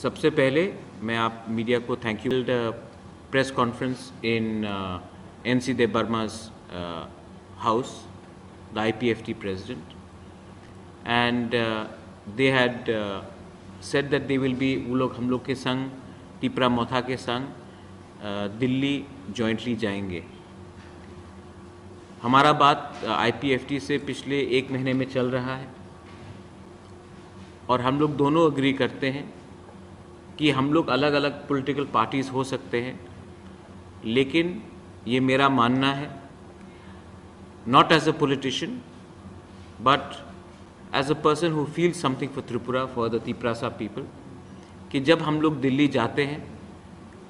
सबसे पहले मैं आप मीडिया को thank you press conference in NC Dev Burma's house, the IPFT president, and they had said that they will be वो लोग हम लोग के संग त्रिपुरा मोथा के संग दिल्ली जॉइंटली जाएंगे। हमारा बात IPFT से पिछले 1 महीने में चल रहा है और हम लोग दोनों एग्री करते हैं कि हम लोग अलग अलग पॉलिटिकल पार्टीज़ हो सकते हैं, लेकिन ये मेरा मानना है, not as a politician but as a person who feel something for Tripura, for the Tripura people, कि जब हम लोग दिल्ली जाते हैं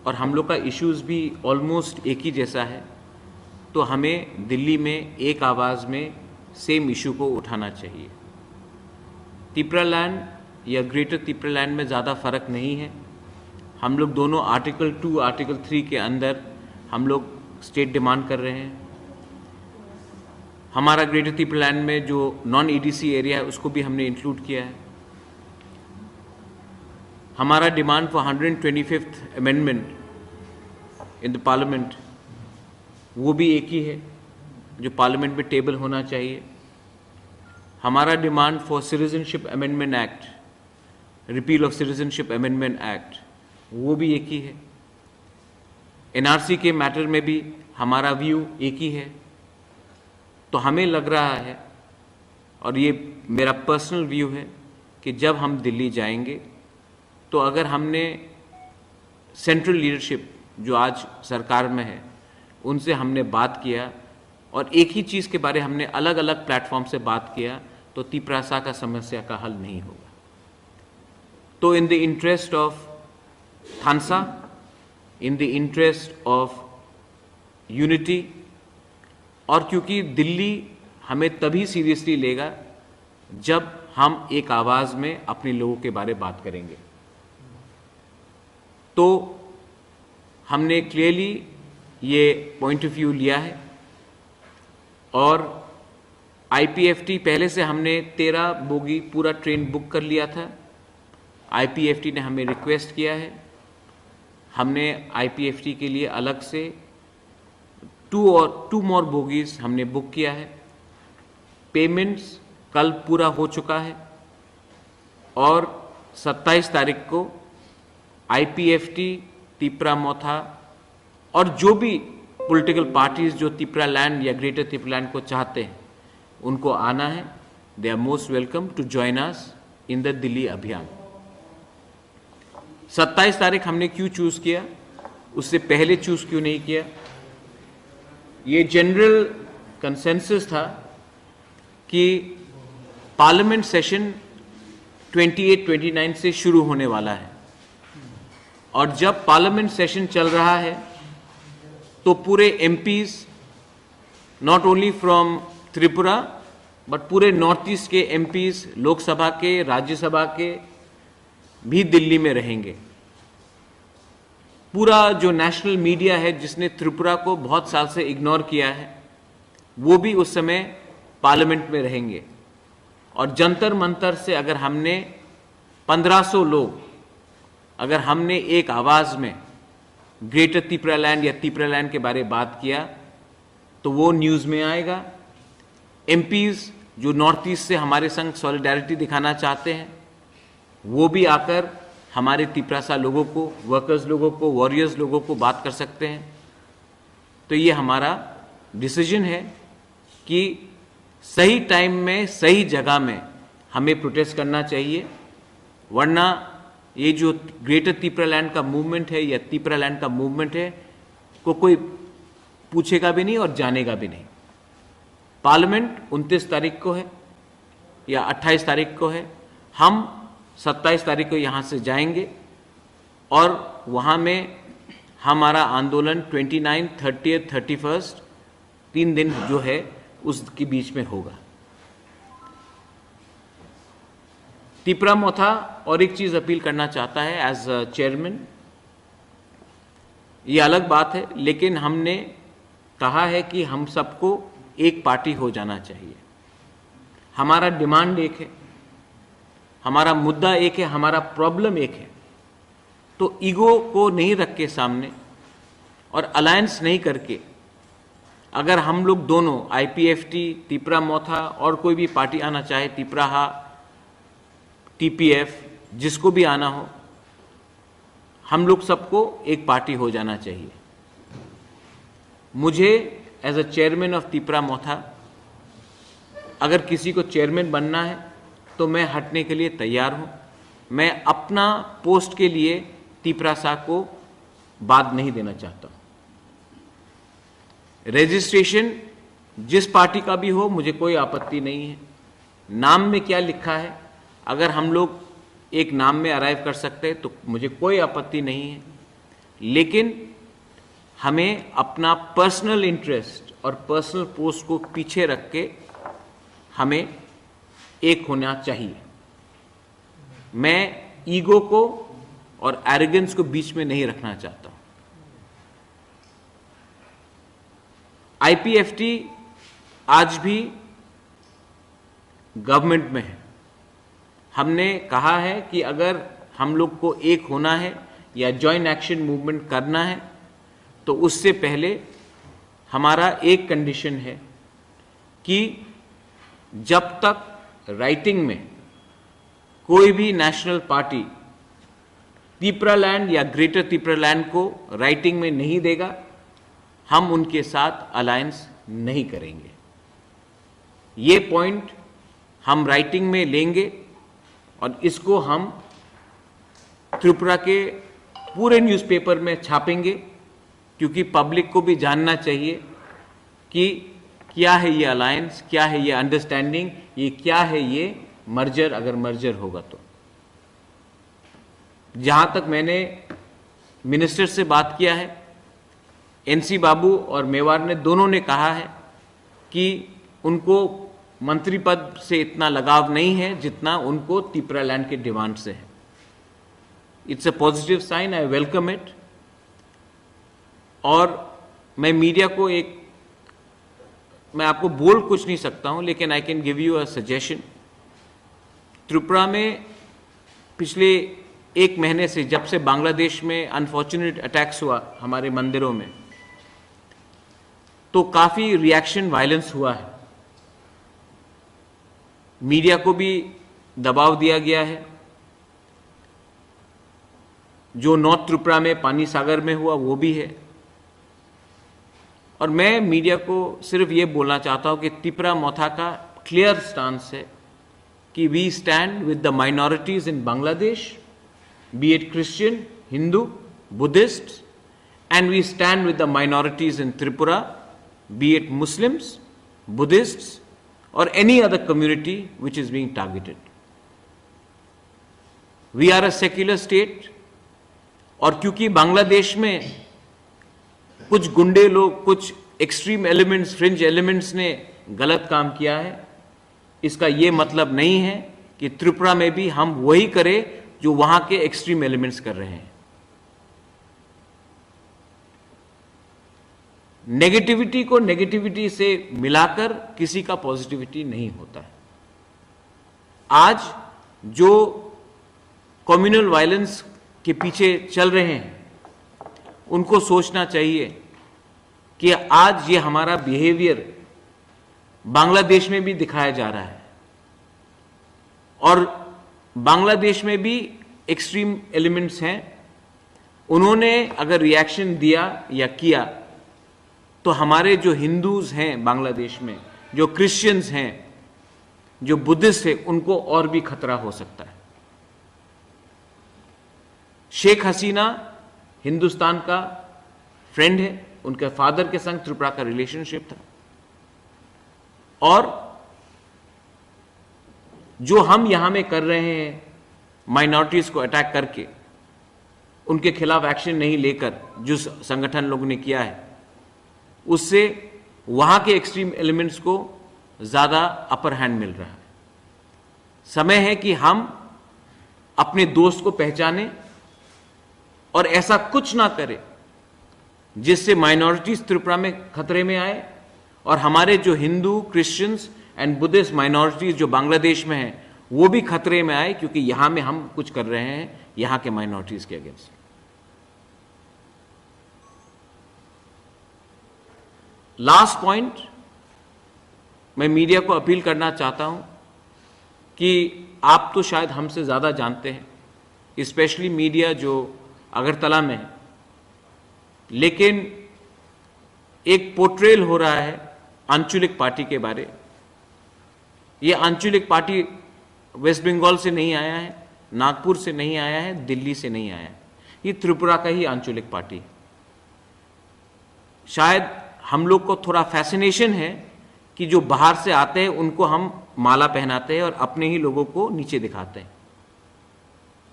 और हम लोग का इश्यूज़ भी ऑलमोस्ट एक ही जैसा है, तो हमें दिल्ली में एक आवाज़ में सेम इशू को उठाना चाहिए। त्रिपुरा लैंड या ग्रेटर त्रिपुरा लैंड में ज़्यादा फ़र्क नहीं है। हम लोग दोनों आर्टिकल 2, आर्टिकल 3 के अंदर हम लोग स्टेट डिमांड कर रहे हैं। हमारा ग्रेटर त्रिपुरा लैंड में जो नॉन EDC एरिया है उसको भी हमने इंक्लूड किया है। हमारा demand for 125th amendment in the parliament वो भी एक ही है जो पार्लियामेंट में टेबल होना चाहिए। हमारा demand for citizenship amendment act, repeal of citizenship amendment act, वो भी एक ही है। NRC के मैटर में भी हमारा व्यू एक ही है। तो हमें लग रहा है, और ये मेरा पर्सनल व्यू है, कि जब हम दिल्ली जाएंगे तो अगर हमने सेंट्रल लीडरशिप जो आज सरकार में है उनसे हमने बात किया और एक ही चीज़ के बारे हमने अलग अलग प्लेटफॉर्म से बात किया, तो त्रिपुरा का समस्या का हल नहीं होगा। तो in the interest of Thansa, in the interest of unity, और क्योंकि दिल्ली हमें तभी सीरियसली लेगा जब हम एक आवाज़ में अपने लोगों के बारे में बात करेंगे। तो हमने क्लियरली ये पॉइंट ऑफ व्यू लिया है और IPFT पहले से हमने 13 बोगी पूरा ट्रेन बुक कर लिया था। IPFT ने हमें रिक्वेस्ट किया है, हमने IPFT के लिए अलग से 2 more बोगीज हमने बुक किया है। पेमेंट्स कल पूरा हो चुका है और 27 तारीख को IPFT, त्रिपुरा मोथा और जो भी पॉलिटिकल पार्टीज जो त्रिपुरा लैंड या ग्रेटर त्रिपुरा लैंड को चाहते हैं उनको आना है। They are most welcome to join us in the Delhi Abhiyan. 27 तारीख हमने क्यों चूज किया, उससे पहले चूज क्यों नहीं किया? ये जनरल कंसेंसस था कि पार्लियामेंट सेशन 28-29 से शुरू होने वाला है और जब पार्लियामेंट सेशन चल रहा है तो पूरे MPs not only from Tripura but पूरे नॉर्थ ईस्ट के MPs, लोकसभा के, राज्यसभा के भी दिल्ली में रहेंगे। पूरा जो नेशनल मीडिया है जिसने त्रिपुरा को बहुत साल से इग्नोर किया है वो भी उस समय पार्लियामेंट में रहेंगे और जंतर मंतर से अगर हमने 1500 लोग अगर हमने एक आवाज में ग्रेटर त्रिपुरा लैंड या त्रिपुरा लैंड के बारे में बात किया तो वो न्यूज में आएगा। MPs जो नॉर्थ ईस्ट से हमारे संग सॉलिडारिटी दिखाना चाहते हैं वो भी आकर हमारे त्रिपुरा लोगों को, वर्कर्स लोगों को, वॉरियर्स लोगों को बात कर सकते हैं। तो ये हमारा डिसीजन है कि सही टाइम में, सही जगह में हमें प्रोटेस्ट करना चाहिए, वरना ये जो ग्रेटर त्रिपुरा लैंड का मूवमेंट है या त्रिपुरा लैंड का मूवमेंट है को कोई पूछेगा भी नहीं और जानेगा भी नहीं। पार्लियामेंट 29 तारीख को है या 28 तारीख को है। हम 27 तारीख को यहाँ से जाएंगे और वहाँ में हमारा आंदोलन 29, 30, 31 3 दिन जो है उसके बीच में होगा। त्रिपुरा मोथा और एक चीज़ अपील करना चाहता है एज चेयरमैन, ये अलग बात है, लेकिन हमने कहा है कि हम सबको एक पार्टी हो जाना चाहिए। हमारा डिमांड एक है, हमारा मुद्दा एक है, हमारा प्रॉब्लम एक है। तो ईगो को नहीं रख के सामने और अलायंस नहीं करके अगर हम लोग दोनों आईपीएफटी, त्रिपुरा मोथा और कोई भी पार्टी आना चाहे, त्रिपुरा, टीपीएफ, जिसको भी आना हो, हम लोग सबको एक पार्टी हो जाना चाहिए। मुझे as a chairman of Tripura Motha अगर किसी को चेयरमैन बनना है तो मैं हटने के लिए तैयार हूं। मैं अपना पोस्ट के लिए त्रिपुरा सा को बाद नहीं देना चाहता। रजिस्ट्रेशन जिस पार्टी का भी हो मुझे कोई आपत्ति नहीं है। नाम में क्या लिखा है, अगर हम लोग एक नाम में अराइव कर सकते हैं तो मुझे कोई आपत्ति नहीं है, लेकिन हमें अपना पर्सनल इंटरेस्ट और पर्सनल पोस्ट को पीछे रख के हमें एक होना चाहिए। मैं ईगो को और एरोगेंस को बीच में नहीं रखना चाहता। आईपीएफटी आज भी गवर्नमेंट में है। हमने कहा है कि अगर हम लोग को एक होना है या जॉइंट एक्शन मूवमेंट करना है तो उससे पहले हमारा एक कंडीशन है कि जब तक राइटिंग में कोई भी नेशनल पार्टी त्रिपुरा लैंड या ग्रेटर त्रिपुरा लैंड को राइटिंग में नहीं देगा, हम उनके साथ अलायंस नहीं करेंगे। ये पॉइंट हम राइटिंग में लेंगे और इसको हम त्रिपुरा के पूरे न्यूज़पेपर में छापेंगे, क्योंकि पब्लिक को भी जानना चाहिए कि क्या है ये अलायंस, क्या है ये अंडरस्टैंडिंग, ये क्या है ये मर्जर, अगर मर्जर होगा तो। जहां तक मैंने मिनिस्टर से बात किया है, एनसी बाबू और मेवाड़ ने दोनों ने कहा है कि उनको मंत्री पद से इतना लगाव नहीं है जितना उनको त्रिपुरा लैंड के डिमांड से है। It's a positive sign, I welcome it. और मैं मीडिया को मैं आपको बोल कुछ नहीं सकता हूं, लेकिन I can give you a suggestion. Tripura में पिछले एक महीने से, जब से बांग्लादेश में अनफॉर्चुनेट अटैक्स हुआ हमारे मंदिरों में, तो काफी रिएक्शन वायलेंस हुआ है। मीडिया को भी दबाव दिया गया है। जो नॉर्थ त्रिपुरा में पानी सागर में हुआ वो भी है। और मैं मीडिया को सिर्फ ये बोलना चाहता हूं कि त्रिपुरा मोथा का क्लियर स्टांस है कि we stand with the minorities in Bangladesh, be it Christian, Hindu, Buddhist, and we stand with the minorities in Tripura, be it Muslims, Buddhists, or any other community which is being targeted. We are a secular state, और क्योंकि बांग्लादेश में कुछ गुंडे लोग, कुछ extreme elements, fringe elements ने गलत काम किया है, इसका ये मतलब नहीं है कि त्रिपुरा में भी हम वही करें जो वहां के एक्सट्रीम एलिमेंट्स कर रहे हैं। नेगेटिविटी को नेगेटिविटी से मिलाकर किसी का पॉजिटिविटी नहीं होता है। आज जो कम्युनल वायलेंस के पीछे चल रहे हैं उनको सोचना चाहिए कि आज ये हमारा बिहेवियर बांग्लादेश में भी दिखाया जा रहा है, और बांग्लादेश में भी एक्सट्रीम एलिमेंट्स हैं। उन्होंने अगर रिएक्शन दिया या किया तो हमारे जो हिंदूज हैं बांग्लादेश में, जो क्रिश्चियंस हैं, जो बुद्धिस्ट हैं, उनको और भी खतरा हो सकता है। शेख हसीना हिंदुस्तान का फ्रेंड है, उनके फादर के संग त्रिपुरा का रिलेशनशिप था, और जो हम यहां में कर रहे हैं माइनॉरिटीज को अटैक करके, उनके खिलाफ एक्शन नहीं लेकर जो संगठन लोगों ने किया है, उससे वहां के एक्सट्रीम एलिमेंट्स को ज्यादा अपर हैंड मिल रहा है। समय है कि हम अपने दोस्त को पहचानें और ऐसा कुछ ना करें जिससे माइनॉरिटीज त्रिपुरा में खतरे में आए, और हमारे जो Hindu, Christians and Buddhist minorities जो बांग्लादेश में हैं वो भी खतरे में आए, क्योंकि यहां में हम कुछ कर रहे हैं यहां के माइनॉरिटीज के अगेंस्ट। लास्ट पॉइंट, मैं मीडिया को अपील करना चाहता हूं कि आप तो शायद हमसे ज़्यादा जानते हैं, स्पेशली मीडिया जो अगरतला में है, लेकिन एक पोर्ट्रेल हो रहा है आंचलिक पार्टी के बारे। ये आंचलिक पार्टी वेस्ट बंगाल से नहीं आया है, नागपुर से नहीं आया है, दिल्ली से नहीं आया है, ये त्रिपुरा का ही आंचलिक पार्टी है। शायद हम लोग को थोड़ा फैसिनेशन है कि जो बाहर से आते हैं उनको हम माला पहनाते हैं और अपने ही लोगों को नीचे दिखाते हैं।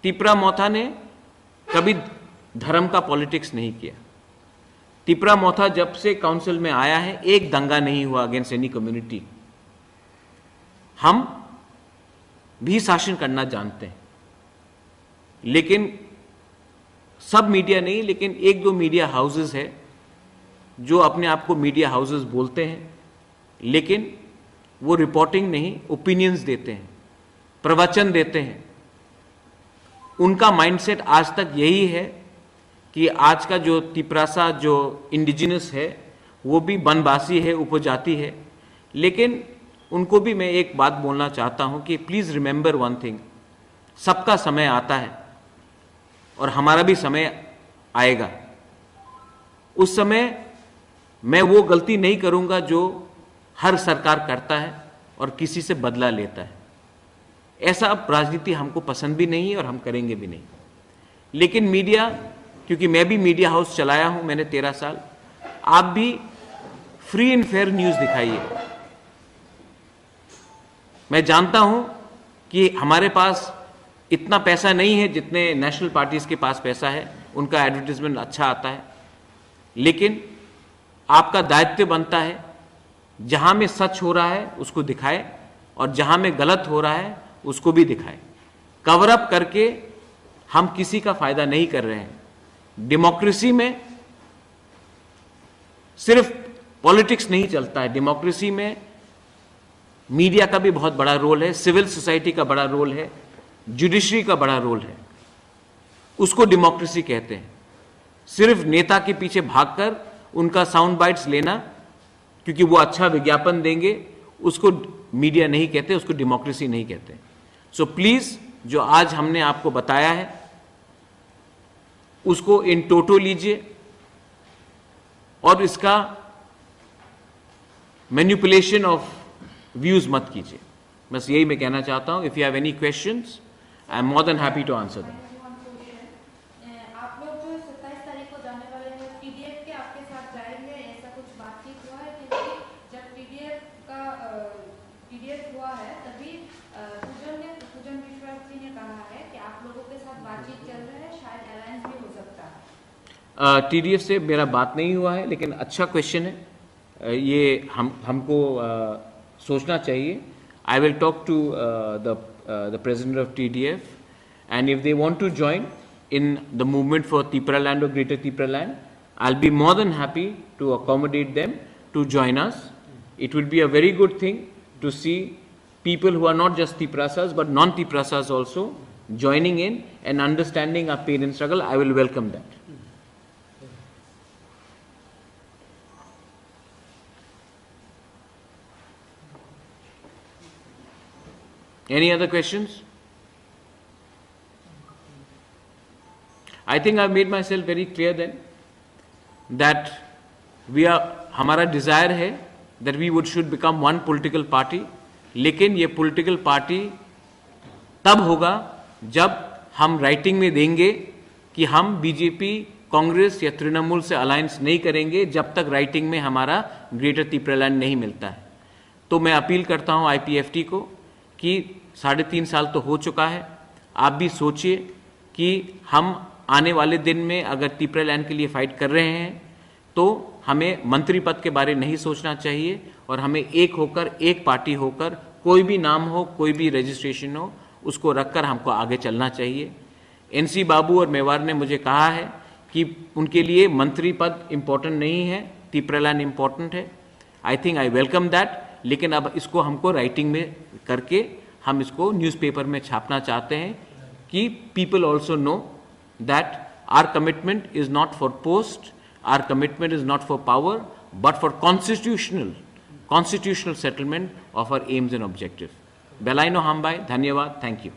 त्रिपुरा मोथा ने कभी धर्म का पॉलिटिक्स नहीं किया। त्रिपुरा मोथा जब से काउंसिल में आया है, एक दंगा नहीं हुआ अगेंस्ट एनी कम्युनिटी। हम भी शासन करना जानते हैं, लेकिन सब मीडिया नहीं, लेकिन एक दो मीडिया हाउसेस है जो अपने आप को मीडिया हाउसेस बोलते हैं, लेकिन वो रिपोर्टिंग नहीं, ओपिनियंस देते हैं, प्रवचन देते हैं। उनका माइंडसेट आज तक यही है कि आज का जो तिपरासा जो इंडिजिनस है वो भी बनवासी है, उपजाति है। लेकिन उनको भी मैं एक बात बोलना चाहता हूं कि प्लीज रिमेंबर वन थिंग, सबका समय आता है और हमारा भी समय आएगा। उस समय मैं वो गलती नहीं करूंगा जो हर सरकार करता है और किसी से बदला लेता है। ऐसा अब राजनीति हमको पसंद भी नहीं है और हम करेंगे भी नहीं। लेकिन मीडिया, क्योंकि मैं भी मीडिया हाउस चलाया हूं, मैंने 13 साल, आप भी फ्री एंड फेयर न्यूज दिखाइए। मैं जानता हूं कि हमारे पास इतना पैसा नहीं है जितने नेशनल पार्टीज के पास पैसा है, उनका एडवर्टाइजमेंट अच्छा आता है, लेकिन आपका दायित्व बनता है जहां में सच हो रहा है उसको दिखाए और जहां में गलत हो रहा है उसको भी दिखाए। कवर अप करके हम किसी का फायदा नहीं कर रहे हैं। डेमोक्रेसी में सिर्फ पॉलिटिक्स नहीं चलता है, डेमोक्रेसी में मीडिया का भी बहुत बड़ा रोल है, सिविल सोसाइटी का बड़ा रोल है, जुडिशरी का बड़ा रोल है। उसको डेमोक्रेसी कहते हैं। सिर्फ नेता के पीछे भागकर उनका साउंड बाइट्स लेना क्योंकि वो अच्छा विज्ञापन देंगे, उसको मीडिया नहीं कहते, उसको डेमोक्रेसी नहीं कहते। सो प्लीज, जो आज हमने आपको बताया है उसको इन टोटो लीजिए और इसका मैनिपुलेशन ऑफ व्यूज मत कीजिए। बस यही मैं कहना चाहता हूं। If you have any questions, I am more than happy to answer them. आप लोग जो 27 तारीख को जाने वाले हैं, टीडीएफ के आपके साथ जाएंगे, ऐसा कुछ बातचीत हुआ है? क्योंकि जब टीडीएफ हुआ है तभी पूजन विश्वास जी ने कहा है कि आप लोगों के साथ बातचीत चल रहा है, शायद अलायंस भी हो सकता है। टीडीएफ से मेरा बात नहीं हुआ है, लेकिन अच्छा क्वेश्चन है। ये हमको सोचना चाहिए। I will talk to the president of TDF, and if they want to join in the movement for Tripura land or Greater Tripura land, I'll be more than happy to accommodate them to join us. It will be a very good thing to see people who are not just Triprasas but non-Triprasas also joining in and understanding our pain and struggle. I will welcome that. Any other questions? I think I've made myself very clear then that हमारा desire है that we should become one political party, लेकिन ये political party तब होगा जब हम writing में देंगे कि हम बीजेपी, कांग्रेस या तृणमूल से अलायंस नहीं करेंगे जब तक राइटिंग में हमारा ग्रेटर त्रिपुरा लैंड नहीं मिलता है। तो मैं अपील करता हूं आईपीएफटी को कि 3.5 साल तो हो चुका है, आप भी सोचिए कि हम आने वाले दिन में अगर त्रिपुरा लैंड के लिए फाइट कर रहे हैं तो हमें मंत्री पद के बारे नहीं सोचना चाहिए और हमें एक होकर, एक पार्टी होकर, कोई भी नाम हो, कोई भी रजिस्ट्रेशन हो, उसको रखकर हमको आगे चलना चाहिए। एनसी बाबू और मेवाड़ ने मुझे कहा है कि उनके लिए मंत्री पद इम्पोर्टेंट नहीं है, त्रिपुरा लैंड इम्पोर्टेंट है। I think I welcome that, लेकिन अब इसको हमको राइटिंग में करके हम इसको न्यूज़पेपर में छापना चाहते हैं कि people also know that our commitment is not for post, our commitment is not for power, but for constitutional settlement of our aims and objectives. Belaino Hambai, Dhanyavad, thank you.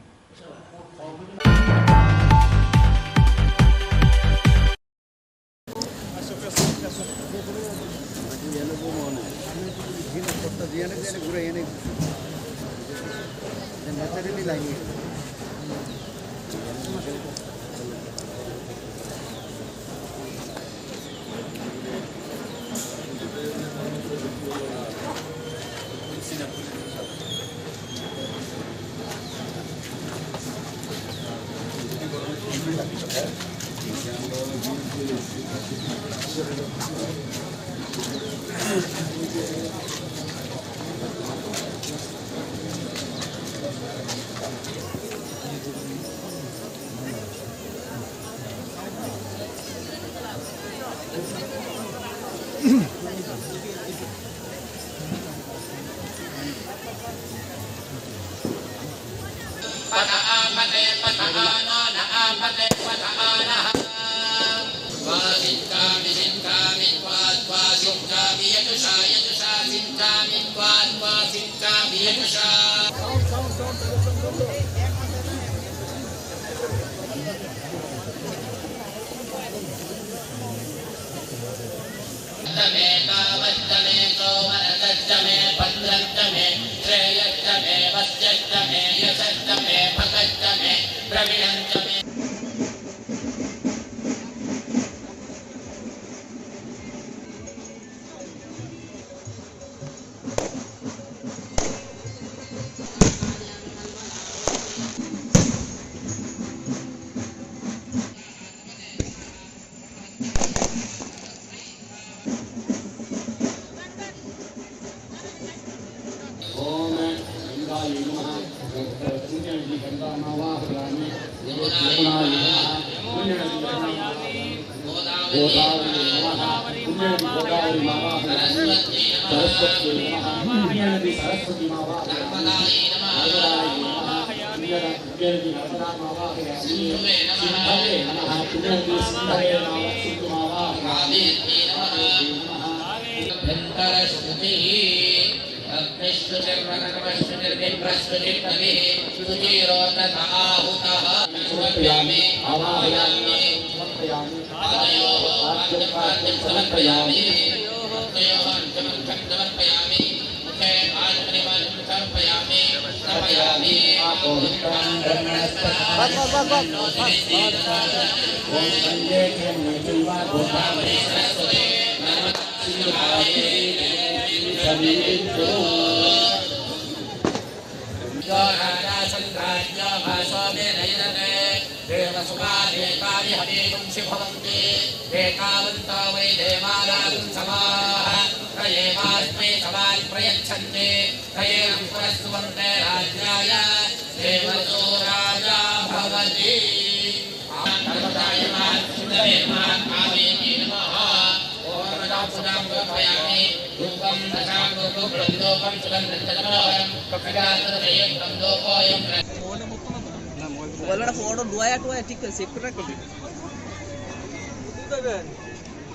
Photo दुआया टुआ ठीक है save कर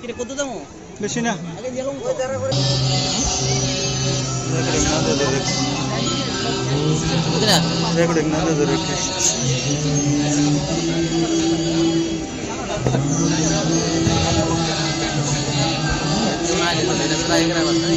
किरे কত দাম বেশি না আগে যেরকম ওই যারা করে রেকর্ডিং না দে রেকর্ডিং মাঝে মাঝে ট্রাই করা বলতে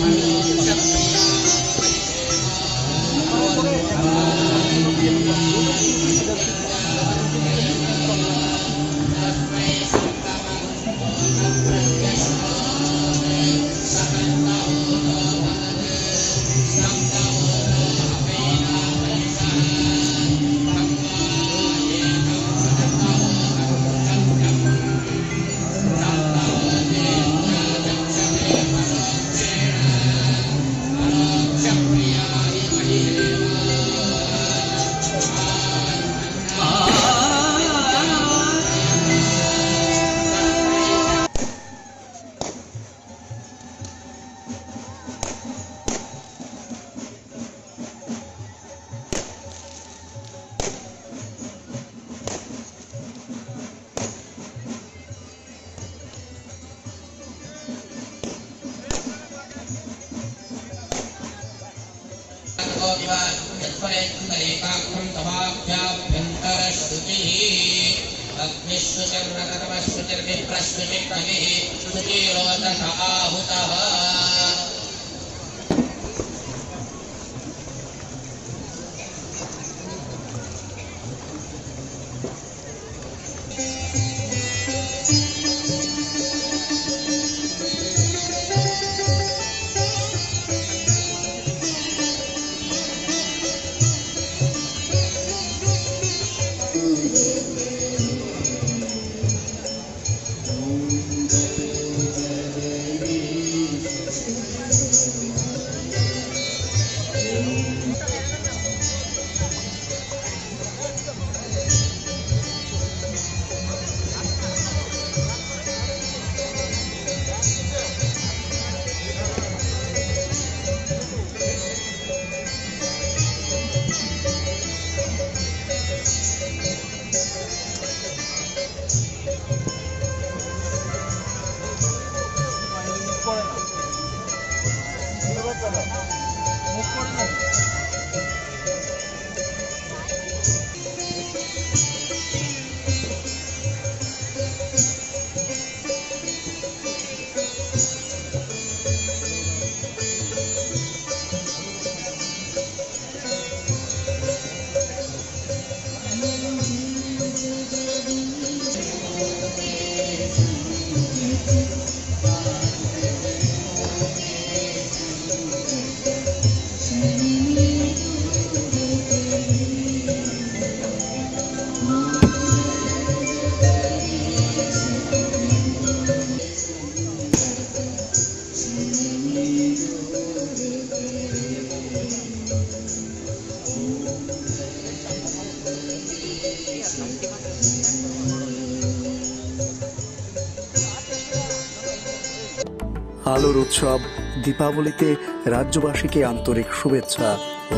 আলোর উৎসব দীপাবলিতে রাজ্যবাসীকে আন্তরিক শুভেচ্ছা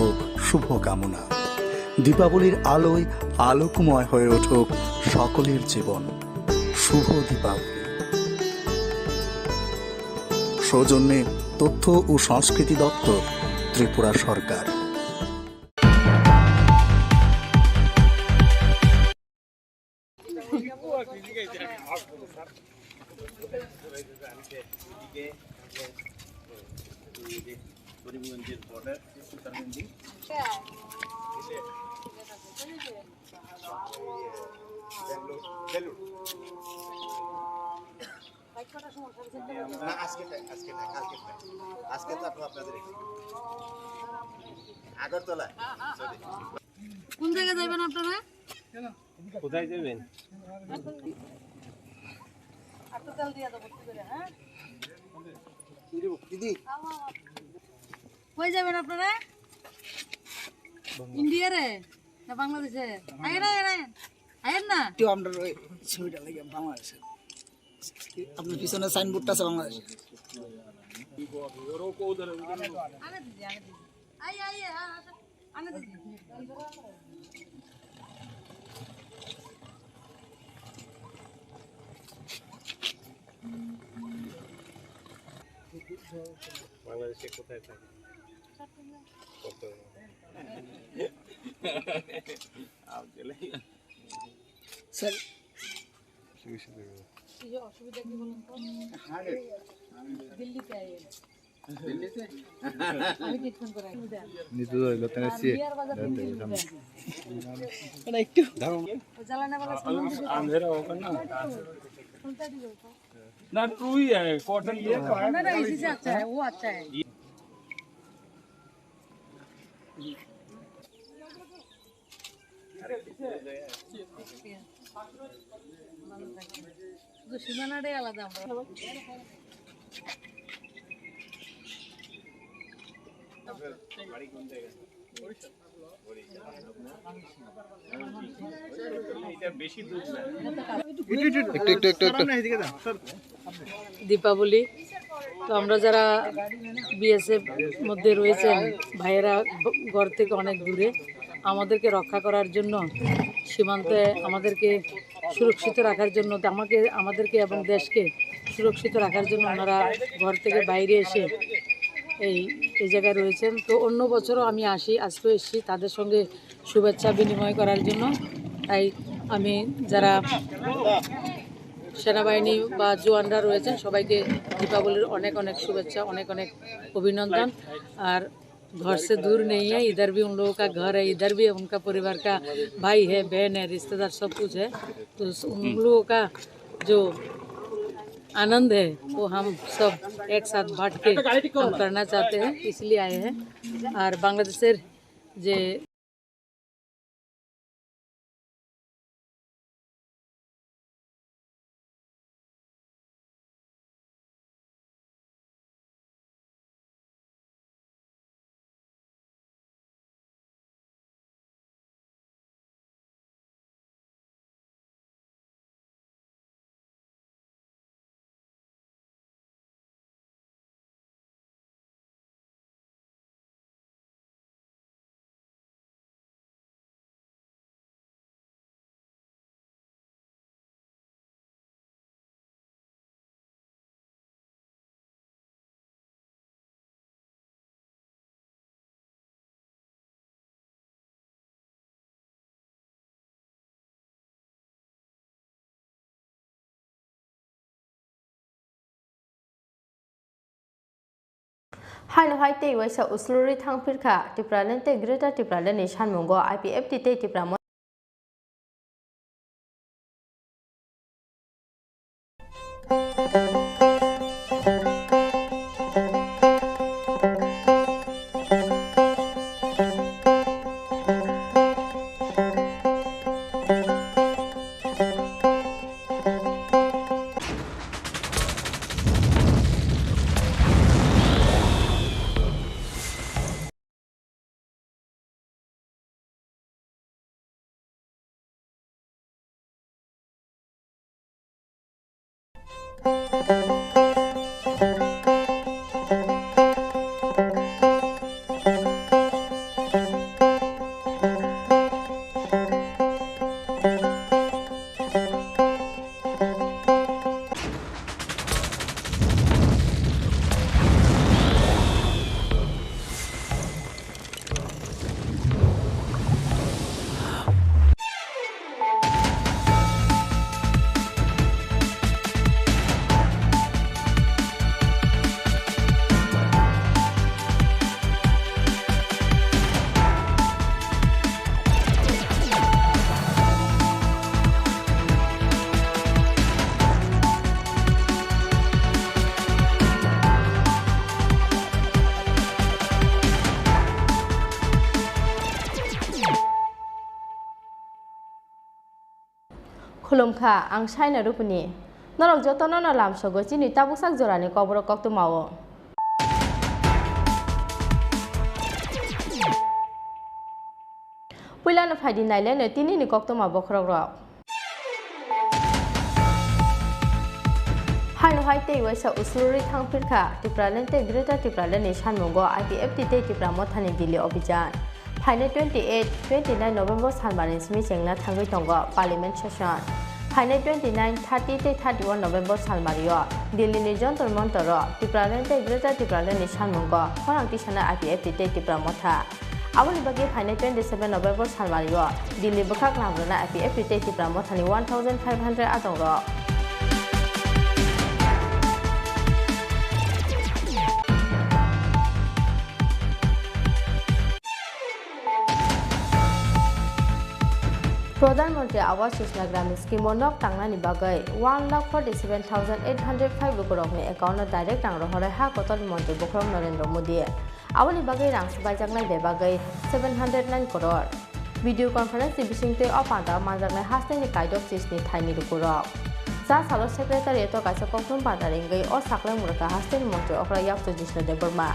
ও শুভকামনা। দীপাবলির আলোয় আলোকময় হয়ে উঠুক সকলের জীবন। শুভ দীপাবলি। সৌজন্যে তথ্য ও সংস্কৃতি দপ্তর, ত্রিপুরা সরকার। কোন জায়গায় যাবেন আপনারা? কোথায় যাবেন? কই যাবেন আপনারা? ইন্ডিয়া রে না বাংলাদেশে? আয়েন না আমরা ছবিটা লাগে বাংলাদেশে। আপনার পিছনে সাইনবোর্ডটা আছে বাংলাদেশে। বাংলাদেশে কোথায় থাকে? স্যার অসুবিধা কি বলুন তো? দিল্লিতে আইয়েন। আমি ট্রিটমেন্ট করাই। একটু জ্বালানা वाला अंधेरा होगा ना ना ट्रू ही है कॉटन ना इसी से अच्छा है, वो अच्छा है। শুধু সীমানাটাই আলাদা। আমরা দীপাবলি তো আমরা যারা বিএসএফ মধ্যে রয়েছেন ভাইয়েরা ঘর থেকে অনেক দূরে, আমাদেরকে রক্ষা করার জন্য, সীমান্তে আমাদেরকে সুরক্ষিত রাখার জন্য, আমাদেরকে এবং দেশকে সুরক্ষিত রাখার জন্য ওনারা ঘর থেকে বাইরে এসে এই জায়গায় রয়েছেন। তো অন্য বছরও আমি আসি, আজকেও এসেছি তাদের সঙ্গে শুভেচ্ছা বিনিময় করার জন্য। তাই আমি যারা সেনাবাহিনী বা জওয়ানরা রয়েছেন সবাইকে दीपावली अनेक अनेक शुभेच्छा, अनेक अनेक अभिनंदन। और घर से दूर नहीं है, इधर भी उन लोगों का घर है, इधर भी उनका परिवार का भाई है, बहन है, रिश्तेदार सब कुछ है। तो उन लोगों का जो आनंद है वो हम सब एक साथ बांट के हम करना चाहते हैं, इसलिए आए हैं। और बांग्लादेशेर जे हाइनो हाइते वैसा उसलुरी थांगफिरखा टिप्रालेंटे ग्रेटर टिप्रालेनि सानमुंगो IPF टिटे टिप्रा खुलुमखा आं साइना रुपुनि नरक जतन न लामसगो चिनि ताबुसाक जरानि कबर कक्तु मावो पुइलानो फाइदि नाइलेनो तिनिनि कक्तु मावो खरग्र हाइनो हाइते वैसा उसलुरी थांगफिरखा टिप्रालेंटे ग्रेटर टिप्रालेनि सानमुंगो IPF टिटे टिप्रा मथानि दिल्ली अभियान फाइने 28-29 नवेम्बर सानबानि स्मि जेंना थांगै दंगो पार्लियामेंट सेशन फाइने 29-30-31 नवेम्बर सानबारियो दिल्लीनि जंतर मंतर टिप्रालेंटे ग्रेटर टिप्रालेनि सानमुंगो खरां टिसाना IPF टिटे टिप्रा मथा आवनि बागे फाइने 27 नवेम्बर सानबारियो दिल्ली बखाक लांग्रोना IPF टिटे टिप्रा मथानि 1500 आदंरो प्रधानमंत्री आवास योजना ग्रामीण स्कीम नक टांगनानि बागै 1,47,805 करोड़नि एकाउन्ट डाइरेक्ट टांग रहरै हा कतल मंत्री बखरम नरेंद्र मोदी आवनि बागै रां सबायजांनाय बे बागै 709 करोड़ वीडियो कॉन्फ्रेंस बिसिंते अपादा माजांनाय हास्तेनि काइदक चिसनि थाइनि रुकुरक जा सालो सेक्रेटारिएट कासे कक्तुम बादारिंगै अ साकलां मुरका हास्तेनि मंत्री अखरा याक्तो Jishnu Debbarma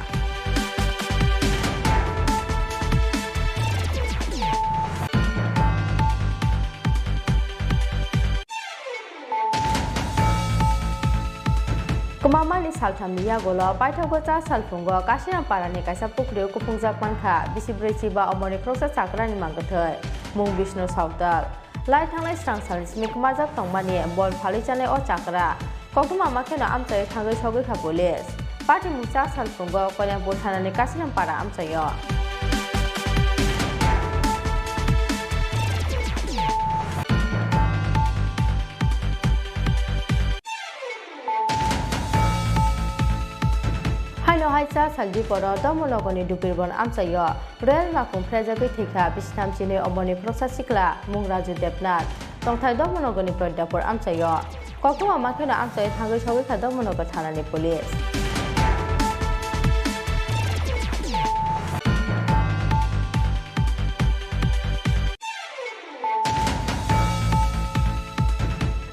Kumamani saltham niya golo paithago cha salfungo kasina parani kaisa pukriyo kupungjak manka bisibreci ba amoni kroksa chakrani mangathai mung Vishnu Sautal lai thangnai strangsalni smikmajak tongmani bol phali chane o chakra koktuma makhena amtai thangai sogai kha police Party Musa Salpungo Koyang Botana Kasiram Para Amsayo. Haino Haisa Saldi Poro Domologoni Dupirbon Amsayo, Real Makum Prezabi Tika, Bistam Chini Omoni Prosasikla, Mungraju Depnat, Tongtai Domologoni Prodapur Amsayo, Kokuma Makina Amsay Tangishovika Domonogatana Police.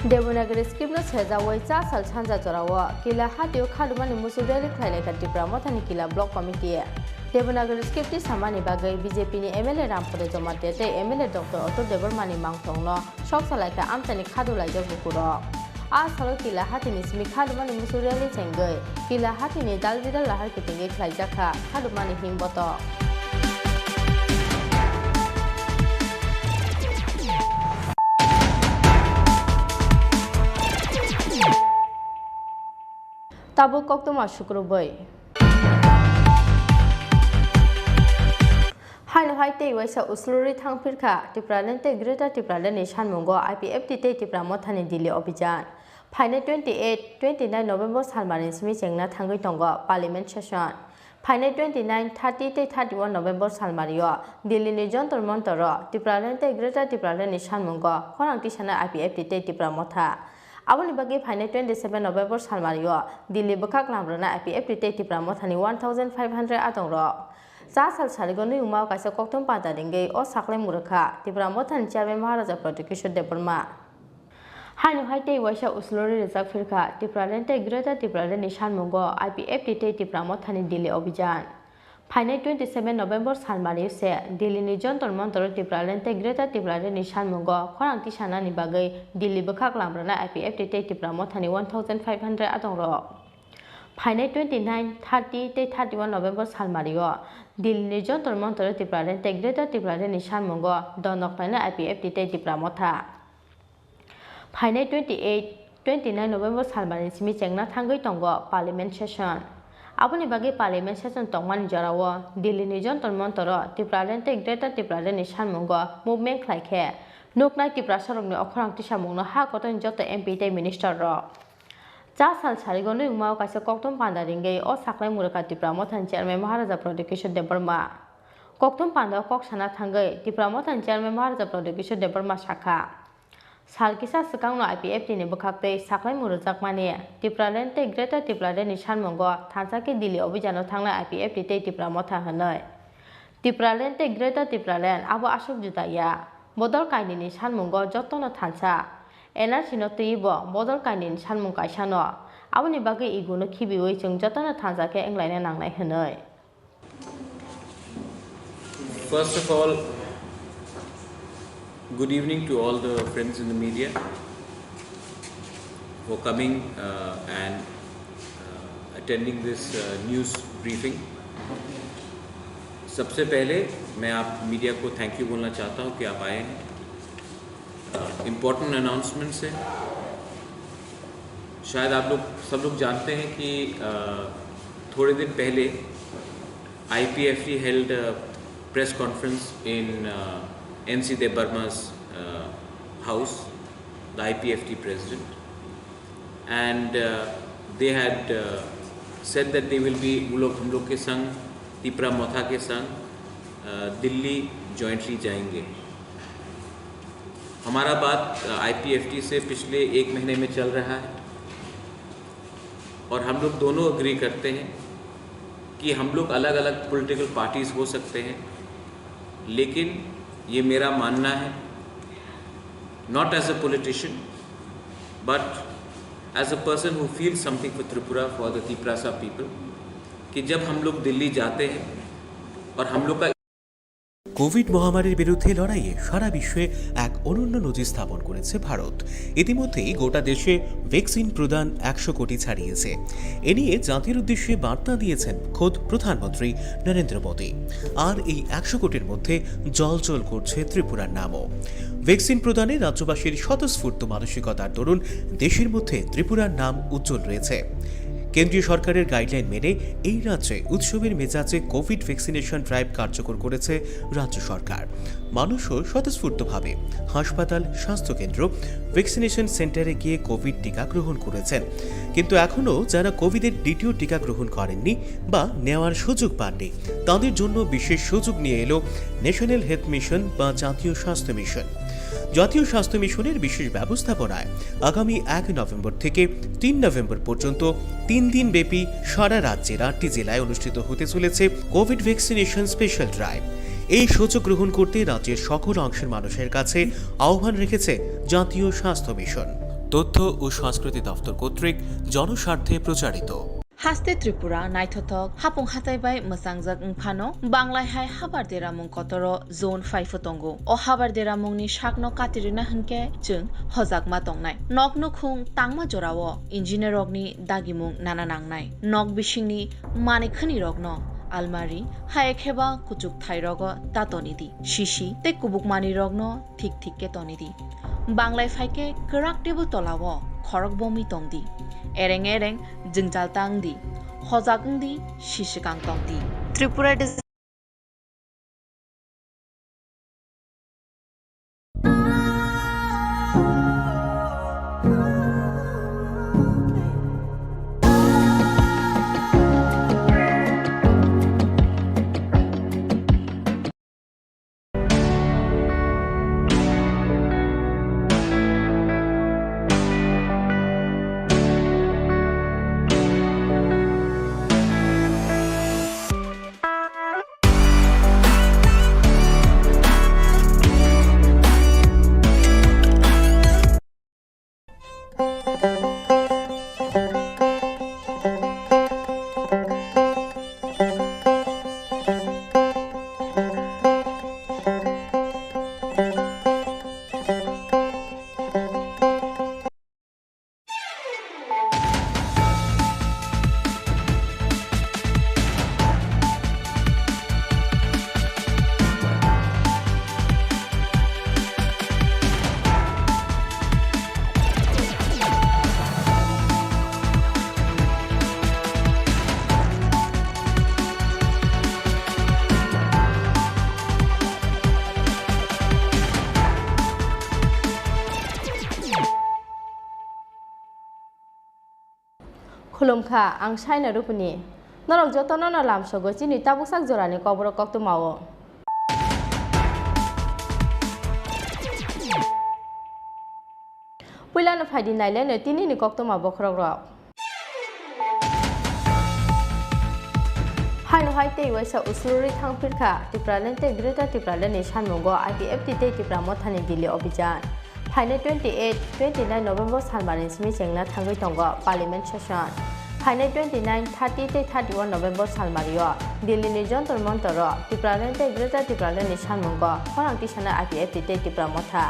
Devonagari Skibnus has a way Sal Chanza Torawa, Kila Hatio Kadumani Musudeli Kaleka Dipramotani Kila Block Committee. Devonagari Skipti Samani Bagay, BJP MLA Rampo Matete, MLA Dr. Otto Devermani Mangtongno, Shops like Anthony Kadula Yokuro. Asalo Kila Hatinis Mikadumani Musudeli Tengay, Kila Hatini Dalvida Laharkiting Klajaka, Kadumani Himboto. Tabu Koktoma Shukruboy Haino Haite Wesa Usluri Thangpirka, Tipralente Greater Tipralan Shanmungo, IPFT Tipramotani Dili Obijan. Pine 29 November Salmarin Smithingna Tangi Tongo, Parliament Session. Pine 31 November Salmario, Dili Nijon Montoro, Tipralente Greater Tipralan Shanmungo, Khorang Tishana IPFT Tipramota. Awali bagi Pine 27 November Salmario, Dili Bukak Lambrana IPFT Tipramotani 1500 Atongro. Sasal Sarigoni Umau Kasa Koktum Pada Dinge or Sakle Muraka, Tipramotan Chairman Maharaja Protection Department. Haino Haite Washa Uslori Rizafirka, Tipralente Greater Tipralan Shanmungo, IPFT Tipramotani Dili Obijan. Pine 27 November Salmario se, Dili Nijon Montoro Tipralente Greater Tipralan Shanmungo, Khorang Tishana Nibagay, Dili Bukak Lambrana IPFT Tipramotani 1500 Atongro. Pine 29, 31 November Salmario, Dili Nijon Montoro Tipralente Greater Tipralan Shanmungo, Donokpana IPFT Tipramota. Pine 29 November Salmarin Smithingna Tangi Tongo, Parliament Session. Apuni bagi Parliament Session Tongman Jarawa, Dili Nijon Montoro, Tipralente Greater Tipralan Shanmungo, Movement Klike, Nukna Tiprasarong Okrang Tishamuno, Hakoton Jota MP Minister Ro. Jasal Sarigoni Umau Kasa Koktum Panda Ringe or Sakle Muraka Tipramotan Chairman Maharaja Protection Department. Koktum Panda Koksana Tangai, Tipramotan Chairman Maharaja Protection Department Shaka. Salkisa Sakangno IPFT Nebukakte, Sakle Murazakmani, Tipralente Greater Tipralan Shanmungo, Tansaki Dili Obijano Tangla IPFT Tipramota Hanoi. Tipralente Greater Tipralan, Abu Ashok Jutaya, Bodol Kaini Shanmungo, Jotono Tansa. Energy no tibo, model kainin Shanmung Kaishano. Awani bagi iguno kibi waiting Jotana Tanzake and Line and Anglai Hanoi. First of all, good evening to all the friends in the media for coming and attending this news briefing. सबसे पहले मैं आप media को thank you बोलना चाहता हूँ कि आप आए हैं. इम्पोर्टेंट अनाउंसमेंट है. शायद आप लोग सब लोग जानते हैं कि थोड़े दिन पहले IPFT held a press conference in NC Debarma's house, the IPFT president, and they had said that they will be हम लोग के संग तिपरामोथा के संग दिल्ली jointly जाएंगे. हमारा बात IPFT से पिछले 1 महीने में चल रहा है और हम लोग दोनों अग्री करते हैं कि हम लोग अलग अलग पॉलिटिकल पार्टीज हो सकते हैं, लेकिन ये मेरा मानना है, not as a politician but as a person who feel something for Tripura, for the Tiprasa people, कि जब हम लोग दिल्ली जाते हैं और हम लोग का কোভিড মহামারীর বিরুদ্ধে লড়াইয়ে সারা বিশ্বে এক অনন্য নজির স্থাপন করেছে ভারত। ইতিমধ্যেই গোটা দেশে ভ্যাকসিন প্রদান 100 কোটি ছাড়িয়েছে। এ নিয়ে জাতির উদ্দেশ্যে বার্তা দিয়েছেন খোদ প্রধানমন্ত্রী নরেন্দ্র মোদী। আর এই 100 কোটির মধ্যে জলজল করছে ত্রিপুরার নামও। ভ্যাকসিন প্রদানে রাজ্যবাসীর স্বতঃস্ফূর্ত মানসিকতার দরুন দেশের মধ্যে ত্রিপুরার নাম উজ্জ্বল রয়েছে। কেন্দ্রীয় সরকারের গাইডলাইন মেনে এই রাজ্যে উৎসবের মেজাজে কোভিড ভ্যাকসিনেশন ড্রাইভ কার্যকর করেছে রাজ্য সরকার। মানুষও স্বতঃস্ফূর্তভাবে হাসপাতাল, স্বাস্থ্যকেন্দ্র, ভ্যাকসিনেশন সেন্টারে গিয়ে কোভিড টিকা গ্রহণ করেছেন। কিন্তু এখনও যারা কোভিডের দ্বিতীয় টিকা গ্রহণ করেননি বা নেওয়ার সুযোগ পাননি, তাদের জন্য বিশেষ সুযোগ নিয়ে এলো ন্যাশনাল হেলথ মিশন বা জাতীয় স্বাস্থ্য মিশন। জাতীয় স্বাস্থ্য মিশনের বিশেষ ব্যবস্থাপনায় আগামী 1 নভেম্বর থেকে 3 নভেম্বর পর্যন্ত 3 দিন ব্যাপী সারা রাজ্যের 8টি জেলায় অনুষ্ঠিত হতে চলেছে কোভিড ভ্যাকসিনেশন স্পেশাল ড্রাইভ। এই সুযোগ গ্রহণ করতে রাজ্যের সকল অংশের মানুষের কাছে আহ্বান রেখেছে জাতীয় স্বাস্থ্য মিশন। তথ্য ও সংস্কৃতি দপ্তর কর্তৃক জনস্বার্থে প্রচারিত। হাস্তে ত্রিপুরা নাইথক হাপুং হাতাইবাই মোসাংজাক ফানো বাংলায় হাই হাবার দেরামুং কতর জোন 5 তঙ্গো ও হাবার দেরামুংনি শাকনো কাতিরিনা হনকে जों हजाकमा तंगनाय नक नुखुं तांगमा जरावो इन्जिनियर रगनि दागिमुं नाना नांनाय नक बिसिंनि मानेखनि रगनो आलमारी हायखेबा कुचुक थाइरग तातनिदि शिशि ते कुबुकमानि रगनो ठीक ठीक के तनिदि बांग्लाय फाइके कराक टेबल तलावो खरक बमी तंगदि एरें एरें जोंजाल तांगदि हजाकंदि शिशिकां तंगदि त्रिपुरा खुलुमखा आं साइना रुपुनि नरक जतन न लामसगो चिनि ताबुकसाक जरानि कबर कक्तु मावो पुइलानो फाइदि नाइलेनो तिनिनि कक्तु मा बखरक रक हाइनो हाइते वैसा उसुरि थांफिरखा टिप्रालेन्टे ग्रेटर टिप्रालेनि सानमुंगो आईपीएफटी ते टिप्रा मथानि दिल्ली अभियान फाइने 28-29 नवेम्बर सानबानि सिमि जेंना थांगै तंगो पार्लियामेन्ट सेसन फाइने 29-30-31 नवेम्बर सानबारियो दिल्लीनि जन्तर मन्तर टिप्रालेन्टे ग्रेटर टिप्रालेनि सानमुंगो खरांथि साना आईपीएफटी ते टिप्रा मथा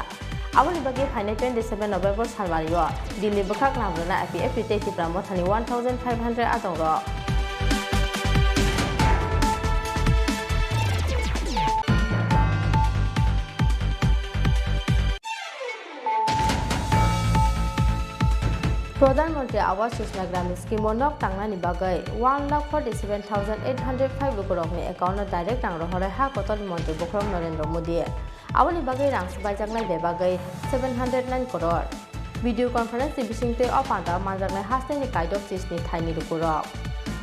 आबोनि बागै फाइने 27 नवेम्बर सानबारियो दिल्ली बखाक लांब्रना आईपीएफटी ते टिप्रा मथानि 1500 आदंरो प्रधानमंत्री आवास योजना ग्रामीण स्कीम नक तांगनानि बागै 1,47,805 करोड़नि एकाउन्ट डाइरेक्ट तांग हरे हा कतल मंत्री बखरम नरेंद्र मोदी आबोनि बागै रां सबायजाकनाय बे बागै 709 करोड़ भिडियो कॉन्फ्रेंस बिसिंते अपादा मानजाकनाय हास्तेनि काइदक चिसनि थाइनि रुकुरक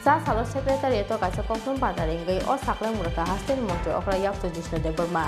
जा सालो सेक्रेटारि तो काइसा कक्सम बादारिंगै अ साकलाय मुरका हास्तेनि मंत्री अखरा याक्सु Jishnu Debbarma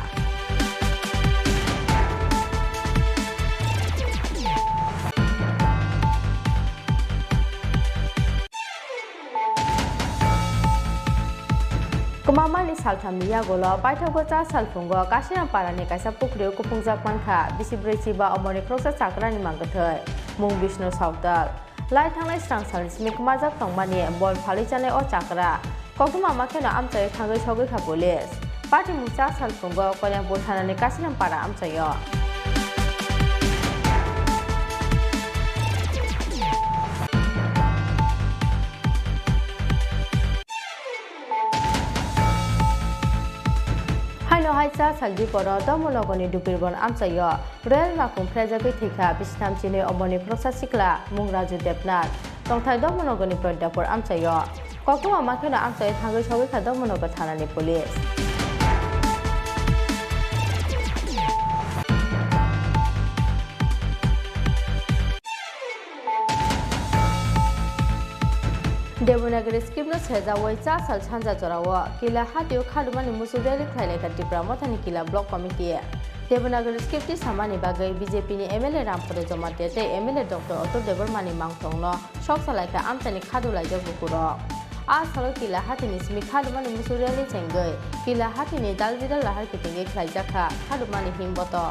Kumamani salthamiya golo paithagocha salfungo kasina parani kaisa pukriu kupungja panka bisibrechi ba amoni krosa chakrani mangathai mung Vishnu Sautal lai thangnai strang salismi kumajak tongmani bol phalichane o chakra kokuma makhena amchai thangai sogai kha police party mungcha salfungo kolyang bothanani kasina para amchayo हाइसा सालदि परो दमलगनि दुपिरबन आमचायो rail Makum फ्रेजागै थैखा बिसनाम Chini अमनि प्रसा सिक्ला मुंराजु Debnath tongthai dok monogoni prodapor amchayo kokuma makhena amchai thangoi sogoi khadok monogo thanani police Devanagari skipno sejawai cha sal chanja jorawa kila hatio khadumani musudeli khlailai ka Tripura mothani kila block committee Devanagari skipti samani bagai BJP ni MLA Rampore Jomate te MLA Dr. Otto Devarmani mangthongno shok salai ka amtani khadulai ja bukuro a salo kila hatini smi khadumani musudeli chengai kila hatini dalbidal lahar kitinge khlaijaka khadumani himboto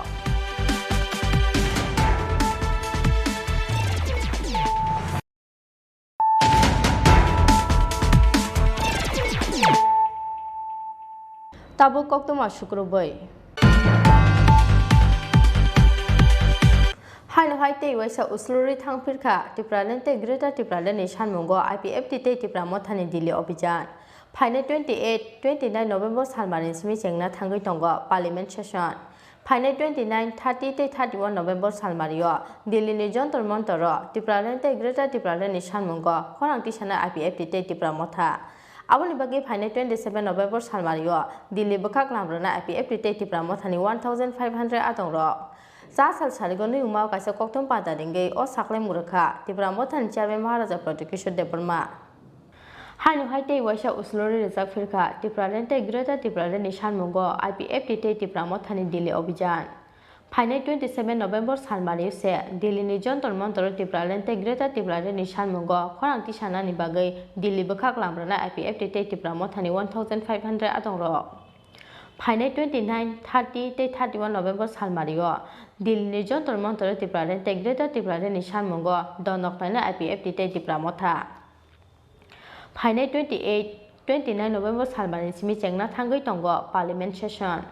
Tabu koktoma shukrubai Haino haite waisa usluri thangpirkha Tripura lente Greater Tripura leni sanmungo IPFT te Tripura mothani dili abhijan Phaine 29 November salmarin smi chengna thangai tongo parliament session Phaine 29 30 te 31 November salmario Delhi ni jontor montoro Tripura lente Greater Tripura leni sanmungo khorang tisana IPFT te Tripura motha Aboni bagi Phaine 27 November salmario Delhi bakak lamrana IPFT te Tripura mothani 1500 atongro Sa sal sarigoni umau kaisa koktom pada dingge o sakle murakha Tripura mothan chairman Maharaja Protection Deparma Haino haite waisa uslori rizak firkha Tripura lente Greater Tripura leni sanmungo IPFT te Tripura mothani Delhi abhijan Phaine 27 November salmari se Delhi ni jontor montor Tripura lente Greater Tripura leni sanmungo khorang tisana ni bagai Delhi bakak lamrana IPFT te Tripura mothani 1500 atongro Phaine 29 30 te 31 November salmario Delhi ni jontor montor Tripura lente Greater Tripura leni sanmungo donoknaina IPFT te Tripura motha Phaine 29 November salmari simi chengna thangai tongo parliament session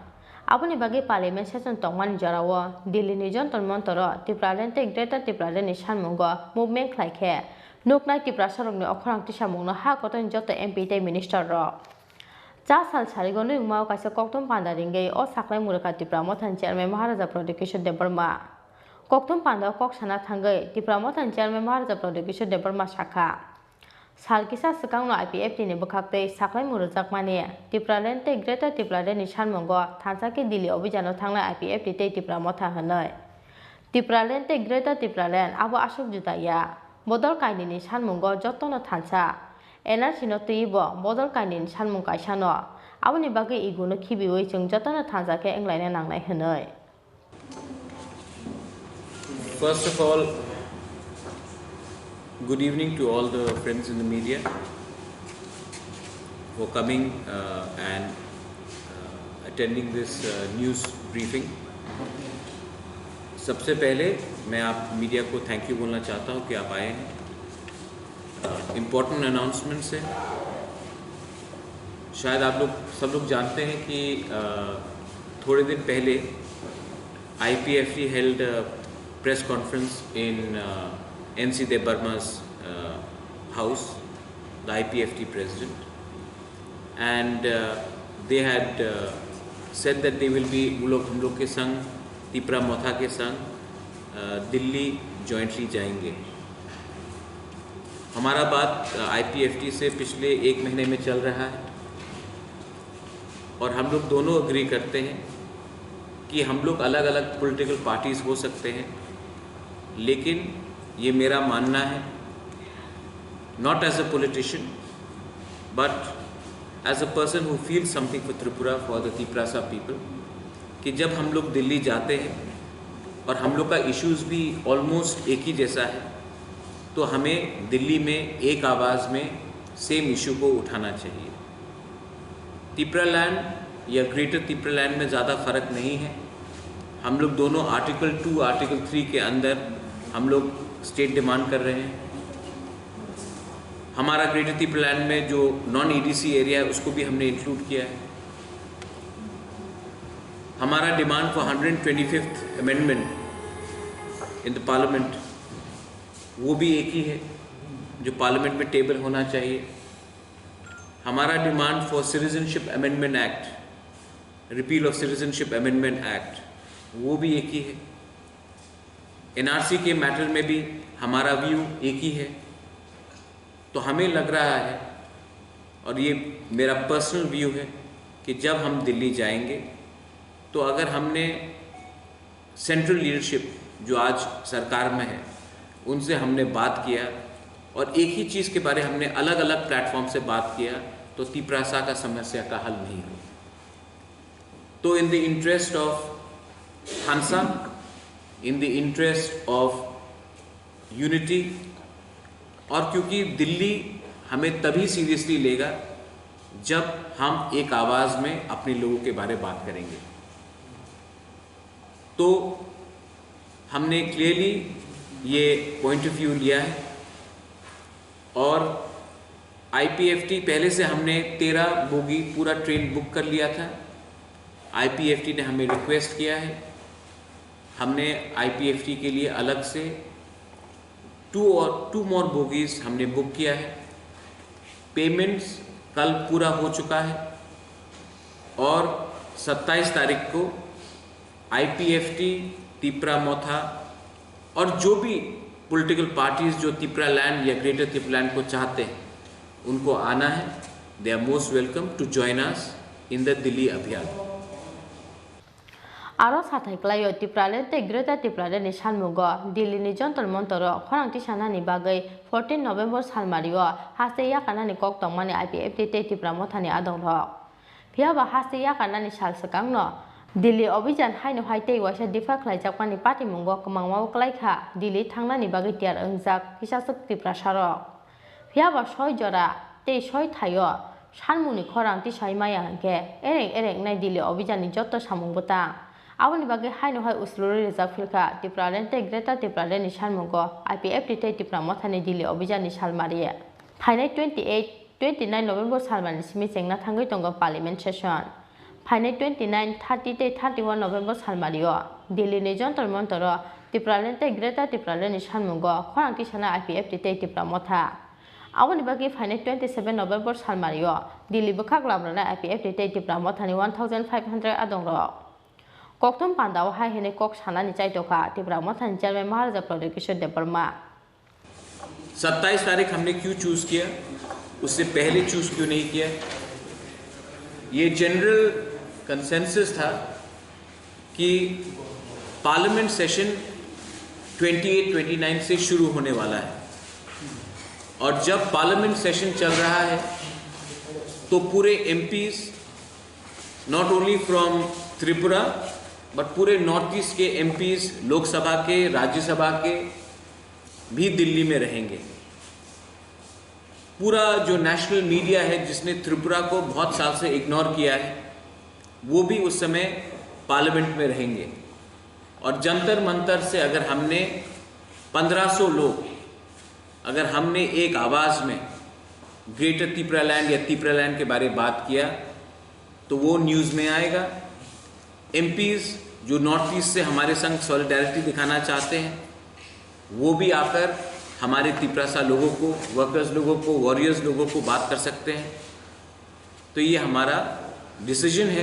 Aboni bagi parliament session tongman jarawo Delhi ni jontor montor Tripura lente Greater Tripura leni sanmungo movement khlaikhe nuknai Tripura sarokni okhorang tisamungno ha koton joto MP te minister ro Cha sal sarigoni umau kaisa koktom panda ringai o saklai muraka Tripura mothan chairman Maharaja Protection Deparma koktom panda kok sana thangai Tripura mothan chairman Maharaja Protection Deparma shakha Salkisa sakangno IPFT ni bakhakte saklai murajak mane Tripura lente Greater Tripura leni sanmungo thansaki Delhi abhijano thangna IPFT te Tripura motha hanai Tripura lente Greater Tripura len abo asuk jutaya bodol kaini ni sanmungo jottono thansa NRC no tuibo bodol kaini ni sanmung kaisano aboni bagi iguno khibiwi chung jottono thansake englaina nangnai hanai First of all, good evening to all the friends in the media for coming and attending this news briefing. सबसे पहले मैं आप media को thank you बोलना चाहता हूँ कि आप आए हैं इम्पोर्टेंट अनाउंसमेंट्स है शायद आप लोग सब लोग जानते हैं कि थोड़े दिन पहले IPFT held a press conference in NC Devarma's house, the IPFT president, and they had said that they will be हम लोग के संग Tripura मोथा के संग दिल्ली जॉइंटली जाएंगे हमारा बात IPFT से पिछले 1 महीने में चल रहा है और हम लोग दोनों अग्री करते हैं कि हम लोग अलग अलग पॉलिटिकल पार्टीज हो सकते हैं लेकिन ये मेरा मानना है not as a politician but as a person who feels something for Tripura, for the Tripura people कि जब हम लोग दिल्ली जाते हैं और हम लोग का इश्यूज भी ऑलमोस्ट एक ही जैसा है तो हमें दिल्ली में एक आवाज़ में सेम इशू को उठाना चाहिए त्रिपुरा लैंड या ग्रेटर त्रिपुरा लैंड में ज़्यादा फ़र्क नहीं है हम लोग दोनों आर्टिकल 2 आर्टिकल 3 के अंदर हम लोग स्टेट डिमांड कर रहे हैं हमारा ग्रेटर त्रिपुरा लैंड में जो नॉन EDC एरिया है उसको भी हमने इंक्लूड किया है हमारा demand for 125th amendment in the parliament वो भी एक ही है जो पार्लियामेंट में टेबल होना चाहिए हमारा demand for citizenship amendment act repeal of citizenship amendment act वो भी एक ही है NRC के मैटर में भी हमारा व्यू एक ही है तो हमें लग रहा है, और ये मेरा पर्सनल व्यू है, कि जब हम दिल्ली जाएंगे तो अगर हमने सेंट्रल लीडरशिप जो आज सरकार में है उनसे हमने बात किया और एक ही चीज़ के बारे हमने अलग अलग प्लेटफॉर्म से बात किया, तो तिपरासा का समस्या का हल नहीं हो। तो in the interest of Hansa, in the interest of unity, और क्योंकि दिल्ली हमें तभी सीरियसली लेगा जब हम एक आवाज़ में अपने लोगों के बारे में बात करेंगे। तो हमने क्लियरली ये पॉइंट ऑफ व्यू लिया है, और आईपीएफटी पहले से हमने 13 बोगी पूरा ट्रेन बुक कर लिया था। आईपीएफटी ने हमें रिक्वेस्ट किया है, हमने आईपीएफटी के लिए अलग से 2 मोर बोगीज हमने बुक किया है। पेमेंट्स कल पूरा हो चुका है, और 27 तारीख को आईपीएफटी, तिपरा मोथा और जो भी पॉलिटिकल पार्टीज जो तिपरा लैंड या ग्रेटर तिपरा लैंड को चाहते हैं उनको आना है। They are most welcome to join us in the Delhi अभियान। आरो साथाइक्लायो तिप्राले ते ग्रेटर तिप्राले नि सानमुगो दिल्ली नि जंतर मंतरो खरांथि सानानि बागै 14 नवेम्बर सालमारियो हासे याकानानि कक तंगमानि आईपीएफटी ते तिप्रा मोथानि आदंग फियाबा हासे याकानानि सालसकांगनो दिल्ली अभियान हाइनो हाइते वाइसा दिफा खलाइजाकमानि पार्टी मुंगो कमांगमाव क्लाइखा दिल्ली थांनानि बागै तियार अंजाक हिसासक तिप्रा सारो फियाबा 6 जरा ते 6 थायो सानमुनि खरांथि साइमाया हंके एरें एरें नाइ दिल्ली अभियान नि जत्तो सामुंगबता आवनि बागै हाइनो हाइ उसलुरि रिजार्व फिलका तिप्रालेन ते ग्रेटर तिप्रालेन नि सानमुंगो आईपीएफटी ते तिप्रा मोथानि दिल्ली अभियान नि सालमारिये फाइनाय 29 नवेम्बर सालमानि सिमि जेंना थांगै दंगो पार्लियामेंट सेशन फाइनाय 29, 30 ते 31 नवेम्बर सालमारियो दिल्ली नि जंतर मंतरो तिप्रालेन ते ग्रेटर तिप्रालेन नि सानमुंगो खरांथि साना आईपीएफटी ते तिप्रा मोथा आवनि बागै फाइनाय 27 नवेम्बर सालमारियो दिल्ली बखाक लाब्राना आईपीएफटी ते तिप्रा मोथानि 1500 आदंग कोकथम पांडाव हाय हेने कोक सानानि चाइतोखा तिप्रा मोथानि चेयरमैन महाराजा प्रदीप किशोर देवबर्मा। 27 तारीख हमने क्यों चूज किया, उससे पहले चूज क्यों नहीं किया? ये जनरल कंसेंसस था कि पार्लियामेंट सेशन 28-29 से शुरू होने वाला है, और जब पार्लियामेंट सेशन चल रहा है तो पूरे MPs not only from Tripura but पूरे नॉर्थ ईस्ट के एमपीज लोकसभा के, राज्यसभा के भी दिल्ली में रहेंगे। पूरा जो नेशनल मीडिया है जिसने त्रिपुरा को बहुत साल से इग्नोर किया है वो भी उस समय पार्लियामेंट में रहेंगे, और जंतर मंतर से अगर हमने 1500 लोग अगर हमने एक आवाज़ में ग्रेटर तिपरा लैंड या तिपरा लैंड के बारे में बात किया तो वो न्यूज़ में आएगा। एमपीज जो नॉर्थ ईस्ट से हमारे संग सॉलिडारिटी दिखाना चाहते हैं वो भी आकर हमारे तिपरासा लोगों को, वर्कर्स लोगों को, वॉरियर्स लोगों को बात कर सकते हैं। तो ये हमारा डिसीजन है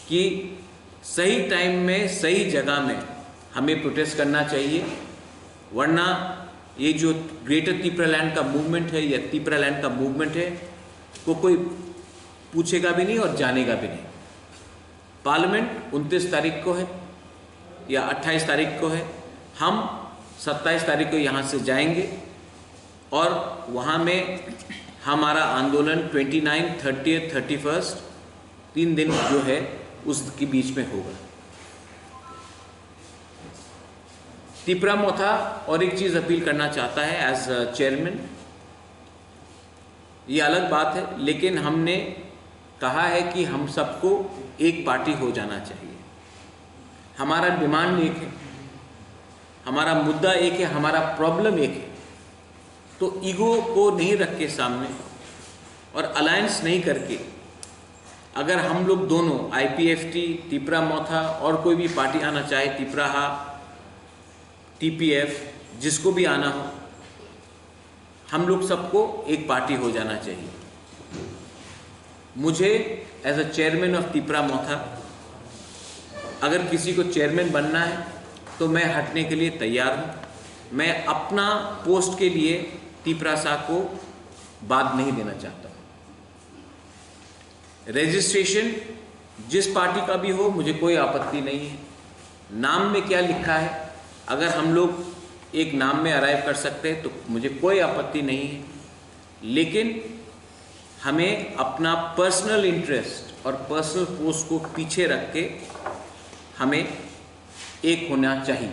कि सही टाइम में सही जगह में हमें प्रोटेस्ट करना चाहिए, वरना ये जो ग्रेटर तिपरा लैंड का मूवमेंट है या तिपरा लैंड का मूवमेंट है को कोई पूछेगा भी नहीं और जानेगा भी नहीं। पार्लियामेंट 29 तारीख को है या 28 तारीख को है, हम 27 तारीख को यहाँ से जाएंगे और वहाँ में हमारा आंदोलन 29, 30, 31 3 दिन जो है उसके बीच में होगा। तिपरा मोथा और एक चीज़ अपील करना चाहता है एज चेयरमैन, ये अलग बात है, लेकिन हमने कहा है कि हम सबको एक पार्टी हो जाना चाहिए। हमारा डिमांड एक है, हमारा मुद्दा एक है, हमारा प्रॉब्लम एक है। तो ईगो को नहीं रख के सामने और अलायंस नहीं करके अगर हम लोग दोनों आईपीएफटी, तिपरा मोथा और कोई भी पार्टी आना चाहे, तिपराहा, टीपीएफ, जिसको भी आना हो, हम लोग सबको एक पार्टी हो जाना चाहिए। मुझे as a chairman of Tipra Motha अगर किसी को चेयरमैन बनना है तो मैं हटने के लिए तैयार हूँ। मैं अपना पोस्ट के लिए तिपरासा को बाद नहीं देना चाहता हूं। रजिस्ट्रेशन जिस पार्टी का भी हो, मुझे कोई आपत्ति नहीं है। नाम में क्या लिखा है, अगर हम लोग एक नाम में अराइव कर सकते हैं तो मुझे कोई आपत्ति नहीं है, लेकिन हमें अपना पर्सनल इंटरेस्ट और पर्सनल पोस्ट को पीछे रख के हमें एक होना चाहिए।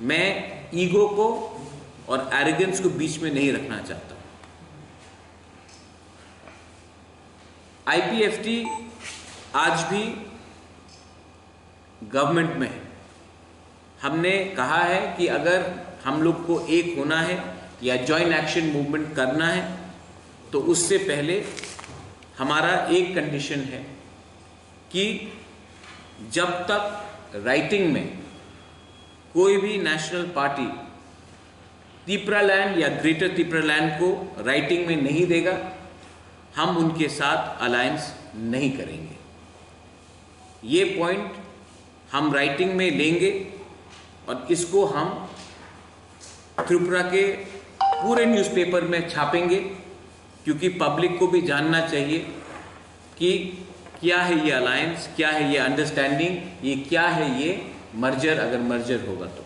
मैं ईगो को और एरोगेंस को बीच में नहीं रखना चाहता। आईपीएफटी आज भी गवर्नमेंट में है। हमने कहा है कि अगर हम लोग को एक होना है या जॉइंट एक्शन मूवमेंट करना है तो उससे पहले हमारा एक कंडीशन है कि जब तक राइटिंग में कोई भी नेशनल पार्टी त्रिपुरा लैंड या ग्रेटर त्रिपुरा लैंड को राइटिंग में नहीं देगा, हम उनके साथ अलायंस नहीं करेंगे। ये पॉइंट हम राइटिंग में लेंगे और इसको हम त्रिपुरा के पूरे न्यूज़पेपर में छापेंगे, क्योंकि पब्लिक को भी जानना चाहिए कि क्या है ये अलायंस, क्या है ये अंडरस्टैंडिंग, ये क्या है ये मर्जर, अगर मर्जर होगा तो।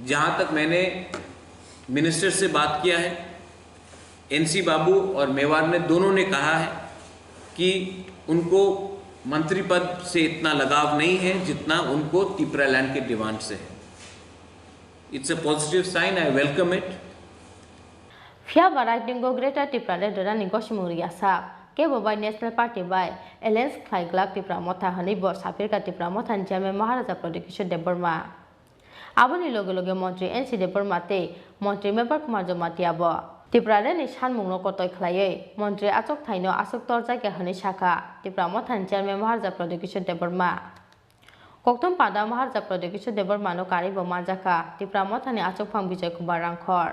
जहाँ तक मैंने मिनिस्टर से बात किया है, एनसी बाबू और मेवाड़ ने दोनों ने कहा है कि उनको मंत्री पद से इतना लगाव नहीं है जितना उनको त्रिपुरा लैंड के डिमांड से है। It's a positive sign, I welcome it. फिया बाराइटिंगो ग्रेटर त्रिपुरा लैंड रानी गशिमुरिया सा के bye national party bye alliance खाइग्लाक त्रिपुरा मथा हनिबो साफिरका त्रिपुरा मथा चेयरमैन महाराजा प्रदीप देबबर्मा आबोनि लगे लगे मंत्री एनसी देबबर्मा ते मंत्री मेबर कुमार जमातियाबो त्रिपुरा लैंड सानमुंनो कतय खलायै मंत्री आचक थाइनो आचक तरजाके हनि शाखा त्रिपुरा मथा चेयरमैन महाराजा प्रदीप देबबर्मा कक्तम पादा महाराजा प्रदीप देबबर्मानो कारिबो माजाखा त्रिपुरा मथानि आचक फां Vijay Kumar Hrangkhawl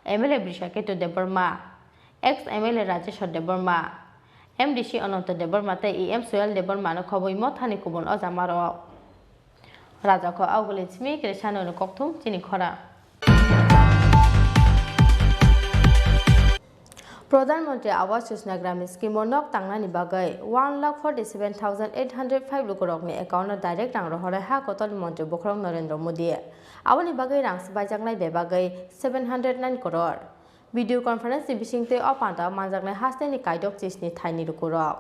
MLA Brishaketu Debbarma ex MLA Rajeshwar Debbarma MDC अनंत देबबर्मा ते ईएम सोयल देबबर्मानो खबई मथानि कुबन अजामारो राजाखौ आवगले स्मी क्रेसानो कक्तम चिनी खरा प्रधानमंत्री आवास योजना ग्रामीण स्कीम नक तांगनानि बागै 1,47,805 लुकरकनि एकाउन्ट डाइरेक्ट रां रहरै हा कतल मंत्री बखरं नरेंद्र मोदी आवनि बागै रां बायजांनाय बेबागै 709 करोड़ वीडियो कॉन्फ्रेंस नि बिसिंगते अपादा मानजांनाय हास्तेनि कायदक चिसनि थाइनि लुकरक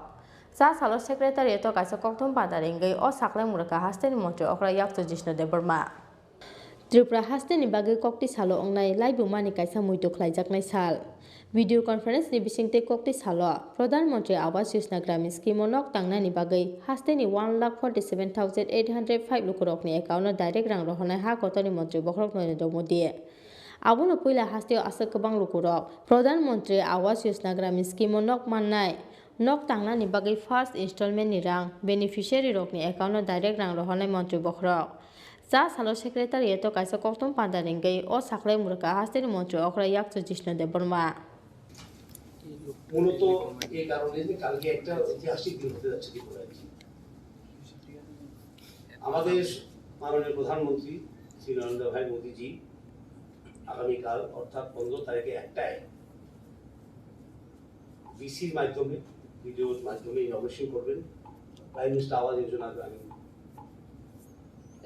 सा सालो सेक्रेटारिएट काइसा कक्तम पादा रेंगै अ साखलाय मुरका हास्तेनि मंत्री अखरा याक्तो जिष्णु देबबर्मा त्रिपुरा हास्तेनि बागै कक्ति सालो अंगनाय लाइबुमानि काइसा मुइतो खलायजाकनाय साल वीडियो कॉन्फ्रेंस नि बिसिंगते कक्ति सालो प्रधानमंत्री आवास योजना ग्रामीण स्कीम नक तांगनानि बागै हास्तेनि 1,47,805 लुकरकनि एकाउन्ट डाइरेक्ट रां रहनाय हा कतनि मंत्री बखरक नरेंद्र मोदी आबुनो पहिला हास्तेयाव आसा गोबां लुकरक प्रधानमंत्री आवास योजना ग्रामीण स्कीम नक माननाय नक तांगनानि बागै फर्स्ट इन्स्टलमेन्ट नि रां बेनिफिशियारि रकनि एकाउन्ट डाइरेक्ट रां रहनाय मंत्री बखरक जा सालो सेक्रेटारिएट काइसा कक्तम पादा रेंगै अ साखलाय मुरका हास्तेनि मंत्री अखरा याक्तो जिष्णु देबबर्मा মূলত এই কারণে যে কালকে একটা ঐতিহাসিক দিন হতে যাচ্ছে ত্রিপুরায়। আমাদের মাননীয় প্রধানমন্ত্রী শ্রী নরেন্দ্র ভাই মোদীজি আগামীকাল অর্থাৎ 15 তারিখে একটায় বিসির মাধ্যমে ভিডিওর মাধ্যমে ইনভেশন করবেন প্রাইম মিনিস্টার আবাস যোজনা গ্রামীণ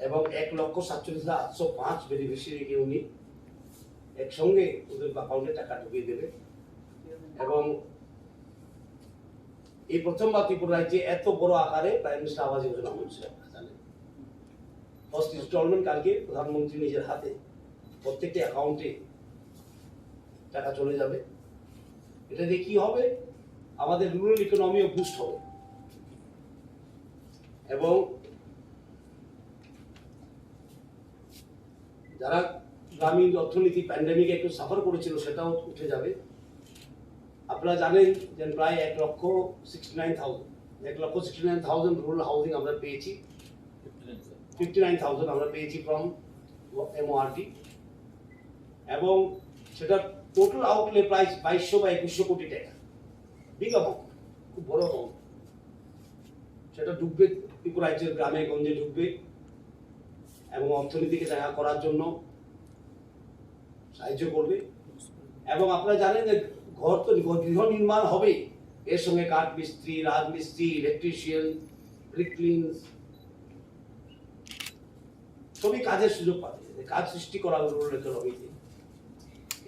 এবং 1,47,805 বেনিফিশিয়ারিকে উনি একসঙ্গে ওদের অ্যাকাউন্টে টাকা ঢুকিয়ে দেবে এবং এই প্রথমবার ত্রিপুরা রাজ্যে এত বড় আকারে প্রাইম মিনিস্টার আবাস যোজনা হচ্ছে। আপনারা জানেন ফার্স্ট ইনস্টলমেন্ট কালকে প্রধানমন্ত্রী নিজের হাতে প্রত্যেকটা অ্যাকাউন্টে টাকা চলে যাবে। এটা দিয়ে কি হবে, আমাদের রুরাল ইকোনমিও বুস্ট হবে এবং যারা গ্রামীণ অর্থনীতি প্যান্ডেমিকে একটু সাফার করেছিল সেটাও উঠে যাবে। আপনারা জানেন যে প্রায় 1,69,000 রুরাল হাউজিং আমরা পেয়েছি, 59,000 আমরা পেয়েছি ফ্রম এমওআরটি এবং সেটা টোটাল আউটলে প্রায় 2200 বা 2100 কোটি টাকা, বিগ অ্যামাউন্ট, খুব বড় অ্যামাউন্ট। সেটা ঢুকবে ত্রিপুরা রাজ্যের গ্রামে গঞ্জে ঢুকবে এবং অর্থনীতিকে জায়গা করার জন্য সাহায্য করবে এবং আপনারা জানেন যে ঘর তো গৃহ নির্মাণ হবে, এর সঙ্গে কাঠ মিস্ত্রি, রাজমিস্ত্রি, ইলেকট্রিশিয়ান, ব্রিকলিনস সবই কাজের সুযোগ পাবে, কাজ সৃষ্টি করা রুরাল ইকোনমিতে।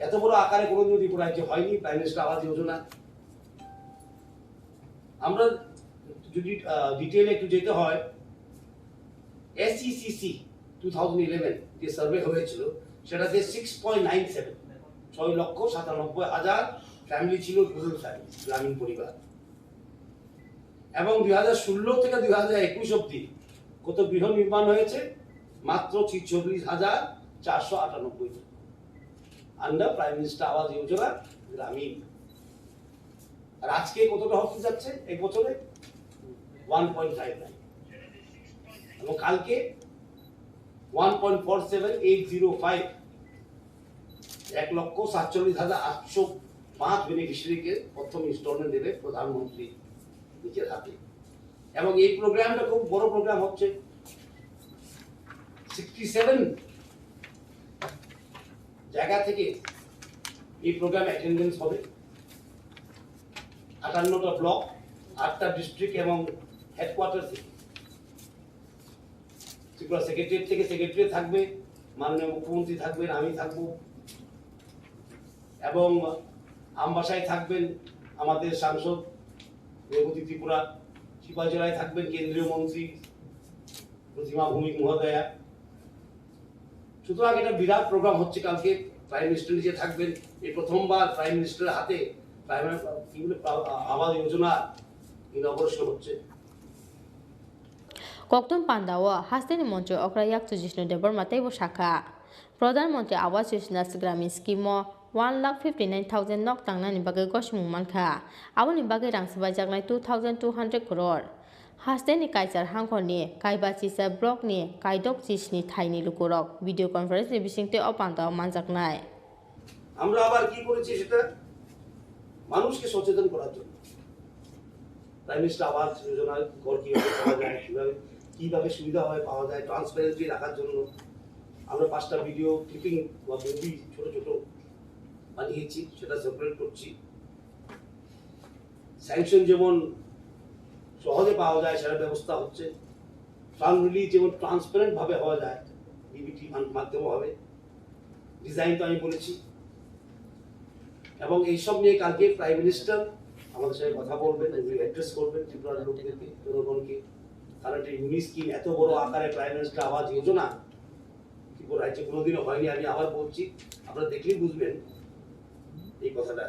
এত বড় আকারে কোনোদিন ত্রিপুরা রাজ্যে হয়নি প্রাইম মিনিস্টার আবাস যোজনা। আমরা যদি ডিটেইলে একটু যেতে হয়, SECC 2011 যে সার্ভে হয়েছিল সেটাতে 6.97 6,97,000 ফ্যামিলি ছিল, রুরাল ফ্যামিলি, গ্রামীণ পরিবার। এবং 2016 থেকে 2021 অবধি কত গৃহ নির্মাণ হয়েছে? মাত্র 46,498 under prime minister Awas Yojana গ্রামীণ। আর আজকে কতটা হতে যাচ্ছে এক বছরে? 1.59, এবং কালকে 1.47805, 1,47,805 বেনিফিশিয়ারিকে প্রথম ইনস্টলমেন্ট দেবে প্রধানমন্ত্রী নিজের হাতে। এবং এই প্রোগ্রামটা খুব বড় প্রোগ্রাম হচ্ছে, 67 জায়গা থেকে এই প্রোগ্রামে অ্যাটেন্ডেন্স হবে। 58টা ব্লক, 8টা ডিস্ট্রিক্ট এবং হেডকোয়ার্টার থেকে। ত্রিপুরা সেক্রেটারিয়েট থেকে সেক্রেটারি থাকবে, মাননীয় মুখ্যমন্ত্রী থাকবেন, আমি থাকবো, এবং আমবাসায় থাকবেন আমাদের সাংসদ রেবতী ত্রিপুরা, শিবাজলায় থাকবেন কেন্দ্রীয় মন্ত্রী প্রতিমা ভৌমিক মহোদয়া। সুতরাং এটা বিরাট প্রোগ্রাম হচ্ছে। কালকে প্রাইম মিনিস্টার নিজে থাকবেন। এই প্রথমবার প্রাইম মিনিস্টারের হাতে আবাস যোজনা ইনঅপারেশন হচ্ছে। কক্তম পান্ডাও হাস্তেনি মন্ত্রী অক্রায়াক জিষ্ণু দেবর মাতাইব শাখা প্রধানমন্ত্রী আবাস যোজনা গ্রামীণ স্কিমো 1,59,000 nok tangnani bagai gosmung manka aboni bagai rangsabai jagnai 2,200 crore hasteni kaisar hangkhoni kaibachi sa block ni kaidok jisni thaini lukurok video conference ni bisingte opanta manjaknai আমরা আবার কি করেছি সেটা মানুষকে সচেতন করার জন্য প্রাইম মিনিস্টার আবাস যোজনার ঘর কিভাবে পাওয়া যায়, কিভাবে সুবিধা হয় পাওয়া যায়, ট্রান্সপারেন্সি রাখার জন্য আমরা 5টা ভিডিও ক্লিপিং বা মুভি ছোট ছোট বানিয়েছি, সেটা সার্কুলেট করছি। স্যাংশন যেমন সহজে পাওয়া যায় সেটা ব্যবস্থা হচ্ছে। ফান্ড রিলিজ যেমন ট্রান্সপারেন্ট ভাবে হওয়া যায়, ডিবিটি মাধ্যমে হবে, ডিজাইন তো আমি বলেছি। এবং এইসব নিয়ে কালকে প্রাইম মিনিস্টার আমাদের সাথে কথা বলবেন, অ্যাড্রেস করবেন ত্রিপুরার লোকদেরকে, জনগণকে। কারণ এটা ইউনিক স্কিম, এত বড় আকারে প্রাইম মিনিস্টার আবাস যোজনা ত্রিপুরা রাজ্যে কোনোদিনও হয়নি। আমি আবার বলছি, আপনারা দেখলেই বুঝবেন এই কথাটা।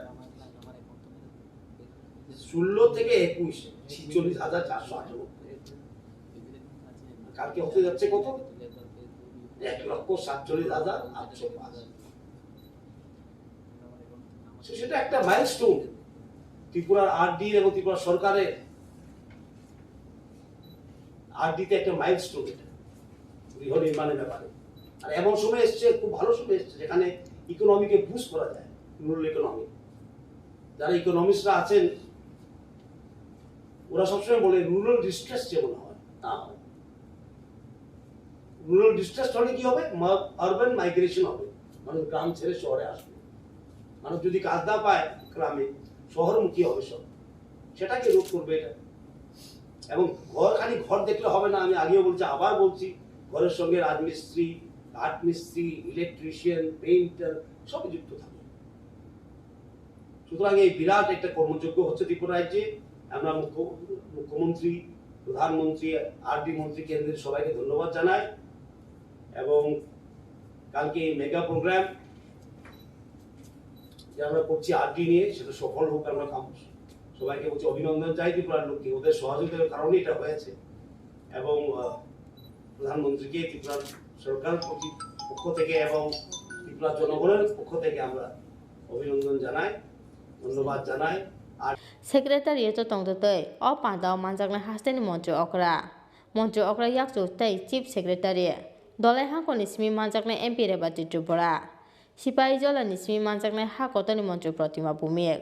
16 থেকে 21 46,498, কালকে হতে যাচ্ছে কত? 1,47,805। সেটা একটা মাইলস্টোন ত্রিপুরার আরডি এবং ত্রিপুরা সরকারের আরডিতে একটা মাইলস্টোন এটা গৃহ নির্মাণের ব্যাপারে। আর এমন সময় এসছে, খুব ভালো সময় এসছে যেখানে ইকোনমিকে বুস্ট করা যায়, রুরাল ইকোনমি। যারা ইকোনমিস্টরা আছেন ওরা সবসময় বলে রুরাল ডিস্ট্রেস যেমন হয় না হয়। রুরাল ডিস্ট্রেস হলে কি হবে? আরবান মাইগ্রেশন হবে, মানুষ গ্রাম ছেড়ে শহরে আসবে। মানুষ যদি কাজ না পায় গ্রামে, শহরমুখী হবে সব। সেটাকে রোধ করবে এটা। এবং খালি ঘর দেখলে হবে না, আমি আগেও বলছি আবার বলছি, ঘরের সঙ্গে রাজমিস্ত্রি, কাঠ মিস্ত্রি, ইলেকট্রিশিয়ান, পেইন্টার সবই যুক্ত থাকবে। সুতরাং এই বিরাট একটা কর্মযজ্ঞ হচ্ছে ত্রিপুরা রাজ্যে। আমরা মুখ্যমন্ত্রী, প্রধানমন্ত্রী, আরডি মন্ত্রী, কেন্দ্রের সবাইকে ধন্যবাদ জানাই। এবং কালকে এই মেগা প্রোগ্রাম যে আমরা করছি আরডি নিয়ে, সেটা সফল হোক। আমরা সবাইকে বলছি অভিনন্দন চাই ত্রিপুরার লোককে, ওদের সহযোগিতার কারণে এটা হয়েছে। এবং প্রধানমন্ত্রীকে ত্রিপুরার সরকার পক্ষ থেকে এবং ত্রিপুরার জনগণের পক্ষ থেকে আমরা অভিনন্দন জানাই, ধন্যবাদ জানাই। সেক্রেটারিয়েট তংদতৈ অ পাঁদাও মানজাকনা হাস্তেনি মন্ত্রী অকরা ইয়াকচু তৈ চিফ সেক্রেটারি দলাই হাকনি সিমি মানজাকনা এমপি রেবাতি ত্রিপুরা সিপাহি জলানি সিমি মানজাকনা হাকতনি মন্ত্রী প্রতিমা ভূমিক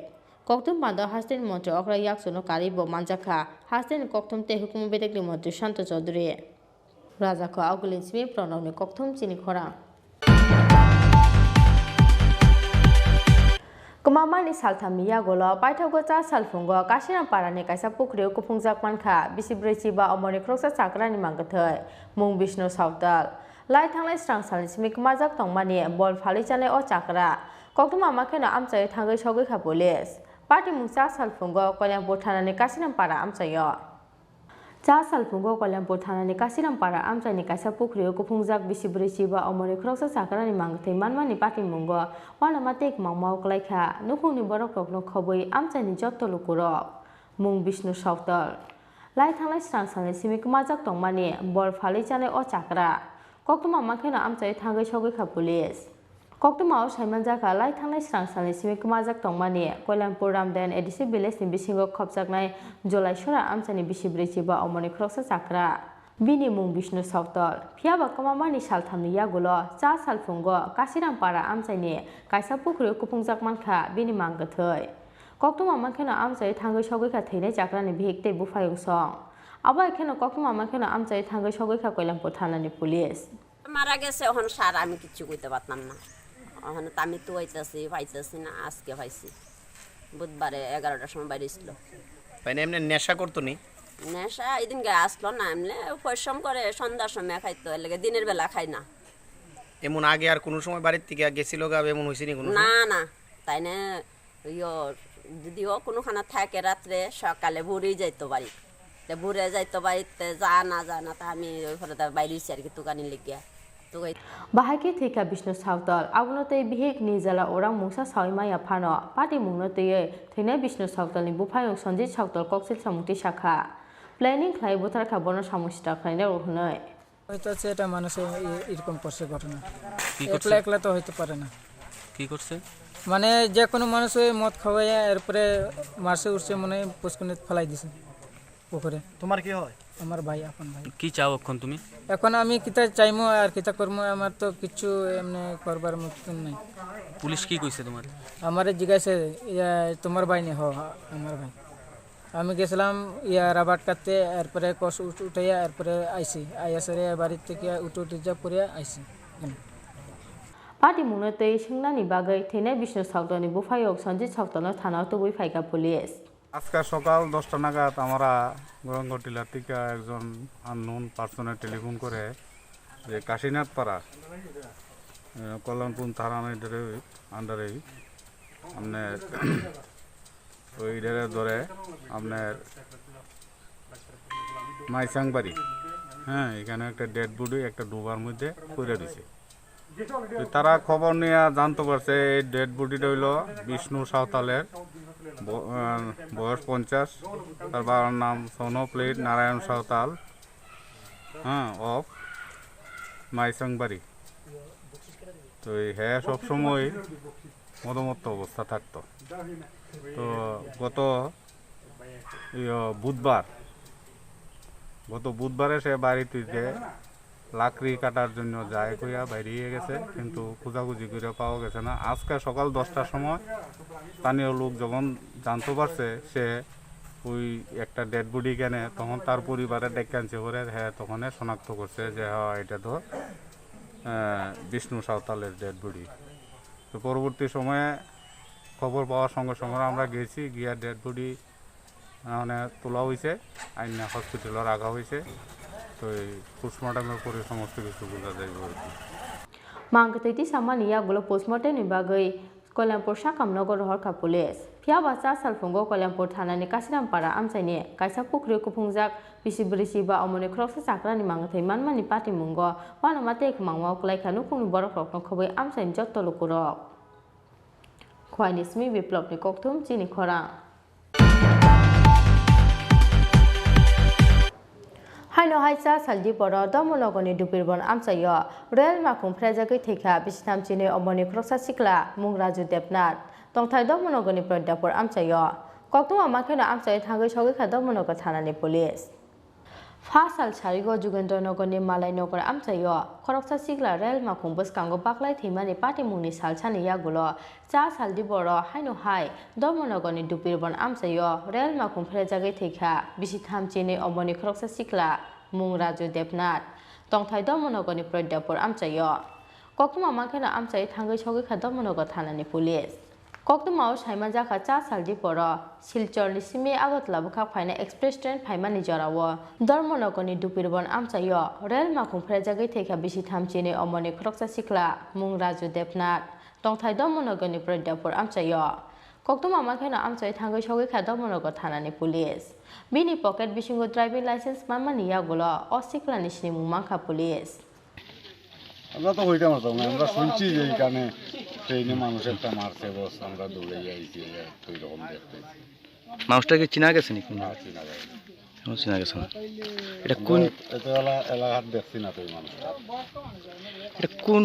কক্তম পাঁদাও হাস্তেনি মন্ত্রী অকরা ইয়াকচুনো কারিব মানজাখা হাস্তেনি কক্তম তে হুকুম বেদেকলি মন্ত্রী শান্ত চৌধুরী রাজাখো আউগুলিন সিমি প্রণবনি কক্তম চিনি খরাং mani saltham ya golo paithago cha salfungo kasiram parani kaisa pukriu kupungjak mankha bisibreci ba omoni kroksa chakrani mangkathai mung Vishnu Sautal lai thanglai strang salni simik majak tongmani bol phali chale o chakra koktuma makhena amchai thangai sogoi kha police party mung cha salfungo kolyangpur thanani kasiram para amchayo cha salfungo kolyangpur thanani kasiram para amchaini kaisa pukriu kupungjak bisibreci ba omoni kroksa chakrani mangkathai manmani party mungo wala matek mangmau klaikha nukhungni borok rokno khoboi amchaini jotto lukurok mung Vishnu Sautal lai thanglai strang salni simik majak tongmani bol phali chale o chakra koktuma makhena amchai thangai sogoi kha police koktuma o saimanjaka lai thanglai strang salni simik majak tongmani kolyangpur ramden edisi village ni bisingo khopjaknai jolai sora amchani bisibreci ba omoni kroksa chakra bini mung Vishnu Sautal phiaba kamamani salthamni yagulo cha salfungo kasiram para amchaini kaisa pukri kupungjak mankha bini mangkathai koktuma makhena amchai thangai sogoi kha theinai chakrani bihikte bufayung song abai khena koktuma makhena amchai thangai sogoi kha kolyangpur thanani police মারা গেছে এখন সার আমি কিছু কইতে পারতাম না এখন তো আমি তো পাইতেছি না আজকে পাইছি বুধবারে 11টার সময় বাইরে ছিল মানে এমনি নেশা করতো নি নেশা এদিনকে আসলো না এমনি পরিশ্রম করে সন্ধ্যার সময় খাইতো এর লাগে দিনের বেলা খাই না এমন আগে আর কোনো সময় বাড়ির থেকে গেছিল গা এমন হইছে নি কোনো না না তাই না যদিও কোনো খানা থাকে রাত্রে সকালে ভোরেই যাইতো বাড়ি ভোরে যাইতো বাড়িতে যা না তা আমি ওই ফলে বাইরে হইছি আর কি দোকানে লেগে bahaki thika Vishnu Sautal abunotei bihik nijala orang mungsa saimaya phano party mungnotei thina Vishnu Sautal ni bufayong Sanjit Sautal koksil samukti shakha planning khlai butar khabono samusta khlaina urhnai হয়তো এটা মানুষের এরকম করছে ঘটনা একলা একলা তো হইতে পারে না কি করছে মানে যে কোনো মানুষ ওই মদ খাওয়াইয়া এরপরে মারছে উঠছে মনে পুষ্কুনে ফেলাই দিছে পুকুরে তোমার কি হয় আমার ভাই আপন ভাই কি চাও এখন তুমি এখন আমি কিতা চাইমু আর কিতা করমু আমার তো কিছু এমনি করবার মতন নাই পুলিশ কি কইছে তোমার আমারে জিজ্ঞাসা তোমার ভাই নে হ আমার ভাই আমি গেছিলাম রাবার কাটতে এরপরে কস উঠাইয়া এরপরে আইছি আইয়াসরে বাড়ি থেকে উঠে যা পরে আইছি party munotei singnani bagai thina Vishnu Sautal ni bufayong Sanjit Sautal thana tubui phaika police আজকে সকাল 10টা নাগাদ আমরা গরঙ্গটিলা থেকে একজন আননোন পার্সনে টেলিফোন করে যে কাশীনাথ পাড়া কল্যাণপুর থানার আন্ডারে আপনার ওই ধরে আপনার মাইসাংবাড়ি হ্যাঁ এখানে একটা ডেড বডি একটা ডুবার মধ্যে পড়ে দিছে তারা খবর নিয়ে জানতে পারছে এই ডেড বডিটা হইল বিষ্ণু সাঁওতালের বয়স 50 তার বাবার নাম সোনো প্লেট নারায়ণ সাঁওতাল হ্যাঁ অফ মাইসাংবাড়ি তো হ্যাঁ সবসময় মদমত্ত অবস্থা থাকতো তো গত বুধবারে সে বাড়িতে লাকড়ি কাটার জন্য যায় কইয়া বাইরে গেছে কিন্তু খোঁজাখুঁজি করে পাওয়া গেছে না আজকে সকাল 10টার সময় স্থানীয় লোক যখন জানতে পারছে সে ওই একটা ডেড বডি কেনে তখন তার পরিবারের ডেকানছে করে হ্যাঁ তখন শনাক্ত করছে যে হ্যাঁ এটা তো বিষ্ণু সাঁওতালের ডেড বডি তো পরবর্তী সময়ে খবর পাওয়ার সঙ্গে সঙ্গে আমরা গেছি গিয়া ডেড বডি মানে তোলা হয়েছে আইনা হসপিটালে রাখা হয়েছে তো এই পোস্টমর্টমের পরে সমস্ত কিছু বোঝা যাইব আর কি mangkathai samani yagulo postmortem ni bagai Kolyangpur Sakamnogor Horka Police phiaba cha salfungo Kolyangpur thanani kasiram para amchaini kaisa pukri kupungjak bisibreci ba omoni kroksa chakrani mangkathai manmani party mungo wana mate khmangma klaikha nukhungni borok rokno khoboi amchaini jotto lukurok khwanismi biplopni kokthum Chini Khorang Haino haisa saldi poro domonogoni dupirbon amchayo real makum phrajagai theka bisitham chini omoni kroksa sikla mung Raju Depnath tongthai domonogoni prodapur amchayo koktuma makhena amchai thangai sogai kha domonogo thanani police Fasal Charigo Jugendronogoni Malay Nogor amchayo khoroksa sikla real makum buskango baklai thimani party mungni salchani yagulo cha saldi poro haino hai domonogoni dupirbon amchayo real makum phrajagai theka bisitham chini omoni kroksa sikla mung Raju Depnath tongthai domonogoni prodapur amchayo koktuma makhena amchai thangai sogai kha domonogo thanani police Koktumao Shaiman Jaka Cha Saldi Poro, Silchor Nisimi Agotla Buka Fina Express Train Paimani Jorawa, Dormonogoni Dupiribon Amsayo, Rel Makum Prejagi take a Bishitam Chini Omoni Kroksa Sikla, Mung Raju Depnat, Dongtai Domonogoni Predapur Amsayo. Koktuma Makano Amsay Tango Shogika Domonogo Tanani Police. Bini Pocket Bishingo driving license Mamani Yagola, or Sikla Nishni Mumanka Police. আমরা তো হইতে পারতাম না আমরা শুনছি যে এখানে ট্রেনে মানুষ একটা মারছে বস আমরা দৌড়ে যাইছি ওই রকম দেখতে মানুষটাকে চিনা গেছে নাকি না চিনা যায় না চিনা গেছে না এটা কোন এলাকার দেখছি না তো এই মানুষটা এটা কোন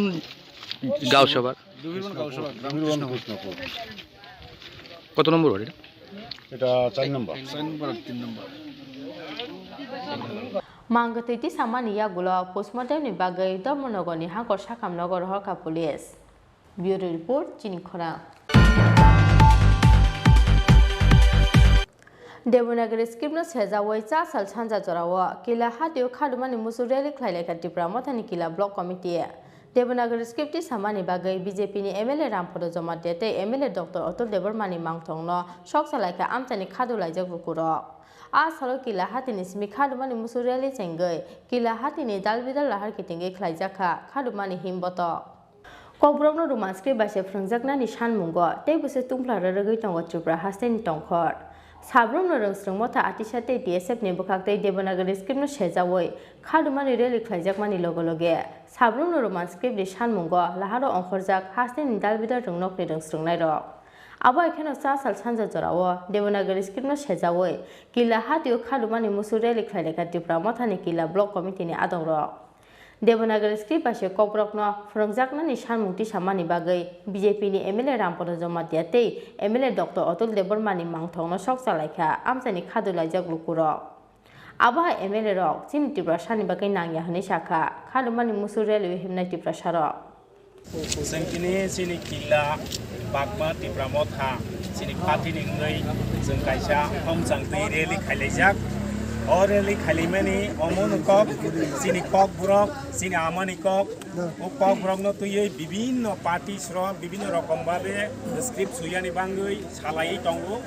গাঁও সভা দুবিরবন গাঁও সভা দুবিরবন কৃষ্ণপুর কত নম্বর ওয়ার্ড এটা 4 নম্বর 3 নম্বর Mangatiti Samani Yagulo, postmortem ni Bagai, Domonogoni, Hankor Shakam Nogor Horka Police. Bureau Report, Chini Khorang. Devanagari Scribno says away Sal Chanza Zorawa, Kila Hadio Kadumani Musureli Klaka Tripura Motani Kila Block Committee. Devanagari Scripti Samani Bagai, BJP ni MLA Rampodo Zomatete, MLA Dr. Otto Debormani Mangtongno, Shoksa like Amtani Kadula Jagukuro. Asalo Kila Hatini Smikadumani Musureli Sengay, Kila Hatini Dalvida Lahar Kitingi Klajaka, Kadumani Himboto. Kobrogno Roman script by Franzakna Nishan Mungo, Debus Tumpla Regaton Tripura Hasten Tonkor. Salbrumni Mota Atishate DSF Nebukakte Devanagari script no Shezaway, Kadumani really Klajakmani Logologe. Salbrumni Roman script Nishan Mungo, Laharo Onkorzak, Hasten Dalvida Rungnoki Strungnero. Aba ekeno Sal Chanza Zorawa, Devanagari script no Shezaway, Kila Hatio Kadumani Musureli Klaka Tripura Motani Kila Block Committee ni Adoro. Devanagari script by Kobrokno, Franzakna Nishan Muti Shamani Bagai, BJP ni MLA Rampodo Zomatiate, MLA Dr. Otto Debormani Mangtongno Shoksa Laika, Amsani Kadula Jaglukuro. Aba MLA Rock, Chini Khorang Bagai Nangya Hanishaka, Kadumani Musureli Himnati Prasharo. Sengkini sini kila bakma Tripura motha sini pati ningai jeng kaisa homjangtei rally khailajak o rally khailimani omon kok sini kok burok sini amani kok o kok burok no tuyei bibinno party sro bibinno rokom babe script suyani bangoi salai tongo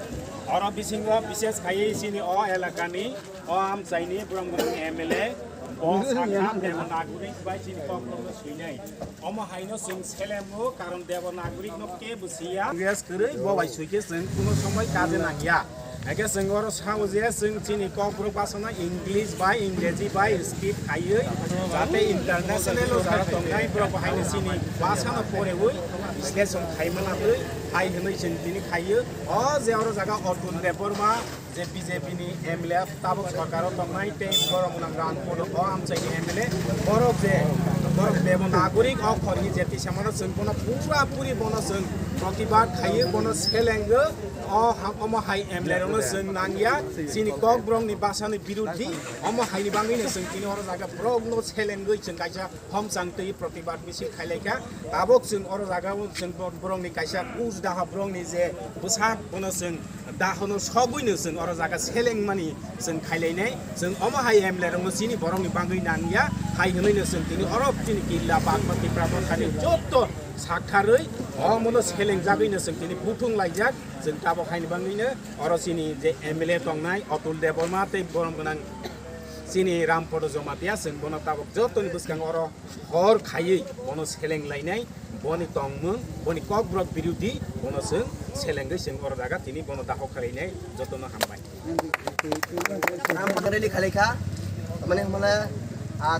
oro bisingo bises khai sini o elakani o am chaini brongoni MLA Bos akan Devanagari by Chini Khorang Swinai. Omo Haino sings Helemo, Karam Devanagari no Kebusia, yes, Kuri, Boy Swikis, and Kuno Somai Kadenagia. I guess Sengoros House, yes, sing Chini Khorang Pasana, English by English by Skip Haye, Zate International, Zaratongai, behind the Sini, Pasana for a way, Sketch on Haimana, High Henation Tini Haye, or the Orozaga or to Deborma. যে BJP নি MLA তাবক সরকার তমাই তে বরমনাং run পড়ো আমচাইনি MLA বরক যে বরক দেবনাগরিক অখরি যেতি সামনা সনপনা পুরা পুরি বনসন প্রতিবাদ খাইয়ে বন সেলেঙ্গ অম হাই এমএলএ রন সন নাঙ্গিয়া সিনি কক ব্রং নি বাসানি বিরোধী অম হাইনি বাঙ্গিনে সন তিনি হর জায়গা ব্রং নো সেলেঙ্গই চন কাইসা হম সাংতই প্রতিবাদ মিছিল খাইলাইকা তাবক সন অর জায়গা সন ব্রং নি কাইসা কুজ দাহা ব্রং নি যে বুসাক বনসন দাহনো সবইনো সন অর জায়গা সেলেং মানি সন খাইলাইনাই সন অম হাই এমএলএ রন সিনি বরং নি বাঙ্গই নাঙ্গিয়া হাই হইনো সন তিনি অরব তিনি কিল্লা বাগমা Tripura খানি যত সাক্ষারই অমনো সেলেং জাগইনো সন তিনি বুথুং লাইজাক जों ताबक हायनि बाङैनो अरसिनि जे एमएलए दंनाय अतुल देबर्मा ते बरम गोनां सिनि रामपद जमातिया जों बन ताबक जतनि बुसखां अर हर खायै बन सेलें लायनाय बनि तंमों बनि कक ब्रक बिरुदि बन जों सेलेंगै जों अर जागा तिनि बन दाहो खालायनाय जतनो हामबाय रामपद रेलि खालायखा माने हमला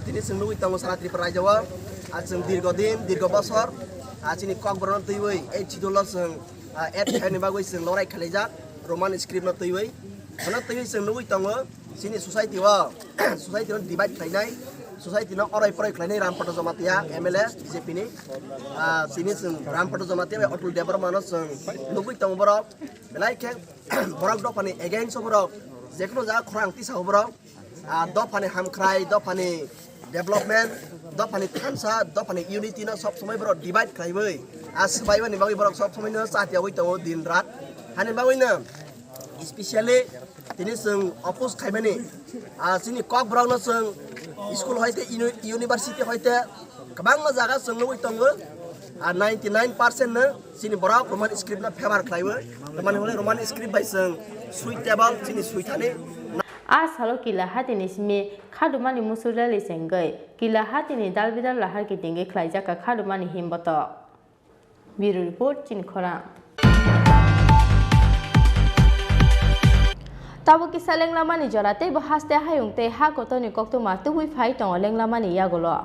तिनि जों लुगै तंग सारा Tripura रायजोआव जों दीर्घदिन दीर्घ बছर सिनि कक ब्रक तैवै ए छिदोल जों एड खाने बागै जों लराय खालायजा रोमान स्क्रिप्ट न तैवै हना तैवै जों लुगै तंग सिनि सोसाइटियाव डिवाइड खालायनाय सोसाइटि न अराय फराय खालायनाय रामपद जमातिया एमएलए बीजेपी नि सिनि जों रामपद जमातिया अतुल देबर्मा न जों लुगै तंग बरक बेलायखे बरक दफानि एगेन्स्ट बरक जेखुनु जा खरां तिसा बरक दफानि हामख्राय दफानि डेभलपमेन्ट दफानि थानसा दफानि यूनिटी न सब समय बरक डिवाइड खालायबै सबायबानि बागै बरक सब समय न साथियाव दङ दिन रात हानि बागैनो स्पेशली दिनै जों अपोज खायमानि जोंनि कक ब्राउन जों स्कुल हयते इउनिभार्सिटी हयते गोबां जायगा जों लुगै दङ 99% no sini borok Roman script na favor khlaiwe tamani hole Roman script bai sing suitable sini suitane आज हलो किला हातिनि सिमी खादुमानि मुसुलालि सेंगै किला हातिनि दालबिदाल लाहार किटिंगे ख्लाइजाका खादुमानि हिमबत ब्युरो रिपोर्ट चिनि खरां ताबो किसा लेंलामानि जराते बहासते हायुंते हा गतनि कक्तमा तुबुइ फाइ दङ लेंलामानि यागलो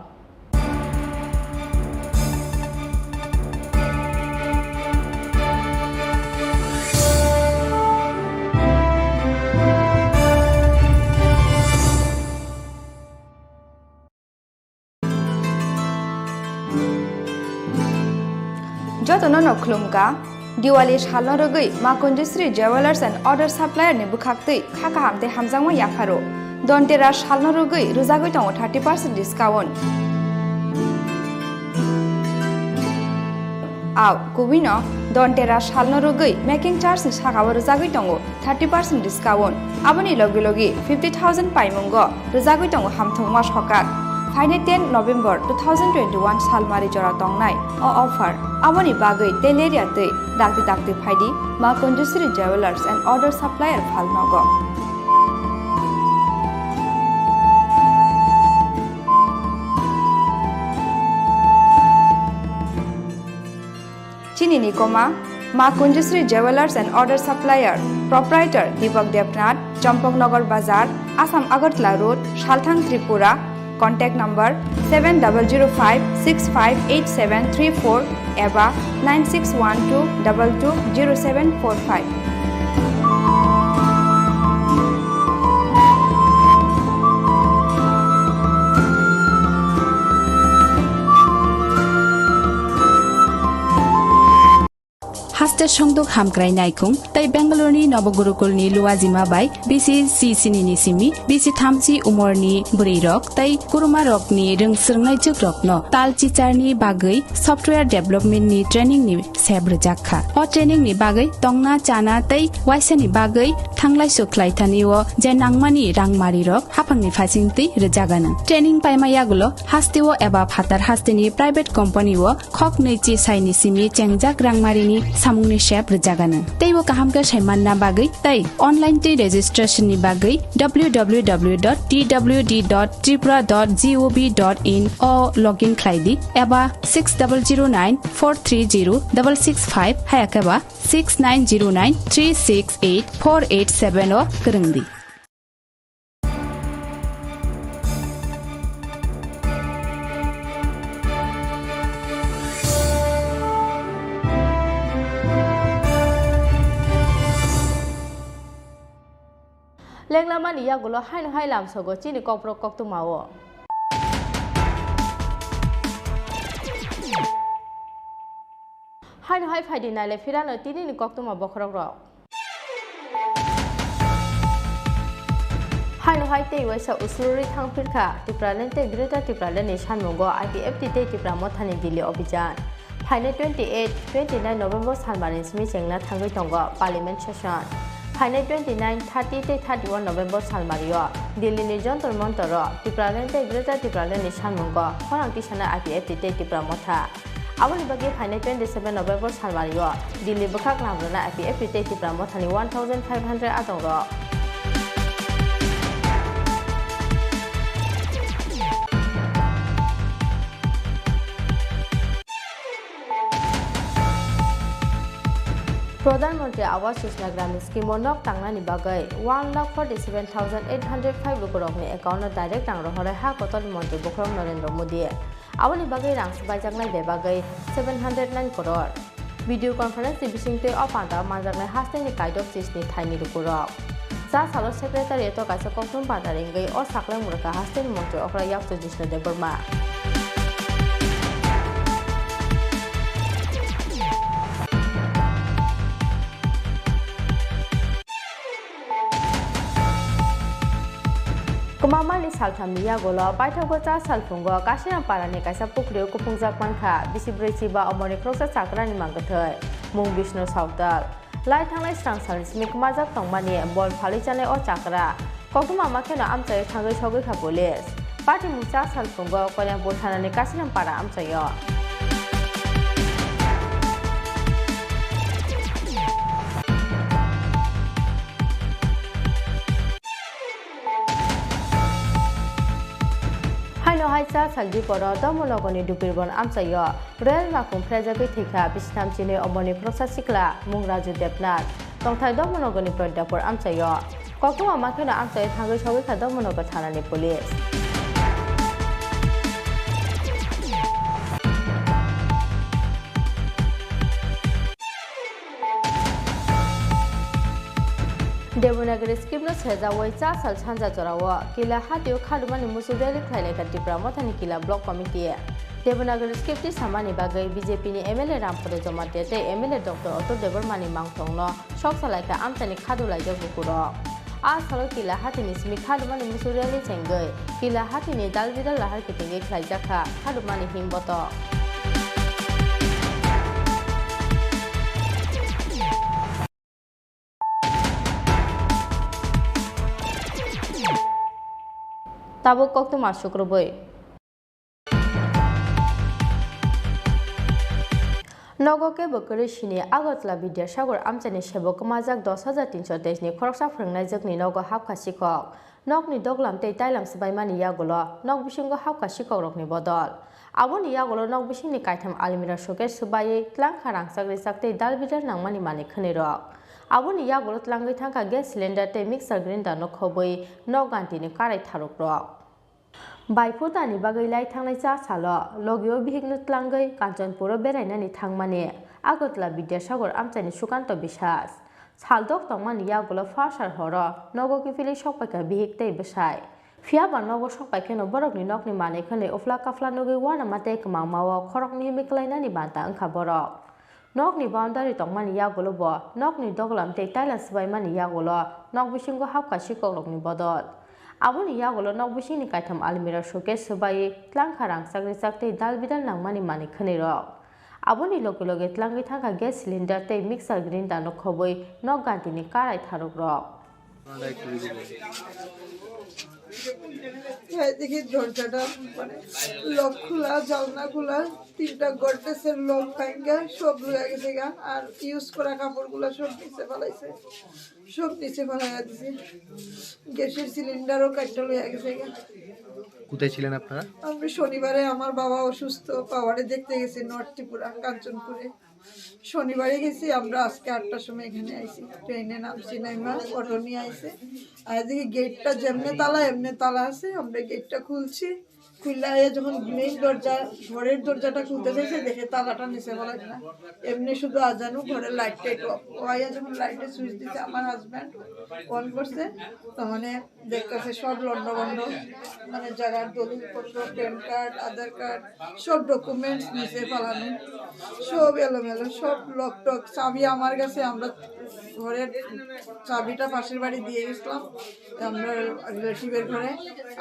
जतनो नखलुमका दिवाली सालनो रगै माकुंजश्री ज्वेलर्स एंड अदर सप्लायर नि बुखाक्तै खाका हामते हामजांमा याफारो दन्तेरा सालनो रगै रुजागै दङ 30% डिस्काउंट आव गुबिनो दन्तेरा सालनो रगै मेकिंग चार्ज नि सागाव रुजागै दङ 30% डिस्काउंट आबनि लगे लगे 50,000 पाइमुंगो रुजागै दङ हामथंमा सकात फाइने 10 नवेम्बर 2021 सालमारि जरा तंनाय ऑफर आबनि बागै तेलेरिया तै दाक्ति दाक्ति फाइदि मा Kunjashree jewellers and other supplier फालनगो चिनी निकोमा मा Kunjashree jewellers and other supplier proprietor Deepak Debnath Champaknagar बाजार आसाम अगरतला रोड सालथां त्रिपुरा Contact number 7005658734 एबा 9612220745 हास्ते संदुक हामग्राय नायकुं तै बेंगलुरुनि नवगुरुकुलनि लुवाजिमा बाय बिसि सिसिनि सिमि बिसि थामसि उमरनि बुरैरक तै कुरुमा रकनि रोंसोरनाय जग्रकनो ताल चिचारनि बागै सफ्टवेयर डेभलपमेन्टनि ट्रेनिंनि सेब्रजाखा अ ट्रेनिंनि बागै तंना चाना तै वाइसनि बागै थांलाय सुख्लायथानिओ जे नांमानि रांमारि रक हाफांनि फासिंति रजागानो ट्रेनिं पाइमायागुलो हास्तेओ एबा फातार हास्तेनि प्राइवेट कम्पानिओ खक नैचि साइनि सिमि चेंजाक रांमारिनि सामुंनि शेप रजागानो तैबो काहामका साइमानना बागै तै अनलाइन तै रेजिस्ट्रेशननि बागै www.twd.tripura.gov.in अ लॉगिन खाइदि एबा 6009430665 हायाकेबा 6909368487 अ करंदी लेंलामानि यागुलो हाइन हाइलाम सगो चिनि कप्रो कक्तुमाओ हाइन हाइ फाइदि नाले फिरानो तिनिनि कक्तुमा बखरक र हाइन हाइ ते वैसा उसलुरि थांफिरखा टिप्रालेन ते ग्रेटर टिप्रालेन सानमुंगो IPFT ते टिप्रा मथानि दिल्ली अभियान फाइने 28-29 नवेम्बर सानबानि सिमि जेंना थांगै दंगो पार्लियामेंट सेशन फाइने 29-30-31 नवेम्बर सालमारियो दिल्ली नि जंतर मंतर टिप्रालेन ते ग्रेटर टिप्रालेन सानमुंगो खरांति साना IPFT ते टिप्रा मथा आबनि बागे फाइने 27 नवेम्बर सालमारियो दिल्ली बखाक लामना IPFT ते टिप्रा मथानि 1500 आदंग प्रधानमंत्री आवास योजना ग्रामीण स्कीम नक तांगनानि बागै 1,47,805 रुपरकनि एकाउन्ट डाइरेक्ट तांग रहरै हा कतनि मंत्री बखरम नरेंद्र मोदी आबनि बागै रां सबायजागनाय बे बागै 709 करोड़ वीडियो कॉन्फ्रेंस बिसिंते अपांता मानजागनाय हास्तेनि काइड अफ चिसनि थाइनि रुपरक जा सालो सेक्रेटारिएट काइसा कक्तुम पादारिंगै अ साकलाय मुरका हास्तेनि मंत्री अखरा याक्तो Jishnu Debbarma Kumamani salthamni yagola baithakota salfungo kasina parani kaisa pukriu kupungzak manka bisibreci ba omoni kroksa chakrani mangathai mung Vishnu Sautal lai thanglai strang salsmi kumajak tongmani bol phali chane o chakra kokuma makhena amchai thangai sogai kha police party mucha salfungo kolyang bothanani kasina para amchayo cha saldi poro domologoni dupirban amchayo rel makung prejagoi thika bisnam chini omoni prosasikla mungraju debnat tongthai domologoni prodapor amchayo kokuma makhena amchayo thangoi sogoi kha domonogo thanani police Devanagari skipno sejawai cha sal sanja chorawa kila hatiu khadumani musudeli khlailai ka Tripura mothani kila block committee Devanagari skipti samani bagai BJP ni MLA Rampore Jomate te MLA Dr. Otto Devarmani mangthongno sok salai ka amtani khadulai ja bukuro a salo kila hatini simi khadumani musudeli chengai kila hatini dalbidal lahar kitenge khlaijaka khadumani himboto Tabuk kok tu masuk rubai. Nogo ke bokere shini Agartala Vidyasagar amchani sebok majak 10,323 ni khoroksa phrangnai jakni nogo hapkha sikok nok ni doglam tei tailam sibaimani yagolo nok bisingo hapkha sikok rokni bodol aboni yagolo nok bisingni kaitham almira showcase subai tlang kharang sakri sakte dalbidar nangmani mani khani rok aboni yagolo tlangai thangka gas cylinder tei mixer grinder no khoboi nok gantini karai tharok rok Baifutani bagai lai thangnai cha salo logio bihignu tlangai Kanchanpura berainani thangmani Agartala Vidyasagar amchani Sukanto Biswas saldok tongmani yagolo farsar horo nogo kifili sokpaika bihik tei besai fiaba nogo sokpaika no borokni nokni mane khane ofla kafla nogi wana mate kmangmawo khorokni himiklainani banta angkha borok nokni boundary tongmani yagolo bo nokni doglam tei tailan sibaimani yagolo nok bisingo hapka sikokrokni bodol Aboni yagolo nok bisingni kaitham almira showcase subai tlang kharang sakri sakte dalbidal nangmani mani khani rok aboni loge loge tlangai thangka gas cylinder tei mixer grinder no khoboi nok gantini karai tharok rok দেখি দরজাটা মানে lock খোলা জানলা খোলা তিনটা গডরেজের lock ভাঙা সব লয়ে গেছে গা আর ইউজ করা কাপড়গুলো সব নিচে ফেলাইছে সব নিচে ফেলাইয়া দিছে গ্যাসের সিলিন্ডারও কাটটা লয়ে গেছে গা কোথায় ছিলেন আপনারা আমি শনিবারে আমার বাবা অসুস্থ পাওয়ারে দেখতে গেছি নর্থ ত্রিপুরা কাঞ্চনপুরে শনিবারে গেছি আমরা আজকে 8টার সময় এখানে আইছি ট্রেনে নামছি নাইমা অটো নিয়ে আইছে আর এদিকে গেটটা যেমনে তালা আছে আমরা গেটটা খুলছি খুললে যখন মেইন দরজা ঘরের দরজাটা খুলতে চাইছে দেখে তালাটা নিচে বলা না এমনি শুধু আজানু ঘরের লাইটটা একটু ওয়াইয়া যখন লাইটের সুইচ দিচ্ছে আমার হাজব্যান্ড অন করছে তো মানে দেখতেছে সব লন্ডভন্ড মানে জায়গার দলিলপত্র প্যান কার্ড আধার কার্ড সব ডকুমেন্টস নিচে ফেলানো সব এলোমেলো সব লক টক চাবি আমার কাছে আমরা ঘরের চাবিটা পাশের বাড়ি দিয়ে গেছিলাম আমরা রিলেটিভের ঘরে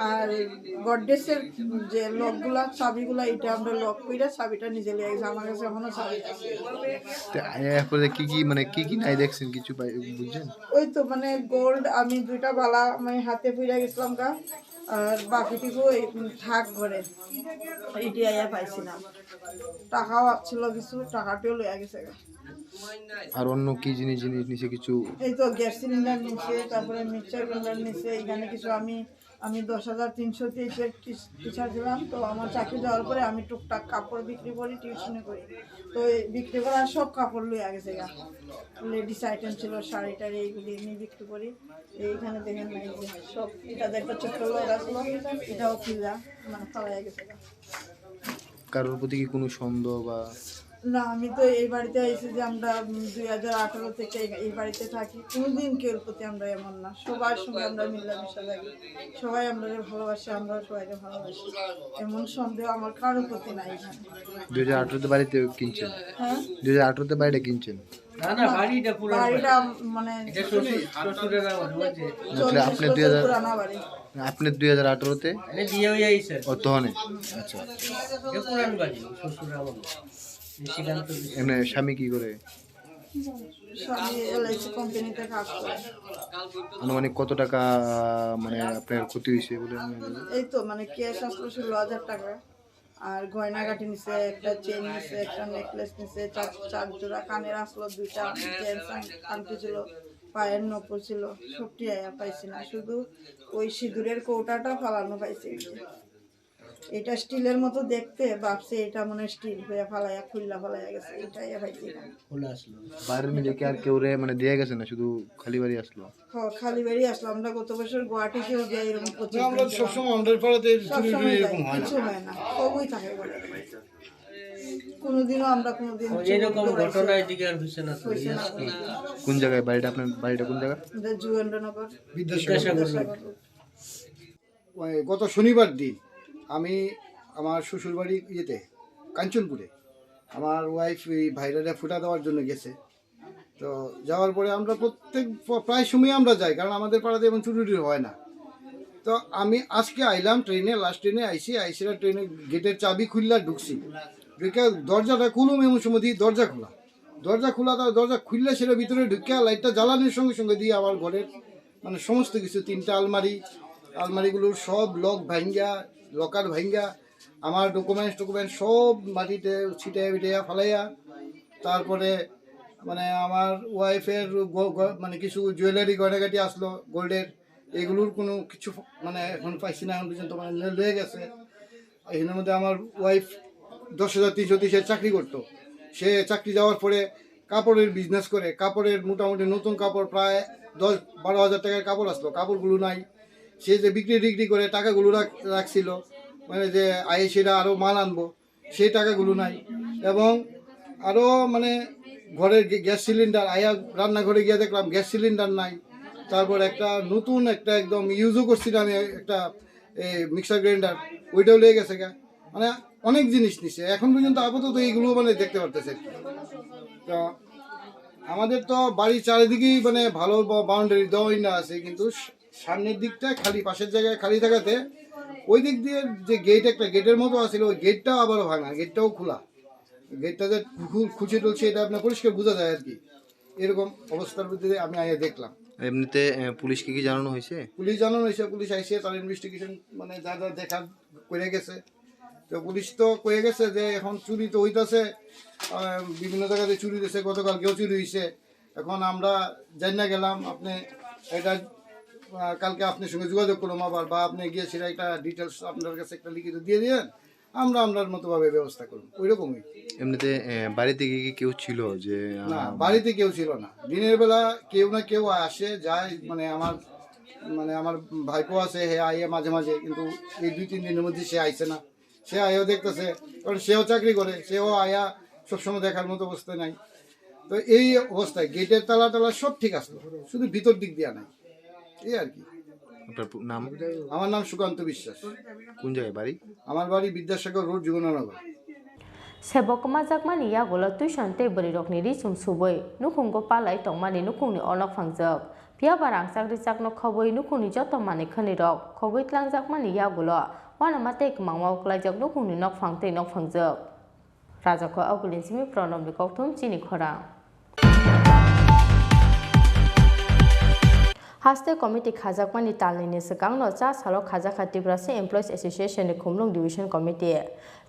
আর গডরেজের যে লকগুলা চাবিগুলা এটা আমরা লক কইরা চাবিটা নিজে লিয়ে গেছি আমার কাছে এখনো চাবি আছে এরপরে কি নাই দেখছেন কিছু বুঝছেন ওই তো মানে গোল্ড আমি দুইটা বালা মানে হাতে পইরা গেছিলাম গা আর বাকিটুকু থাক ঘরে এটি আইয়া পাইছি না টাকাও ছিল কিছু টাকাটাও লইয়া গেছে গা আর অন্য কি জিনিস নিচে কিছু এই তো গ্যাস সিলিন্ডার নিচে তারপরে মিক্সার গ্রাইন্ডার নিচে এখানে কিছু আমি 10,323-এর টিচার ছিলাম তো আমার চাকরি যাওয়ার পরে আমি টুকটাক কাপড় বিক্রি করি টিউশনে করি তো বিক্রি করার সব কাপড় লইয়া গেছে গা লেডিস আইটেম ছিল শাড়ি টাড়ি এইগুলি আমি বিক্রি করি এইখানে দেখেন নাই যে সব এটা একটা ছোট্ট লোক আসলো এটাও খিলা মানে ফালাইয়া গেছে গা কারোর প্রতি কি কোনো সন্দেহ বা না আমি তো এই বাড়িতে আইছি যে আমরা 2018 থেকে এই বাড়িতে থাকি কোনোদিন কেউ প্রতি আমরা এমন না সবার সঙ্গে আমরা মিলামিশা থাকি সবাই আমরা ভালোবাসি আমরা সবাইকে ভালোবাসি এমন সন্দেহ আমার কারোর প্রতি নাই এখানে 2018 বাড়িতে কিনছেন হ্যাঁ 2018 বাড়িতে কিনছেন না বাড়িটা মানে আপনি 2018 তে তখন আচ্ছা এমনি স্বামী কি করে আনুমানিক কত টাকা মানে আপনার ক্ষতি হয়েছে বলে এই তো মানে ক্যাশ আসলো 16,000 টাকা আর গয়নাগাটি নিছে একটা চেন নিছে একটা নেকলেস নিছে চার জোড়া কানের আসলো দুইটা জেন্টস আংটি ছিল পায়ের নকল ছিল সবটি পাইছি না শুধু ওই সিঁদুরের কৌটাটা ফালানো পাইছি এটা স্টিলের মতো দেখতে ভাবছে এটা মনে স্টিল হয়ে ফালাইয়া খুললা ফালাইয়া গেছে এটাই ভাইছি বাইরের মিলে কি আর কেউ রে মানে দিয়ে গেছে না শুধু খালি বাড়ি আসলো খালি বাড়ি আসলো আমরা গত বছর গুয়াহাটিতেও যাই এরকম আমরা সবসময় আমাদের পাড়াতে চুরি টুরি এরকম হয় না কিছু হয় না সবই থাকে বলে কোনোদিনও আমরা কোনোদিন এরকম ঘটনা এদিকে আর হইছে না কোন জায়গায় বাড়িটা আপনার বাড়িটা কোন জায়গা যুগেন্দ্রনগর বিদ্যাসাগর গত শনিবার দিন আমি আমার শ্বশুর বাড়ি ইয়েতে কাঞ্চনপুরে আমার ওয়াইফ ভাইরারে ফুটা দেওয়ার জন্য গেছে তো যাওয়ার পরে আমরা প্রায় সময় আমরা যাই কারণ আমাদের পাড়াতে এমন চুরি হয় না তো আমি আজকে আইলাম ট্রেনে লাস্ট ট্রেনে আইসিরা ট্রেনে গেটের চাবি খুললা ঢুকছি ঢুকে দরজাটা খুলুম এমন সময় দিই দরজা খোলা তার দরজা খুললে সেটা ভিতরে ঢুকে লাইটটা জ্বালানোর সঙ্গে সঙ্গে দিয়ে আমার ঘরের মানে সমস্ত কিছু 3টা আলমারিগুলোর সব লক ভাঙ্গা লকার ভাঙ্গা আমার ডকুমেন্টস সব মাটিতে ছিটাইয়া বিটাইয়া ফালাইয়া তারপরে মানে আমার ওয়াইফের মানে কিছু জুয়েলারি গয়নাগাটি আসলো গোল্ডের এগুলোর কোনো কিছু মানে এখন পাইছি না এখন পর্যন্ত মানে লয়ে গেছে এর মধ্যে আমার ওয়াইফ 10,330 চাকরি করতো সে চাকরি যাওয়ার পরে কাপড়ের বিজনেস করে কাপড়ের মোটামুটি নতুন কাপড় প্রায় 10-12 হাজার টাকার কাপড় আসলো কাপড়গুলো নাই সে যে বিক্রি করে টাকাগুলো রাখছিল মানে যে সেটা আরও মাল আনবো সেই টাকাগুলো নাই এবং আরও মানে ঘরের গ্যাস সিলিন্ডার রান্নাঘরে গিয়ে দেখলাম গ্যাস সিলিন্ডার নাই তারপর একটা নতুন একটা একদম ইউজও করছিলাম একটা মিক্সার গ্রাইন্ডার ওইটাও লেগে গেছে মানে অনেক জিনিস নিচ্ছে এখন পর্যন্ত আপাতত এইগুলো মানে দেখতে পারতেছে তো আমাদের তো বাড়ির চারিদিকেই মানে ভালো বাউন্ডারি দেওয়াই না আছে কিন্তু সামনের দিকটা খালি পাশের জায়গায় খালি থাকাতে ওই দিক দিয়ে যে গেটের মতো আছিল ওই গেটটাও আবারও ভাঙা গেটটাও খোলা গেটটা যে খুঁজে টুলছে এটা আপনার পরিষ্কার বোঝা যায় আর কি এরকম অবস্থার মধ্যে আমি দেখলাম এমনিতে পুলিশকে কি জানানো হয়েছে পুলিশ আইসে তার ইনভেস্টিগেশন মানে যা যা দেখা করে গেছে তো পুলিশ তো কয়ে গেছে যে এখন চুরি তো হইতেছে বিভিন্ন জায়গাতে চুরি দিয়েছে গতকালকেও চুরি হয়েছে এখন আমরা জানি না গেলাম আপনি এটা কালকে আপনার সঙ্গে যোগাযোগ করলাম আবার বা আপনি গিয়ে সেটা একটা ডিটেলস আপনার কাছে একটা লিখিত দিয়ে দিয়েন আমরা আপনার মতোভাবে ব্যবস্থা করব ওইরকমই এমনিতে বাড়িতে কি কেউ ছিল যে না বাড়িতে কেউ ছিল না দিনের বেলা কেউ না কেউ আসে যায় মানে আমার ভাইপো আছে হে আইয়ে মাঝে মাঝে কিন্তু এই 2-3 দিনের মধ্যে সে আইছে না সে আয়ও দেখতেছে কারণ সেও চাকরি করে সেও আয়া সবসময় দেখার মতো অবস্থা নাই তো এই অবস্থায় গেটের তালা সব ঠিক আসলো শুধু ভিতর দিক দিয়া নাই এই আর কি নাম আমার নাম সুকান্ত বিশ্বাস কোন জায়গায় বাড়ি আমার বাড়ি বিদ্যাসাগর রোড যুগনগর sebokma jakmani yagola tuition te bari rokni ri chum suboi nukhungko palai tongmani nukhungni olok phangjak pia barang sakri jakno khoboi nukhungni joto mani khani rok khoboi tlang jakmani yagola wana mate kmangma uklai jak nukhungni nok phangte nok phangjak raja ko agulin simi pronom ni kokthum chini khorang haste committee khajakmani talni sakangno cha salo khajaka Tripura Employees Association ni khumlung division committee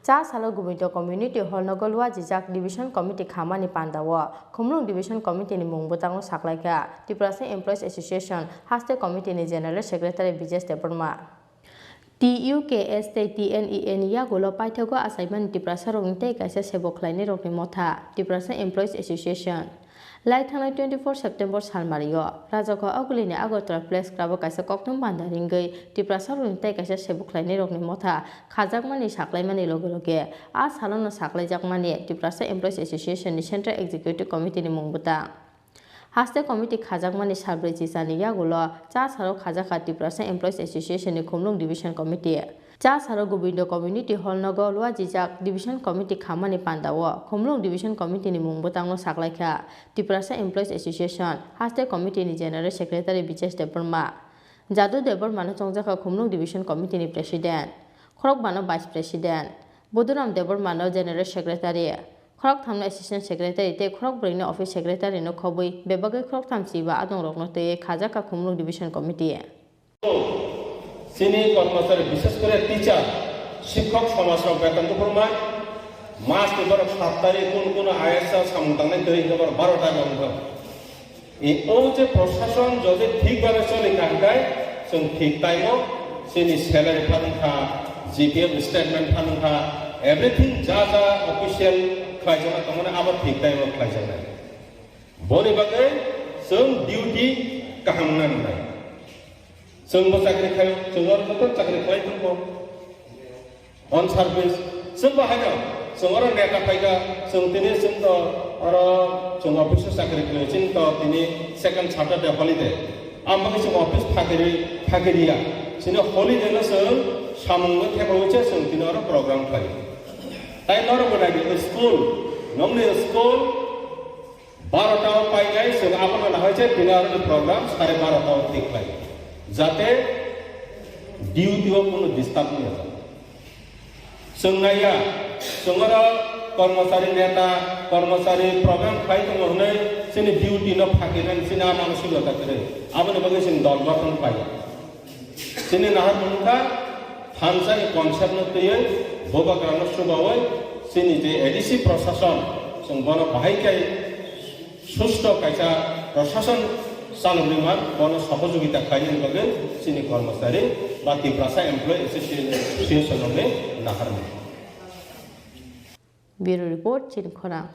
cha salo gubindo community hall nogolwa jijak division committee khamani pandawa khumlung division committee ni mungbutango saklaika Tripura Employees Association haste committee ni general secretary Bijesh Deborma TUKS TNEN ya golo paithago asaiman Tripura sarong tei kaisa sebokhlaini rokni motha Tripura Employees Association Lai thangnai 24 September salmario rajako agulini Agartala Place Club kaisa kokthum bandaringai Tripura sarong tei kaisa sebokhlaini rokni motha khajakmani saklaimani loge a salono saklaijakmani Tripura Employees Association ni Central Executive Committee ni mungbuta haste committee khajakmani sabrei chisani yagulo cha saro khajaka Tripura Employees Association ni khumlung division committee cha saro gobindo community hall nogo lwa jijak division committee khamani pandawo khumlung division committee ni mungbutangno saklaikha Tripura Employees Association haste committee ni general secretary Bijesh Deborma Jadu Deborma no chongjaka khumlung division committee ni president Khorok bano vice president Boduram Deborma no general secretary Khorok thamna assistant secretary te khorok bringna office secretary no khoboi bebagai khorok thamchi ba adong rokno te khajaka khumlung division committee Sini কর্মচারী বিশেষ করে teacher শিক্ষক সমাজের বেতন ফরমায় মাস এবার 7 তারিখ কোন ISA সামদানে তৈরি এবার 12 টাকা অঙ্ক এই যে প্রশাসন যদি ঠিকভাবে চলে কাটায় जों ঠিক টাইমও সিনি স্যালারি ফান্ডা GPF statement फानुहा everything जा official खायजना तमने आबाद ठीक टाइम खायजना बोले बागे जों duty kahamnan नाय जों बसाकरी खायो जों और तो चाकरी खाय तुमको on service जों बाहायना जों और नेका फायगा जों तिने जों तो और जों ऑफिस चाकरी खायो जों तो तिने second Saturday holiday आमबागे जों ऑफिस फागिरिया जों holiday ना जों सामुंग थेबावचे जों तिने और program खायो ताई नर बनायदि स्कुल नमने स्कुल 12टा पाइगाय जों आपन लाहायचे तिने और program 12:30 ठीक खायो जाते डिउटियाव कोनो डिस्टार्ब नहीं होता जोंनाया जोंरा कर्मचारी नेता कर्मचारी प्रोग्राम खाइ दङ हनै जोंनि डिउटि न फाकिरन जोंना मानसिकता करे आबोनो बगे जों दल गठन पाइ जोंनि नाहार मुंखा थानसाय कनसेप्ट न तयै बबाग्रानो सुबावै जोंनि जे एडिसि प्रशासन जों बनो बाहायखाय सुस्थ कायसा प्रशासन सालब्रिमान बनो सहयोगिता खायनि बगे जोंनि कर्मचारी बा तिप्रासा एमप्लॉय एसोसिएशन ने नाहार Bureau Report Chini Khorang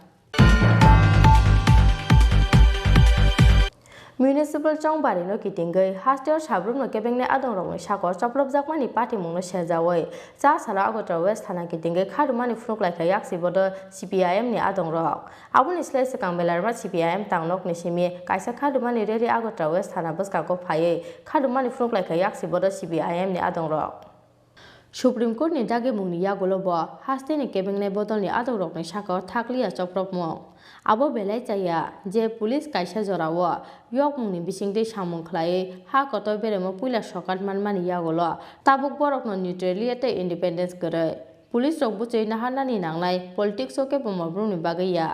Municipal Chong Barino Kitingai Hastio Salbrumni Kebengni Adongrong Shako Choplop Zakmani Party Mungno Shejawai Cha Sala Agota West Hana Kitingai Khadumani Fruk like a Yaksi Bodo CPIM ni Adongrong Abun Isle Sekangbelarma CPIM Tangnok Nishimi Kaisa Khadumani Reri Agota West Hana Buska Ko Paye Khadumani Fruk like a Yaksi Bodo CPIM ni Adongrong Supreme Court ni dagi mungni yagolobo haste ni kebengne bodol ni adorok ni sakor thakliya choprop mo abo belai chaya je police kaisa jorawo yok mungni bisingde samung khlai ha koto beremo puila sokat manmani yagolo tabuk borok no neutrality independence gore police rok buchei nahanani nanglai politics oke bomorbrumni bagaiya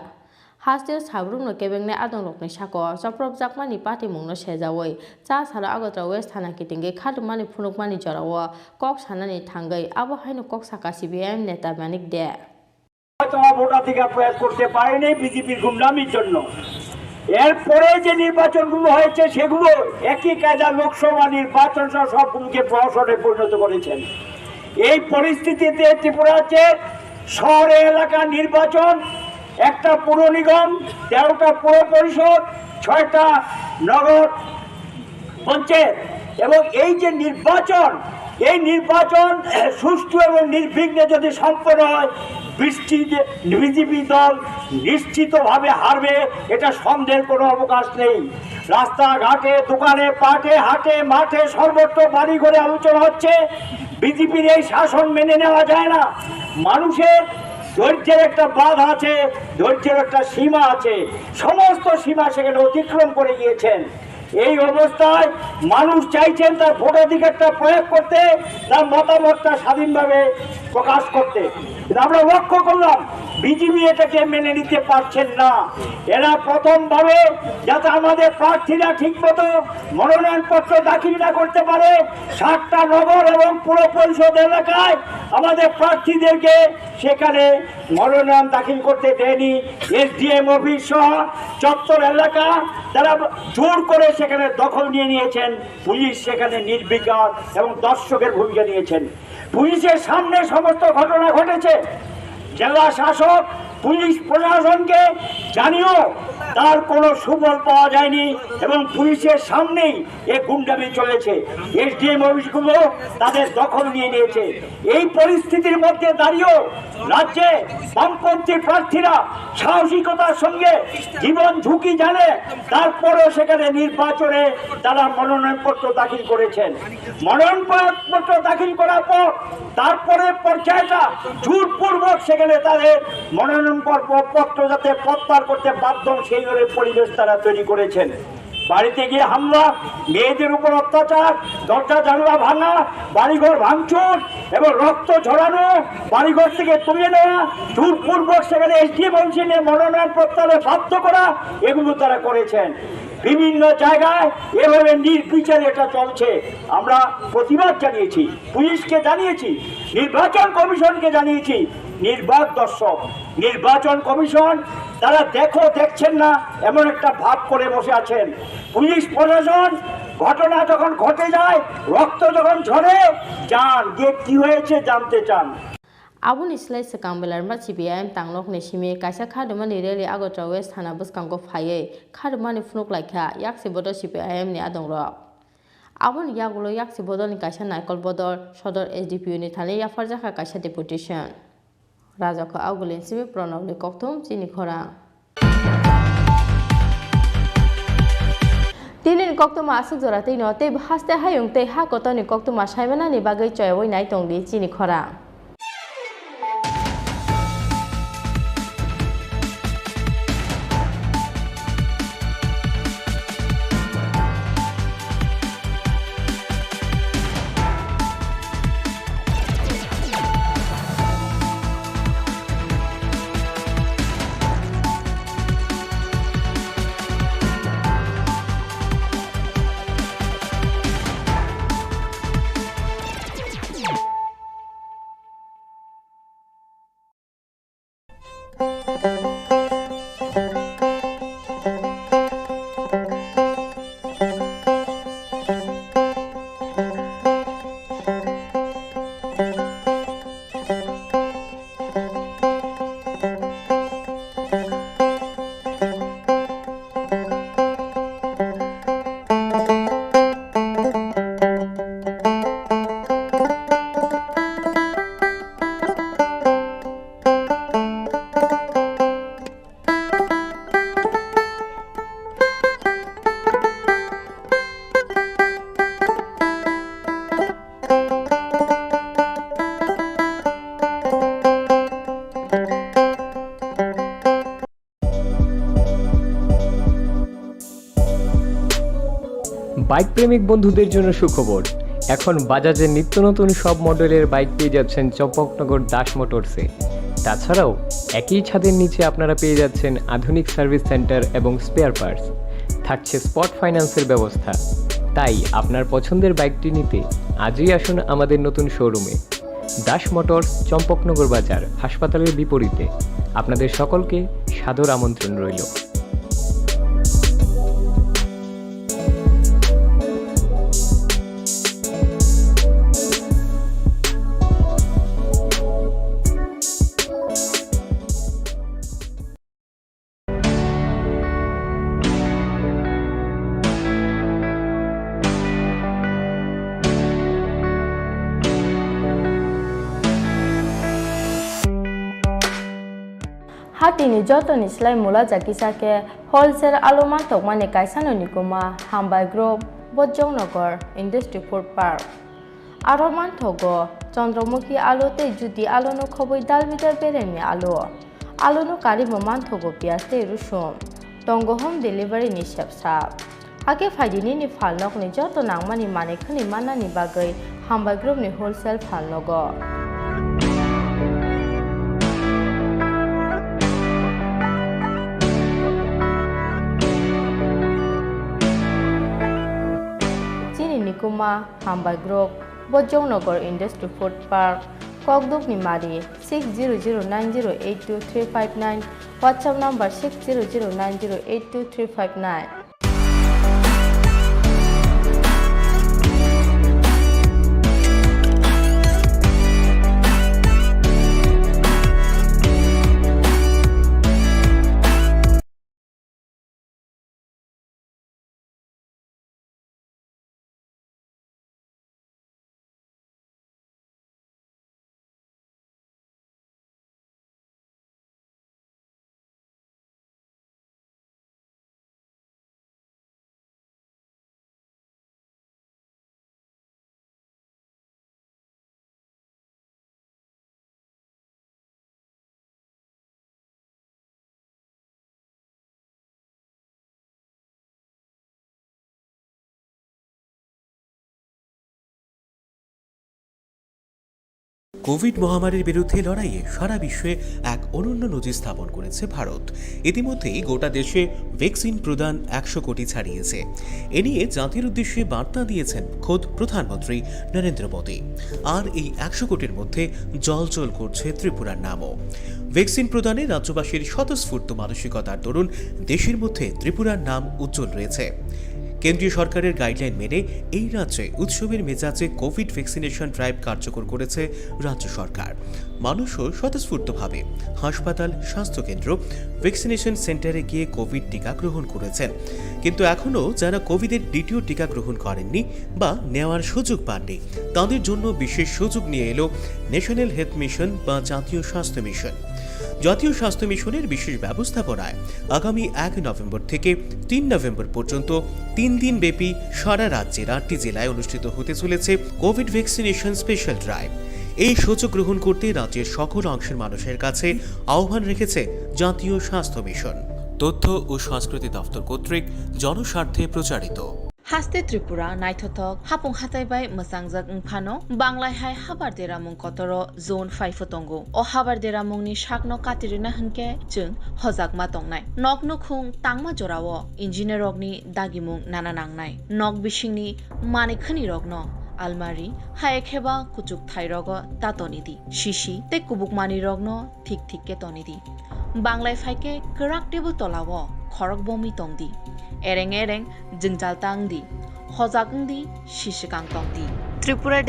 Hastio Salbrumni Kebengni Adongrokni Sako Choprop Jakmani Party Mungno Shejawai Cha Sala Agota West Hana Kitingai Khadumani Phunukmani Jorawo Kok Sanani Thangai Abo Hainu Kok Saka CPIM Neta Manik De তোমার ভোটাধিকার প্রয়োগ করতে পারেনি বিজেপির গুন্ডামির জন্য এরপরে যে নির্বাচনগুলো হয়েছে সেগুলো একই কায়দা লোকসভা নির্বাচন সহ সবগুলোকে প্রহসনে পরিণত করেছেন এই পরিস্থিতিতে ত্রিপুরাতে শহরে এলাকা নির্বাচন একটা পুর নিগম 13টা পুর পরিষদ 6টা নগর পঞ্চায়েত এবং এই যে নির্বাচন এই নির্বাচন সুষ্ঠু এবং নির্বিঘ্নে যদি সম্পন্ন হয় বিজেপি দল নিশ্চিতভাবে হারবে এটা সন্দেহের কোনো অবকাশ নেই রাস্তাঘাটে দোকানে পাটে হাটে মাঠে সর্বত্র বাড়ি ঘরে আলোচনা হচ্ছে বিজেপির এই শাসন মেনে নেওয়া যায় না মানুষের ধৈর্যের একটা বাধা আছে ধৈর্যের একটা সীমা আছে সমস্ত সীমা সেখানে অতিক্রম করে গিয়েছেন এই অবস্থায় মানুষ চাইছেন তার ভোটাধিকারটা প্রয়োগ করতে তার মতামতটা স্বাধীনভাবে প্রকাশ করতে আমরা লক্ষ্য করলাম বিজেপি এটাকে মেনে নিতে পারছেন না এরা প্রথমভাবে যাতে আমাদের প্রার্থীরা ঠিকমতো মনোনয়নপত্র দাখিল না করতে পারে 7টা নগর এবং পুর পরিষদ এলাকায় আমাদের প্রার্থীদেরকে সেখানে মনোনয়ন দাখিল করতে দেয়নি এসডিএম অফিস সহ চত্বর এলাকা তারা জোর করে সেখানে দখল নিয়ে নিয়েছেন পুলিশ সেখানে নির্বিকার এবং দর্শকের ভূমিকা নিয়েছেন পুলিশের সামনে সমস্ত ঘটনা ঘটেছে জেলা শাসক পুলিশ প্রশাসনকে জানিও তার কোনো সুফল পাওয়া যায়নি এবং পুলিশের সামনেই এই গুন্ডামি চলেছে এসডিএম অফিসগুলো তাদের দখল নিয়ে নিয়েছে এই পরিস্থিতির মধ্যে দাঁড়িয়েও রাজ্যে বামপন্থী প্রার্থীরা সাহসিকতার সঙ্গে জীবন ঝুঁকি জানে তারপরেও সেখানে নির্বাচনে তারা মনোনয়নপত্র দাখিল করেছেন মনোনয়নপত্র দাখিল করার পর তারপরে পর্যায়টা জোরপূর্বক সেখানে তাদের মনোনয়নপত্র যাতে প্রত্যাহার করতে বাধ্য সেই ধরনের পরিবেশ তারা তৈরি করেছেন বাড়িতে গিয়ে হামলা মেয়েদের উপর অত্যাচার দরজা জানলা ভাঙা বাড়িঘর ভাঙচুর এবং রক্ত ঝরানো বাড়িঘর থেকে তুলে নেওয়া জোরপূর্বক সেখানে এসডিএম অফিসে মনোনয়ন প্রত্যাহারে বাধ্য করা এগুলো তারা করেছেন বিভিন্ন জায়গায় এভাবে নির্বিচারে এটা চলছে আমরা প্রতিবাদ জানিয়েছি পুলিশকে জানিয়েছি নির্বাচন কমিশনকে জানিয়েছি নির্বাক দর্শক নির্বাচন কমিশন তারা দেখছেন না এমন একটা ভাব করে বসে আছেন পুলিশ প্রশাসন ঘটনা যখন ঘটে যায়, রক্ত যখন ঝরে, যান গিয়ে কি হয়েছে জানতে চান। Abun islay sekang belar mat CPIM tanglok ni simi kaisa khadumani rally Agotra West thana buskango phaye khadumani phunuk laikha yakse bodor CPIM ni adongro. Abun yagulo yakse bodor ni kaisa naikol bodor sodor SDPU ni thani yafarjaka kaisa deputation. Rajako Augulin simi Pranab ni koktum Chini Khorang. Tinin koktuma asuk jora tei no tei haste hayung tei ha kotoni koktuma saimana ni bagai choyoi nai tongdi Chini Khorang. Bike প্রেমিক বন্ধুদের জন্য সুখবর, এখন বাজাজের নিত্য নতুন সব মডেলের bike পেয়ে যাচ্ছেন চম্পকনগর দাস মোটরসে। তাছাড়াও একই ছাদের নিচে আপনারা পেয়ে যাচ্ছেন আধুনিক সার্ভিস সেন্টার এবং স্পেয়ার পার্টস, থাকছে স্পট ফাইন্যান্সের ব্যবস্থা। তাই আপনার পছন্দের বাইকটি নিতে আজই আসুন আমাদের নতুন শোরুমে। দাস মোটরস, চম্পকনগর বাজার, হাসপাতালের বিপরীতে। আপনাদের সকলকে সাদর আমন্ত্রণ রইল। Hatini jotoni slai mula jakisake wholesale aluma tokmani kaisano nikuma hambai group Bojongnagar Industry Food Park. Aroman thogo Chandramukhi alu te judi alu no khoboi dalbidar bereni alu no kari moman thogo pias te rusum tongo home delivery ni shepsap. Age faidini ni falnok ni joto nangmani mane khani mana ni bagai hambai group ni wholesale falnogo. Kuma Hambai Group Bojongnagar Industry Food Park Kokduk Nimari 6009082359 WhatsApp number 6009082359. Covid মহামারীর বিরুদ্ধে লড়াইয়ে সারা বিশ্বে এক অনন্য নজির স্থাপন করেছে ভারত। ইতিমধ্যেই গোটা দেশে ভ্যাকসিন প্রদান 100 কোটি ছাড়িয়েছে। এ নিয়ে জাতির উদ্দেশ্যে বার্তা দিয়েছেন খোদ প্রধানমন্ত্রী নরেন্দ্র মোদী। আর এই 100 কোটির মধ্যে জলজল করছে ত্রিপুরার নামও। ভ্যাকসিন প্রদানে রাজ্যবাসীর স্বতঃস্ফূর্ত মানসিকতার দরুন দেশের মধ্যে ত্রিপুরার নাম উজ্জ্বল রয়েছে। কেন্দ্রীয় সরকারের গাইডলাইন মেনে এই রাজ্যে উৎসবের মেজাজে কোভিড ভ্যাকসিনেশন ড্রাইভ কার্যকর করেছে রাজ্য সরকার। মানুষও স্বতঃস্ফূর্তভাবে হাসপাতাল, স্বাস্থ্যকেন্দ্র, ভ্যাকসিনেশন সেন্টারে গিয়ে কোভিড টিকা গ্রহণ করেছেন। কিন্তু এখনও যারা কোভিডের দ্বিতীয় টিকা গ্রহণ করেননি বা নেওয়ার সুযোগ পাননি, তাদের জন্য বিশেষ সুযোগ নিয়ে এলো ন্যাশনাল হেলথ মিশন বা জাতীয় স্বাস্থ্য মিশন। জাতীয় স্বাস্থ্য মিশনের বিশেষ ব্যবস্থাপনায় আগামী 1 নভেম্বর থেকে 3 নভেম্বর পর্যন্ত 3 দিন ব্যাপী সারা রাজ্যের 8টি জেলায় অনুষ্ঠিত হতে চলেছে কোভিড ভ্যাকসিনেশন স্পেশাল ড্রাইভ। এই সুযোগ গ্রহণ করতে রাজ্যের সকল অংশের মানুষের কাছে আহ্বান রেখেছে জাতীয় স্বাস্থ্য মিশন। তথ্য ও সংস্কৃতি দপ্তর কর্তৃক জনস্বার্থে প্রচারিত। হাস্তে ত্রিপুরা নাইথক হাপুং হাতাইবাই মসাংজাক ফানো বাংলায় হাই হাবার দেরামুং কতর জোন 5 তঙ্গো ও হাবার দেরামুংনি শাকনো কাতিরিনা হনকে जों हजाकमा तंगनाय नगनो खुं तांगमा जराओ इन्जिनियर रगनि दागिमुं नाना नांनाय नग बिसिंनि मानिखनि रगनो आलमारी हायखेबा कुचुक थाइरग तातनिदि शिशि ते कुबुकमानि रगनो ठीक ठीक के तनिदि बांग्लाय फाइके कराक टेबल तलाओ खरक बमी तंगदि एरें एरें जोंजाल तांगदि हजाकंदि शिशिकां तंगदि त्रिपुरा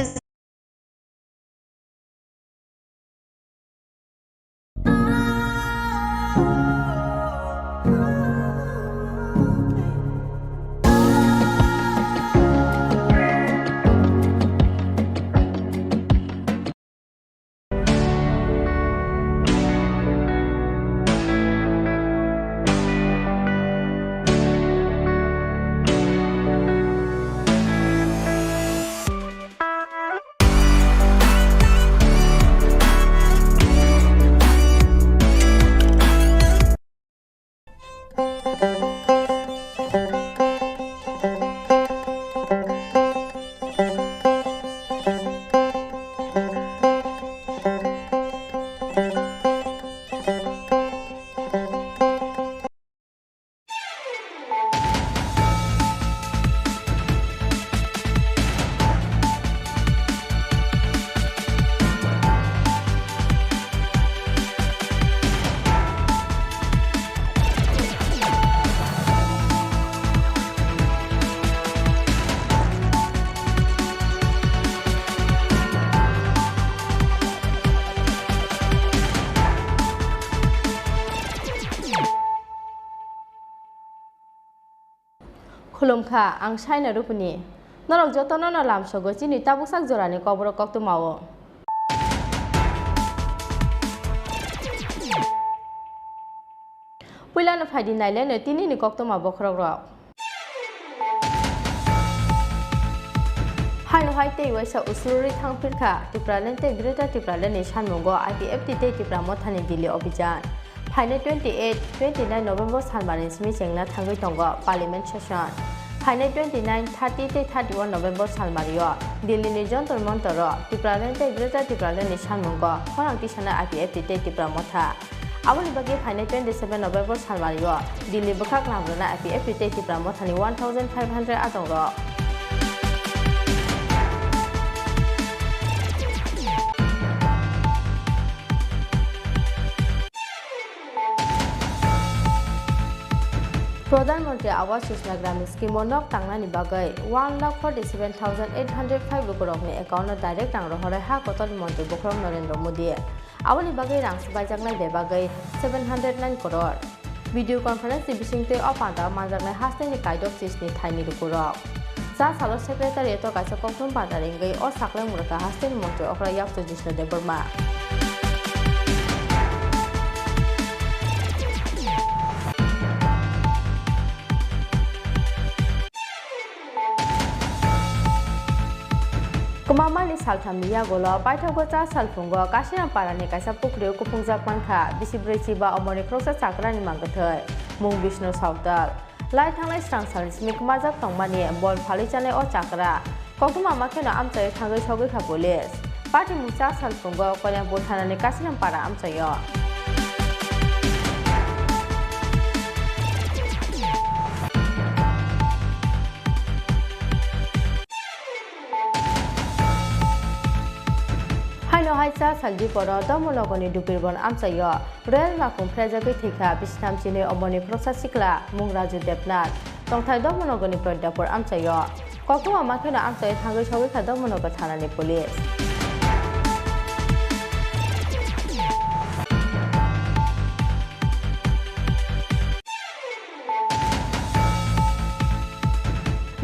खुलुमखा आं साइना रुपुनि नरक जतन न लामसगो चिनि ताबुसाक जरानि कबर कक्तो मावो पुइलानो फाइदि नाइलेनो तिनिनि कक्तो मावो खरग्र हाइनो हाइते वैसा उसुरि थांफिरखा टिप्रालेन्टे ग्रेटर टिप्रालेनि सानमुंगो आईपीएफटी ते टिप्रा मथानि दिल्ली अभियान फाइने 28-29 नवेम्बर सानबानि स्मि जेंना थांगै दंगो पार्लियामेन्ट सेसन फाइने 29-30-31 नवेम्बर सानबारियो दिल्लीनि जन्तर मन्तर टिप्रालेन्टे ग्रेटर टिप्रालेनि सानमुंगो खरांथि साना आईपीएफटी ते टिप्रा मथा आबोनि बागै फाइने 27 नवेम्बर सानबारियो दिल्ली बखाक लांग्रोना आईपीएफटी ते टिप्रा मथानि 1500 आदंरो प्रधानमंत्री आवास योजना ग्रामीण स्कीम नक तांगनानि बागै 1,47,805 करोड़नि एकाउन्ट डाइरेक्ट रां रहरै हा कतल मंत्री बखरम नरेंद्र मोदी आबोनि बागै रां सबायजांनाय बे बागै 709 करोड़ भिडियो कॉन्फ्रेंस बिसिंते अपादा मानजांनाय हास्तेनि काइदक चिसनि थाइनि रुकुरक जा सालो सेक्रेटारि तो काइसा कखम बादारिंगै अ साखलाय मुरका हास्तेनि मंत्री अखरा याक्तो Jishnu Debbarma Kumamani salthamniya golo baithagocha salfungo kasina parani kaisa pukriu kupungja panka bisibrechi ba omoni krosa chakrani mangathai mung Vishnu Sautal lai thanglai strang salis mikmajak tongmani bol phalichane o chakra kokuma makhena amchai thangai sogai kha police party mucha salfungo konya bothanani kasina para amchayo हाइसा सालदि परो दमलगनि दुपिरबन आमचायो rail Makum फ्रेजागै थैखा बिसथाम Chini अमनि प्रसा सिक्ला मुंराजु Debnath tongthai dok monogoni prodapur amchayo kokto amakhena amchayo thangai sawi khadok monogo thanani police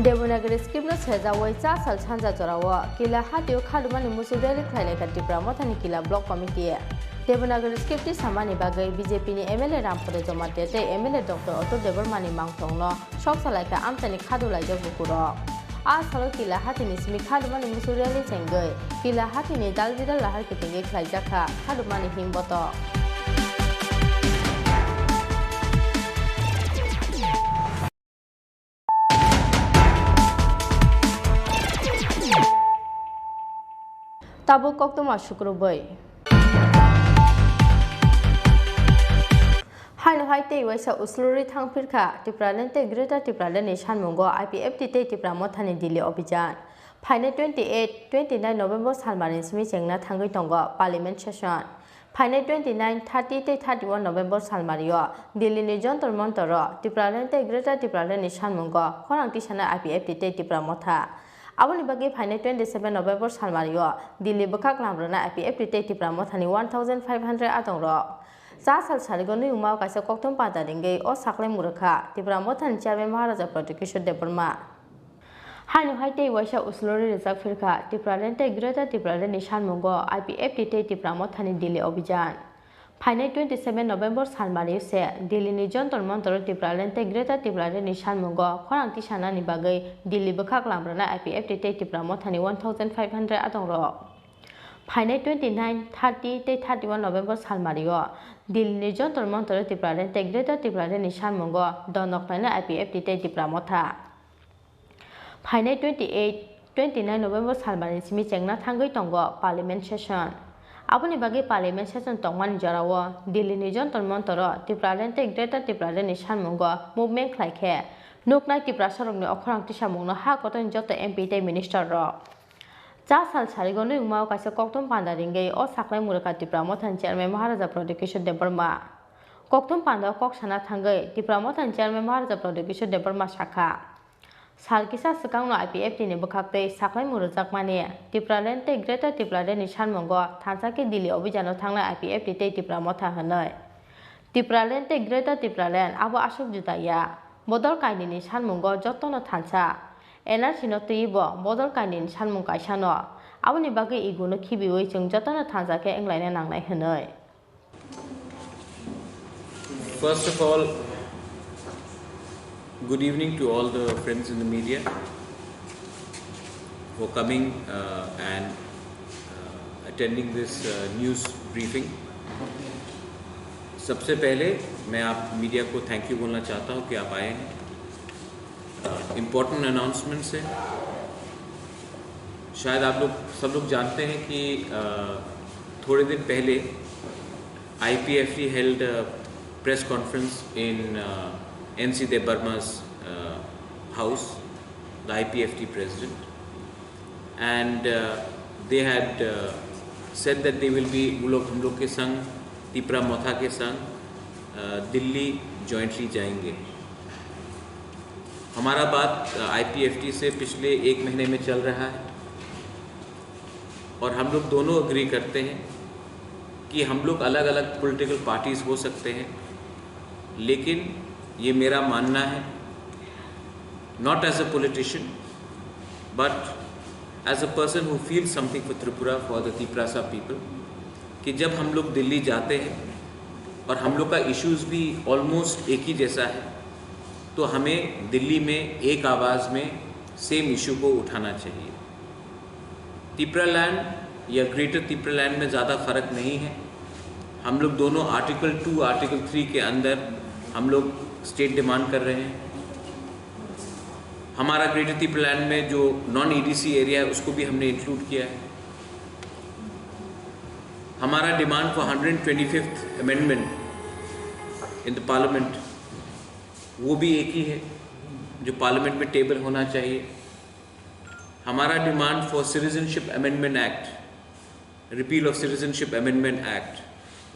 Devanagari skipno sejawai cha sal chanja jorawa kila hatio khadumani musudeli khlaile ka Tripura mothani kila block committee Devanagari skipti samani bagai BJP ni MLA Rampore Jomate te MLA Dr. Otto Devarmani mangthongno shok salai ka amtani khadulai jo bukuro a salo kila hatini smi khadumani musudeli chengai kila hatini dalbidal lahar kitinge khlaijaka khadumani himboto Tabu koktoma shukrubai Haino haite waisa usluri thangphirkha Tripura lente Greater Tripura leni sanmungo IPFT te Tripura mothani dili abhijan Phaine 28-29 November salmani smi chengna thangai tongo parliament session Phaine 29-30 te 31 November salmario Delhi ni jontor montoro Tripura lente Greater Tripura leni sanmungo khorang tisana IPFT te Tripura motha Aboni bagi Phaine 27 November salmario Delhi bakak lamrana IPFT te Tripura mothani 1500 atongro Sa sal sarigoni umau kaisa koktom pada dingai o saklai murakha Tripura mothan chairman Maharaja Prosecution Department Haino haite waisa uslori rizak firkha Tripura lente Greater Tripura leni sanmungo IPFT te Tripura mothani Delhi abhijan Phaine 27 November salmari se Delhi ni jontor montor Tripura lente Greater Tripura leni sanmungo khorang tisana ni bagai Delhi bakak lamrana IPFT te Tripura mothani 1500 atongro Phaine 29-30 te 31 November salmario Delhi ni jontor montor Tripura lente Greater Tripura leni sanmungo donoknaina IPFT te Tripura motha Phaine 28-29 November salmani simi chengna thangai tongo parliament session Aboni bagi parliament session tongmani jarawo Delhi ni jontor montor Tripura lente Greater Tripura leni sanmungo movement khlaikhe nuknai Tripura sarokni okhorang tisamungno ha koton joto MP te minister ro Cha sal sarigoni umau kaisa koktom panda ringai o saklai muraka Tripura mothan chairman Maharaja Prosecution Department koktom panda kok sana thangai Tripura mothan chairman Maharaja Prosecution Department shakha Salkisa sakangno IPFT ni bakhakte saklai murajak mani Tripura lente Greater Tripura leni sanmungo thansaki Delhi abhijano thangna IPFT te Tripura motha hanai Tripura lente Greater Tripura len abo asuk jutaya bodol kaini ni sanmungo jotono thansa NRC no tuibo bodol kaini ni sanmung kaisano aboni bagi iguno khibiwi chung jotono thanjake englaina nangnai hanai First of all, good evening to all the friends in the media for coming and attending this news briefing. सबसे पहले मैं आप media को thank you बोलना चाहता हूँ कि आप आए हैं इम्पोर्टेंट अनाउंसमेंट्स है शायद आप लोग सब लोग जानते हैं कि थोड़े दिन पहले IPFT held a press conference in NC Devarma's house, the IPFT president, and they had said that they will be हम लोग के संग Tripura मोथा के संग दिल्ली jointly जाएंगे हमारा बात IPFT से पिछले 1 महीने में चल रहा है और हम लोग दोनों अग्री करते हैं कि हम लोग अलग अलग पॉलिटिकल पार्टीज हो सकते हैं लेकिन ये मेरा मानना है not as a politician but as a person who feel something for Tripura for the Tripura people कि जब हम लोग दिल्ली जाते हैं और हम लोग का इश्यूज़ भी ऑलमोस्ट एक ही जैसा है तो हमें दिल्ली में एक आवाज़ में सेम इशू को उठाना चाहिए त्रिपुरा लैंड या ग्रेटर त्रिपुरा लैंड में ज़्यादा फ़र्क नहीं है हम लोग दोनों आर्टिकल 2 आर्टिकल 3 के अंदर हम लोग स्टेट डिमांड कर रहे हैं हमारा ग्रेटर त्रिपुरा लैंड में जो नॉन EDC एरिया है उसको भी हमने इंक्लूड किया है हमारा demand for 125th amendment in the parliament वो भी एक ही है जो पार्लियामेंट में टेबल होना चाहिए हमारा demand for citizenship amendment act repeal of citizenship amendment act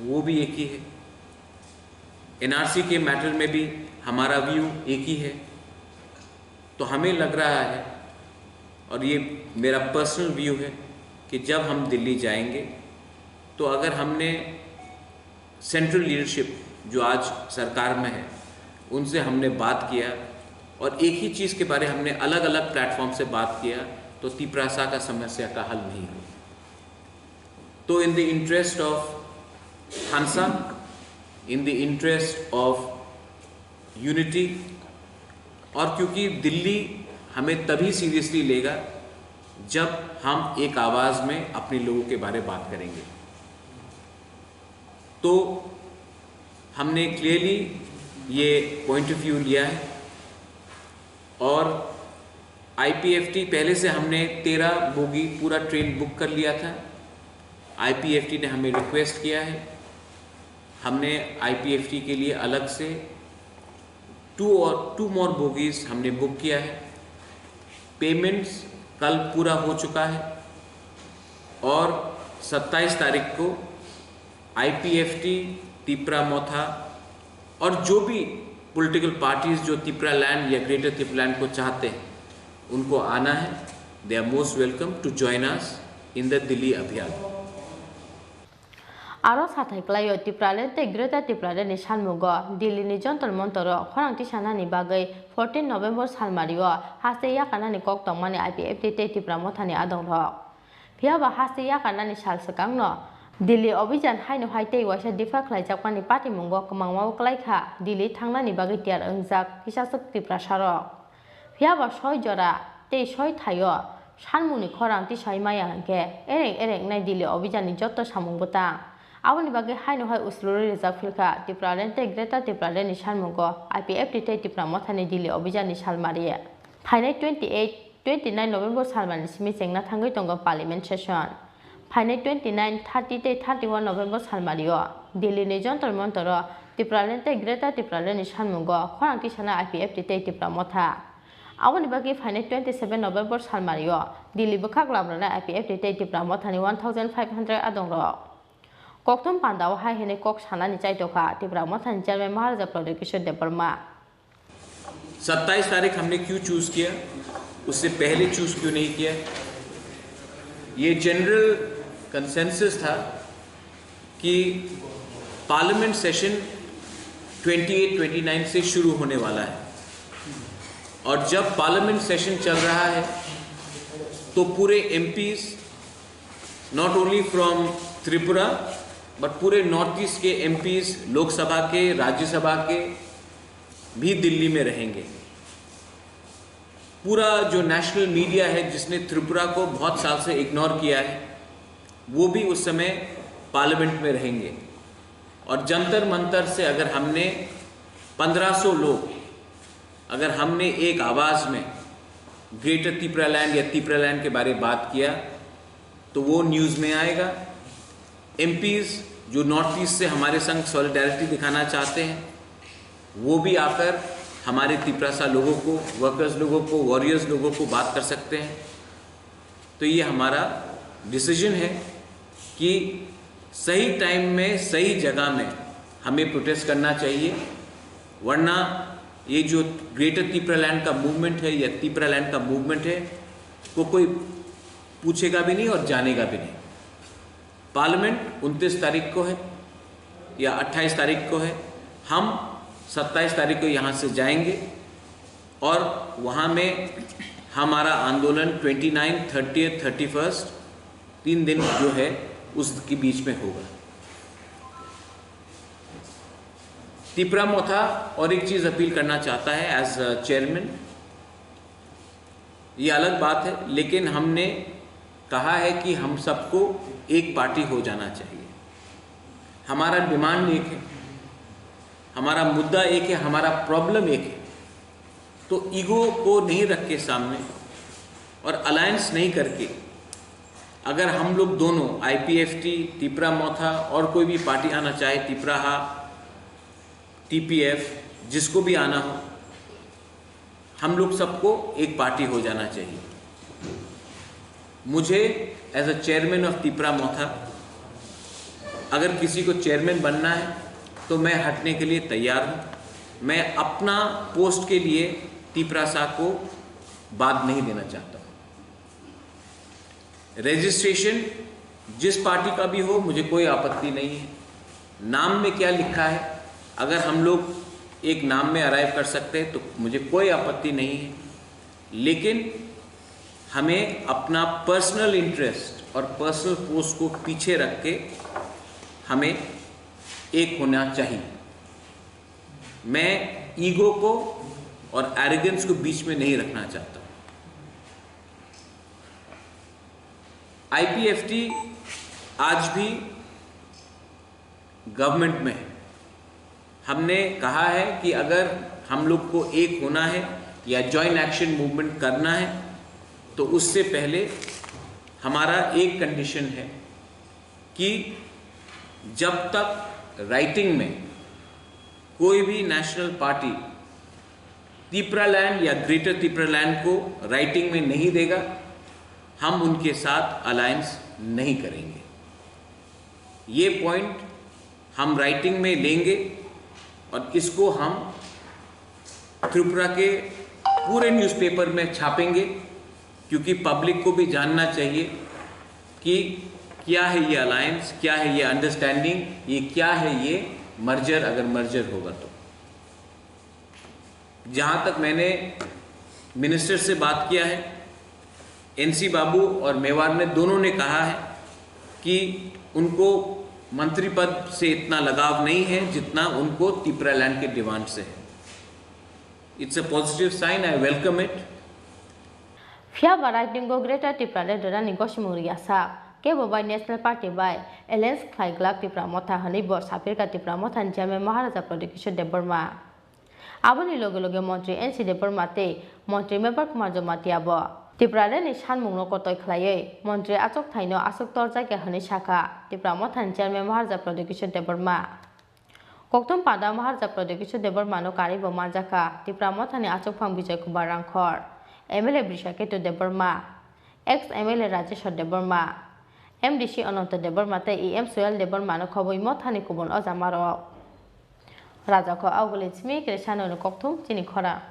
वो भी एक ही है NRC के मैटर में भी हमारा व्यू एक ही है तो हमें लग रहा है, और ये मेरा पर्सनल व्यू है, कि जब हम दिल्ली जाएंगे तो अगर हमने सेंट्रल लीडरशिप जो आज सरकार में है उनसे हमने बात किया और एक ही चीज़ के बारे हमने अलग अलग प्लेटफॉर्म से बात किया, तो तिपरासा का समस्या का हल नहीं हो। तो in the interest of Hansa, in the interest of unity, और क्योंकि दिल्ली हमें तभी सीरियसली लेगा जब हम एक आवाज़ में अपने लोगों के बारे में बात करेंगे। तो हमने क्लियरली ये पॉइंट ऑफ व्यू लिया है, और आईपीएफटी पहले से हमने 13 बोगी पूरा ट्रेन बुक कर लिया था। आईपीएफटी ने हमें रिक्वेस्ट किया है, हमने आईपीएफटी के लिए अलग से 2 मोर बोगीज हमने बुक किया है। पेमेंट्स कल पूरा हो चुका है, और 27 तारीख को आईपीएफटी, तिपरा मोथा और जो भी पॉलिटिकल पार्टीज जो तिपरा लैंड या ग्रेटर तिपरा लैंड को चाहते हैं उनको आना है। They are most welcome to join us in the Delhi अभियान। आरो साथाइक्लायो तिप्रालेन ते ग्रेटर तिप्रालेन सानमुगो दिल्ली नि जन्तर मन्तरो खरांथि सानानि बागै 14 नभेम्बर सालमारियो हास्ते याकानानि कक तंमानि आईपीएफटी ते तिप्रा मथानि आदं रक फियाबा हास्ते याकानानि साल सकांगनो दिल्ली अभियान हाइनो हाइते वाइसा दिफा खलाइजाकमानि पार्टी मुंगो कमांगमाव क्लाइखा दिल्ली थांनानि बागै तियार ओंजाक हिसासक तिप्रा सारक फियाबा 6 जरा ते 6 थायो सानमुनि खरांथि साइमाया हंके एरें एरें नाय दिल्ली अभियाननि जत्त सामुंगबता आबनि बागै हाइनो हाइ उसलुरि रिजार्व फिलखा तिप्रालेन ते ग्रेटर तिप्रालेन सानमुंगो आईपीएफटी ते तिप्रा मथानि दिल्ली अभियाननि सालमारि फाइनाय 29 नभेम्बर सालमानि सिमि जेंना थांगै दंगो पार्लियामेन्ट सेसन फाइनाय 29, 30 ते 31 नभेम्बर सालमारियो दिल्ली जन्तर मन्तर तिप्रालेन ते ग्रेटर तिप्रालेन सानमुंगो खरांथि साना आईपीएफटी ते तिप्रा मथा आबनि बागै फाइनाय 27 नभेम्बर सालमारियो दिल्ली बखाक लाब्राना आईपीएफटी ते तिप्रा मथानि 1500 आदं रक कोकथम पांडाव हाय हेने कोक सानानि चाइतोखा तिप्रा मथानि चेयरमैन महाराजा प्रदीप किशोर देवबर्मा। 27 तारीख हमने क्यों चूज किया, उससे पहले चूज क्यों नहीं किया? ये जनरल कंसेंसस था कि पार्लियामेंट सेशन 28-29 से शुरू होने वाला है, और जब पार्लियामेंट सेशन चल रहा है तो पूरे MPs not only from Tripura but पूरे नॉर्थ ईस्ट के एमपीज लोकसभा के, राज्यसभा के भी दिल्ली में रहेंगे। पूरा जो नेशनल मीडिया है जिसने त्रिपुरा को बहुत साल से इग्नोर किया है वो भी उस समय पार्लियामेंट में रहेंगे, और जंतर मंतर से अगर हमने 1500 लोग अगर हमने एक आवाज़ में ग्रेटर तिपरा लैंड या तिपरा लैंड के बारे में बात किया तो वो न्यूज़ में आएगा। एमपीज जो नॉर्थ ईस्ट से हमारे संग सॉलिडारिटी दिखाना चाहते हैं वो भी आकर हमारे तिपरासा लोगों को, वर्कर्स लोगों को, वॉरियर्स लोगों को बात कर सकते हैं। तो ये हमारा डिसीजन है कि सही टाइम में सही जगह में हमें प्रोटेस्ट करना चाहिए, वरना ये जो ग्रेटर तिपरा लैंड का मूवमेंट है या तिपरा लैंड का मूवमेंट है वो कोई पूछेगा भी नहीं और जानेगा भी नहीं। पार्लियामेंट 29 तारीख को है या 28 तारीख को है, हम 27 तारीख को यहाँ से जाएंगे और वहाँ में हमारा आंदोलन 29, 30, 31 3 दिन जो है उसके बीच में होगा। तिपरा मोथा और एक चीज़ अपील करना चाहता है एज चेयरमैन, ये अलग बात है, लेकिन हमने कहा है कि हम सबको एक पार्टी हो जाना चाहिए। हमारा डिमांड एक है, हमारा मुद्दा एक है, हमारा प्रॉब्लम एक है। तो ईगो को नहीं रख के सामने और अलायंस नहीं करके अगर हम लोग दोनों आईपीएफटी, तिपरा मोथा और कोई भी पार्टी आना चाहे, तिपराहा, टीपीएफ, जिसको भी आना हो, हम लोग सबको एक पार्टी हो जाना चाहिए। मुझे as a chairman of Tipra Motha अगर किसी को चेयरमैन बनना है तो मैं हटने के लिए तैयार हूँ। मैं अपना पोस्ट के लिए तिपरासा को बाद नहीं देना चाहता हूं। रजिस्ट्रेशन जिस पार्टी का भी हो मुझे कोई आपत्ति नहीं है। नाम में क्या लिखा है, अगर हम लोग एक नाम में अराइव कर सकते हैं तो मुझे कोई आपत्ति नहीं है, लेकिन हमें अपना पर्सनल इंटरेस्ट और पर्सनल पोस्ट को पीछे रख के हमें एक होना चाहिए। मैं ईगो को और एरोगेंस को बीच में नहीं रखना चाहता। आईपीएफटी आज भी गवर्नमेंट में है। हमने कहा है कि अगर हम लोग को एक होना है या जॉइंट एक्शन मूवमेंट करना है तो उससे पहले हमारा एक कंडीशन है कि जब तक राइटिंग में कोई भी नेशनल पार्टी त्रिपुरालैंड या ग्रेटर त्रिपुरालैंड को राइटिंग में नहीं देगा, हम उनके साथ अलायंस नहीं करेंगे। ये पॉइंट हम राइटिंग में लेंगे और इसको हम त्रिपुरा के पूरे न्यूज़पेपर में छापेंगे, क्योंकि पब्लिक को भी जानना चाहिए कि क्या है ये अलायंस, क्या है ये अंडरस्टैंडिंग, ये क्या है ये मर्जर, अगर मर्जर होगा तो। जहाँ तक मैंने मिनिस्टर से बात किया है, एनसी बाबू और मेवाड़ ने दोनों ने कहा है कि उनको मंत्री पद से इतना लगाव नहीं है जितना उनको त्रिपुरालैंड के डिमांड से है। It's a positive sign, I welcome it. फिया बाराइटिंगो ग्रेटर त्रिपुरालैंड रानी गोशिमुरिया सा के bye national party bye alliance खाइग्ला त्रिपुरा मथा हनिबो साफिर का त्रिपुरा मथा चेयरमैन महाराजा प्रदीप देबबर्मा आबोनि लगे लगे मंत्री एनसी देबबर्मा ते मंत्री मेबर कुमार जमातियाबो त्रिपुरालैंड सानमुंनो कतय खलायै मंत्री आचक थाइनो आचक तरजाके हनि शाखा त्रिपुरा मथा चेयरमैन महाराजा प्रदीप देबबर्मा कक्तम पादा महाराजा प्रदीप देबबर्मानो कारिबो मानजाखा त्रिपुरा मथानि आचक फां Vijay Kumar Hrangkhawl MLA Brishaketu Debbarma ex MLA Rajeshwar Debbarma MDC अनंत देबबर्मा ते एम सोयल देबबर्मानो खबै मथानि कुबन अजामारो राजाखौ आवगले चिमी क्रेसानो कक्तम चिनी खरा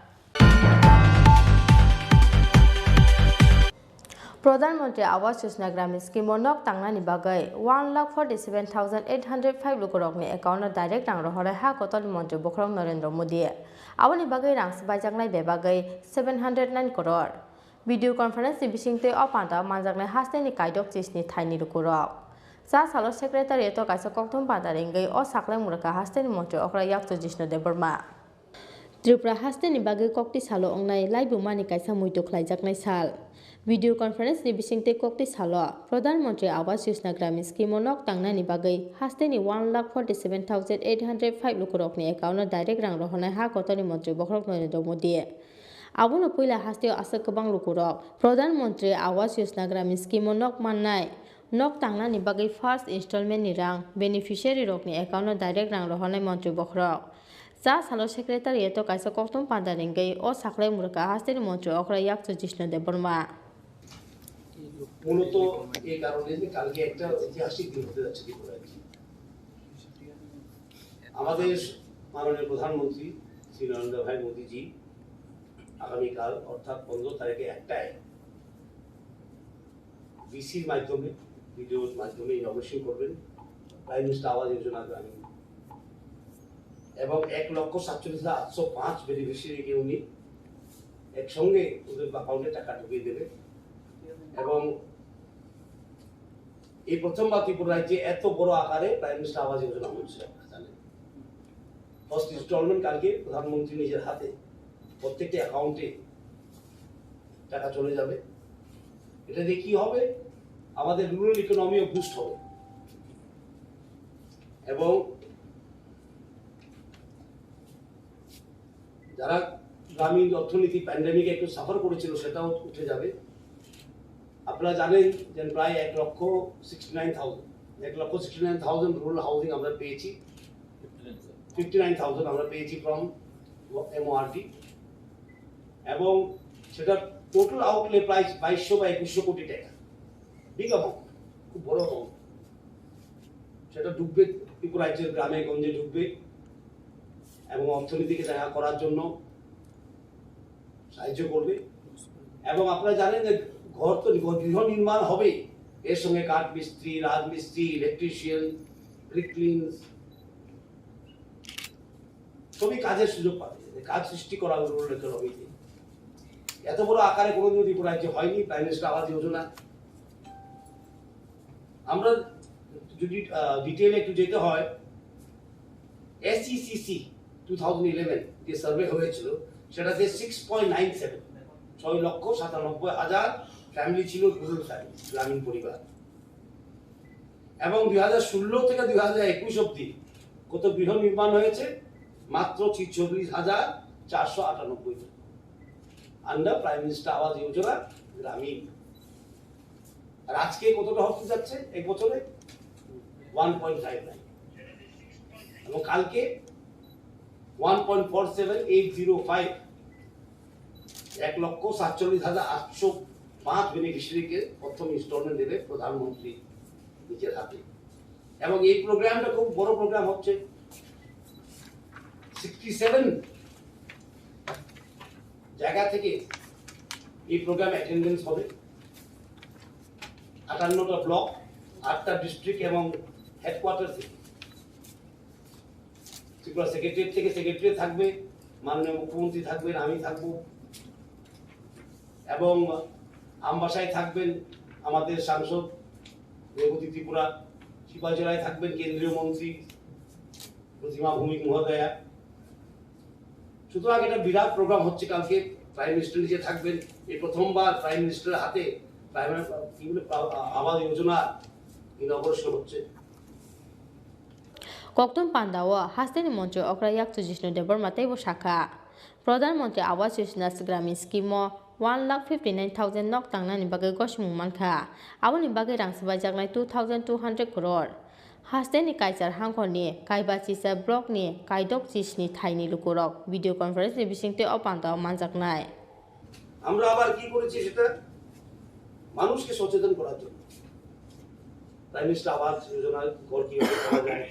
प्रधानमंत्री आवास योजना ग्रामीण स्कीम नक तांगनानि बागै 1,47,805 लुकरकनि एकाउन्ट डाइरेक्ट रां रहरै हा कतल मंत्री बखरं नरेंद्र मोदी आबोनि बागै रां बायजागनाय बेबागै 709 करोड़ वीडियो कॉन्फ्रेंस बिसिंगते अपादा मानजागनाय हास्तेनि कायदक चिसनि थाइनि लुकरक सा सालो सेक्रेटारिएट काइसा कक्तम पादा रेंगै अ साखलाय मुरका हास्तेनि मंत्री अखरा याक्तो जिष्णु देबबर्मा त्रिपुरा हास्तेनि बागै कक्ति सालो अंगनाय लाइबुमानि काइसा मुइतो खलायजागनाय साल वीडियो कॉन्फ्रेंस बिसिंगते कक्ति सालो प्रधानमंत्री आवास योजना ग्रामीण स्कीम नक तांगनानि बागै हास्तेनि 1,47,805 लुकरकनि एकाउन्ट डाइरेक्ट रां रहनाय हा कतनि मंत्री बखरक नरेंद्र मोदी आबोनो पहिला हास्तेयाव आसक गोबां लुकरक प्रधानमंत्री आवास योजना ग्रामीण स्कीम नक माननाय नक तांगनानि बागै फर्स्ट इन्स्टलमेन्टनि रां बेनिफिशियारि रकनि एकाउन्ट डाइरेक्ट रां रहनाय मंत्री बखरक जा सालो सेक्रेटारिएट काइसा कक्तम पादा रेंगै अ साखलाय मुरका हास्तेनि मंत्री अखरा याक्तो जिष्णु देबबर्मा মূলত এই কারণে যে কালকে একটা ঐতিহাসিক দিন হতে যাচ্ছে ত্রিপুরায়। আমাদের মাননীয় প্রধানমন্ত্রী শ্রী নরেন্দ্র ভাই মোদীজি আগামীকাল অর্থাৎ 15 তারিখে একটায় বিসির মাধ্যমে ভিডিওর মাধ্যমে ইনভেশন করবেন প্রাইম মিনিস্টার আবাস যোজনা গ্রামীণ এবং 1,47,805 বেনিফিশিয়ারিকে উনি একসঙ্গে ওদের অ্যাকাউন্টে টাকা ঢুকিয়ে দেবে এবং এই প্রথমবার ত্রিপুরা রাজ্যে এত বড় আকারে প্রাইম মিনিস্টার আবাস যোজনা হচ্ছে। ফার্স্ট ইনস্টলমেন্ট কালকে প্রধানমন্ত্রী নিজের হাতে প্রত্যেকটি অ্যাকাউন্টে টাকা চলে যাবে। এটা দিয়ে কি হবে, আমাদের রুরাল ইকোনমিও বুস্ট হবে এবং যারা গ্রামীণ অর্থনীতি প্যান্ডেমিকে একটু সাফার করেছিল সেটাও উঠে যাবে। আপনারা জানেন যে প্রায় 1,69,000 রুরাল হাউজিং আমরা পেয়েছি, 59,000 আমরা পেয়েছি ফ্রম এমওআরটি এবং সেটা টোটাল আউটলে প্রায় 2200 বা 2100 কোটি টাকা, বিগ অ্যামাউন্ট, খুব বড় অ্যামাউন্ট। সেটা ঢুকবে ত্রিপুরা রাজ্যের গ্রামে গঞ্জে ঢুকবে এবং অর্থনীতিকে দেখা করার জন্য সাহায্য করবে এবং আপনারা জানেন যে ঘর তো গৃহ নির্মাণ হবে, এর সঙ্গে কাঠ মিস্ত্রি, রাজমিস্ত্রি, ইলেকট্রিশিয়ান, ব্রিকলিনস সবই কাজের সুযোগ পাবে, কাজ সৃষ্টি করা রুরাল ইকোনমিতে। এত বড় আকারে কোনোদিন ত্রিপুরা রাজ্যে হয়নি প্রাইম মিনিস্টার আবাস যোজনা। আমরা যদি ডিটেইলে একটু যেতে হয়, SECC 2011 যে সার্ভে হয়েছিল সেটাতে 6.97 6,97,000 ফ্যামিলি ছিল, রুরাল ফ্যামিলি, গ্রামীণ পরিবার। এবং 2016 থেকে 2021 অব্দি কত গৃহ নির্মাণ হয়েছে? মাত্র 46,498 under prime minister Awas Yojana গ্রামীণ। আর আজকে কতটা হতে যাচ্ছে এক বছরে? 1.59 এবং কালকে 1.47805 1,47,805 বেনিফিশিয়ারিকে প্রথম ইনস্টলমেন্ট দেবে প্রধানমন্ত্রী নিজের হাতে। এবং এই প্রোগ্রামটা খুব বড় প্রোগ্রাম হচ্ছে, 67 জায়গা থেকে এই প্রোগ্রাম অ্যাটেন্ডেন্স হবে। 58টা ব্লক, 8টা ডিস্ট্রিক্ট এবং হেডকোয়ার্টার থেকে। ত্রিপুরা সেক্রেটারিয়েট থেকে সেক্রেটারি থাকবে, মাননীয় মুখ্যমন্ত্রী থাকবেন, আমি থাকব, এবং আমবাসায় থাকবেন আমাদের সাংসদ রেবতী ত্রিপুরা, শিবাজলায় থাকবেন কেন্দ্রীয় মন্ত্রী প্রতিমা ভৌমিক মহোদয়া। সুতরাং এটা বিরাট প্রোগ্রাম হচ্ছে কালকে। প্রাইম মিনিস্টার নিজে থাকবেন, এই প্রথমবার প্রাইম মিনিস্টারের হাতে আবাস যোজনা ইনগ্রেশন হচ্ছে। কক্তম পান্ডাও হাস্তেনি মন্ত্রী অগ্রায়াক জিষ্ণু দেবর মাতাইব শাখা প্রধানমন্ত্রী আবাস যোজনা গ্রামীণ স্কিম 1,59,000 নক টাংনানি বাগে গসমুং মানখা আবনি বাগে রাংসবাই জাগনাই 2,200 crore হাস্তেনি কাইচার হাংখনি কাইবাচিসা ব্লকনি কাইদক জিসনি থাইনি লুকুরক ভিডিও কনফারেন্সনি বিসিংতে অপান্ডাও মানজাকনাই। আমরা আবার কি করেছি সেটা মানুষকে সচেতন করার জন্য প্রাইম মিনিস্টার আবাস যোজনার ঘর কিভাবে পাওয়া যায়,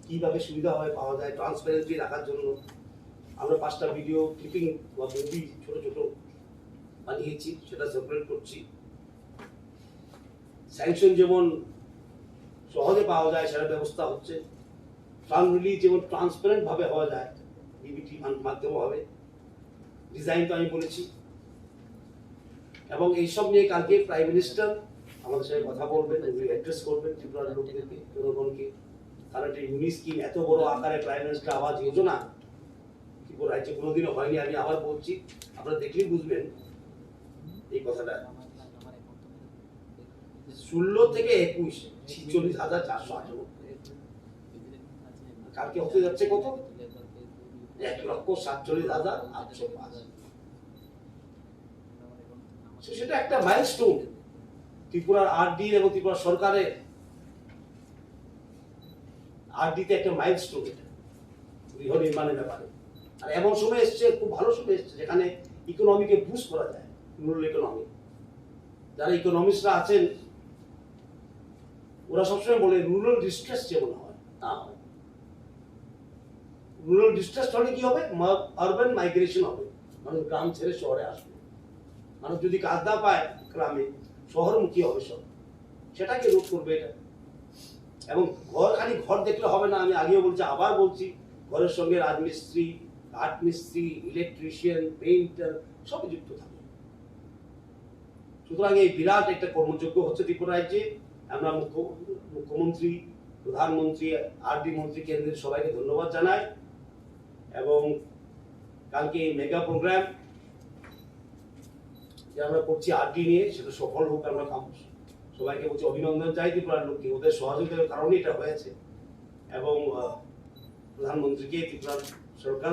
কিভাবে সুবিধা হয় পাওয়া যায়, ট্রান্সপারেন্সি রাখার জন্য আমরা 5টা ভিডিও ক্লিপিং বা মুভি ছোট ছোট বানিয়েছি, সেটা সার্কুলেট করছি। স্যাংশন যেমন সহজে পাওয়া যায় সেটা ব্যবস্থা হচ্ছে। ফান্ড রিলিজ যেমন ট্রান্সপারেন্ট ভাবে হওয়া যায়, ডিবিটি মাধ্যমে হবে, ডিজাইন তো আমি বলেছি। এবং এইসব নিয়ে কালকে প্রাইম মিনিস্টার আমাদের সাথে কথা বলবেন, অ্যাড্রেস করবেন ত্রিপুরার লোকদেরকে, জনগণকে। কারণ এটা ইউনিক স্কিম, এত বড় আকারে প্রাইম মিনিস্টার আবাস যোজনা ত্রিপুরা রাজ্যে কোনোদিনও হয়নি। আমি আবার বলছি, আপনারা দেখলেই বুঝবেন এই কথাটা। 16 থেকে 21 46,498 কালকে হতে যাচ্ছে কত? 1,47,805। সেটা একটা মাইলস্টোন ত্রিপুরার আরডি এবং ত্রিপুরা সরকারের আরডিতে একটা মাইলস্টোন এটা গৃহ নির্মাণের ব্যাপারে। আর এমন সময় এসছে, খুব ভালো সময় এসছে যেখানে ইকোনমিকে বুস্ট করা যায়, রুরাল ইকোনমি। যারা ইকোনমিস্টরা আছেন ওরা সবসময় বলে রুরাল ডিস্ট্রেস যেমন হয় তা হয়। রুরাল ডিস্ট্রেস হলে কি হবে? আরবান মাইগ্রেশন হবে, মানুষ গ্রাম ছেড়ে শহরে আসবে। মানুষ যদি কাজ না পায় গ্রামে, শহরমুখী হবে সব, সেটাকে রোধ করবে এটা। এবং খালি ঘর দেখলে হবে না, আমি আগেও বলছি আবার বলছি, ঘরের সঙ্গে রাজমিস্ত্রি, কাঠ মিস্ত্রি, ইলেকট্রিশিয়ান, পেইন্টার সবই যুক্ত থাকে। সুতরাং এই বিরাট একটা কর্মযজ্ঞ হচ্ছে ত্রিপুরা রাজ্যে। আমরা মুখ্যমন্ত্রী, প্রধানমন্ত্রী, আরডি মন্ত্রী, কেন্দ্রের সবাইকে ধন্যবাদ জানাই। এবং কালকে এই মেগা প্রোগ্রাম যে আমরা করছি আরডি নিয়ে, সেটা সফল হোক। আমরা সবাইকে বলছি অভিনন্দন চাই ত্রিপুরার লোককে, ওদের সহযোগিতার কারণে এটা হয়েছে। এবং প্রধানমন্ত্রীকে ত্রিপুরার সরকার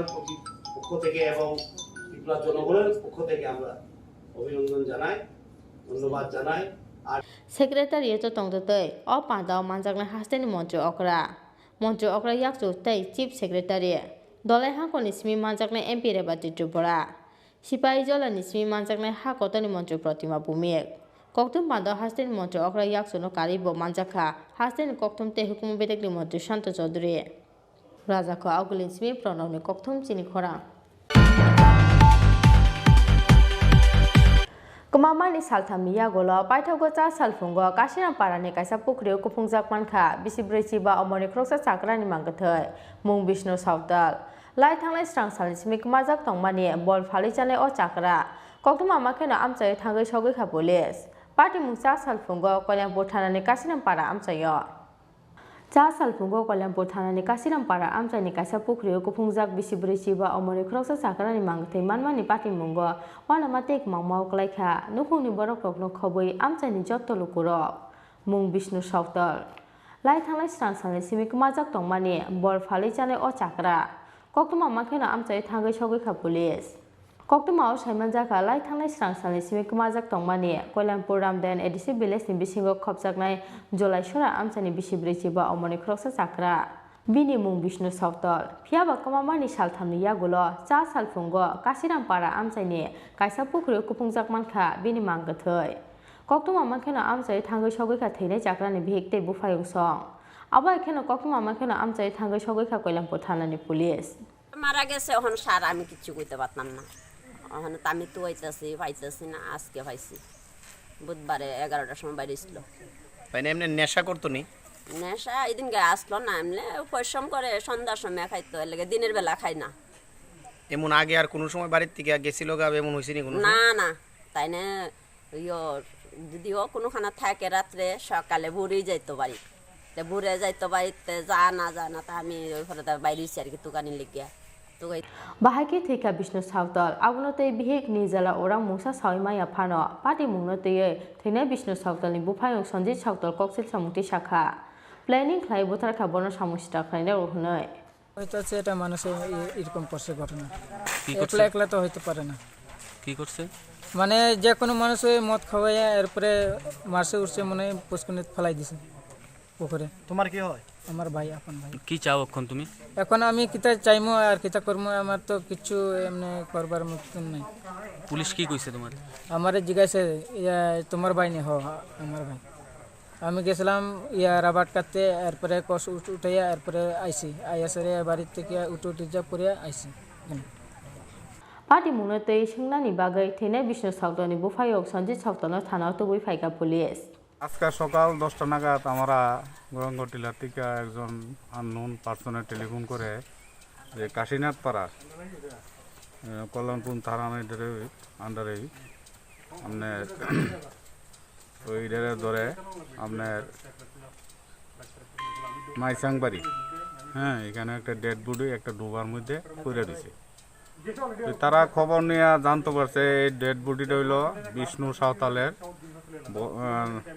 পক্ষ থেকে এবং ত্রিপুরার জনগণের পক্ষ থেকে আমরা অভিনন্দন জানাই, ধন্যবাদ জানাই। সেক্রেটারিয়েট তংদতৈ অ পাঁদাও মানজাকনা হাস্তেনি মন্ত্রী অকরা ইয়াকচু তৈ চিফ সেক্রেটারি দলাই হাংকনি সিমি মানজাকনা এমপি রেবাতি ত্রিপুরা সিপাহি জলানি সিমি মানজাকনা হাকতনি মন্ত্রী প্রতিমা ভূমিক কক্তুম পাঁদাও হাস্তেনি মন্ত্রী অকরা ইয়াকচুনো কারিব মানজাখা হাস্তেনি কক্তুম তে হুকুম বেদেকলি মন্ত্রী শান্ত চৌধুরী রাজাখো আউগুলিন সিমি প্রণবনি কক্তুম চিনি খরাং saltham yagolo paithago cha salfungo kasina parani kaisa pukriu kupungjak mankha bisibrei chiba amoni kroksa chakrani mangkathai mung Vishnu Sautal lai thanglai strang salni simik majak tongmani bol phali chane o chakra koktuma makhena amchai thangai sogoi kha police party mungsa salfungo kolyangpur thanani kasinam para amchayo cha salfungo kolyangpur thanani kasinam para amchaini kaisa pukriu kupungjak bisibrei chiba amoni kroksa chakrani mangkathai manmani party mungo wana matek mangmau klaikha nukungni borok rokno khoboi amchaini jotto lukurok mung Vishnu Sautal lai thanglai strang salni simik majak tongmani bol phali chane o chakra koktuma makhena amchai thangai sogoi kha police koktuma o saiman jaka lai thanglai strang salni simik majak tongmani kolyangpur ramden edisi village ni bisingo khopjaknai jolai sora amchani bisibrei chiba amoni kroksa chakra bini mung Vishnu Sautal phiaba kamamani salthamni yagulo cha salfungo kasiram para amchaini kaisa pukriu kupungjak mankha bini mangkathai koktuma makhena amchai thangai sogoi kha theinai chakrani bhekte bufayung song abai khena koktuma makhena amchai thangai sogoi kha kolyangpur thanani police মারা গেছে ওখানে সার আমি কিছু কইতে পারতাম না ওখানে তো আমি তো পাইতেছি না আজকে পাইছি বুধবারে 11টার সময় বাইরে ছিল মানে এমনি নেশা করতো নি নেশা এদিন গে আসলো না এমনি পরিশ্রম করে সন্ধ্যার সময় খাইতো লাগে দিনের বেলা খাই না এমন আগে আর কোনো সময় বাড়ির থেকে গেছিল গা এমন হইছে নি কোনো না না তাই না যদিও কোনো খানা থাকে রাত্রে সকালে ভোরেই যাইতো বাড়ি ভোরে যাইতো বাড়িতে যা না তা আমি ওই ঘরে বাইরে আর কি দোকানে লেগে bahaki thika Vishnu Sautal agunotei bihik nijala orang mungsa saimaya phano party mungnotei thina Vishnu Sautal ni bufayong Sanjit Sautal koksil samukti shakha planning khlai bothar kha bono samusta khaina rohnoi হয়তো এটা মানুষের এরকম করছে ঘটনা একলা একলা তো হইতে পারে না কি করছে মানে যে কোনো মানুষ মদ খাওয়াইয়া এরপরে মারছে উঠছে মনে পুষ্কুনে ফেলাই দিছে পুকুরে তোমার কি হয় আমার ভাই আপন ভাই কি চাও এখন তুমি এখন আমি কিতা চাইমু আর কিতা করমু আমার তো কিছু এমনি করবার মতন নাই পুলিশ কি কইছে তোমার আমারে জিজ্ঞাসা তোমার ভাই নেই আমার ভাই আমি গেছিলাম রাবার কাটতে এরপরে কষ উঠাইয়া এরপরে আইসি আইয়াসরে বাড়ির থেকে উঠে করে আইসি party mungnotei singnani bagai thina Vishnu Sautal ni bufayong Sanjit Sautal থানাও তো বই ফাইকা পুলিশ আজকে সকাল 10টা নাগাদ আমরা গরঙ্গটিলা থেকে একজন আননোন পার্সনের টেলিফোন করে যে কাশীনাথ পাড়া কল্যাণপুর থানার আন্ডারে আপনার ওই ধরে আপনার মাইসাংবাড়ি হ্যাঁ এখানে একটা ডেড বডি একটা ডুবার মধ্যে পড়ে দিছে তারা খবর নিয়ে জানতে পারছে এই ডেড বডিটা হইল বিষ্ণু সাঁওতালের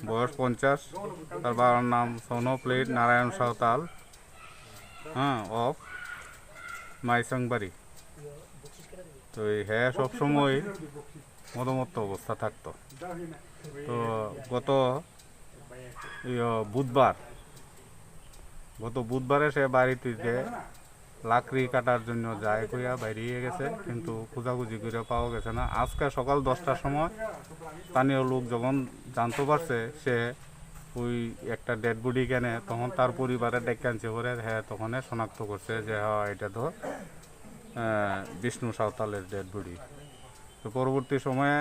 বয়স 50 তার বাবার নাম সোনো প্লেট নারায়ণ সাঁওতাল হ্যাঁ অফ মাইসাংবাড়ি তো হ্যাঁ সবসময় মদমত্ত অবস্থা থাকতো তো গত বুধবারে সে বাড়িতে লাকড়ি কাটার জন্য যায় কইয়া বাইরে গেছে কিন্তু খোঁজাখুঁজি করে পাওয়া গেছে না আজকে সকাল 10টার সময় স্থানীয় লোক যখন জানতে পারছে সে ওই একটা ডেড বডি কেনে তখন তার পরিবারের ডেকানছে করে হ্যাঁ তখন শনাক্ত করছে যে হ্যাঁ এটা তো বিষ্ণু সাঁওতালের ডেড বডি তো পরবর্তী সময়ে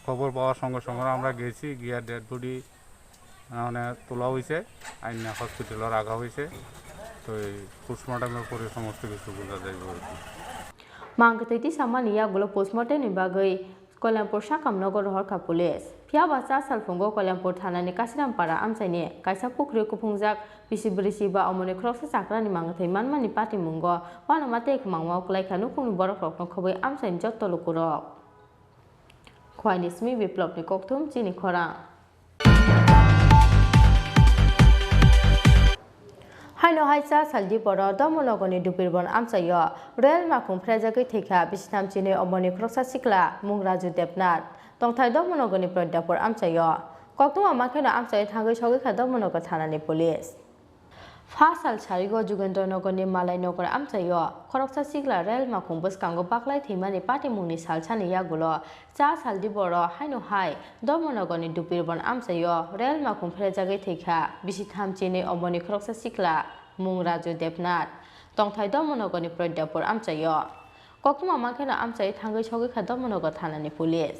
খবর পাওয়ার সঙ্গে সঙ্গে আমরা গেছি গিয়া ডেড বডি মানে তোলা হয়েছে আইনা হসপিটালে রাখা হয়েছে তো এই পোস্টমর্টমের পরে সমস্ত কিছু বোঝা যাইব mangkathei samani yagulo postmortem ni bagai Kolyangpur Sakamnagar Horkha Police phiaba cha salfungo Kolyangpur thanani kasiram para amchaini kaisa pukriu kupungjak bisibrei chiba amoni kroksa chakrani mangkathei manmani party mungo wana matek mangmau klaikha nukungni borok rokno khoboi amchaini jotto lukurok khwaini biplopni kokthum Chini Khorang Haino haisa saldi boro domologoni dupirbon amchayo real makung phrajagai theka bisnam chini omoni kroksa sikla mung Raju Depnath tongthai domologoni prodapor amchayo koktuma makhena amchai thangai sogai kha domonogo thanani police Fasal Charigo Jugendronogoni Malai Nogor amchayo khoroksa sikla real makung boskango baklai thimani party mungni salchani yagulo cha saldi boro haino hai domonogoni dupirbon amchayo real makung phrajagai theka bisitham chini omoni khoroksa sikla mung Raju Depnath tongthai domonogoni prodapor amchayo koktuma makhena amchai thangai sogai kha domonogo thanani police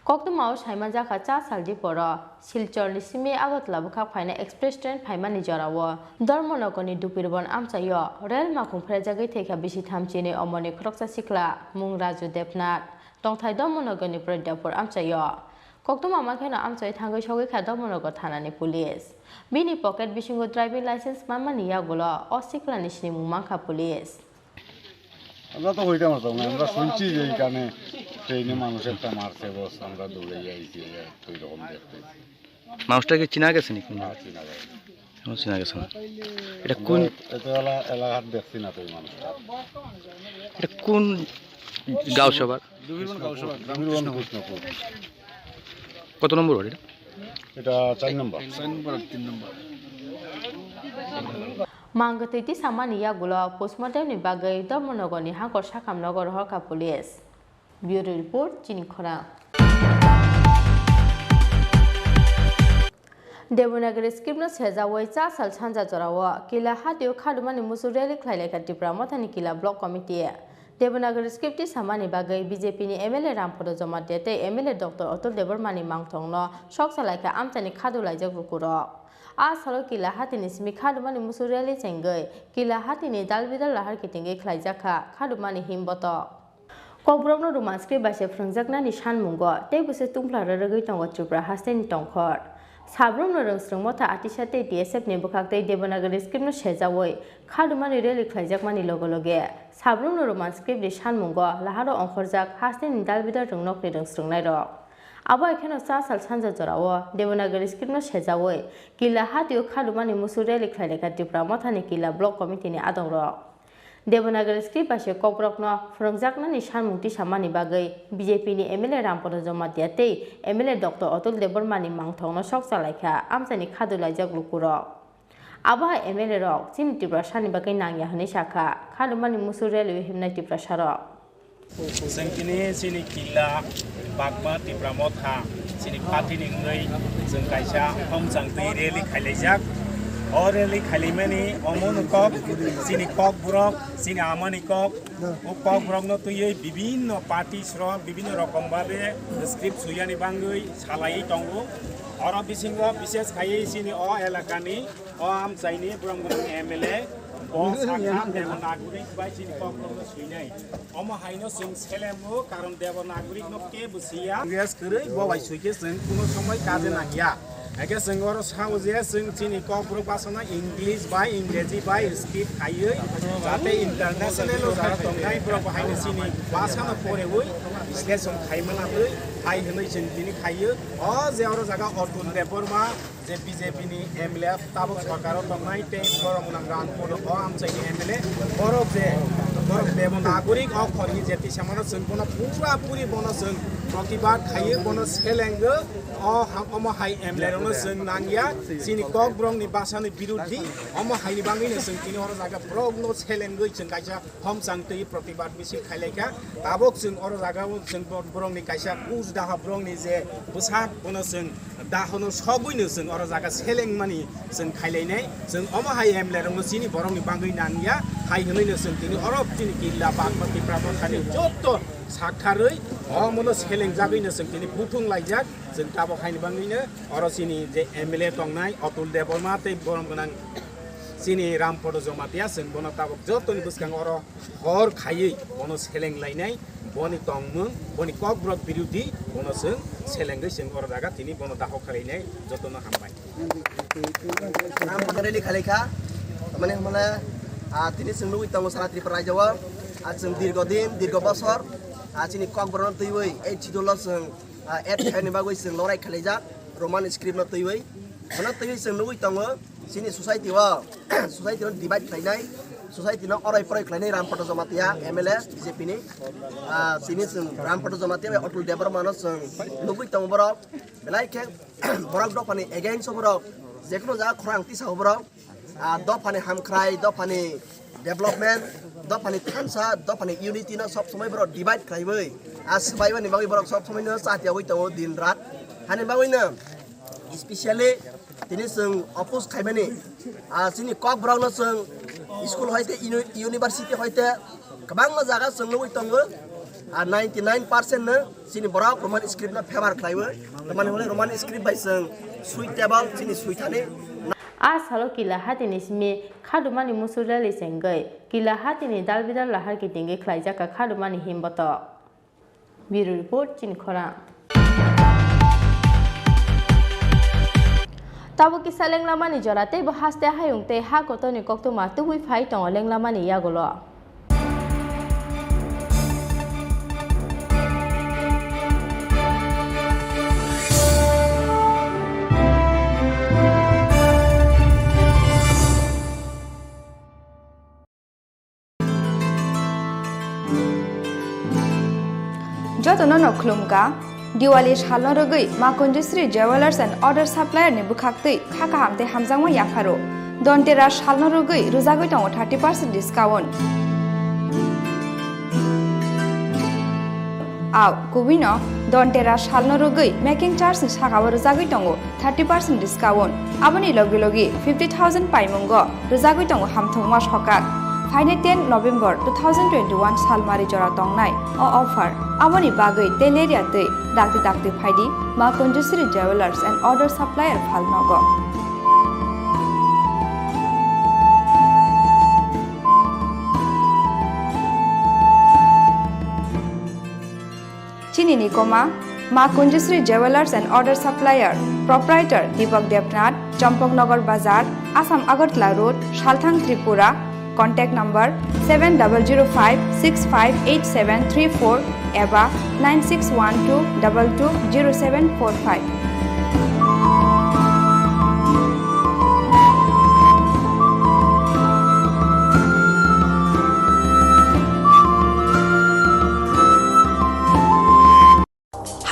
Koktumao Shaiman Jaka Cha Saldi Poro, Silchor Nisimi Agotla Buka Fina Express Train Paimani Jorawo, Dormonokoni Dupiribon Amsayo, Rel Makum Prejagi take a Bishitam Chini Omoni Kroksa Sikla, Mung Raju Depnat, Dongtai Domonogoni Predapur Amsayo. Koktuma Makena Amsay Tango Shogi Kadomonogo Tanani Police. Bini Pocket Bishingo Driving License Mamani Yagulo, or Sikla Nishni Mumanka Police. আমরা তো হইতে পারতাম না আমরা শুনছি যে এখানে ট্রেনে মানুষ একটা মারছে বস আমরা দৌড়ে যাইছি ওই রকম দেখতে মানুষটাকে চিনা গেছে নাকি না চিনা যায় না চিনা গেছে না এটা কোন এলাকার দেখছি না তো এই মানুষটা এটা কোন গাঁও সভা দুবিরবন গাঁও সভা দুবিরবন কৃষ্ণপুর কত নম্বর ওয়ার্ড এটা 4 নম্বর 3 নম্বর Mangatiti Samani Yagulo, postmortem ni Bagai, Dormonogoni, Hankor Shakam Nogor Horka Police. Bureau Report, Chini Khorang. Devanagari Scribnus has a way Sal Sanza Zorawa, Kila Hatio Kadumani Musureli Klaka Tripura Motani Kila Block Committee. Devanagari Scripti Samani Bagai, BJP ni MLA Rampodo Zomatete, MLA Dr. Otto Devermani Mangtongno, Shoksa like Amtani Kadula Jagukuro. Asalo Kila Hatini Smikadumani Musureli Sengay, Kila Hatini Dalvida Lahar Kitingi Klajaka, Kadumani Himboto. Kobrogno Rumanski by Franzakna Nishan Mungo, Debuse Tumpla Regitongo Tripura Hasten Tonkor. Salbrumni Rungsrumota Atishate DSF Nebukakte Devanagari Script no Shezaway, Kadumani really Klajakmani Logologe. Salbrumni Rumanski Nishan Mungo, Laharo Onkorzak, Hasten Dalvida Rungnok Rungsrungnero. Aba ekeno Sal Sanza Zorawo, Devanagari Script no Shezaway, Kila Hatio Kadumani Musureli Klaka Tripura Motani Kila Block Committee ni Adongro. Devanagari Script by Kobrokno, from Zakna Nishan Munti Shamani Bagai, BJP ni MLA Rampodo Zomatiate, MLA Dr. Otto Devermani Mangtong no Shoksa like Amsani Kadula Jaglukuro. Aba MLA Rock, Chini Khorang Tripura Bagai Nangya Hanishaka, Kadumani Musureli Himnati Prasharo. Sengkini Chini Khorang Bagma Tripura Motha Chini Pathiningai जों कायसा हमसांति रेली खाइलायजाक अ रेली खाइलायमानि अमन कक Chini कक book Chini आमानि कक ओ कक book न तुयै विभिन्न party स्र विभिन्न रकम भाबे स्क्रिप्ट सुयानि बांगै सालायै दंगो अर बिसिंग विशेष खायै Chini अ एलाकानि अ आमचाइनि Brahmaguru MLA Devanagari by Chini Khorang Tripura. Omo haino sing selemu karon Devanagari no ke busia. Yes kere bawa suike sing kuno samai kaje nangya. Eke sing oro sauze sing Chini Khorang Tripura pasana English by English by script kaye. Jate international lo jara tongai berapa haino Chini pasana pore woi. Isle song kai mana woi. Hai henai sing Chini kaye. Oh zeoro jaga ortun deporma. যে BJP নি MLA তাবক সরকার তংনাই তে গরমনাং run পড়ো আমচাইনি MLA বরক যে বরক দেবনাগরিক অখরি যেতি সামানা সনপন পুরা পুরি বনসন প্রতিবাদ খাইয়ে বন সেলেঙ্গ অম হাই এমএলএ রন সন নাংয়া Chini Khorang ব্রং নি বাসানি বিরোধী অম হাইনি বাঙ্গিনে সন তিনি হর জায়গা ব্রং নো সেলেঙ্গই সন কাইসা हमसांति प्रतिबाद मिसिल खाइलायका ताबक जों अर जागाव जों ब्रंनि कायसा कुज दाहा ब्रंनि जे बुसाक बनो जों दाहनो सबैनो जों अर जागा सेलें मानि जों खाइलायनाय जों अमहाय एमएलए रंग Chini बरंनि बांगै नांगिया हाय होनैनो जों तिनि अरब Chini किल्ला बागमा Tripura मथानि जत्त साखारै अमनो सेलें जागैनो जों तिनि बुथुं लायजाक जों ताबक हायनि बांगैनो अर Chini जे एमएलए तंनाय अतुल देबरमा तै बरं गोनां Chini Rampodo Zomatia जों बनो ताबक जत्तनि बुसखां अर हर खायै बनो सेलें लायनाय बनि तंमों बनि कक ब्रक बिरुदि बनो जों सेलेंगै जों अर जागा तिनि बनो दाहो खालायनाय जत्तनो हामबाय नाम पकड़ेली खालेखा माने हमला तिनि जों लुइ तंगो सारा Tripura रायजोआव जों दीर्घ बছर Chini Khorang ब्रन तैवै 80 डलर जों एड खायनि बागै जों लराय खालायजा रोमान स्क्रिप्ट न तैवै हना तैवै जों लुइ तंगो Chini society divide खालायनाय society no अराय फराय खालायनाय Rampodo Zomatia MLA BJP नि Chini जों Rampodo Zomatia अतुल देबरमा न जों लुइ तंगो बरक बेलायखे बरक दफानि against बरक जेखुनु जा खरां तिसा बरक दफानि हामख्राय दफानि डेभलपमेन्ट दफानि थानसा दफानि युनिटि न सब समय बरक डिवाइड खालायबै सबायबानि बागै बरक सब समय न साथियाव दङ दिन रात हानि बागैनो स्पेशली तिनि जों अपोज खायमानि Chini Khorang ब्रन जों स्कुल हयते इउनिभार्सिटी हयते गोबां जागा जों लुइ दङ 99% नो सिनि बराक रोमान स्क्रिप्ट ना फेवर खालायो तमाने हले रोमान स्क्रिप्ट बाय जों सुइटेबल सिनि सुइथाने आज हलो किला हातिनि सिमी खादुमानि मुसुरालि सेंगै किला हातिनि दालबिदाल लाहार किटिंगे ख्लाइजाका खादुमानि हिमबत ब्यूरो रिपोर्ट चिनी खोरां ताबो किसा लेंलामानि जराते बहासते हायुंते हा कोतोनि कोक्तुमा तुबुइ फाइ तंग लेंलामानि यागोलो जतनो नखलुमका दिवाली सालनो रगै माकुंजश्री ज्वेलर्स एंड ऑर्डर सप्लायर ने बुखाक्तै खाका हामते हामजांगमा याफारो दन्तेरा सालनो रगै रुजागै दङ 30% डिस्काउंट आव कुबिनो दन्तेरा सालनो रगै मेकिंग चार्ज सागाव रुजागै दङ 30% डिस्काउंट आबनि लगे लगे 50,000 पाइमुंगो रुजागै दङ हामथंमा सकाक फाइने 10 नवेम्बर 2021 सालमारि जरा तंनाय अ ऑफर आबनि बागै तेलेरिया दै दाक्ति दाक्ति फाइदि मा Kunjashree jewellers and order supplier फालनगो चिनी निकोमा मा Kunjashree jewellers and order supplier proprietor Deepak Debnath Champaknagar बाजार आसाम अगरतला रोड सालथां त्रिपुरा Contact number 7005658734 एबा 9612220745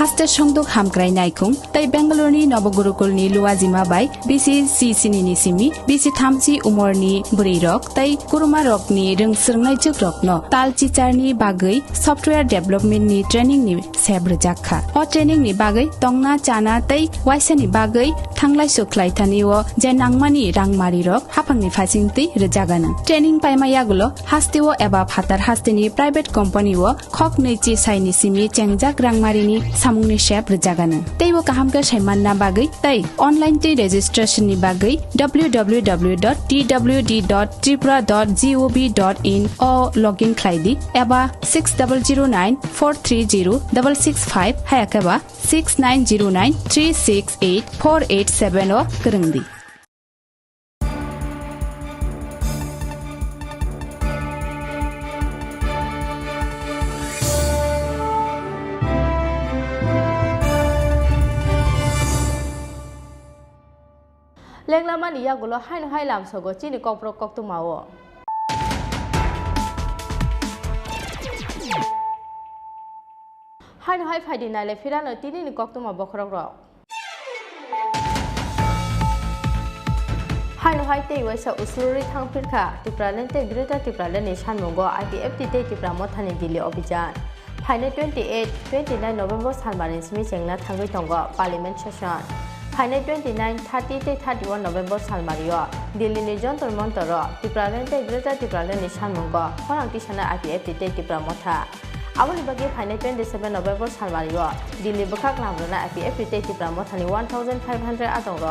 हास्ते संदोक हामग्राय नायकुं तै बेंगलुरुनि नवगुरुकुलनि लुवाजिमा बाय बिसि सिसिनि सिमी बिसि थामसि उमरनि बुरै रक तै कुरुमा रकनि रोंसोरनाय जग्रकनो ताल चिचारनि बागै सफ्टवेयर डेभलपमेन्टनि ट्रेनिंनि सेब्रजाखा अ ट्रेनिंनि बागै तंना चाना तै वाइसनि बागै थांलाय सुख्लायथानिओ जे नांमानि रांमारि रक हाफांनि फासिंतै रजागानो ट्रेनिं पाइमायागुलो हास्तेओ एबा फातार हास्तेनि प्राइवेट कम्पानिओ खक नैचि साइनि सिमी चेंजाक रांमारिनि सामुंनि शेप रजागानो तैबो काहामगा साइमानना बागै तै अनलाइन तै रेजिस्ट्रेशननि बागै www.twd.tripura.gov.in अ लॉगिन खालायदि एबा 6009430665 हायाकेबा 6909368487 अ करंदी लेंलामानि यागुलो हाइन हाइ लामसगो चिनि ककप्रो कक्तुमाओ हाइन हाइ फाइदि नाले फिरानो तिनिनि कक्तुमा बखरक हाइन हाइ ते वैसा उसुरी थांफिरखा टिप्रालेन ते ग्रेटर टिप्रालेन नि सानमुंगो आईपीएफटी ते टिप्रा मथानि दिल्ली अभियान फाइने 28-29 नवेम्बर सालमानि स्मि जेंना थांगै दंगो पार्लियामेंट सेशन फाइने 29-30-31 नवेम्बर सालमारियो दिल्ली नि जंतर मंतर टिप्रालेन ते ग्रेटर टिप्रालेन नि सानमुंगो खरांथि साना आईपीएफटी ते टिप्रा मथा आबनि बागे फाइने 27 नवेम्बर सालमारियो दिल्ली बखाक लामना आईपीएफटी ते टिप्रा मथानि 1500 आदंग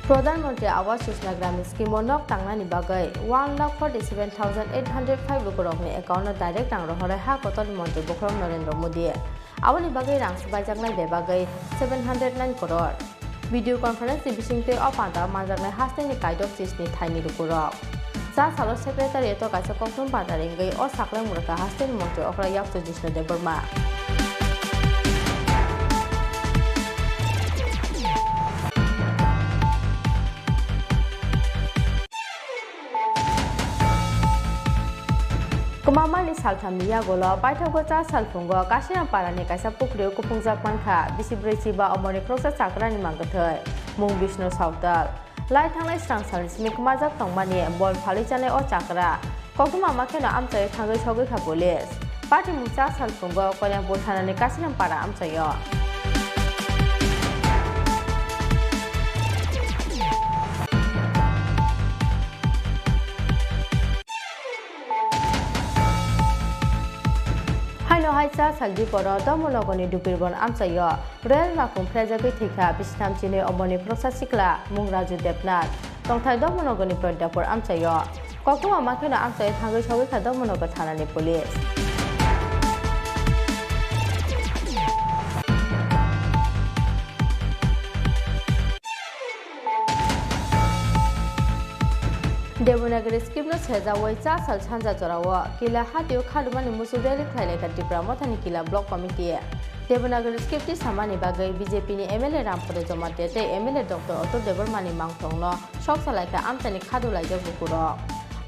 प्रधानमंत्री आवास योजना ग्रामीण स्कीम नक तांगनानि बागै 1,47,805 रुपरकनि एकाउन्ट डाइरेक्ट तांग रहरै हा कतल मंत्री बखरम नरेंद्र मोदी आबनि बागै रां सुबायजागनाय बे बागै 709 करोड़ भिडियो कॉन्फ्रेंस बिसिंते अपादा मानजागनाय हास्तेनि काइडक चिसनि थाइनि रुपरक जा सालो सेक्रेटारिएट काइसा कक्तुम पादारिंगै अ साकलाय मुरका हास्तेनि मंत्री अखरा याक्तो Jishnu Debbarma Kumamali salthamia golo paithagocha salfungo kasina parani kaisa pukriu kupungja pankha bisibreci ba omoni kroksa sakrani mangathai mung Vishnu Sautal lai thanglai strangsalni smikmajak tongmani bol phalichane o chakra kokuma makhena amchai thangai sogai kha police party mungcha salfungo konya bothanani kasina para amchayo waisa saldi poro domologoni dupirban amsayo rel makung prejagoi thika bisnam chini omoni prosa sikla mungraju depnat tongthai domologoni prodapor amsayo kokko amakhena amsai thangoi sogoi kha domologo thanani police Devanagari skip no seza waisa sal chanja jorawa kila hatio khalumani musudeli khlaile ka Tripura mothani kila block committee Devanagari skip ti samani bagai BJP ni MLA Rampore Jomate te MLA Dr. Otto Devarmani mangthongno shok salai ka amtani khadulai ja bukuro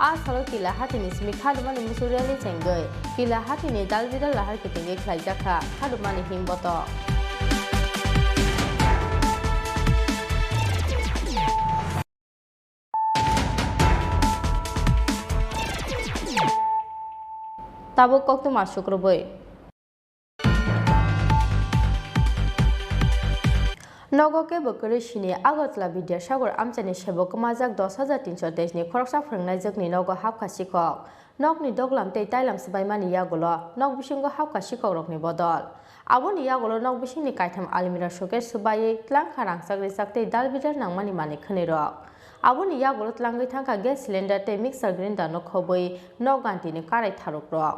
a salo kila hatini simi khalumani musudeli chengai kila hatini dalbidal lahar ketinge khlai jakha khalumani himboto Tabuk koktu masuk rubai. Nogoke bokere shini Agartala Vidyasagar amchani sebok majak 10,323 ni khoroksa phrangnai jakni nogo hapkha sikok nokni doglam tei tailam sbaimani yagulo nok bisingo hapkha sikok rokni bodol aboni yagulo nok bisingni kaitham almira shokes subai tlang kharang sakri saktei dalbidar nangmani mani khani rok aboni yagulo tlangai thangka gas cylinder tei mixer grinder no khoboi nok ganti ni karai tharok rok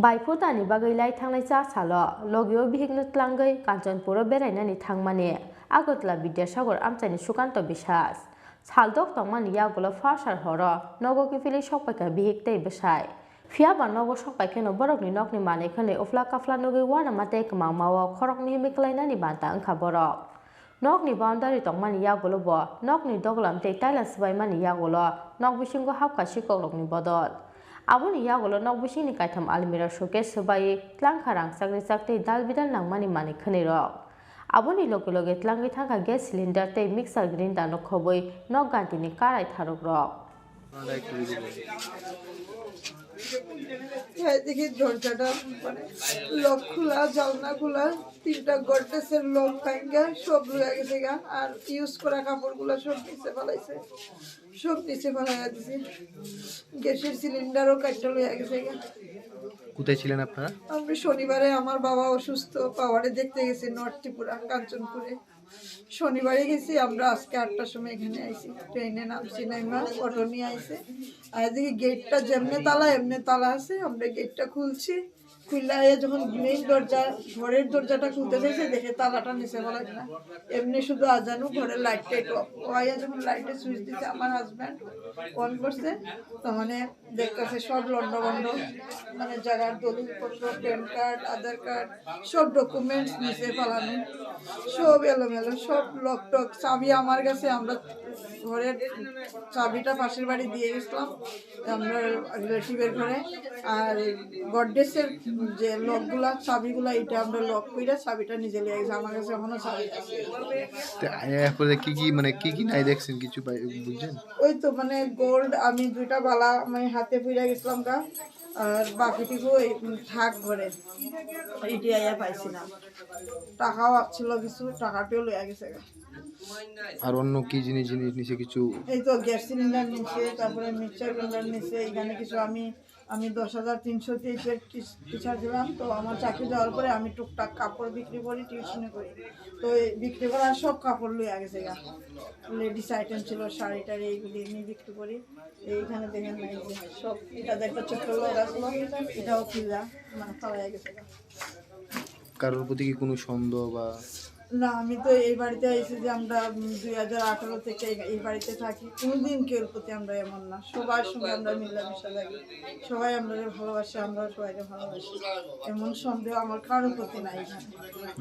Baifutani bagai lai thangnai cha salo logio bihignu tlangai Kanchanpura berainani thangmani Agartala Vidyasagar amchani Sukanto Biswas saldok tongmani yagulo farsar horo nogo kifili sokpaika bihik tei besai fiaba nogo sokpaike no borokni nokni mani khane ufla kafla nogi wana mate kmangmawo khorokni himiklainani banta angkha borok nokni boundary tongmani yagulo bo nokni doglam tei taila sbaimani yagulo nok bisingo hapkha sikokrokni bodol Aboni yagulo nok bisingni kaitham almira showcase subai tlang kharang sakri saktei dalbidal nangmani mani khani rok aboni loge loge tlangai thangka gas cylinder tei mixer grinder no khoboi nok gantini karai tharok rok দেখি দরজাটা মানে lock খোলা জানলা খোলা তিনটা গডরেজের lock ভাঙা সব রয়ে গেছে গা আর ইউজ করা কাপড়গুলো সব নিচে ফেলাইছে সব নিচে ফেলাইয়া দিছে গ্যাসের সিলিন্ডারও কাটতে লয়ে গেছে গা কোথায় ছিলেন আপনারা আমি শনিবারে আমার বাবা অসুস্থ পাওয়ারে দেখতে গেছি নর্থ ত্রিপুরা কাঞ্চনপুরে শনিবারে গেছি আমরা আজকে 8টার সময় এখানে আইছি ট্রেনে নামছি নাইমা অটো নিয়ে আইছে আর এদিকে গেটটা যেমনে তালা আছে আমরা গেটটা খুলছি খুললে যখন মেইন দরজা ঘরের দরজাটা খুলতে চাইছে দেখে তালাটা নিচে বলা না এমনি শুধু আজানু ঘরের লাইটটা একটু ওয়াইয়া যখন লাইটের সুইচ দিচ্ছে আমার হাজব্যান্ড অন করছে তো মানে দেখতেছে সব লন্ডভন্ড মানে জায়গার দলিলপত্র প্যান কার্ড আধার কার্ড সব ডকুমেন্টস নিচে পালানো সব এলোমেলো সব লক টক চাবি আমার কাছে আমরা ঘরের চাবিটা পাশের বাড়ি দিয়ে গেছিলাম আমরা রিলেটিভের ঘরে আর গডরেজের যে লকগুলা চাবিগুলা এটা আমরা লক কইরা চাবিটা নিজে লিয়ে গেছি আমার কাছে এখনো চাবি আছে এরপরে কি নাই দেখছেন কিছু বুঝছেন ওই তো মানে গোল্ড আমি দুইটা বালা আমি হাতে পইরা গেছিলাম গা আর বাকিটুকু থাক ঘরে এইটি আইয়া পাইছি না টাকাও ছিল কিছু টাকাটিও লইয়া গেছে গা আর অন্য কি জিনিস নিচে কিছু এই তো গ্যাস সিলিন্ডার নিচে তারপরে মিক্সার গ্রাইন্ডার নিচে এখানে কিছু আমি 10,323 টিচার ছিলাম তো আমার চাকরি যাওয়ার পরে আমি টুকটাক কাপড় বিক্রি করি টিউশনে করি তো বিক্রি করার সব কাপড় লইয়া গেছে গা লেডিস আইটেম ছিল শাড়ি টাড়ি এইগুলি আমি বিক্রি করি এইখানে দেখেন নাই সব এটা একটা ছোট্ট লোক আসলো এটাও খুললা মানে পাওয়া গেছে গা কারোর প্রতি কি কোনো সন্দেহ বা না আমি তো এই বাড়িতে আইছি যে আমরা 2018 থেকে এই বাড়িতে থাকি কোনদিন কেউ প্রতি আমরা এমন না সবার সঙ্গে আমরা মিলামিশা থাকি সবাই আমরা ভালোবাসি আমরা সবাইকে ভালোবাসি এমন সন্দেহ আমার কারোর প্রতি নাই এখানে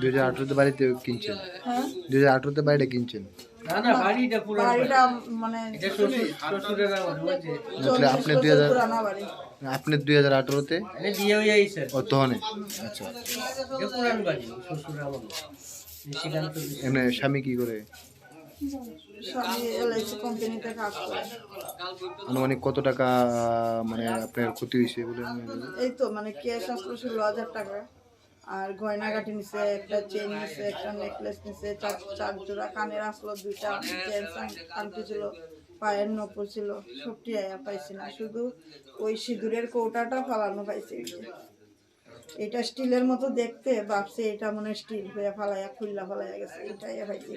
2018 বাড়িতে কিনছেন হ্যাঁ 2018 বাড়িটা কিনছেন না বাড়িটা মানে শ্বশুরের আপনি 2018 তে বিয়ে হয়ে আইছে ও তহনে আচ্ছা এ পুরান বাড়ি শ্বশুর আমার এমনি স্বামী কি করে স্বামী এলআইসি কোম্পানিতে কাজ করে আনুমানিক কত টাকা মানে আপনার ক্ষতি হয়েছে বলে এই তো মানে ক্যাশ আসলো 16,000 টাকা আর গয়নাগাটি নিছে একটা চেইন নিছে একটা নেকলেস নিছে চার জোড়া কানের আসলো দুইটা জেন্টস আংটি ছিল পায়ের নপুর ছিল সবটি আয়া পাইছি না শুধু ওই সিঁদুরের কৌটাটা ফালানো পাইছি এটা স্টিলের মতো দেখতে ভাবছে এটা মনে স্টিল হয়ে ফালাইয়া খুললা ফালাইয়া গেছে এটাই হয়েছে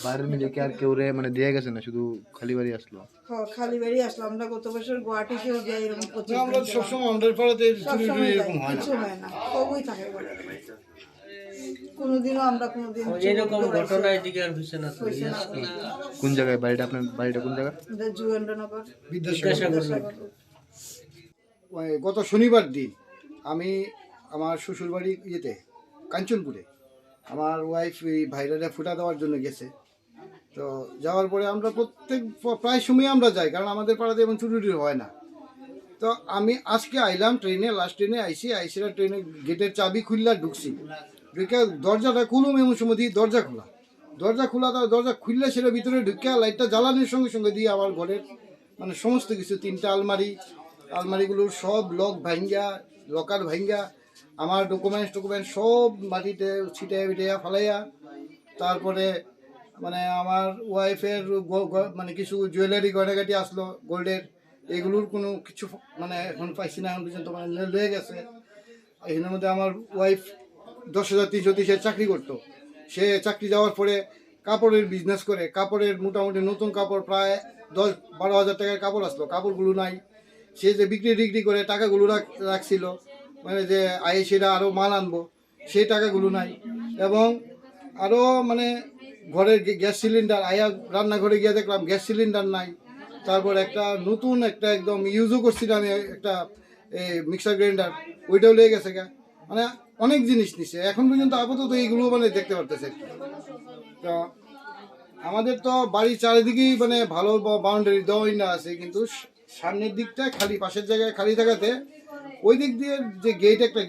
বাইরের মিলে কি আর কেউ রে মানে দিয়ে গেছে না শুধু খালি বাড়ি আসলো খালি বাড়ি আসলো আমরা গত বছর গুয়াহাটিতেও যাই এরকম আমরা সবসময় আমাদের পাড়াতে এরকম হয় না কিছু হয় না সবই থাকে বলে কোনোদিনও আমরা কোনোদিন এরকম ঘটনা এদিকে আর হইছে না কোন জায়গায় বাড়িটা আপনার বাড়িটা কোন জায়গা যুগেন্দ্রনগর বিদ্যাসাগর গত শনিবার দিন আমি আমার শ্বশুর বাড়ি কাঞ্চনপুরে আমার ওয়াইফ ভাইরারে ফুটা দেওয়ার জন্য গেছে তো যাওয়ার পরে আমরা প্রায় সময় আমরা যাই কারণ আমাদের পাড়াতে এমন চুরি হয় না তো আমি আজকে আইলাম লাস্ট ট্রেনে আইসিরা ট্রেনে গেটের চাবি খুললা ঢুকছি ঢুকে দরজাটা খুলুম এমন সময় দিয়ে দরজা খোলা দরজা খুললে সেটা ভিতরে ঢুকে লাইটটা জ্বালানোর সঙ্গে সঙ্গে দিয়ে আমার ঘরের মানে সমস্ত কিছু 3টা আলমারিগুলোর সব লক ভাঙ্গা লকার ভাঙ্গা আমার ডকুমেন্টস সব মাটিতে ছিটাইয়া ফালাইয়া তারপরে মানে আমার ওয়াইফের মানে কিছু জুয়েলারি গয়নাগাটি আসলো গোল্ডের এগুলোর কোনো কিছু মানে এখন পাইছি না এখন পর্যন্ত মানে লয়ে গেছে এখানের মধ্যে আমার ওয়াইফ 10,330 চাকরি করতো সে চাকরি যাওয়ার পরে কাপড়ের বিজনেস করে কাপড়ের মোটামুটি নতুন কাপড় প্রায় 10-12 হাজার টাকার কাপড় আসলো কাপড়গুলো নাই সে যে বিক্রি করে টাকাগুলো রাখছিল মানে যে সেটা আরও মাল আনবো সেই টাকাগুলো নাই এবং আরও মানে ঘরের গ্যাস সিলিন্ডার রান্নাঘরে গিয়ে দেখলাম গ্যাস সিলিন্ডার নাই তারপর নতুন একদম ইউজও করছিলাম আমি একটা মিক্সার গ্রাইন্ডার ওইটাও লেগে গেছে মানে অনেক জিনিস নিচ্ছে এখন পর্যন্ত আপাতত এইগুলো মানে দেখতে পারতেছে তো আমাদের তো বাড়ির চারিদিকেই মানে ভালো বাউন্ডারি দেওয়াই না আছে কিন্তু সামনের দিকটা খালি পাশের জায়গায় খালি থাকাতে ওই দিক দিয়ে যে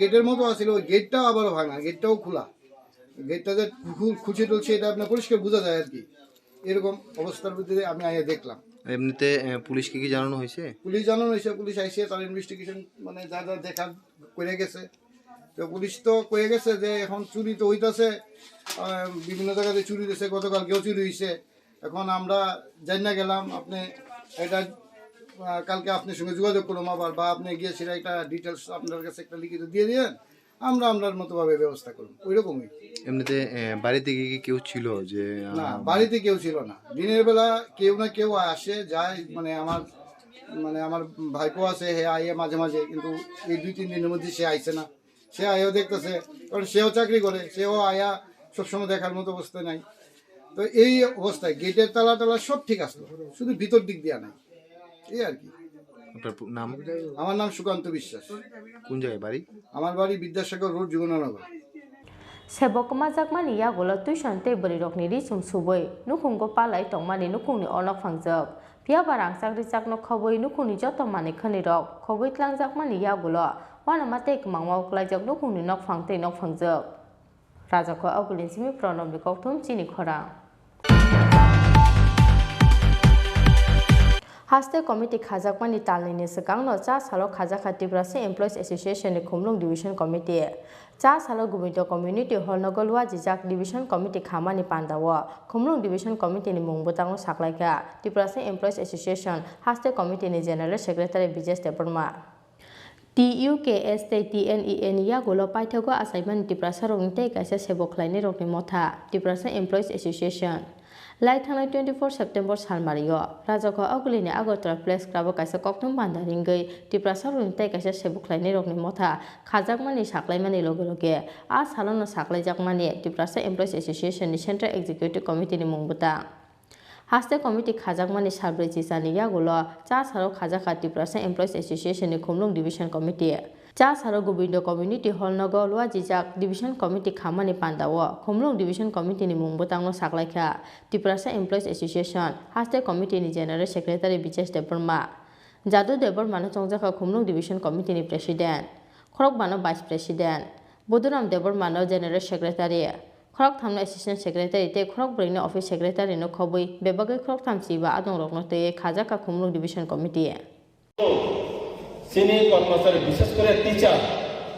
গেটের মতো আছিল ওই গেটটাও আবারও ভাঙা গেটটাও খোলা গেটটা যে খুঁজে টুলছে এটা আপনার পরিষ্কার বোঝা যায় আর কি এরকম অবস্থার ভিতরে আমি দেখলাম এমনিতে পুলিশকে কি জানানো হয়েছে পুলিশ আইসে তার ইনভেস্টিগেশন মানে যা দেখা করে গেছে তো পুলিশ তো কয়ে গেছে যে এখন চুরি তো হইতেছে বিভিন্ন জায়গাতে চুরি দিয়েছে গতকালকেও চুরি হয়েছে এখন আমরা জানি না গেলাম আপনি এটা কালকে আপনার সঙ্গে যোগাযোগ করলাম আবার বা আপনি গিয়ে সেটা একটা ডিটেলস আপনার কাছে একটা লিখিত দিয়ে দিলেন আমরা আপনার মতোভাবে ব্যবস্থা করুন ওই রকমই এমনিতে বাড়িতে কি কেউ ছিল যে না বাড়িতে কেউ ছিল না দিনের বেলা কেউ না কেউ আসে যায় মানে আমার ভাইপো আছে হে আইয়ে মাঝে মাঝে কিন্তু এই 2-3 দিনের মধ্যে সে আইছে না সে আয়ও দেখতেছে কারণ সেও চাকরি করে সেও আয়া সবসময় দেখার মতো অবস্থা নাই তো এই অবস্থায় গেটের তালা সব ঠিক আসলো শুধু ভিতর দিক দিয়া নাই এই আর কি নাম আমার নাম সুকান্ত বিশ্বাস কোন জায়গায় বাড়ি আমার বাড়ি বিদ্যাসাগর রোড যুগনগর sebokma jakmani yagola tuition te bari rokni ri sum suboi nukhungko palai tongmani nukhungni onok phangjak pia barang sakri jakno khoboi nukhungni joto mani khani rok khoboi tlang jakmani yagola wana mate kmangma uklai jak nukhungni nok phangte nok phangjak rajako agulin simi pronom ni kokthum chini khorang haste committee khajakmani talni sakangno cha salo khajaka Tripura Employees Association ni khumlung division committee cha salo gubindo community hall nogolwa jijak division committee khamani pandawa khumlung division committee ni mungbutango saklaika Tripura Employees Association haste committee ni general secretary Bijesh Deparma TUKS TNEN ya golo paithago asaiman Tripura sarong tei kaisa sebokhlaini rokni motha Tripura Employees Association Lai thangnai 24 September salmario rajako agulini Agartala Place Club kaisa kokthum bandaringai Tripura sarong tei kaisa sebokhlaini rokni motha khajakmani saklaimani loge a salono saklaijakmani Tripura Employees Association ni Central Executive Committee ni mungbuta haste committee khajakmani sabrui chisani yagulo cha saro khajaka Tripura Employees Association ni khumlung division committee cha saro gobindo community hall nogo lwa jijak division committee khamani pandawo khumlung division committee ni mungbutangno saklaikha Tripura Employees Association haste committee ni general secretary Bijesh Deparma Jadu Deparma no chongjaka khumlung division committee ni president Khorokbano vice president Boduram Deparma no general secretary Khorok thamna assistant secretary te khorok bringno office secretary no khoboi bebagai khorok thamsi ba adong rokno te khajaka khumlung division committee Chini কর্মচারী বিশেষ করে teacher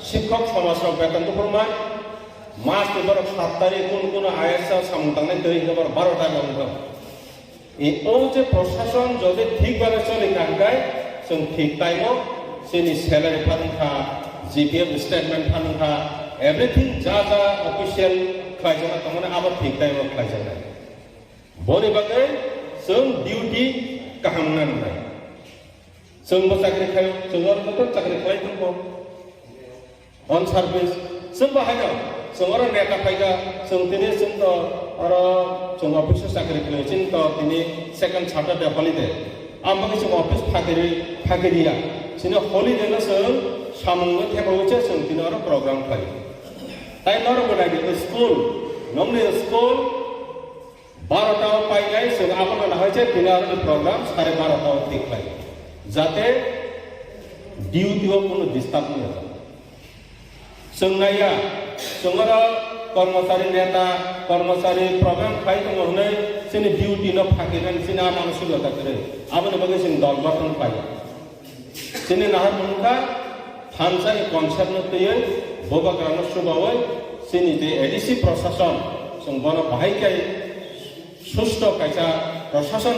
শিক্ষক সমাজরক বেতন ফরমায় মাস এবার 7 তারিখ কোন ISA সামতানে তৈরি হবার 12টা বন্ধ এই যে প্রশাসন যদি ঠিকভাবে চলে কাঙ্গায় जों ঠিক টাইমও চিনি স্যালারি ফান্ডা GPF statement फानखा everything जा official खायजना तमने आबाद ठीक टाइम में खायजना बोले बगे संग duty कहामना नहीं संग बसाकरे खायो संग और तो चक्रे खाई तुमको on service संग बाहर संग और नेता खाएगा संग तिने संग तो और संग ऑफिस चक्रे खायो चिंत तो तिने second Saturday holiday आम बगे संग ऑफिस फाकेरिया सिने holiday ना संग सामुंगे थे बहुचे संग तिने और program खाई ताई नॉर बनाई स्कूल नमने स्कूल 12 टाव पाई गए संग आपन ना होचे तिने और program 12:30 टाव ठीक खाई जाते ड्यूटी वो कोनो डिस्टर्ब नहीं होता संगनाया संगरा कर्मचारी नेता कर्मचारी प्रोग्राम खाई तो होने सिने ड्यूटी न फाकेरन सिने मानसिक होता करे आपने बगे सिन दल गठन पाई सिने नाहर मुनका थानसा कॉन्सेप्ट न तय बोबा ग्राम सुबावय सिने ते एडीसी प्रशासन संबन बाहायके सुष्ट कायसा प्रशासन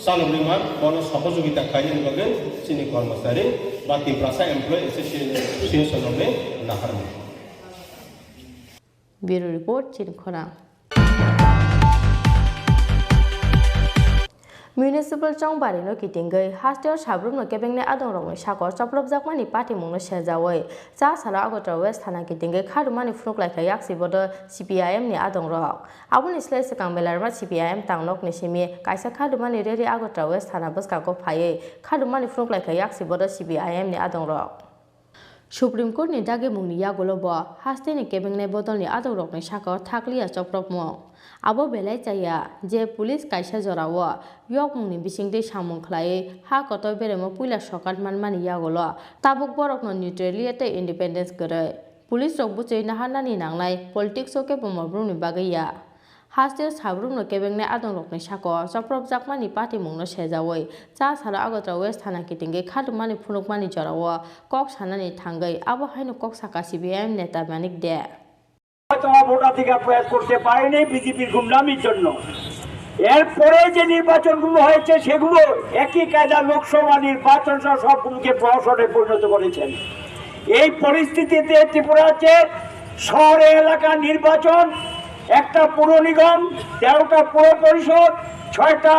सालब्रुनिमार बन सहयोगिता खायनि बगे सिनि कर्मचारी बा त्रिपुरा एमप्लॉय एसोसिएशन में नाहर ब्यूरो रिपोर्ट चिनी खोरां म्युनिसिपल चौबारी नो किटिंगै हास्टेल साब्रुमनो केबेंने आदं रंगनि सागर चपलब जाकमानि पार्टी मुंनो सेजावै चा साला आगोटा वेस्ट थाना किटिंगै खारुमानि फ्रुकलायखै याक्सिबोद CPIM नि आदं रक आबुनि स्लाय सकां बेलारमा CPIM तांनक निसिमि कायसा खारुमानि रेरि आगोटा वेस्ट थाना बसकाको फायै खारुमानि फ्रुकलायखै याक्सिबोद CPIM नि आदं रक सुप्रीम कोर्ट नि दागे मुंनि यागोलब हास्टेनि केबेंने बदलनि आदं रकनि सागर थाकलिया चपलब मुं आबो बेलाय जाया जे पुलिस कायसा जराव यक मुंनि बिसिंदै सामुं खलायै हा कत बेरेमो पुइला सकात मानमानि यागोल ताबुक बरकनो न्यूट्रेलिटी इंडिपेंडेंस गरै पुलिस रक बुचै नाहानानि नांनाय पलिटिक्स के बमब्रुनि बागैया हास्टेल साब्रुमनो केबेंने आदं रकनि साको चप्रब जाकमानि पार्टी मुंनो सेजावै चा साला आगोत्रा वेस्ट थाना किटिंगै खादुमानि फुनुकमानि जराव कक सानानि थांगै आबो हायनो कक साका CPIM नेता मानिक दे তোমার ভোটাধিকার প্রয়োগ করতে পারেনি বিজেপির গুন্ডামির জন্য এরপরে যে নির্বাচনগুলো হয়েছে সেগুলো একই কায়দা লোকসভা নির্বাচন সহ সবগুলোকে প্রহসনে পরিণত করেছেন এই পরিস্থিতিতে ত্রিপুরাতে শহরে এলাকা নির্বাচন একটা পুর নিগম 13টা পুর পরিষদ 6টা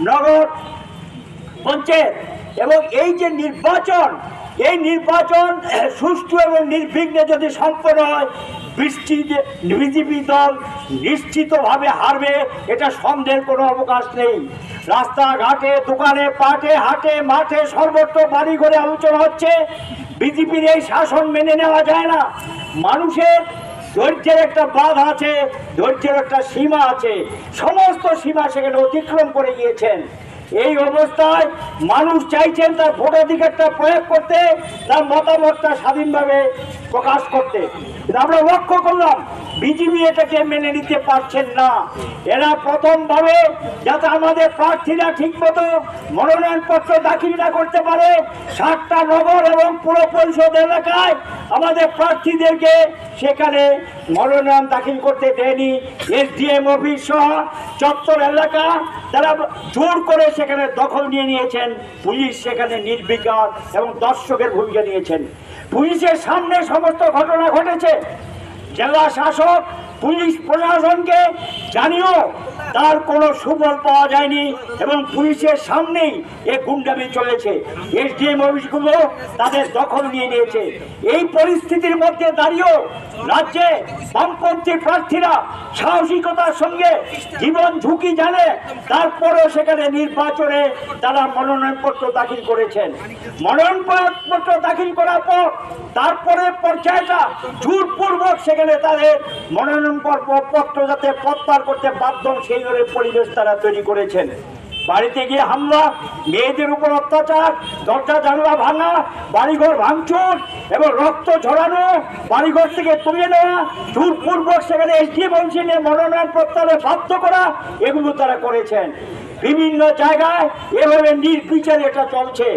নগর পঞ্চায়েত এবং এই যে নির্বাচন এই নির্বাচন সুষ্ঠু এবং নির্বিঘ্নে যদি সম্পন্ন হয় বিজেপি দল নিশ্চিতভাবে হারবে এটা সন্দেহের কোনো অবকাশ নেই রাস্তাঘাটে দোকানে পাটে হাটে মাঠে সর্বত্র বাড়ি ঘরে আলোচনা হচ্ছে বিজেপির এই শাসন মেনে নেওয়া যায় না মানুষের ধৈর্যের একটা বাঁধ আছে ধৈর্যের একটা সীমা আছে সমস্ত সীমা সেখানে অতিক্রম করে গিয়েছেন এই অবস্থায় মানুষ চাইছেন তার ভোটাধিকারটা প্রয়োগ করতে তার মতামতটা স্বাধীনভাবে প্রকাশ করতে আমরা লক্ষ্য করলাম বিজেপি এটাকে মেনে নিতে পারছেন না এরা প্রথমভাবে যাতে আমাদের প্রার্থীরা ঠিকমতো মনোনয়নপত্র দাখিল না করতে পারে 7টা নগর এবং পুর পরিষদ এলাকায় আমাদের প্রার্থীদেরকে সেখানে মনোনয়ন দাখিল করতে দেয়নি SDM অফিস সহ চত্বর এলাকা তারা জোর করে সেখানে দখল নিয়ে নিয়েছেন পুলিশ সেখানে নির্বিকার এবং দর্শকের ভূমিকা নিয়েছেন পুলিশের সামনে সমস্ত ঘটনা ঘটেছে জেলা শাসক পুলিশ প্রশাসনকে জানিয়েও তার কোনো সুফল পাওয়া যায়নি এবং পুলিশের সামনেই এই গুন্ডামি চলেছে SDM অফিসগুলো তাদের দখল নিয়ে নিয়েছে এই পরিস্থিতির মধ্যে দাঁড়িয়েও রাজ্যে বামপন্থী প্রার্থীরা সাহসিকতার সঙ্গে জীবন ঝুঁকি জানে তারপরেও সেখানে নির্বাচনে তারা মনোনয়নপত্র দাখিল করেছেন মনোনয়নপত্র দাখিল করার পর তারপরে পর্যায়টা জোরপূর্বক সেখানে তাদের মনোনয়নপত্র যাতে প্রত্যাহার করতে বাধ্য সেই ধরনের পরিবেশ তারা তৈরি করেছেন বাড়িতে গিয়ে হামলা মেয়েদের উপর অত্যাচার দরজা জানলা ভাঙা বাড়িঘর ভাঙচুর এবং রক্ত ঝরানো বাড়িঘর থেকে তুলে নেওয়া জোরপূর্বক সেখানে SDM অফিসে মনোনয়ন প্রত্যাহারে বাধ্য করা এগুলো তারা করেছেন বিভিন্ন জায়গায় এভাবে নির্বিচারে এটা চলছে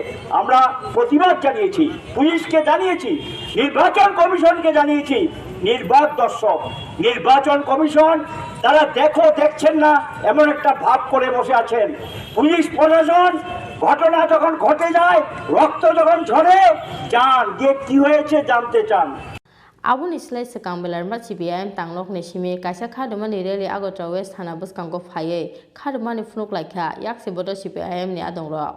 আমরা প্রতিবাদ জানিয়েছি পুলিশকে জানিয়েছি নির্বাচন কমিশনকে জানিয়েছি নির্বাক দর্শক নির্বাচন কমিশন তারা দেখছেন না এমন একটা ভাব করে বসে আছেন পুলিশ প্রশাসন ঘটনা যখন ঘটে যায়, রক্ত যখন ঝরে, যান যে কি হয়েছে জানতে চান। Abun islay sekang belar mat CPIM tanglok ni simi kaisa khadumani rally Agotra West Thana buskango phaye khadumani phunuk laikha yaksi bodor CPIM ni adongrok.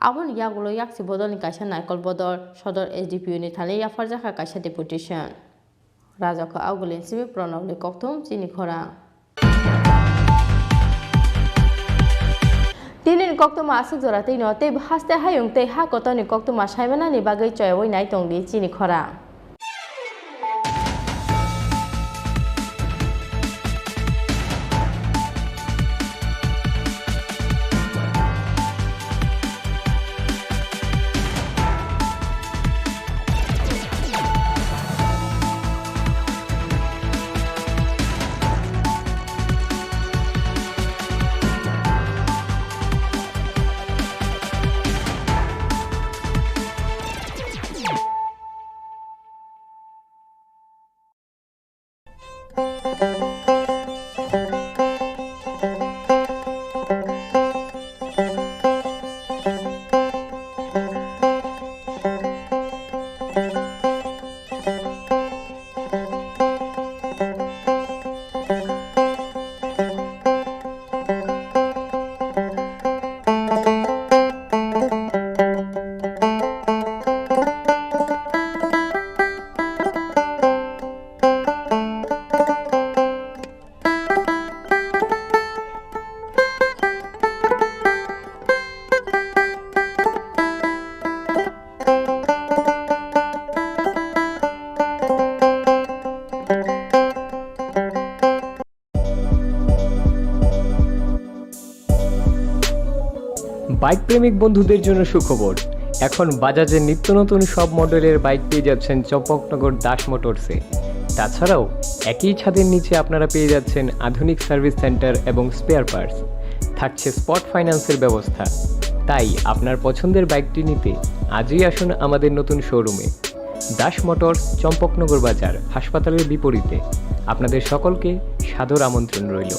Abun yagulo yaksi bodor ni kaisa naikol bodor sodor SDPU ni thale yafarjaka kaisa deputation. Rajako Augulin simi pronob ni koktum Chini Khorang. Tilin koktuma asuk jora tei no tei haste hayung tei ha kotoni koktuma saimana ni bagai choyoi nai tongdi Chini Khorang. Bike প্রেমিক বন্ধুদের জন্য সুখবর, এখন বাজাজের নিত্য নতুন সব মডেলের bike পেয়ে যাচ্ছেন চম্পকনগর দাস মোটরসে। তাছাড়াও একই ছাদের নিচে আপনারা পেয়ে যাচ্ছেন আধুনিক সার্ভিস সেন্টার এবং স্পেয়ার পার্টস, থাকছে স্পট ফাইন্যান্সের ব্যবস্থা। তাই আপনার পছন্দের বাইকটি নিতে আজই আসুন আমাদের নতুন শোরুমে। দাস মোটরস, চম্পকনগর বাজার, হাসপাতালের বিপরীতে। আপনাদের সকলকে সাদর আমন্ত্রণ রইল।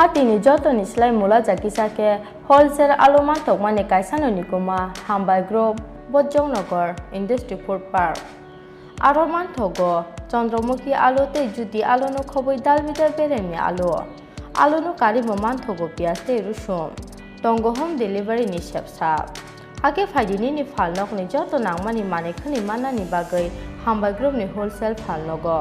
Hatini jotoni slai mula jakisake wholesale aluma tokmani kaisano nikuma Hambai Group Bojjongnogor Industry Food Park. Aroman thogo Chandramukhi alu tei juti alu no khoboi dalbidar beremi alu. Alu no kari moman thogo pias tei rusum. Tongo home delivery ni sepsap. Ake faidini ni falnok ni joto nangmani manekhani manani bagai Hambai Group ni wholesale falnogo.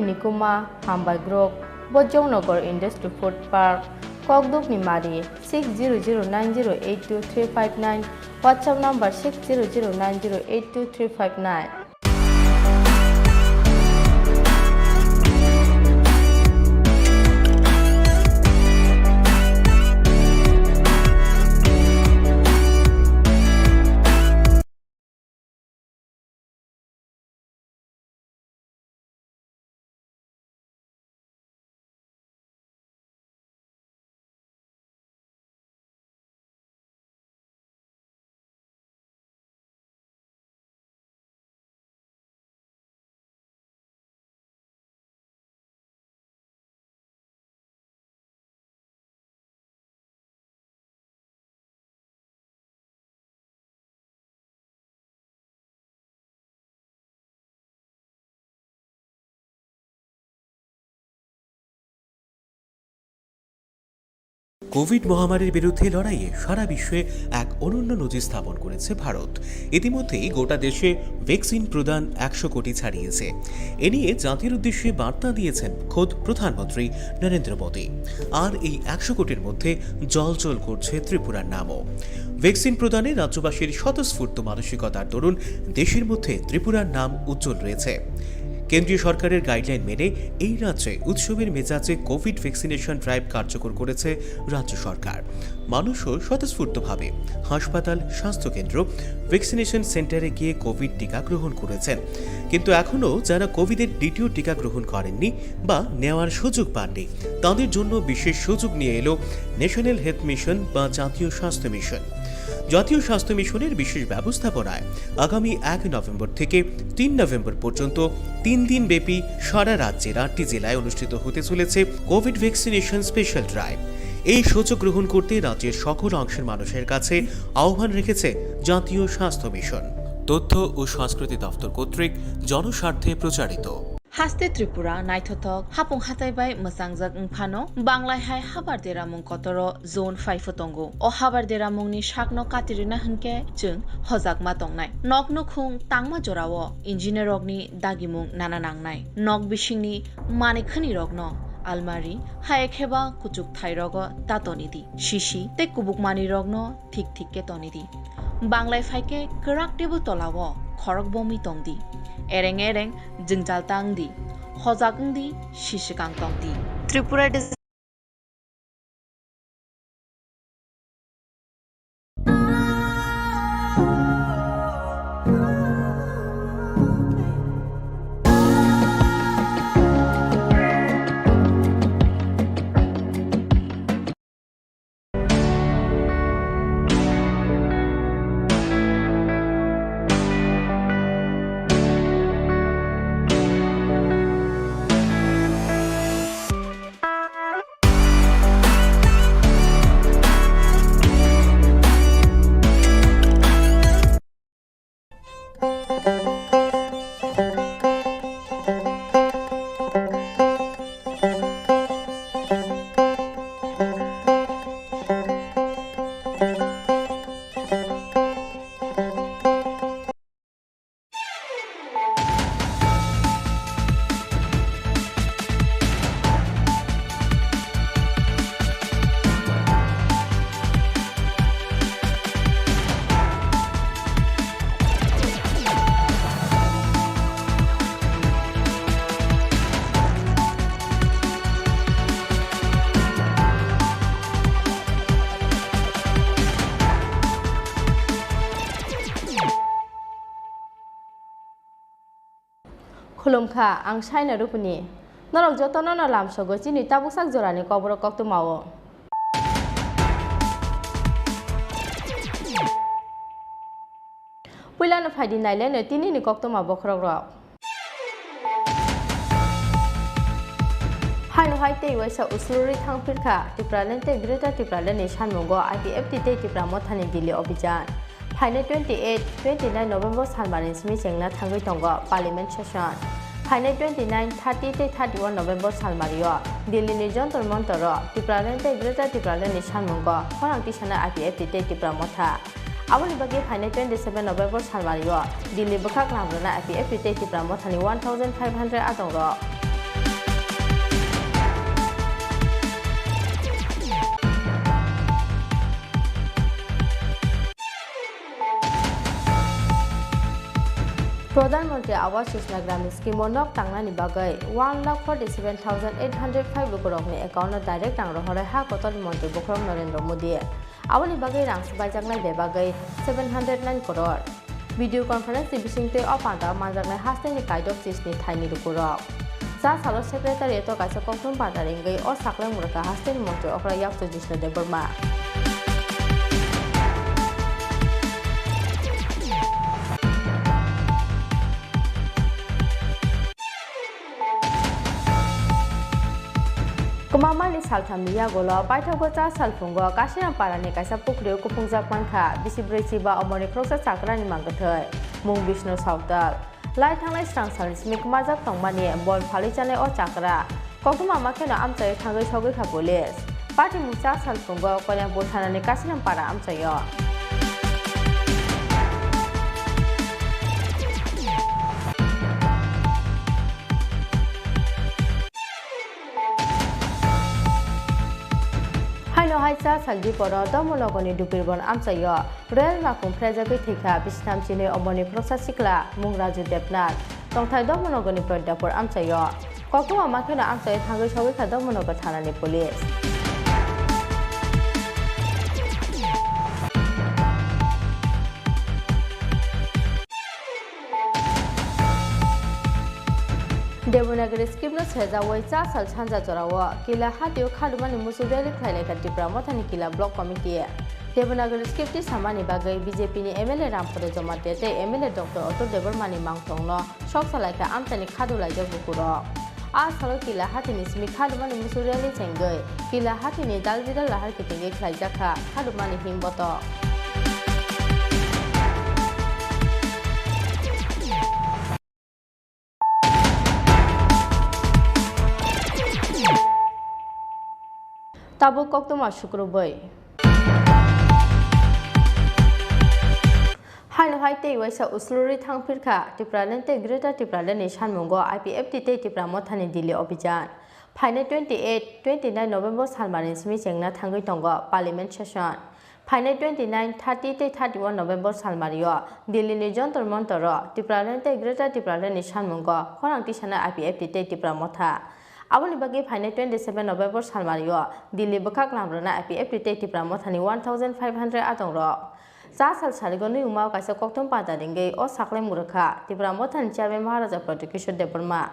Nikuma Hambai Group Bojjongnogor Industry Food Park Kokduk Nimari 6009082359 WhatsApp number 6009082359. Covid মহামারীর বিরুদ্ধে লড়াইয়ে সারা বিশ্বে এক অনন্য নজির স্থাপন করেছে ভারত। ইতিমধ্যেই গোটা দেশে ভ্যাকসিন প্রদান 100 কোটি ছাড়িয়েছে। এ নিয়ে জাতির উদ্দেশ্যে বার্তা দিয়েছেন খোদ প্রধানমন্ত্রী নরেন্দ্র মোদী। আর এই 100 কোটির মধ্যে জলজল করছে ত্রিপুরার নামও। ভ্যাকসিন প্রদানে রাজ্যবাসীর স্বতঃস্ফূর্ত মানসিকতার দরুন দেশের মধ্যে ত্রিপুরার নাম উজ্জ্বল রয়েছে। কেন্দ্রীয় সরকারের গাইডলাইন মেনে এই রাজ্যে উৎসবের মেজাজে কোভিড ভ্যাকসিনেশন ড্রাইভ কার্যকর করেছে রাজ্য সরকার। মানুষও স্বতঃস্ফূর্তভাবে হাসপাতাল, স্বাস্থ্যকেন্দ্র, ভ্যাকসিনেশন সেন্টারে গিয়ে কোভিড টিকা গ্রহণ করেছেন। কিন্তু এখনও যারা কোভিডের দ্বিতীয় টিকা গ্রহণ করেননি বা নেওয়ার সুযোগ পাননি, তাদের জন্য বিশেষ সুযোগ নিয়ে এলো ন্যাশনাল হেলথ মিশন বা জাতীয় স্বাস্থ্য মিশন। জাতীয় স্বাস্থ্য মিশনের বিশেষ ব্যবস্থাপনায় আগামী 1 নভেম্বর থেকে 3 নভেম্বর পর্যন্ত 3 দিন ব্যাপী সারা রাজ্যের 8টি জেলায় অনুষ্ঠিত হতে চলেছে কোভিড ভ্যাকসিনেশন স্পেশাল ড্রাইভ। এই সুযোগ গ্রহণ করতে রাজ্যের সকল অংশের মানুষের কাছে আহ্বান রেখেছে জাতীয় স্বাস্থ্য মিশন। তথ্য ও সংস্কৃতি দপ্তর কর্তৃক জনস্বার্থে প্রচারিত। হাস্তে ত্রিপুরা নাইথক হাপুং হাতাইবাই মোসাংজাক ফানো বাংলায় হাই হাবার দেরামুং কতর জোন 5 তঙ্গো ও হাবার দেরামুংনি শাকনো কাতিরিনা হনকে जों हजाकमा तंगनाय नगनो खुं तांगमा जराओ इन्जिनियर रगनि दागिमुं नाना नांनाय नग बिसिंनि मानिखनि रगनो आलमारी हायखेबा कुचुक थाइरग तातनिदि शिशि ते कुबुकमानि रगनो ठीक ठीक के तनिदि बांग्लाय फाइके कराक टेबु तलाओ खरक बमी तंगदि एरें एरें जिंजाल तांगदि हजाकंदि शिशिकांग तंगदि त्रिपुरा खुलुमखा आं साइना रुपुनि नरक जतन न लामसगो चिनि ताबुकसाक जरानि कबर कक्तु मावो पुइलानो फाइदि नाइलेनो तिनिनि कक्तु मा बखरक रक हाइनो हाइते वैसा उसलुरि थांफिरखा टिप्रालेन्टे ग्रेटर टिप्रालेनि सानमुंगो आईपीएफटी ते टिप्रा मथानि दिल्ली अभियान फाइने 28-29 नवेम्बर सानबानि स्मि जेंना थांगै तंगो पार्लियामेंट सेशन फाइने 29-30-31 नवेम्बर सानबारियो दिल्लीनि जंतर मंतर टिप्रालेन्टे ग्रेटर टिप्रालेनि सानमुंगो खरांथि साना आईपीएफटी ते टिप्रा मथा आबोनि बागै फाइने 27 नवेम्बर सानबारियो दिल्ली बखाक लामग्रोना आईपीएफटी ते टिप्रा मथानि 1500 आदंरो प्रधानमंत्री आवास योजना ग्रामीण स्कीम नक तांगनानि बागै 1,47,805 बखरकनि एकाउन्ट डाइरेक्ट रां रहरै हा कतनि मंत्री बखरक नरेंद्र मोदी आबोनि बागै रां सबायजाकनाय बे बागै 709 करोड़ भिडियो कॉन्फ्रेंस बिसिंते अपादा मानजाकनाय हास्टेनि काइदक चिसनि थाइनि रुकुरक जा सालो सेक्रेटारि तो काइसा कक्टम बादारिंगै अ साकलाय मुरका हास्टेनि मंत्री अखरा याक्तो Jishnu Debbarma Kumamani saltamiya golo paithagocha salfungo kasina parani kaisa pukriu kupungja panka bisibrechi ba amoni krosa sakrani mangathai mung Vishnu Sautal lai thanglai strang salismi kumajak tongmani bol phalichane o chakra kokuma makhena amchai thangai sogai kha police party mucha salfungo konya bothanani kasina para amchayo हाइनो हाइसा सालदि परो दमलगनि दुपिरबन आमचायो rail Makum फ्रेजागै थैखा बिसनाम Chini अमनि प्रसा सिकला मुंराजु Debnath tongthai dok monogoni prodapur amchayo kokuma makhena amchai thangai sawi khadok monogo thanani police Devanagari skipno sejawai cha sal chanja chorawa kila hatio khadumani musudeli khlailai ka Tripura mothani kila block committee Devanagari skipti samani bagai BJP ni MLA Rampore Jomate te MLA Dr. Otto Devarmani mangthongno sok salai ka amtani khadulai ja bukuro a salo kila hatini smi khadumani musudeli chengai kila hatini dalbidal lahar kitinge khlaijaka khadumani himboto Tabu koktoma shukrubai Haino haite waisa usluri thangphirkha Tripura lente Greater Tripura leni sanmungo IPFT te Tripura mothani dili abhijan Phaine 29 November salmarin simi chengna thangai tongo parliament session Phaine 30 te 31 November salmario Delhi ni jontor montoro Tripura lente Greater Tripura leni sanmungo khorang tisana IPFT te Tripura motha Aboni bagi Phaine 27 November salmario Delhi bakak lamrona IPFT te Tripura mothani 1500 atongro Sa sal sarigoni umau kaisa koktom pada dingge o sakle murakha Tripura mothan chairman Maharaja Protection Deparma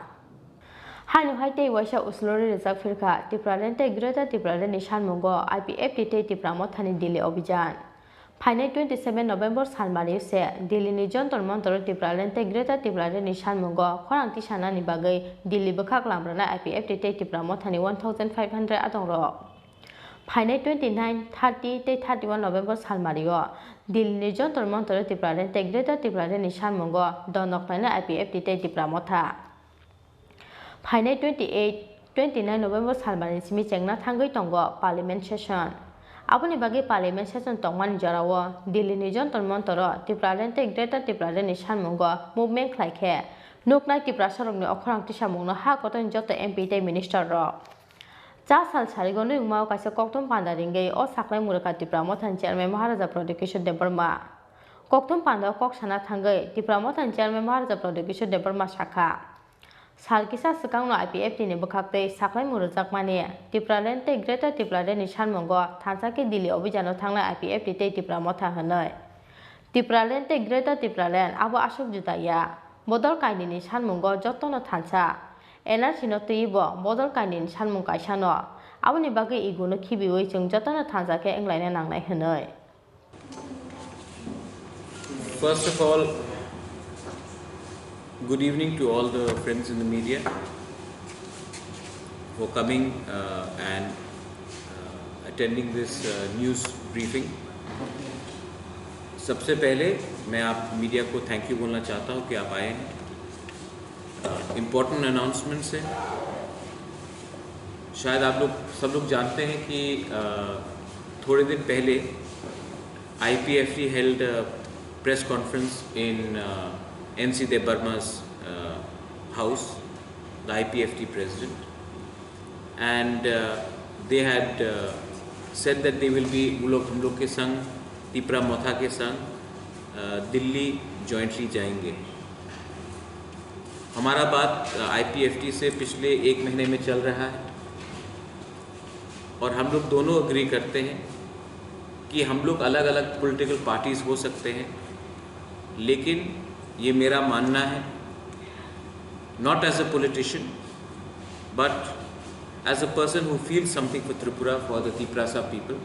Hainu haite waisa uslori reserve firkha Tripura lente Greater Tripura leni sanmungo IPFT te Tripura mothani Delhi abhijan Phaine 27 November salmari se Delhi ni jontor montor Tripura lente Greater Tripura leni sanmungo khorang tisana ni bagai Delhi bakak lamrana IPFT te Tripura mothani 1500 atongro Phaine 29 30 te 31 November salmario Delhi ni jontor montor Tripura lente Greater Tripura leni sanmungo donok naina IPFT te Tripura motha Phaine 29 November salmari simi chengna thangai tongo parliament session Aboni bagi parliament session tongmani jarawo Delhi ni jontor montor Tripura lente Greater Tripura leni sanmungo movement khlaikhe nuknai Tripura sorokni okhorang tisamungno ha koton joto MP te minister ro Cha sal sarigoni umau kaisa koktom panda ringai o saklai muraka Tripura mothan chairman Maharaja Protection Deparma koktom panda kok sana thangai Tripura mothan chairman Maharaja Protection Deparma shakha Salkisa sakangno IPFT ni bakakte saklai murajak mani Tripura lente Greater Tripura leni sanmungo thansake Delhi abhijano thangna IPFT te Tripura motha hanai Tripura lente Greater Tripura len abo asok jutaya bodol kaini ni sanmungo jottono thansa NRC no tuibo bodol kaini ni sanmung kaisano aboni bagai iguno khibiwi chung jottono thansake englaina nangnai hanai First of all, good evening to all the friends in the media for coming and attending this news briefing. सबसे पहले मैं आप media को thank you बोलना चाहता हूँ कि आप आए हैं इम्पोर्टेंट अनाउंसमेंट्स है शायद आप लोग सब लोग जानते हैं कि थोड़े दिन पहले IPFT held a press conference in NC Devarma's house, the IPFT president, and they had said that they will be हम लोग के संग Tripura मोथा के संग दिल्ली jointly जाएंगे हमारा बात IPFT से पिछले 1 महीने में चल रहा है और हम लोग दोनों अग्री करते हैं कि हम लोग अलग अलग पॉलिटिकल पार्टीज हो सकते हैं लेकिन ये मेरा मानना है not as a politician but as a person who feels something for Tripura, for the Tripura people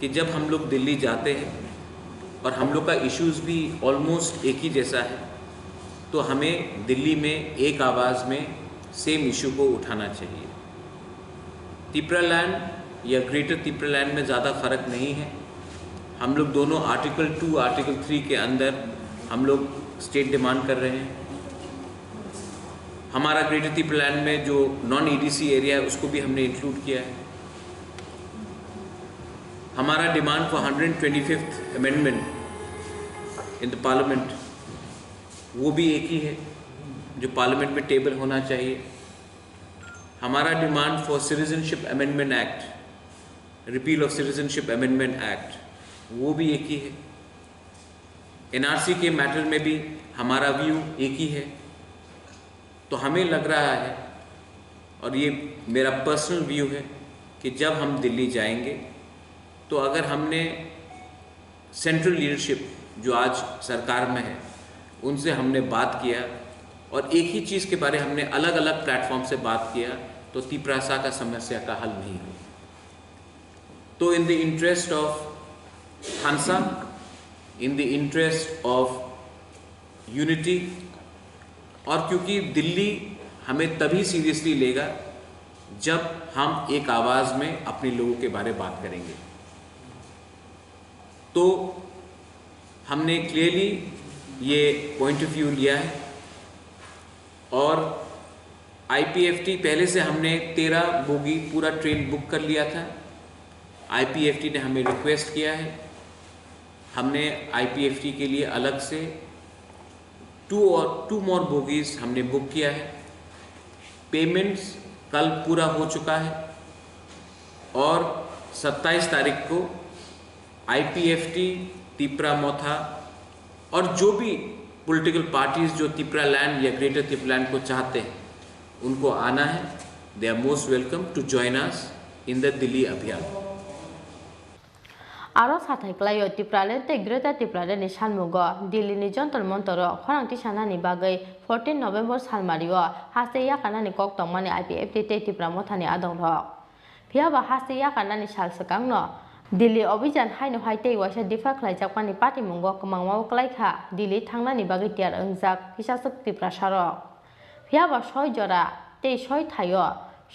कि जब हम लोग दिल्ली जाते हैं और हम लोग का इश्यूज भी ऑलमोस्ट एक ही जैसा है तो हमें दिल्ली में एक आवाज़ में सेम इशू को उठाना चाहिए त्रिपुरा लैंड या ग्रेटर त्रिपुरा लैंड में ज़्यादा फ़र्क नहीं है हम लोग दोनों आर्टिकल 2 आर्टिकल 3 के अंदर हम लोग स्टेट डिमांड कर रहे हैं हमारा ग्रेटर त्रिपुरा लैंड में जो नॉन EDC एरिया है उसको भी हमने इंक्लूड किया है हमारा demand for 125th amendment in the parliament वो भी एक ही है जो पार्लियामेंट में टेबल होना चाहिए हमारा demand for citizenship amendment act repeal of citizenship amendment act वो भी एक ही है NRC के मैटर में भी हमारा व्यू एक ही है तो हमें लग रहा है, और ये मेरा पर्सनल व्यू है, कि जब हम दिल्ली जाएंगे तो अगर हमने सेंट्रल लीडरशिप जो आज सरकार में है उनसे हमने बात किया और एक ही चीज़ के बारे हमने अलग अलग प्लेटफॉर्म से बात किया तो तिपरासा का समस्या का हल नहीं हो। तो in the interest of Hansa, in the interest of unity, और क्योंकि दिल्ली हमें तभी सीरियसली लेगा जब हम एक आवाज़ में अपने लोगों के बारे बात करेंगे। तो हमने क्लियरली ये पॉइंट ऑफ व्यू लिया है और IPFT पहले से हमने 13 बोगी पूरा ट्रेन बुक कर लिया था। IPFT ने हमें रिक्वेस्ट किया है, हमने IPFT के लिए अलग से 2 more बोगीज हमने बुक किया है। पेमेंट्स कल पूरा हो चुका है और 27 तारीख को IPFT, तिपरा मोथा और जो भी पॉलिटिकल पार्टीज जो तिपरा लैंड या ग्रेटर तिपरा लैंड को चाहते हैं उनको आना है। They are most welcome to join us in the Delhi अभियान। आरो साथाय क्लायो तिप्रालेन ते ग्रेटर तिप्रालेन सानमुगो दिल्ली नि जंतर मंतर खरांथि सानानि बागै 14 नवेम्बर सालमारियो हास्ते याकानानि कक तंमानि IPFT ते तिप्रा मोथानि आदं रक फियाबा हास्ते याकानानि सालसकांनो दिल्ली अभियान हाइनो हाइते वाइसा दिफा खलाइजाकमानि पार्टी मुंगो कमांगमाव क्लाइखा दिल्ली थांनानि बागै तियार ओंजाक फिसासक तिप्रा सारक फियाबा 6 जरा ते 6 थायो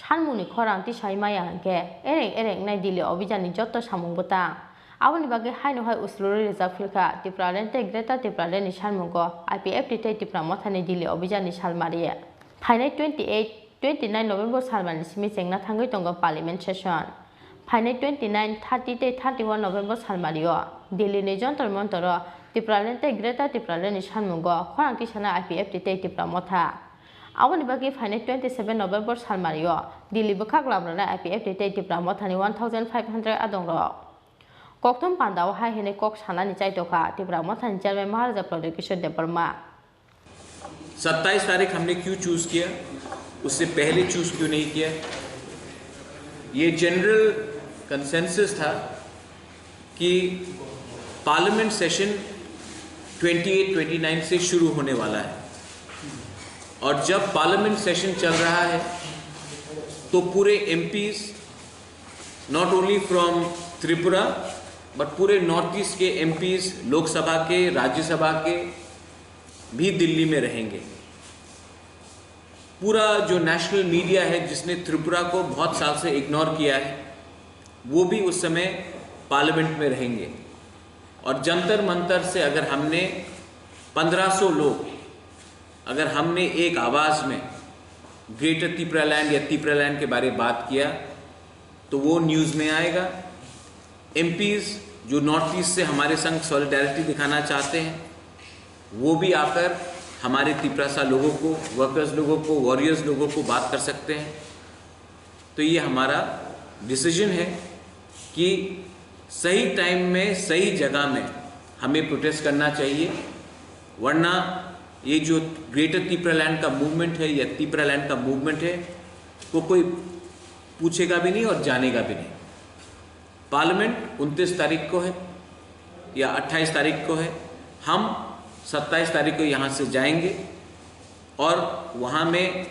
सानमुनि खरांथि साइमाया हंके एरें एरें नाय दिल्ली अभियाननि जत्त सामुंगबता आबनि बागै हाइनो हाइ उसलुरि रिजार्भफिलखा तिप्रालेन ते ग्रेटर तिप्रालेन सानमुंगो IPFT ते तिप्रा मोथानि दिल्ली अभियाननि सालमारि फाइनाय 29 नवेम्बर सालमानि सिमि जेंना थांगै दंगो पार्लियामेन्ट सेसन फाइनाय 29 30 ते 31 नवेम्बर सालमारियो दिल्ली नि जंतर मंतर तिप्रालेन ते ग्रेटर तिप्रालेन सानमुंगो खरांथि साना IPFT ते तिप्रा मोथा आबनि बागै फाइनाय 27 नवेम्बर सालमारियो दिल्ली बखाक लाब्राना IPFT ते तिप्रा मोथानि 1500 आदं रक कोकथम पांडाव हाय हेने कोक सानानि चाइतोखा तिप्रा मोथानि चेयरमैन महाराजा प्रोजेक्ट किशोर देववर्मा। 27 तारीख हमने क्यों चूज किया, उससे पहले चूज क्यों नहीं किया? ये जनरल कंसेंसस था कि पार्लियामेंट सेशन 28-29 से शुरू होने वाला है और जब पार्लियामेंट सेशन चल रहा है तो पूरे MPs not only from Tripura but पूरे नॉर्थ ईस्ट के MPs लोकसभा के, राज्यसभा के भी दिल्ली में रहेंगे। पूरा जो नेशनल मीडिया है जिसने त्रिपुरा को बहुत साल से इग्नोर किया है वो भी उस समय पार्लियामेंट में रहेंगे और जंतर मंतर से अगर हमने 1500 लोग अगर हमने एक आवाज़ में ग्रेटर तिपरा लैंड या तिपरा लैंड के बारे में बात किया तो वो न्यूज़ में आएगा। MPs जो नॉर्थ ईस्ट से हमारे संग सॉलिडारिटी दिखाना चाहते हैं वो भी आकर हमारे तिपरासा लोगों को, वर्कर्स लोगों को, वॉरियर्स लोगों को बात कर सकते हैं। तो ये हमारा डिसीजन है कि सही टाइम में सही जगह में हमें प्रोटेस्ट करना चाहिए, वरना ये जो ग्रेटर तिपरा लैंड का मूवमेंट है या तिपरा लैंड का मूवमेंट है वो कोई पूछेगा भी नहीं और जानेगा भी नहीं। पार्लियामेंट 29 तारीख को है या 28 तारीख को है, हम 27 तारीख को यहाँ से जाएंगे और वहाँ में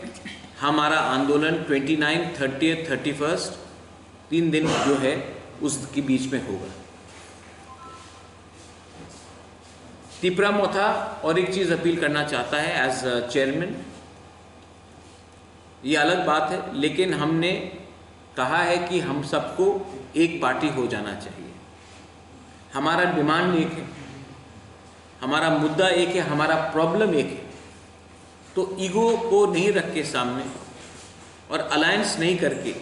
हमारा आंदोलन 29, 30, 31 3 दिन जो है उसके बीच में होगा। तिपरा मोथा और एक चीज़ अपील करना चाहता है एज चेयरमैन, ये अलग बात है लेकिन हमने कहा है कि हम सबको एक पार्टी हो जाना चाहिए। हमारा डिमांड एक है, हमारा मुद्दा एक है, हमारा प्रॉब्लम एक है। तो ईगो को नहीं रख के सामने और अलायंस नहीं करके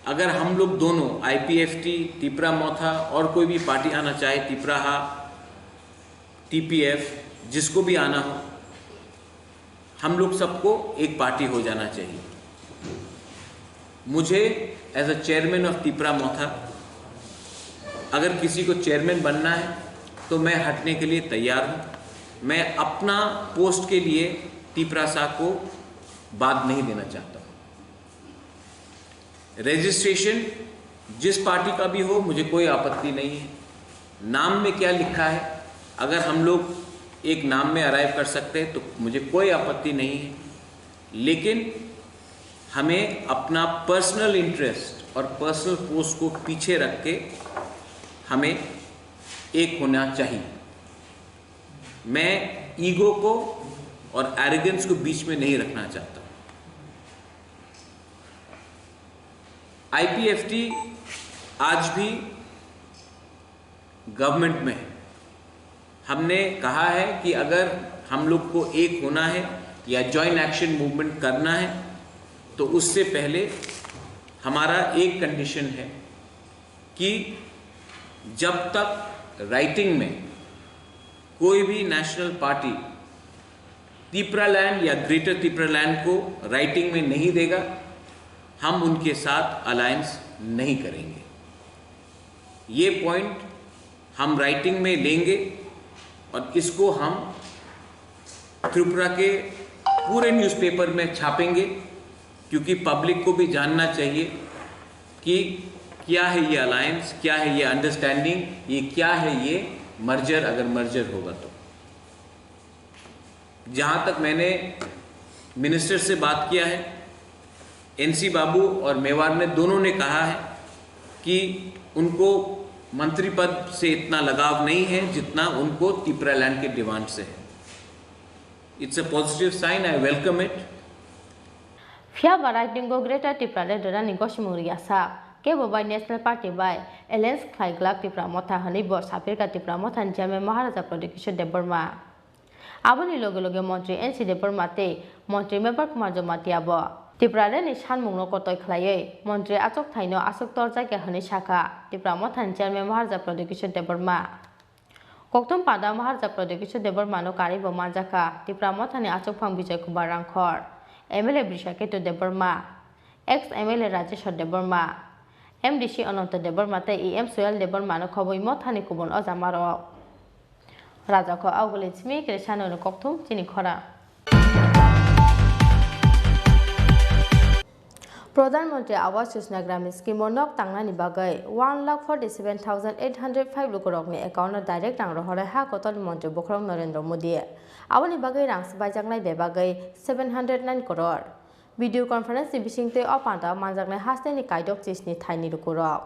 अगर हम लोग दोनों IPFT, तिपरा मोथा और कोई भी पार्टी आना चाहे, तिपराहा, TPF, जिसको भी आना हो, हम लोग सबको एक पार्टी हो जाना चाहिए। मुझे as a chairman of Tipra Motha अगर किसी को चेयरमैन बनना है तो मैं हटने के लिए तैयार हूँ। मैं अपना पोस्ट के लिए तिपरासा को बाद नहीं देना चाहता हूँ। रजिस्ट्रेशन जिस पार्टी का भी हो मुझे कोई आपत्ति नहीं है। नाम में क्या लिखा है, अगर हम लोग एक नाम में अराइव कर सकते हैं तो मुझे कोई आपत्ति नहीं है, लेकिन हमें अपना पर्सनल इंटरेस्ट और पर्सनल पोस्ट को पीछे रख के हमें एक होना चाहिए। मैं ईगो को और एरोगेंस को बीच में नहीं रखना चाहता। आईपीएफटी आज भी गवर्नमेंट में है। हमने कहा है कि अगर हम लोग को एक होना है या जॉइंट एक्शन मूवमेंट करना है तो उससे पहले हमारा एक कंडीशन है कि जब तक राइटिंग में कोई भी नेशनल पार्टी त्रिपुरालैंड या ग्रेटर त्रिपुरालैंड को राइटिंग में नहीं देगा, हम उनके साथ अलायंस नहीं करेंगे। ये पॉइंट हम राइटिंग में लेंगे और इसको हम त्रिपुरा के पूरे न्यूज़पेपर में छापेंगे, क्योंकि पब्लिक को भी जानना चाहिए कि क्या है ये अलायंस, क्या है ये अंडरस्टैंडिंग, ये क्या है ये मर्जर, अगर मर्जर होगा तो। जहाँ तक मैंने मिनिस्टर से बात किया है, एनसी बाबू और मेवाड़ ने दोनों ने कहा है कि उनको मंत्री पद से इतना लगाव नहीं है जितना उनको त्रिपुरालैंड के डिमांड से है। It's a positive sign, I welcome it. फिया बाराइटिंगो ग्रेटर त्रिपुरालैंड रन निगोशिमुरिया सा के bye national party bye alliance खाइग्ला त्रिपुरा मथा हनी बो साफिर का त्रिपुरा मथा चेयरमैन महाराजा प्रदीप किशोर देबबर्मा आबोनी लगे लगे मंत्री एनसी देबबर्मा ते मंत्री मेम्बर कुमार जमातिया बो त्रिपुरालैंड सानमुंगनो कतय खलायै मंत्री आचक थाइनो आचक तरजा के हनी शाखा त्रिपुरा मथा चेयरमैन महाराजा प्रदीप किशोर देबबर्मा कोक्तम पादा महाराजा प्रदीप किशोर देबबर्मा नो कारिबो माजाका त्रिपुरा मथानि आचक फां Vijay Kumar Hrangkhawl MLA Brishaketu Debbarma ex MLA Rajeshwar Debbarma MDC अनंत देबबर्मा ते एम सोयल देबबर्मा नो खबई मथानि कुबन अजामारो राजा को आवगले स्मी क्रेशानो कोक्तम चिनी खरा। प्रधानमंत्री आवास योजना ग्रामीण स्कीम नक तांगनानि बागै 1,47,805 लोकरकनि एकाउन्ट डाइरेक्ट रां रहरै हा कतनि मंत्री बखरम नरेंद्र मोदी आबोनि बागै रां सबायजाकनाय बेबागै 709 करोड़ वीडियो कॉन्फ्रेंस बिसिंगते अपादा मानजाकनाय हास्तेनि कायदक चिसनि थाइनि रुकुरक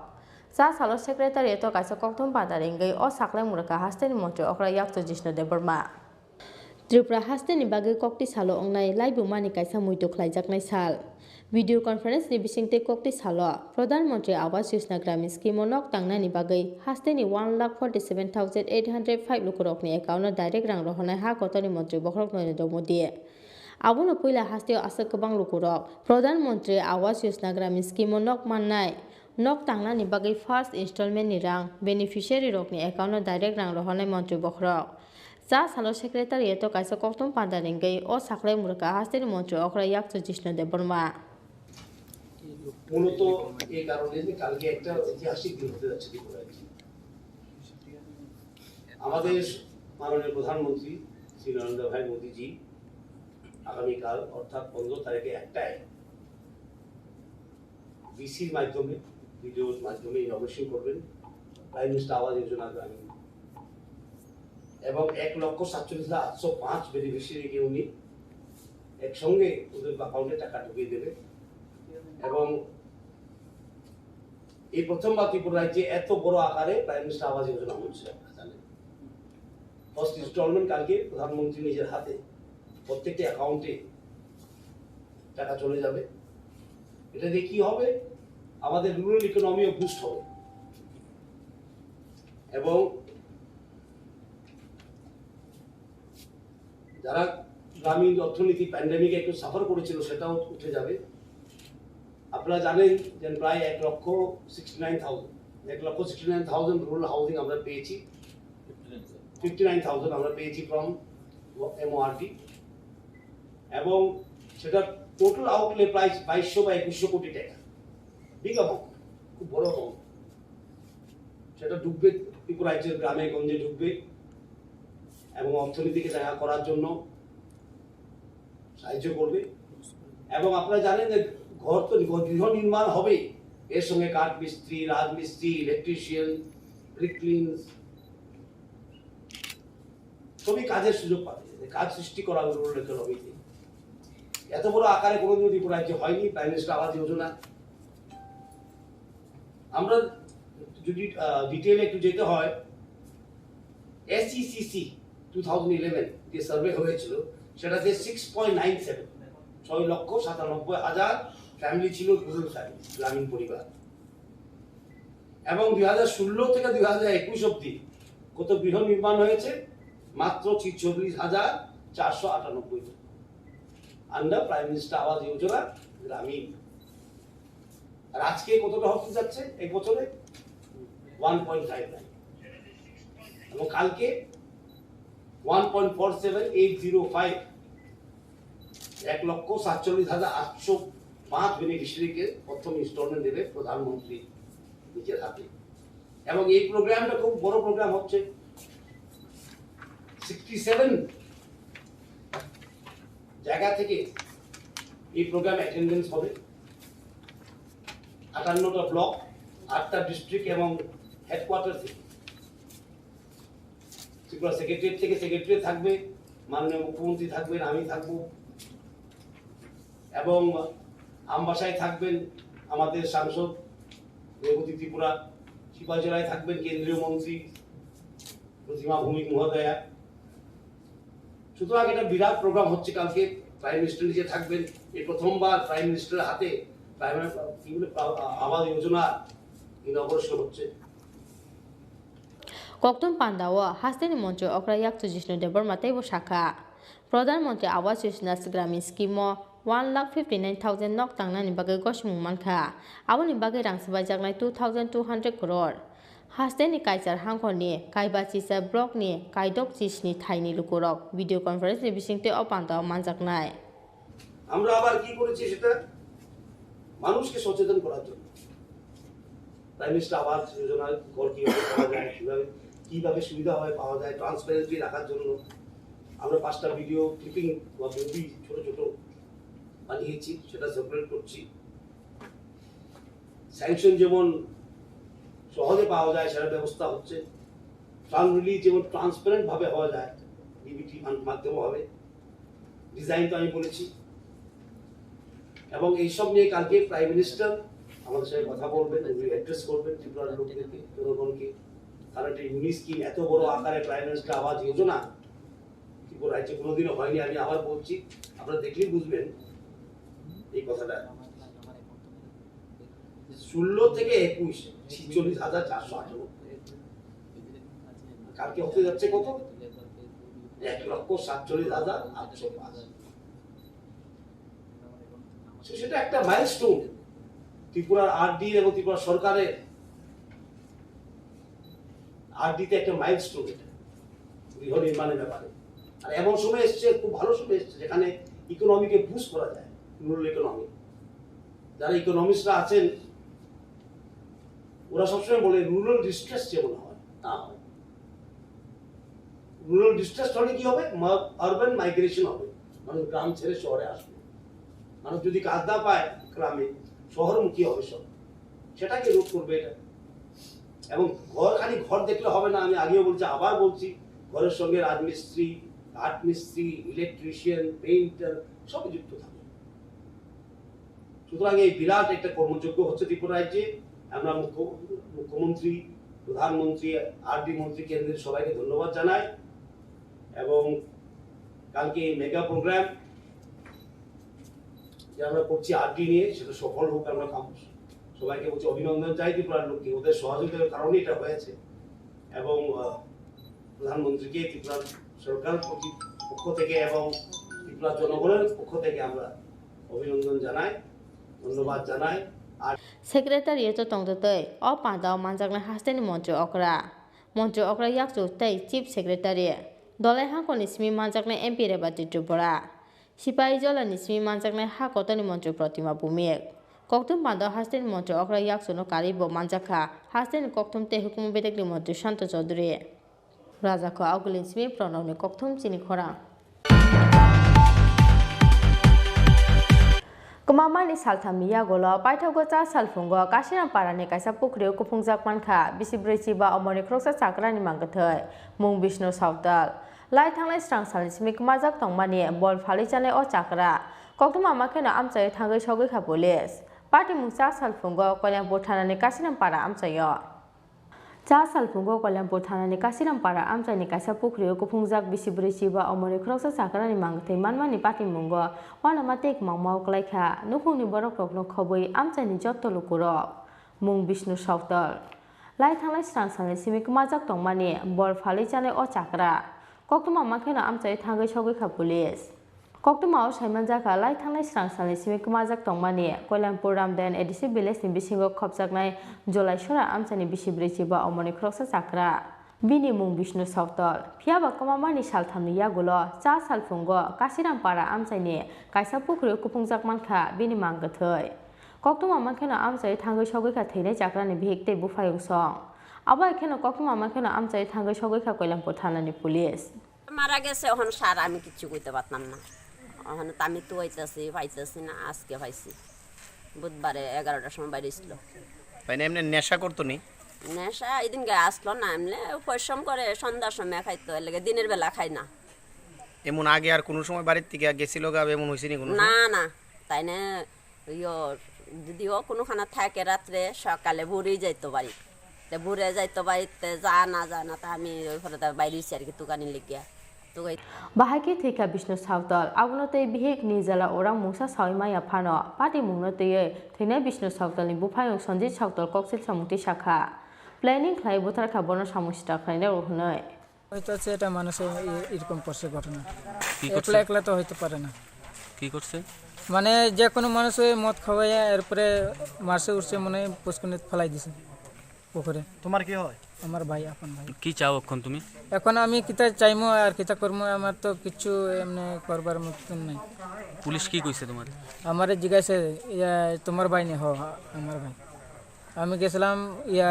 सा सालो सेक्रेटारिएट काइसा कक्तम पादा रेंगै अ साकलाय मुरका हास्तेनि मंत्री अक्रा याक्तो जिष्णु देबबर्मा त्रिपुरा हास्तेनि बागै कक्ति सालो अंगनाय लाइबुमानि काइसा मुइतो खलायजाकनाय साल वीडियो कॉन्फ्रेंस नि बिसिंगते कोक्ति सालो प्रधानमंत्री आवास योजना ग्रामीण स्कीम नक तांगनानि बागै हास्तेनि 1,47,805 लोकरकनि एकाउन्ट डाइरेक्ट रां रहनाय हा कतनि मंत्री बखरक नरेंद्र मोदी आबोनो पहिला हास्तेयाव आसा गोबां लोकरक प्रधानमंत्री आवास योजना ग्रामीण स्कीम नक माननाय नक तांगनानि बागै फर्स्ट इन्स्टलमेन्ट नि रां बेनिफिशियारि रकनि एकाउन्ट डाइरेक्ट रां रहनाय मंत्री बखरक जा सालो सेक्रेटारिएट काइसा कक्तम पादा रेंगै अ साकलाय मुरका हास्तेनि मंत्री अक्रा याक्तो जिष्णु देबबर्मा মূলত এই কারণে যে কালকে একটা ঐতিহাসিক দিন হতে যাচ্ছে ত্রিপুরায়। আমাদের মাননীয় প্রধানমন্ত্রী শ্রী নরেন্দ্র ভাই মোদীজি আগামীকাল অর্থাৎ 15 তারিখে একটায় বিসির মাধ্যমে ভিডিওর মাধ্যমে ইনভেশন করবেন প্রাইম মিনিস্টার আবাস যোজনা গ্রামীণ এবং 1,47,805 বেনিফিশিয়ারিকে উনি একসঙ্গে ওদের অ্যাকাউন্টে টাকা ঢুকিয়ে দেবেন এবং এই প্রথমবার ত্রিপুরা রাজ্যে এত বড় আকারে প্রাইম মিনিস্টার আবাস যোজনা হচ্ছে। আপনারা জানেন ফার্স্ট ইনস্টলমেন্ট কালকে প্রধানমন্ত্রী নিজের হাতে প্রত্যেকটা অ্যাকাউন্টে টাকা চলে যাবে। এটা দিয়ে কি হবে, আমাদের রুরাল ইকোনমিও বুস্ট হবে এবং যারা গ্রামীণ অর্থনীতি প্যান্ডেমিকে একটু সাফার করেছিল সেটাও উঠে যাবে। আপনারা জানেন যে প্রায় 1,69,000 রুরাল হাউজিং আমরা পেয়েছি, 59,000 আমরা পেয়েছি ফ্রম এমওআরডি এবং সেটা টোটাল আউটলে প্রায় 2200 বা 2100 কোটি টাকা, বিগ অ্যামাউন্ট, খুব বড় অ্যামাউন্ট। সেটা ঢুকবে ত্রিপুরা রাজ্যের গ্রামে গঞ্জে ঢুকবে এবং অর্থনীতিকে দেখা করার জন্য সাহায্য করবে এবং আপনারা জানেন যে ঘর তো গৃহ নির্মাণ হবে, এর সঙ্গে কাঠ মিস্ত্রি, রাজমিস্ত্রি, ইলেকট্রিশিয়ান, ব্রিকলিন সবই কাজের সুযোগ পাবে, কাজ সৃষ্টি করা রুরাল ইকোনমিতে। এত বড় আকারে কোনোদিন ত্রিপুরা রাজ্যে হয়নি প্রাইম মিনিস্টার আবাস যোজনা। আমরা যদি ডিটেইলে একটু যেতে হয়, SECC 2011 যে সার্ভে হয়েছিল সেটাতে 6.97 6,97,000 ফ্যামিলি ছিল, রুরাল ফ্যামিলি, গ্রামীণ পরিবার। এবং 2016 থেকে 2021 অবধি কত গৃহ নির্মাণ হয়েছে? মাত্র 46,498 under prime minister Awas Yojana গ্রামীণ। আর আজকে কতটা হতে যাচ্ছে এক বছরে? 1.59 এবং কালকে 1.47805 1,47,805 বেনিফিশিয়ারিকে প্রথম ইনস্টলমেন্ট দেবে প্রধানমন্ত্রী নিজের হাতে। এবং এই প্রোগ্রামটা খুব বড় প্রোগ্রাম হচ্ছে, 67 জায়গা থেকে এই প্রোগ্রাম অ্যাটেন্ডেন্স হবে, 58টা ব্লক, 8টা ডিস্ট্রিক্ট এবং হেডকোয়ার্টার থেকে। ত্রিপুরা সেক্রেটারিয়েট থেকে সেক্রেটারি থাকবে, মাননীয় মুখ্যমন্ত্রী থাকবেন, আমি থাকবো, এবং আমবাসায় থাকবেন আমাদের সাংসদ রেবতী ত্রিপুরা, সিপাহীজলায় থাকবেন কেন্দ্রীয় মন্ত্রী প্রতিমা ভৌমিক মহোদয়া। সুতরাং এটা বিরাট প্রোগ্রাম হচ্ছে কালকে। প্রাইম মিনিস্টার নিজে থাকবেন, এই প্রথমবার প্রাইম মিনিস্টারের হাতে আবাস যোজনা ইনগ্রেশন হচ্ছে। কক্টম পান্ডাও হাস্তেনি মঞ্চ অক্রায়াক জিষ্ণু দেবর মাতাইব শাখা প্রধানমন্ত্রী আবাস যোজনা গ্রামীণ স্কিম 1,59,000 নক টাংনানি বাগে গসমুং মানখা আবনি বাগে রাংসবাই জাগনাই 2,200 crore হাস্তেনি কাইচার হাংখনি কাইবাচিসা ব্লকনি কাইদক চিসনি থাইনি লুকুরক ভিডিও কনফারেন্সনি বিসিংতে অপান্তাও মানজাকনাই। আমরা আবার কি করেছি সেটা মানুষকে সচেতন করার জন্য প্রাইম মিনিস্টার আবাস যোজনার ঘর কিভাবে পাওয়া যায়, কিভাবে সুবিধা হয় পাওয়া যায়, ট্রান্সপারেন্সি রাখার জন্য আমরা 5টা ভিডিও ক্লিপিং বা মুভি ছোট ছোট বানিয়েছি, সেটা সার্কুলেট করছি। স্যাংশন যেমন সহজে পাওয়া যায় সেটার ব্যবস্থা হচ্ছে, ফান্ড রিলিজ যেমন ট্রান্সপারেন্ট ভাবে হওয়া যায় ডিবিটি মাধ্যমে হবে, ডিজাইন তো আমি বলেছি। এবং এইসব নিয়ে কালকে প্রাইম মিনিস্টার আমাদের সাথে কথা বলবেন, অ্যাড্রেস করবেন ত্রিপুরার লোকদেরকে, জনগণকে। কারণ একটা ইউনিক স্কিম, এত বড় আকারে প্রাইম মিনিস্টার আবাস যোজনা ত্রিপুরা রাজ্যে কোনোদিনও হয়নি। আমি আবার বলছি, আপনারা দেখলেই বুঝবেন এই কথাটা। 16 থেকে 21 46,498 কালকে হতে যাচ্ছে কত? 1,47,805। সেটা একটা মাইলস্টোন ত্রিপুরার আরডি এবং ত্রিপুরা সরকারের আরডিতে একটা মাইলস্টোন এটা গৃহ নির্মাণের ব্যাপারে। আর এমন সময় এসছে, খুব ভালো সময় এসছে যেখানে ইকোনমিকে বুস্ট করা যায়, রুরাল ইকোনমি। যারা ইকোনমিস্টরা আছেন ওরা সবসময় বলে রুরাল ডিস্ট্রেস যেমন হয় তা হয়। রুরাল ডিস্ট্রেস হলে কি হবে? আরবান মাইগ্রেশন হবে, মানুষ গ্রাম ছেড়ে শহরে আসবে। মানুষ যদি কাজ না পায় গ্রামে, শহরমুখী হবে সব, সেটাকে রোধ করবে এটা। এবং খালি ঘর দেখলে হবে না, আমি আগেও বলছি আবার বলছি, ঘরের সঙ্গে রাজমিস্ত্রি, কাঠ মিস্ত্রি, ইলেকট্রিশিয়ান, পেইন্টার সব যুক্ত থাকবে। সুতরাং এই বিরাট একটা কর্মযজ্ঞ হচ্ছে ত্রিপুরা রাজ্যে। আমরা মুখ্যমন্ত্রী, প্রধানমন্ত্রী, আরডি মন্ত্রী, কেন্দ্রের সবাইকে ধন্যবাদ জানাই। এবং কালকে এই মেগা প্রোগ্রাম যে আমরা করছি আরডি নিয়ে, সেটা সফল হোক। আমরা সবাইকে বলছি অভিনন্দন চাই ত্রিপুরার লোককে, ওদের সহযোগিতার কারণে এটা হয়েছে। এবং প্রধানমন্ত্রীকে ত্রিপুরার সরকার পক্ষ থেকে এবং ত্রিপুরার জনগণের পক্ষ থেকে আমরা অভিনন্দন জানাই, ধন্যবাদ জানাই। সেক্রেটারিয়েট তংতৈ অ পাঁদাও মানজাকনা হাস্তেনি মঞ্চ অকরা ইয়াকচু তৈ চিফ সেক্রেটারি দলাই হাংকনি সিমি মানজাকনা এমপি রেবাতি ত্রিপুরা সিপাহীজলানি সিমি মানজাকনা হাকতনি মঞ্চ প্রতিমা ভূমিক কক্টম পাঁদাও হাস্তেনি মঞ্চ অকরা ইয়াকচুনো কারিব মানজাখা হাস্তেনি কক্টম তে হুকুম বেদেকলি মন্ত্রী শান্ত চৌধুরী রাজাখো আগুলিন সিমি প্রণবনি কক্টম চিনি খরাং। mani saltham yagolo paithogo cha salfungo kasiram parani kaisa pukriu kuphungjak mankha bisibrei chiba amoni kroksa chakrani mangthai mung Vishnu Sautal lai thanglai strang salni simi kumajak tongmani bol phali chane o chakra koktuma makhena amchai thangai sogoi kha police party mung cha salfungo Kalyangpur thanani kasiram para amchayo cha salfungo Kalyangpur thanani kasiram para amchaini kaisa pukriu kuphungjak bisibrei chiba amoni kroksa chakrani mangthai manmani party mungo wanamatek mangmau klaikha nukhungni borok rokno khoboi amchaini jotto lukurok mung Vishnu Sautal lai thanglai strang salni simi kumajak tongmani bol phali chane o chakra koktuma makhena amchai thangai sogoi kha police koktuma o saimanjaka lai thanglai strang salni simi kumajak tongmani Kalyangpur Ramden edisi village ni bisingo khopjaknai jolai sora amchani bisibrei chiba amoni kroksa chakra bini mung Vishnu Sautal phiaba kamamani salthamni yagulo cha salfungo kasiram para amchaini kaisa pukriu kuphungjak mankha bini mangthai koktuma makhena amchai thangai sogoi kha theinai chakrani bihikte bufayung song abai khena koktuma makhena amchai thangai sogoi kha Kalyangpur thanani police মারা গেছে এখন সার আমি কিছু কইতে পারতাম না এখন তো আমি তো পাইতেছি না আজকে পাইছি বুধবারে 11টার সময় বাইরে ছিল মানে এমনি নেশা করতো নি নেশা এদিন গে আসলো না এমনি পরিশ্রম করে সন্ধ্যার সময় খাইতো এর লাগে দিনের বেলা খাই না এমন আগে আর কোন সময় বাড়ির থেকে গেছিল গা এমন হইছে নি কোনো না না তাই না যদিও কোনোখানে থাকে রাত্রে সকালে ভোরেই যাইতো বাড়ি ভোরে যাইতো বাড়িতে যা না তা আমি ওই ফলে বাইরে আর কি দোকানে লেগে bahaki thika Vishnu Sautal agunote bihik nijala orang mungsa saimaya phano party mungnote thine Vishnu Sautal ni bufayong Sanjit Sautal koksil samukti shakha planning khlai buthar khabono samusta khlaine rohnoi হয়তো এটা মানুষে এরকম করছে ঘটনা একলা একলা তো হইতে পারে না কি করছে মানে যে কোনো মানুষ মদ খাওয়াইয়া এরপরে মারছে উঠছে মনে পুষ্করণে ফেলাই দিছে পুকুরে তোমার কি হয় আমার ভাই আপন ভাই কি চাও এখন তুমি এখন আমি কিতা চাইমু আর কিতা করমু আমার তো কিছু এমনি করবার মতন নাই পুলিশ কি কইছে তোমার আমারে জিজ্ঞাসা তোমার ভাই নে আমার ভাই আমি গেছিলাম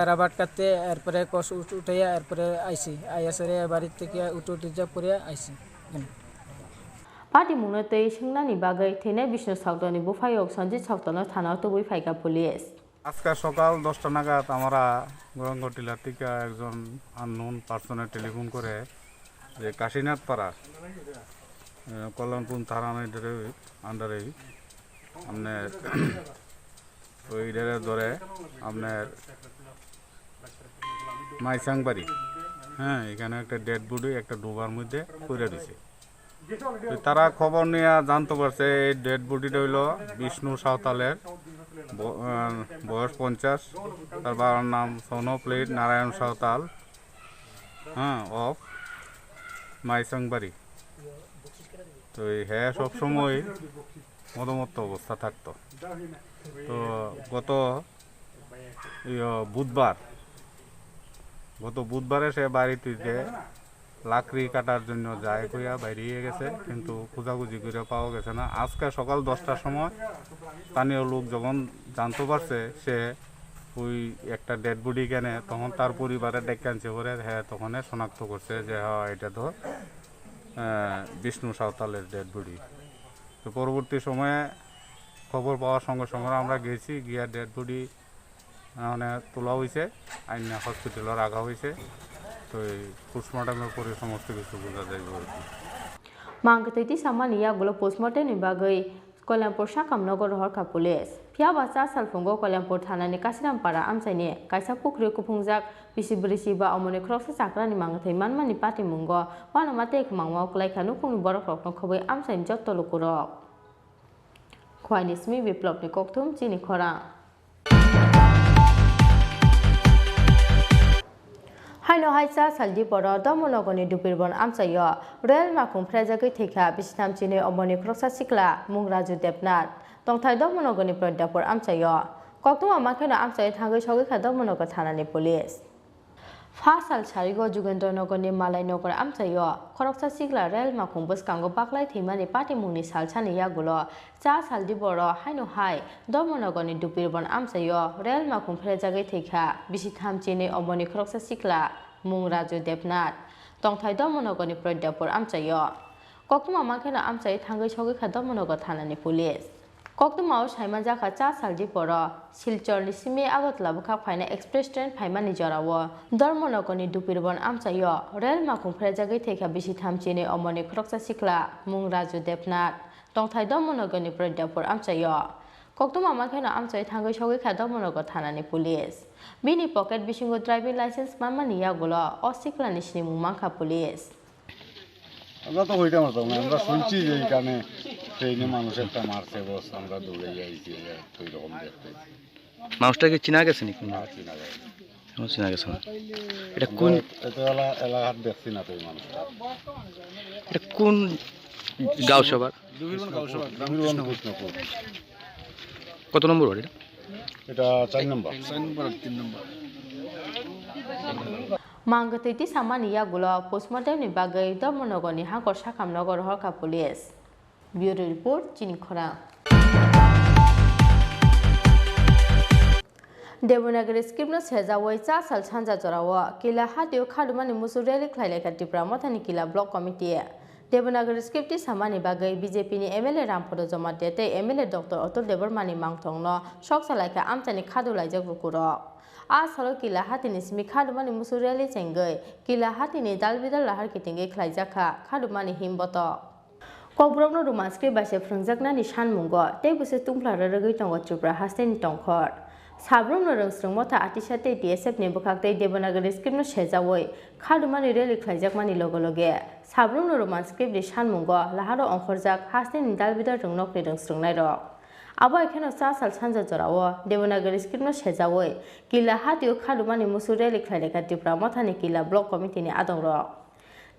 রাবাট কাটতে এরপরে কষ উঠাইয়া এরপরে আইসি আইয়াসরে বাড়ির থেকে উঠে যা পরে আইসি party mungnote singnani bagai thine Vishnu Sautal ni bufayong Sanjit Sautal no thana to bui faika police আজকে সকাল 10টা নাগাদ আমরা গরঙ্গটিলা থেকে একজন আননোন পার্সনের টেলিফোন করে যে কাশীনাথ পাড়া কল্যাণপুর থানার আন্ডারে আপনার ওই ধরে আপনার মাইসাংবাড়ি হ্যাঁ এখানে একটা ডেড বডি একটা ডোবার মধ্যে পড়ে দিছে তারা খবর নিয়ে জানতে পারছে এই ডেড বডিটা হইল বিষ্ণু সাঁওতালের বয়স 50 তার বাবার নাম সোনো প্লেট নারায়ণ সাঁওতাল হ্যাঁ অফ মাইসাংবাড়ি তো হ্যাঁ সবসময় মদমত্ত অবস্থা থাকতো তো গত বুধবারে সে বাড়িতে লাকড়ি কাটার জন্য যায় কইয়া বাইরে গেছে কিন্তু খোঁজাখুঁজি করে পাওয়া গেছে না আজকে সকাল 10টার সময় স্থানীয় লোক যখন জানতে পারছে সে ওই একটা ডেড বডি কেনে তখন তার পরিবারে ডেকে আনছে পরে হ্যাঁ তখন শনাক্ত করছে যে হ্যাঁ এটা তো বিষ্ণু সাঁওতালের ডেড বডি তো পরবর্তী সময়ে খবর পাওয়ার সঙ্গে সঙ্গে আমরা গেছি গিয়া ডেড বডি মানে তোলা হয়েছে আইনা হসপিটালে রাখা হয়েছে তো এই পোস্টমর্টমের পরে সমস্ত কিছু বোঝা যাইব আর কি mangkatiti samani yagulo postmortem ni bagai Kalyangpur Sakamnagar Horka police phiaba cha salfungo Kalyangpur thanani kasiram para amchaini kaisa pukri kuphungjak bisibrei chiba amoni kroksa chakrani mangthai manmani party mungo wanamate mangmau klaikha nukungni borok rokno khoboi amchaini jotto lukurok khwaini smi biplop ni kokthum Chini Khorang Haino haisa saldi poro domologoni dupirbon amchayo real makum phrajagai thekha bistam chine omoni kroksa sikla mungraju depnat tongthai domologoni prodapor amchayo koktuma makhena amchai thangai sogai kha domonogo thanani police Fasal Charigo Jugendo Nogoni Malay Nogor Amchayo Khoroksa Sigla real makum buskango baklai thimani party mungni salchani yagulo cha saldi boro haino hai domonogoni dupirbon amchayo real makum phrajagai thekha bisitham chine omoni khoroksa sikla mungraju depnat tongthai domonogoni prodapor amchayo koktuma makhena amchai thangai sogai kha domonogo thanani police Koktumao Shaimanjaka Cha Salji Poro, Silchor Nisimi Agotla Buka Fine Express Train Paimani Jorawo, Dormonokoni Dupiribon Amsayo, Rel Makum Prejagi take a Bishitam Chini Omoni Kroksa Sikla, Mung Raju Depnat, Dongtai Domonogoni Preja for Amsayo. Koktuma Makena Amsay Tango Shogika Domonogo Tanani Police. Bini Pocket Bishingo Driving License Mamani Yagola, or Sikla Nishni Mumanka Police. আমরা তো হইতে পারতাম না আমরা শুনছি যে এখানে ট্রেনে মানুষ একটা মারছে বস আমরা দৌড়ে যাইছি ওই রকম দেখতে মানুষটাকে চিনা গেছে নাকি না চিনা যায় চিনা গেছে না এটা কোন এলাকার দেখছি না তো এই মানুষটা এটা কোন গাঁও সবার কৃষ্ণপুর কত নম্বর ওয়ার্ড এটা 4 নম্বর 3 নম্বর Mangatiti Samani Yagulo, postmortem ni Bagai, Domonogoni, Hangor Shakam Nogor Hoka Police. Bureau Report, Chini Khorang. Devanagari Scribnus has a way Sal Chanza Zorawa, Kila Hatio Kadumani Musureli Klileka Tripura Motani Kila Block Committee. Devanagari Scripti Samani Bagai, BJP ni MLA Rampodo Zomatete, MLA Dr. Otto Devermani Mangtongno, Shoxalaka Amtani Kadula Jagukuro. Asalo Kila Hatini Smikadumani Musureli Chengai, Kila Hatini Dalvida Lahar Kitinge Klajaka, Kadumani Himboto. Kobrogno Rumanski by Frunzakna Nishan Mungo, Debus Tumpla Regitongo Tripura Hasten Tonkor. Salbrumni Strumota Atishate DSF Nebukakte Devanagari Scribno Shezaway, Kadumani Reli Klajakmani Logologe. Salbrumni Rumanski Nishan Mungo, Laharo Onkorzak, Hasten Dalvida Runok Redung Strungnero. Aba ekeno Sal Chanza Zorawo, Devanagari Scribno Shezaway, Kila Hatio Kadumani Musureli Klileka Tripura Motani Kila Block Committee ni Adongro.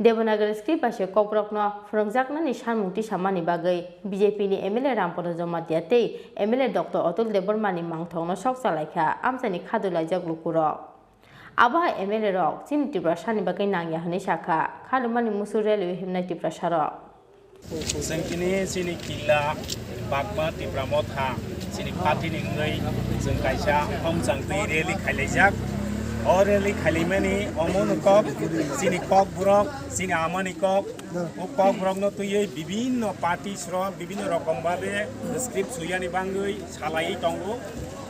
Devanagari Script by Kobrokno, Frunzakna Nishan Muti Shamani Bagai, BJP ni MLA Rampodo Zomatiate, MLA Dr. Otto Devermani Mangtongno Shoxalaka, Amsani Kadula Jaglukuro. Aba MLA Rock, Chini Tripura Shani Bagai Nangya Hanishaka, Kadumani Musureli Himna Tripura Sharo. Sengkini sini Kila Bagma Tripura Motha, sini Pati Ningai, Zengkaisha, Hom Sangti Reli Kalejak, Oreli Kalimani, Omonukok, sini Kok Burok, sini Amanikok, Kok Burok no Tuye, Bibino Party Sro, Bibino Rokombabe, the script Suyani Bangui, Salai Tongo,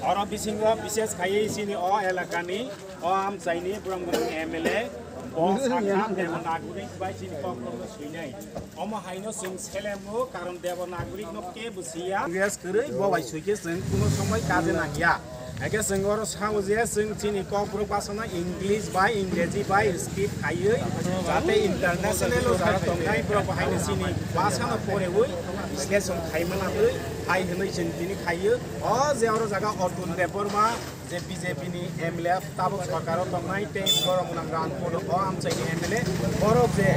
Ora Bisingo, Bises Kaye, sini O Elakani, O Am Zaini, Bromgan MLA. Oh, Sakam Devanagari by Chini Khorang Tripura. Omo Haino sings Helemo, Karam Devanagari no Kebusia. Yes, Kuri, Boy Suikis, and Kuno Somai Kazenaya. I guess Sengoros House, yes, Chini Khorang Tripura English by English by Skip Haye, Sate International, Tongai, Propahin Sini, Wasana Forewood, Sketch on Kaimanabu, High Nation Tini Haye, or Zerozaga or Tundeporma. BJP ni MLA tabuk Sakaro Tongai Te Goromunam Ranpodo or Amsai MLA or of the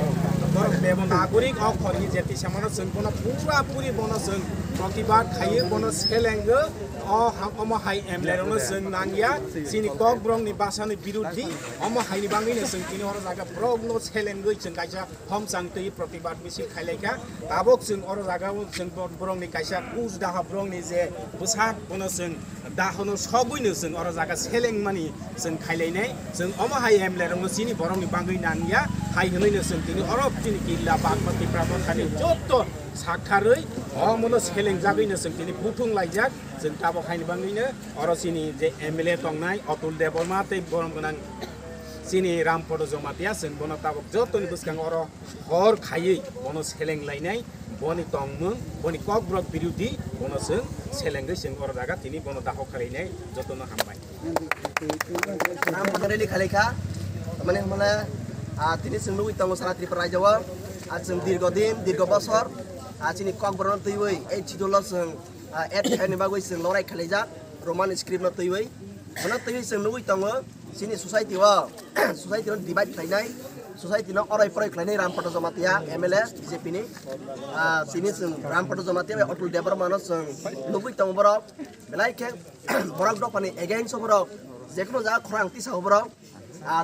Devanagari or Kori Jeti Shamana Sunkona Pura Puri Bonasun, Protibat Haye Bonus Helanger or Omo High MLA Sun Nanya, Sini Kok Brong ni Basani Birudi, Omo High Bangin Sunkini or Zaga Prognos Helanguage and Kaisha, Hom Sankti, Protibat Missy Kaleka, Tabok Sun or Zaga Sunkot Brong ni Kaisha, Uz Daha Brong is a Bushat Bonasun, Dahonos Hoguinusun or Zaga selling money, Sun Kailene, Sun Omo High MLA Sini Borong ni Bangi Nanya, High Helinusun, or of Tinikila Bakmati Prabotani, Joto, Sakari, or Monos Heling Zabinus and Tini Putung like that, Sun Tabo High Bangina, or Sini, the MLA Tongai, or Tul Debormate, Boromgan, Sini Rampodo Zomatias, and Bonatabo Joto Buskan or Kayi, Bonos Heling Line. Boni Tongmung, Boni Cockbrook Beauty, Bonosun, Selangish and Gordaga, Tini Bonota Hokarine, Jotono Hamai. Rampodareli Kaleka, Manamala, Tinis and Louis Thomas Tripura Jawa, at some Dirgodin, Dirgobosor, Chini Khorang Tripura, $8 at Hannibawis and Lora Kaleja, Roman script not the way. One of the ways and Louis Thomas, Sini Society, Society on Divide Planai. Society no orai proyek lainnya Rampodo Zomatia, MLA, BJP ni, sini Rampodo Zomatia, Otul Debormano, Lubuk Tongborok, Belaiken, Borok Dopani, again Soborok, Zekno Za Khorang Tisa Borok,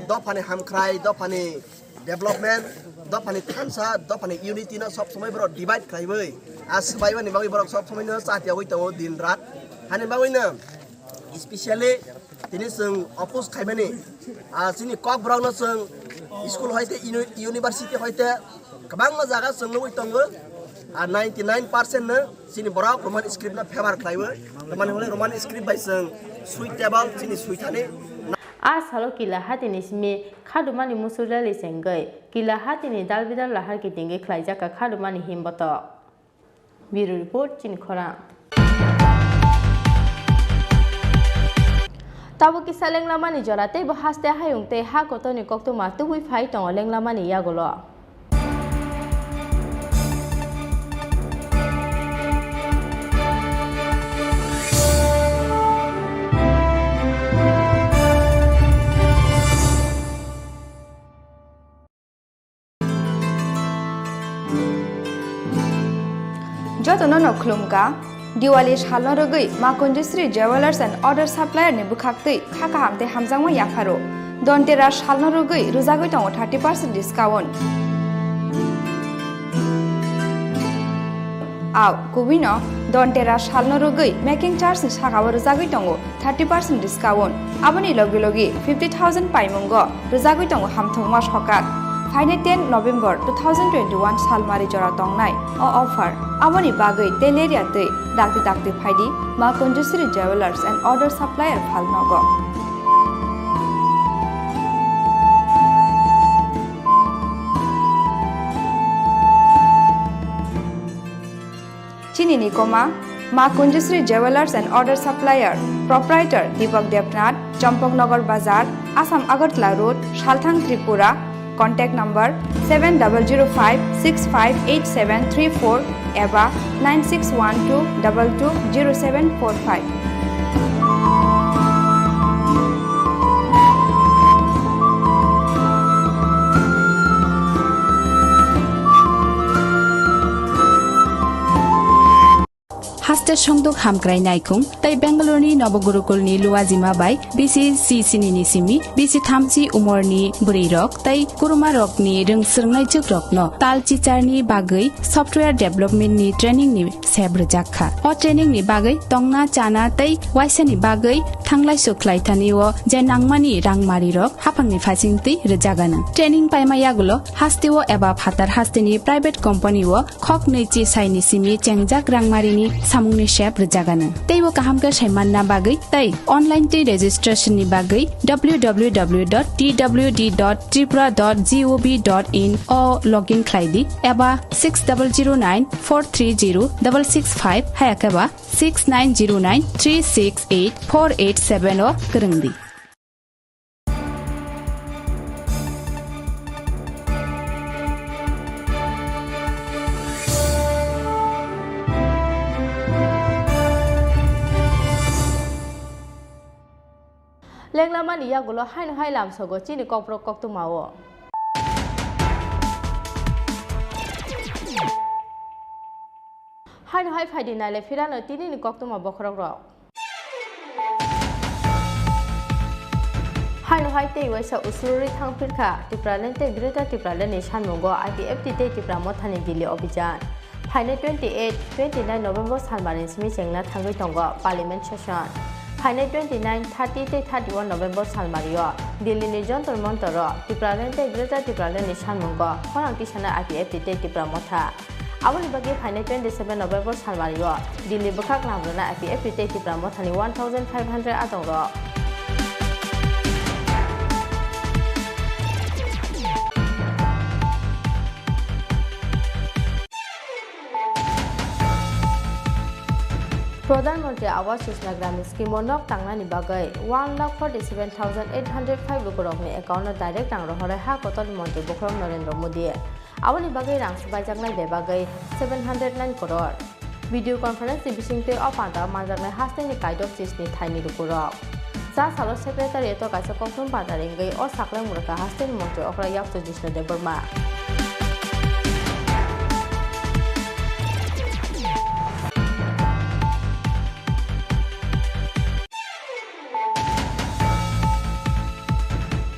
Dopani Hamkrai, Dopani Development, Dopani Tansa, Dopani Unity, no Sop Somebro, Divide Klaiway, as by one in Borok Sop Somino, Satia Wito, Dinrat, Hanibawina, especially Tinisung, Opus Kaimani, Sini Kok Brown. School hoite university hoite kabang mazaga senglu itongo 99% no chini borok roman script na favor khlaiwe tamani hole roman script bai sing suitable chini suithane Asalo kila hatini simi khadumani musurali sengai kila hatini dalbidal lahar kitinge khlaijaka khadumani himbato Bureau report Chini Khorang Tabu kisa lenglamani jorate bo haste hayungte ha kotoni koktuma tuwi phai tong lenglamani yagolo Jotono no klumka Diwali shalno rogui ma Kunjusri Jewelers and Other Supplier ni bukhakti khaka hamte hamjangma yafaro Dontera shalno rogui ruzagoi tongo 30% discount Aw kubino Dontera shalno rogui making charge ni sakawa ruzagoi tongo 30% discount aboni logi logi 50,000 paimungo ruzagoi tongo hamthongma shokak Friday 10 November 2021 salmari jora tongnai o offer aboni bagai teleria tei dakti phaidi ma Kunjusri Jewelers and Other Supplier phalnogo Chini Khorang Ma Kunjusri Jewelers and Other Supplier Proprietor Deepak Devnath Champaknagar Bazar Assam Agartala Road Salthang Tripura Contact number 7055658734 eba 9612220745 Haste Shongdok Hamkrai Naikung, Tai Bangalore Nobogurukulni Luazima Bai, BC Sinini Simi, BC Thamchi Umorni Burirok, Tai Kuruma Rokni Rung Sernai Chukrokno, Tal Chicharni Bagai, Software Development ni Training ni Sebrjakha. O training ni Bagai, Tongna Chana Tai, Waisani Bagai, Thanglai Suklai Taniwo, Jenangmani Rangmarirok, Hapangni Fasingti Rejagana. Training Paimayagulo, Hastiwo Eba Hatar Hastini Private Company wo, Khok Nechi Saini Simi Chengjak Rangmarini samungni shep rejagana teibo kahamka saimanna bagai tai online te registration ni bagai www.twd.tripura.gov.in o login khlaidi eba 6009430665 hayakaba 6909368487 o krungdi Lenglamani yagulo hai lam sogo chini kopro koktu mawo hai phaidi nale firano tini ni koktu ma bokrok ro hai te waisa usururi thangpirkha tipralen te greta tipralen ni sanmungo IPFT te tipra mothani dili obhijan Phaine 28-29 November salmarin simi chengna thangoi tongo parliament session Phaine 29-30-31 November salmario Delhi ni jontor montoro tipralen te greta tipralen ni sanmungo khorang tisana IPFT te tipra motha Aboni bagi Phaine 27 November salmario Delhi bukhak lamrona IPFT te tipra mothani 1500 atongro Pradhanmantri Awas Yojana Gramin Scheme nok tangnani bagai 1,47,805 rukorokni account direct tangrok hore ha kotol mantri Bokrom Narendra Modi Aboni bagai rang sabajangnai be bagai 709 crore Video conference bisingte opanta manjaknai hasteni kaidok chisni thaini rukorok Ja salo secretary to kaisa kokthum padaringai o saklai muraka hasteni mantri okra yakto jishna deborma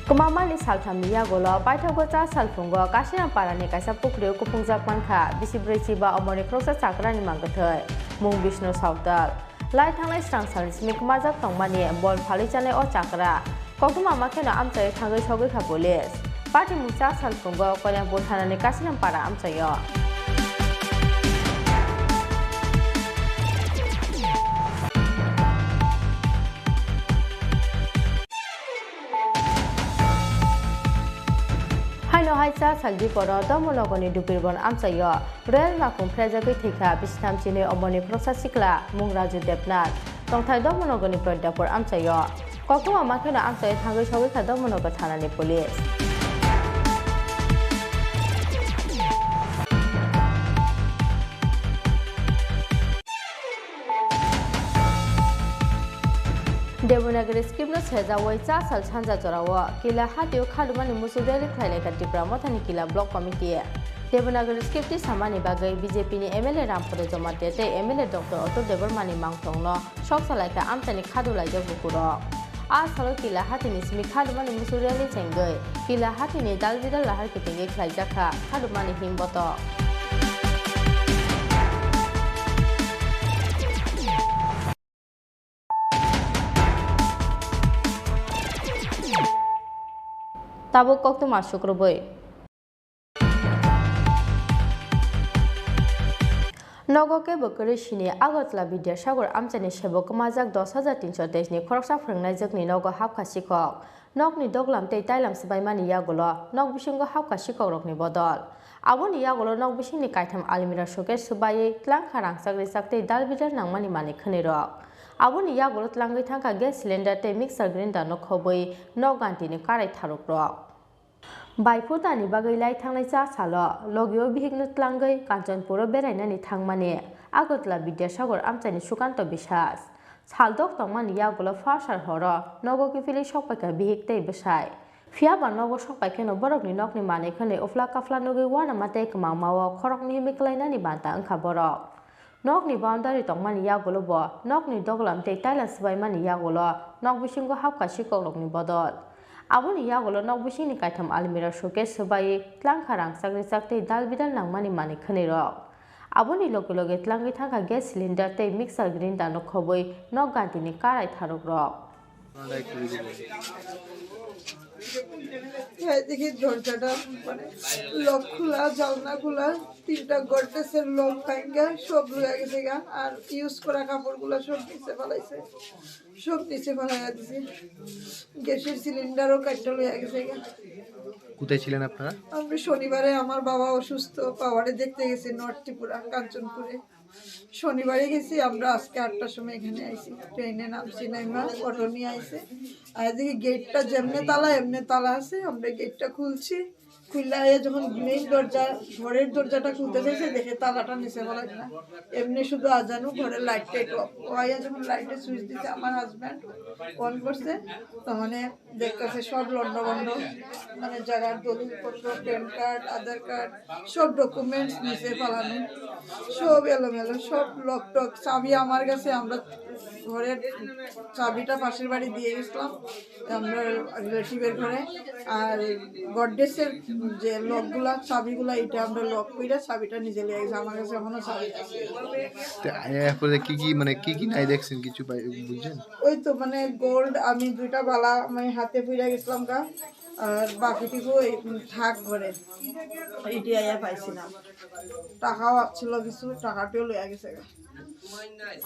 Kumamali salthamiya golo paithagocha salfungo kasina parani kaisa pukriu kupungjak mankha bisibrechi ba omoni kroksa chakrani mangathai mung Vishnu Sautal lai thanglai strang sarismi kumajak tongmani bol phali chane o chakra kokuma makhena amchai thangai sogoi kha police party mucha salfungo kolyangpur thanani kasina para amchayo saldi poro domologoni dupirgon amsayo rel makung prejagoi thika bisnam chini omoni prosasikla mungraju debnat tongthai domologoni prodapor amsayo kokuma makhena amsayo thangoi sogoi kha domonogo thanani police Devanagari skipno sejawai cha sal chanja chorawa kila hatiu khadumani musudeli thailai ka Tripura mothani kila block committee Devanagari skipti samani bagai BJP ni MLA Rampore Jomate te MLA Dr. Otto Devarmani mangthongno shok salai ka amtani khadulai ja bukuro a salo kila hatini smi khadumani musudeli chengai kila hatini dalbidal lahar kitenge khlai jakha khadumani himboto Tabuk koktu masuk rubai. Nogoke bokori shini Agartala Vidyasagar amchani sebok majak 10,323 ni khoroksa phrangnai jakni nogo hapkha sikok nokni doglam tei tailam sibaimani yagulo nok bisingo hapkha sikok rokni bodol aboni yagulo nok bisingni kaitham almira showcase subai tlang kharang sakri sakte dalbidar nangmani mani khani rok aboni yagulo tlangai thangka gas cylinder tei mixer grinder no khoboi nok gantini karai tharok rok Baifutani bagai lai thangnai cha salo logio bihignu tlangai Kanchanpura berainani thangmani Agartala Vidyasagar amchani Sukanto Biswas saldok tongmani yagulo farsar horo nogo kifili sokpaika bihik tei besai fiaba nogo sokpaike no borokni nokni mani khane ufla kafla nogi wana mate kmangmawo khorokni himiklainani banta angkha borok nokni boundary tongmani yagulo bo nokni doglam tei taila sibaimani yagulo nok bisingo hapka sikorokni bodol Aboni yagulo nok bisingni kaitham almira showcase subai tlang kharang sakri sakte dalbidal nangmani mani khani rok aboni loge loge tlangai thangka gas cylinder tei mixer grinder no khoboi nok gantini karai tharok rok দেখি দরজাটা মানে lock খোলা জানলা খোলা তিনটা গডরেজের lock ভাঙা সব লয়ে গেছে গা আর ইউজ করা কাপড়গুলো সব নিচে ফেলাইছে সব নিচে ফেলাইয়া দিছে গ্যাসের সিলিন্ডারও কাটতে লয়ে গেছে গা কোথায় ছিলেন আপনারা আমি শনিবারে আমার বাবা অসুস্থ পাওয়ারে দেখতে গেছি নর্থ ত্রিপুরা কাঞ্চনপুরে শনিবারে গেছি আমরা আজকে 8টার সময় এখানে আইছি ট্রেনে নামছি নাইমা অটো নিয়ে আইছে আর এদিকে গেটটা যেমনে তালা আছে আমরা গেটটা খুলছি খুললে যখন মেইন দরজা ঘরের দরজাটা খুলতে চাইছে দেখে তালাটা নিচে বলা না এমনি শুধু আজানু ঘরের লাইটটা একটু ওয়াইয়া যখন লাইটের সুইচ দিতে আমার হাজব্যান্ড অন করছে তো মানে দেখতেছে সব লন্ডভন্ড মানে জায়গার দলিলপত্র প্যান কার্ড আধার কার্ড সব ডকুমেন্টস নিচে ফেলানো সব এলোমেলো সব লক টক চাবি আমার কাছে আমরা ঘরের চাবিটা পাশের বাড়ি দিয়ে গেছিলাম আমরা রিলেটিভের ঘরে আর গডরেজের যে লকগুলা চাবিগুলা এটা আমরা লক কইরা চাবিটা নিজে লিয়ে গেছি আমার কাছে এখনো চাবি আছে এরপরে কি কি নাই দেখছেন কিছু বুঝছেন ওই তো মানে গোল্ড আমি দুইটা বালা আমি হাতে পইরা গেছিলাম গা আর বাকিটুকু থাক ঘরে এইটি আইয়া পাইছি না টাকাও ছিল কিছু টাকাটিও লইয়া গেছে গা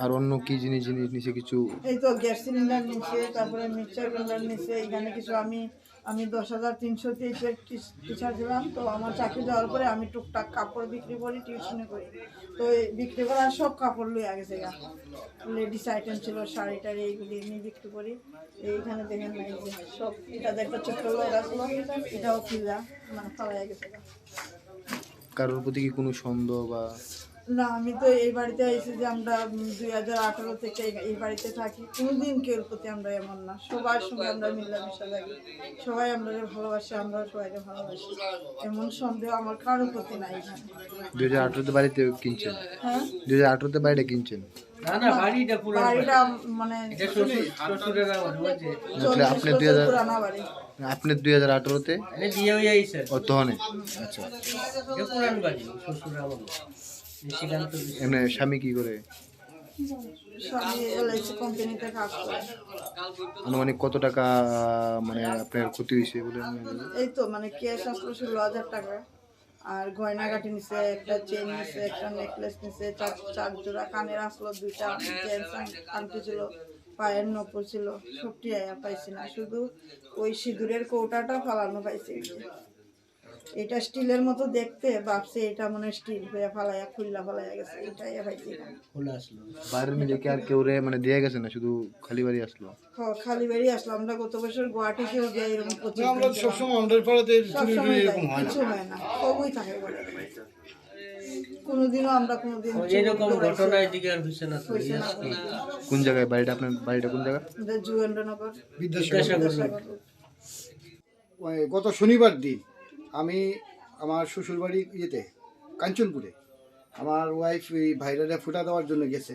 আর অন্য কি জিনিস নিচে কিছু এই তো গ্যাস সিলিন্ডার নিচে তারপরে মিক্সার গ্রাইন্ডার নিচে এখানে কিছু আমি 10,323 টিচার ছিলাম তো আমার চাকরি দেওয়ার পরে আমি টুকটাক কাপড় বিক্রি করি টিউশনে করি তো বিক্রি করার সব কাপড় লইয়া গেছে গা লেডিস আইটেম ছিল শাড়ি টাড়ি এইগুলি আমি বিক্রি করি এইখানে দেখেন নাই যে সব এটা একটা ছোট্ট লড়া ছিল এটাও খিলা মানে ফালাইয়া গেছে গা কারোর প্রতি কি কোনো সন্দেহ বা না আমি তো এই বাড়িতে আইছি যে আমরা 2018 থেকে এই বাড়িতে থাকি কোনোদিন কেউ প্রতি আমরা এমন না সবার সঙ্গে আমরা মিলামিশা থাকি সবাই আমরা ভালোবাসি আমরা সবাইকে ভালোবাসি এমন সন্দেহ আমার কারোর প্রতি নাই এখানে 2018 বাড়িতে কিনছেন হ্যাঁ 2018 বাড়িটা কিনছেন না বাড়িটা পুরো বাড়িটা মানে এটা শ্বশুরের মানে আপনি 2000 পুরানা বাড়ি আপনি 2018 তে মানে বিয়ে হয়ে আইছে ও তহনে আচ্ছা এটা পুরান বাড়ি শ্বশুরের বাড়ি এমনি স্বামী কি করে স্বামী এলআইসি কোম্পানিতে কাজ করে আনুমানিক কত টাকা মানে আপনার ক্ষতি হয়েছে বলে এই তো মানে ক্যাশ আসলো 16,000 টাকা আর গয়নাগাটি নিছে একটা চেইন নিছে একটা নেকলেস নিছে চার জোড়া কানের আসলো দুইটা জেন্টস আংটি ছিল পায়ের নপুর ছিল সবটি আয়া পাইছি না শুধু ওই সিঁদুরের কৌটাটা ফালানো পাইছি এটা স্টিলের মতো দেখতে ভাবছে এটা মনে স্টিল হয়ে ফালাইয়া খুললা ফালাইয়া গেছে এটাই ভাইছি বাইরের মিলে কি আর কেউ রে মানে দিয়ে গেছে না শুধু খালি বাড়ি আসলো? খালি বাড়ি আসলো। আমরা গত বছর গুয়াহাটিতেও যাই এরকম আমরা সবসময় আমাদের পাড়াতে চুরি এরকম হয় না, কিছু হয় না, সবই থাকে বলে কোনোদিনও আমরা কোনোদিন এরকম ঘটনা এদিকে আর হইছে না। কোন জায়গায় বাড়িটা? আপনার বাড়িটা কোন জায়গা? যুগেন্দ্রনগর বিদ্যাসাগর। গত শনিবার দিন আমি আমার শ্বশুর বাড়ি কাঞ্চনপুরে আমার ওয়াইফ ভাইরারে ফুটা দেওয়ার জন্য গেছে।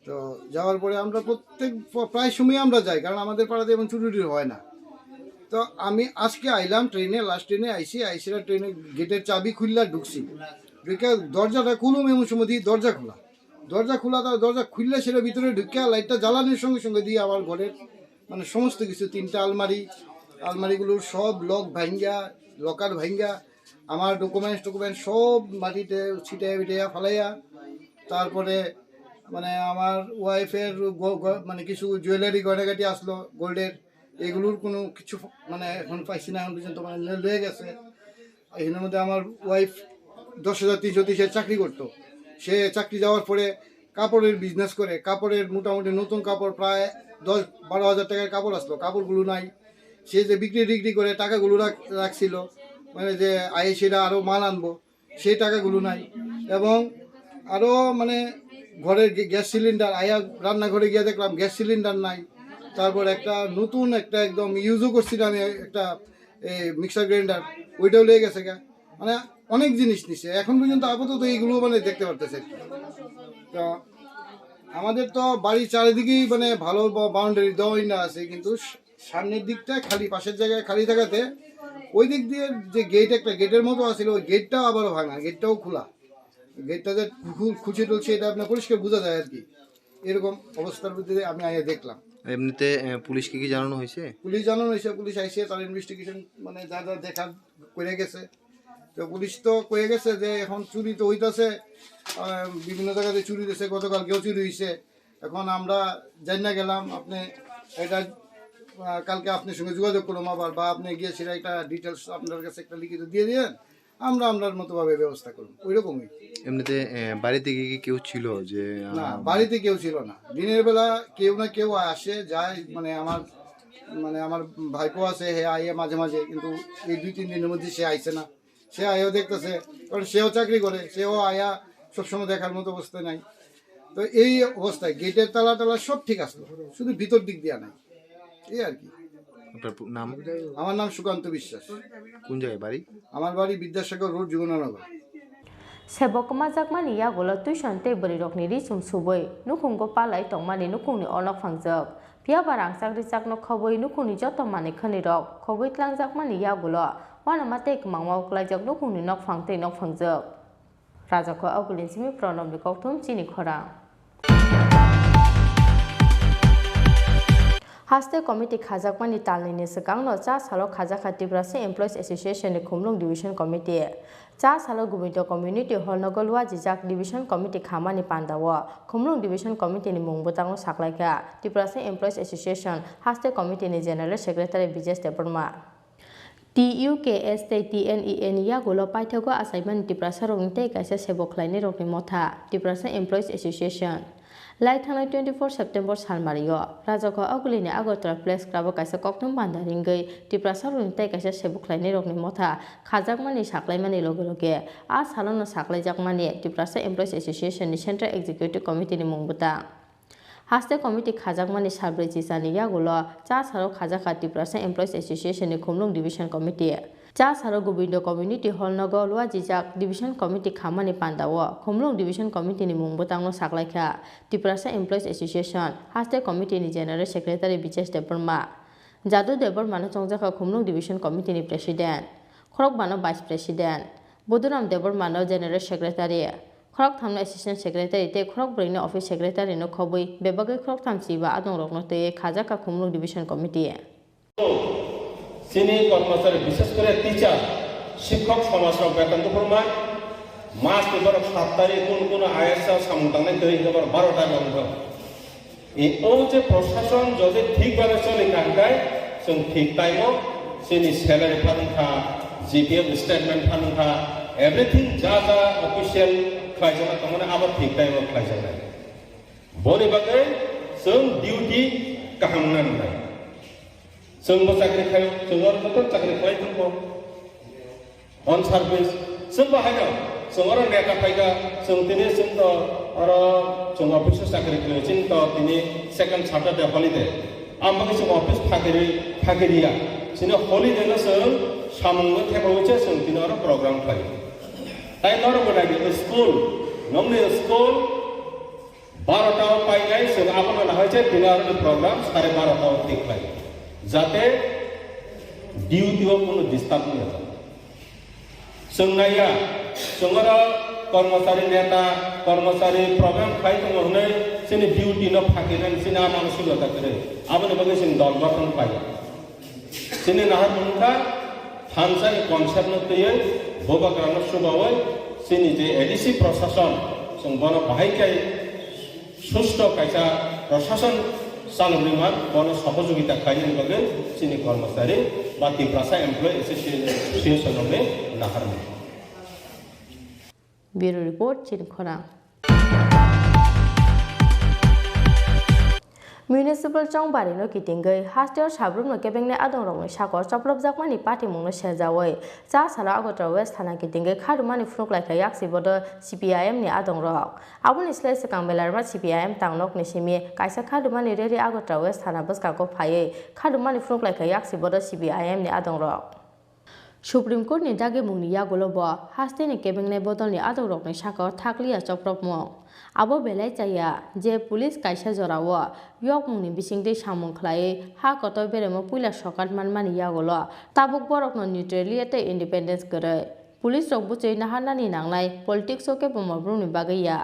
তো যাওয়ার পরে আমরা প্রায় সময় আমরা যাই, কারণ আমাদের পাড়াতে এমন চুরি হয় না। তো আমি আজকে আইলাম ট্রেনে, লাস্ট ট্রেনে আইসিরা ট্রেনে গেটের চাবি খুললা ঢুকছি, ঢুকে দরজাটা খুলুম এমন সময় দিয়ে দরজা খোলা দরজা খুললে সেটা ভিতরে ঢুকে লাইটটা জ্বালানোর সঙ্গে সঙ্গে দিয়ে আমার ঘরের মানে সমস্ত কিছু 3টা আলমারিগুলোর সব লক ভাঙ্গা, লকার ভাঙ্গা, আমার ডকুমেন্টস সব মাটিতে ছিটাইয়া ফালাইয়া, তারপরে মানে আমার ওয়াইফের মানে কিছু জুয়েলারি গয়নাগাটি আসলো গোল্ডের, এগুলোর কোনো কিছু মানে এখন পাইছি না এখন পর্যন্ত, মানে লয়ে গেছে। এখানের মধ্যে আমার ওয়াইফ 10,330 চাকরি করতো। সে চাকরি যাওয়ার পরে কাপড়ের বিজনেস করে, কাপড়ের মোটামুটি নতুন কাপড় প্রায় 10-12 হাজার টাকার কাপড় আসলো, কাপড়গুলো নাই। সে যে বিক্রি করে টাকাগুলো রাখছিল, মানে যে সেটা আরও মাল আনবো, সেই টাকাগুলো নাই। এবং আরও মানে ঘরের গ্যাস সিলিন্ডার রান্নাঘরে গিয়ে দেখলাম গ্যাস সিলিন্ডার নাই। তারপর নতুন একদম ইউজও করছিলাম আমি একটা মিক্সার গ্রাইন্ডার, ওইটাও লেগে গেছে গা, মানে অনেক জিনিস নিচ্ছে। এখন পর্যন্ত আপাতত এইগুলো মানে দেখতে পারতেছে। তো আমাদের তো বাড়ির চারিদিকেই মানে ভালো বাউন্ডারি দেওয়াই না আছে, কিন্তু সামনের দিকটা খালি, পাশের জায়গায় খালি থাকাতে ওই দিক দিয়ে যে গেটের মতো আছিল, ওই গেটটাও আবারও ভাঙা, গেটটাও খোলা, গেটটা যে খুঁজে টুলছে এটা আপনার পরিষ্কার বোঝা যায় আর কি। এরকম অবস্থার মধ্যে আমি দেখলাম। এমনিতে পুলিশকে কি জানানো হয়েছে? পুলিশ আইসে তার ইনভেস্টিগেশন মানে যা দেখা করে গেছে। তো পুলিশ তো কয়ে গেছে যে এখন চুরি তো হইতেছে, বিভিন্ন জায়গাতে চুরি দিয়েছে, গতকালকেও চুরি হয়েছে। এখন আমরা জানি না গেলাম, আপনি এটা কালকে আপনার সঙ্গে যোগাযোগ করলাম আবার, বা আপনি গিয়ে সেটা একটা ডিটেলস আপনার কাছে একটা লিখিত দিয়ে দিলেন, আমরা আপনার মতোভাবে ব্যবস্থা করুন, ওই রকমই। এমনিতে বাড়িতে কি কেউ ছিল? যে না, বাড়িতে কেউ ছিল না। দিনের বেলা কেউ না কেউ আসে যায়, মানে আমার ভাইপো আছে, হে আইয়ে মাঝে মাঝে, কিন্তু এই 2-3 দিনের মধ্যে সে আইছে না। সে আয়ও দেখতেছে, কারণ সেও চাকরি করে, সেও আয়া সবসময় দেখার মতো অবস্থায় নাই। তো এই অবস্থায় গেটের তালা সব ঠিক আসলো, শুধু ভিতর দিক দিয়া নাই, এই আর কি। আপনার নাম? আমার নাম সুকান্ত বিশ্বাস। কোন জায়গায় বাড়ি? আমার বাড়ি Vidyasagar road, Jogendranagar. Sebokma jakmani yagulo tuition te bari rokni ri sum suboi nukhunggo palai tongmani nukhungni onok phangjak pia barang sakri jakno khoboi nukhungni joto mani khani rok khoboi tlang jakmani yagulo wana mate kmangma uklajak nukhungni nok phangte nok phangjak rajako agulin simi pronom ni kokthum Chini Khorang Haste Committee Khajakmani Talni Sakangno Cha Salo Khajaka Tripura Employees Association ni Khumlung Division Committee Cha Salo Gubindo Community Hall Nogolwa Jijak Division Committee Khamani Pandawa Khumlung Division Committee ni Mungbutango Saklaika Tripura Employees Association Haste Committee ni General Secretary Vijay Steparma TUKS TNEN yagulo paithago asaiman Tripura Sarongte kaisa seboklaini rokni motha Tripura Employees Association Lai thangnai 24 September salmario rajako agulini Agartala Place Club kaisa kokthum bandaringai Tripura Sarongte kaisa seboklaini rokni motha khajakmani saklaimani loge a salono saklaijakmani Tripura Employees Association ni Central Executive Committee ni mungbuta Haste Committee Khajakmani Salbrumni Jani yagulo Cha Salo Khajaka Tripura Employees Association ni Khumlung Division Committee Cha Salo Gubindo Community Hall Nogolwa Jijak Division Committee Khamani Pandawo Khumlung Division Committee ni Mungbutangno Saklaika Tripura Employees Association Haste Committee ni General Secretary Vijay Steparma Jadu Debor Mano Chongjaka Khumlung Division Committee ni President Khorok Mano Vice President Buduram Debor Mano General Secretary Khorok Thamna Assistant Secretary te Khorok Brain Office Secretary no khoboi bebagoi Khorok Thamchiba adong rokno te Khajaka Khumlung Division Committee Chini কর্মচারী বিশেষ করে teacher শিক্ষক সমাজক বেতন ফরমায় মাস এবার 7 তারিখ কোন ISA সামুদানে তৈরি এবার 12টা বন্ধ এই যে প্রশাসন যদি ঠিকভাবে চলে কাটায় সে ঠিক টাইমও সেনি স্যালারি ফান্ডা GPF statement फानुखा everything जा official खायजना तमने आबाद ठीक टाइम खायजना बोले बागे जों duty kahangnan nai जों बसाकरि खायो जों और चाकरि खाय तुमको on service जों बाहायना जों और नेका फायगा जों दिनै जों तो और जों ऑफिस चाकरि खायो जों तो दिनै second Saturday holiday आमबागे जों ऑफिस फागिरिया जों holiday न जों सामुंनो थेबावैचे जों दिनै और program खायो ताइ नर बनाय स्कुल नमने स्कुल 12টাও পাই নাই जों आपनो नाहायचे दिनै और program 12:30টাও ঠিক পাই जाते ডিউটিও কোনো ডিস্টার্ব না হয় जोंनाया जोंरा कर्मचारी नेता कर्मचारी प्रग्राम खाइ दङनै जोंनि डिउटि न फाकिनानै जोंना मानसिकता करे आबोनि बगे जों दल गठन पाइ जोंनि नाहार मुंखा थानसानि कनसेप्ट न तयै बबाग्राम सुबावै जोंनि जे एडिसि प्रशासन जों बन बाहायखाय सुस्थ कायसा प्रशासन सालब्रिमान बन सहयोगिता खायनि बगे जोंनि कर्मचारी बा तिप्रासा एमप्लॉय एसोसिएशन ने नाहार Bureau Report Chini Khorang Municipal Chongbari no kitingai Hasteo Salbrumni Kebengne Adongrong Shako Choplop Jakmani Party Mungno Shejawai Cha Sala Agotra West Thana kitingai Khadumani Fruk like a Yaksi Bodo CPIM ni Adongrong Abun Slice Kambelarma CPIM Tangnok Nishimi Kaisa Khadumani Redi Agotra West Thana Buska Go Paye Khadumani Fruk like a Yaksi Bodo CPIM ni Adongrong Supreme Court ni dagi mungni yagolobo haste ni kebengne bodol ni adorok ni sakor thakliya choprop mo abo belai chaya je police kaisa jorawo yok mungni bisingdei samung khlai ha koto beremo puila sokat manmani yagolo tabuk borok no neutrality independence gore police rok buchei nahanani nanglai politics oke bomabrum ni bagaiya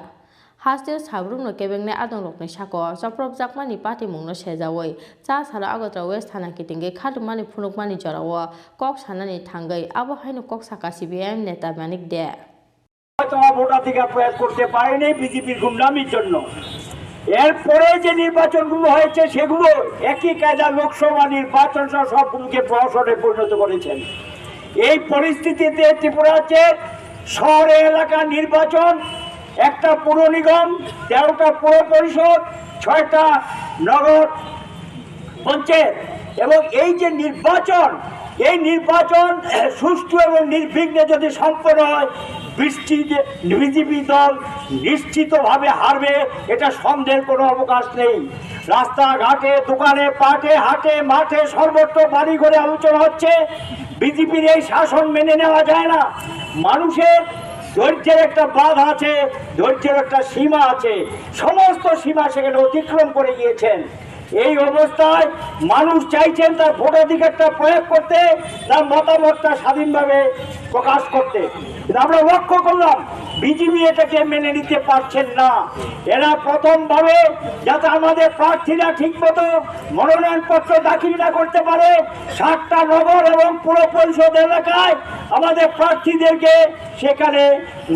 Hasteo Salbrumni Kebengne Adongrok ni sako choprop jakmani party mungno sejawai cha sala agotra west thana kitinge khadumani phunukmani jorawo kok sanani thangai abo haino kok saka CPIM neta manik de তোমার ভোটাধিকার প্রয়োগ করতে পারেনি বিজেপির গুন্ডামির জন্য এরপরে যে নির্বাচনগুলো হয়েছে সেগুলো একই কায়দা লোকসভা নির্বাচন সহ সবগুলোকে প্রহসনে পরিণত করেছেন এই পরিস্থিতিতে ত্রিপুরাতে শহর এলাকা নির্বাচন একটা পুর নিগম 13টা পুর পরিষদ 6টা নগর পঞ্চায়েত এবং এই যে নির্বাচন এই নির্বাচন সুষ্ঠু এবং নির্বিঘ্নে যদি সম্পন্ন হয় বিজেপি দল নিশ্চিতভাবে হারবে এটা সন্দেহের কোনো অবকাশ নেই রাস্তাঘাটে দোকানে পাটে হাটে মাঠে সর্বত্র বাড়ি ঘরে আলোচনা হচ্ছে বিজেপির এই শাসন মেনে নেওয়া যায় না মানুষের ধৈর্যের একটা বাঁধ আছে ধৈর্যের একটা সীমা আছে সমস্ত সীমা সেখানে অতিক্রম করে গিয়েছেন এই অবস্থায় মানুষ চাইছেন তার ভোটাধিকারটা প্রয়োগ করতে তার মতামতটা স্বাধীনভাবে প্রকাশ করতে আমরা লক্ষ্য করলাম বিজেপি এটাকে মেনে নিতে পারছেন না এরা প্রথমভাবে যাতে আমাদের প্রার্থীরা ঠিকমতো মনোনয়নপত্র দাখিল না করতে পারে 7টা নগর এবং পুর পরিষদ এলাকায় আমাদের প্রার্থীদেরকে সেখানে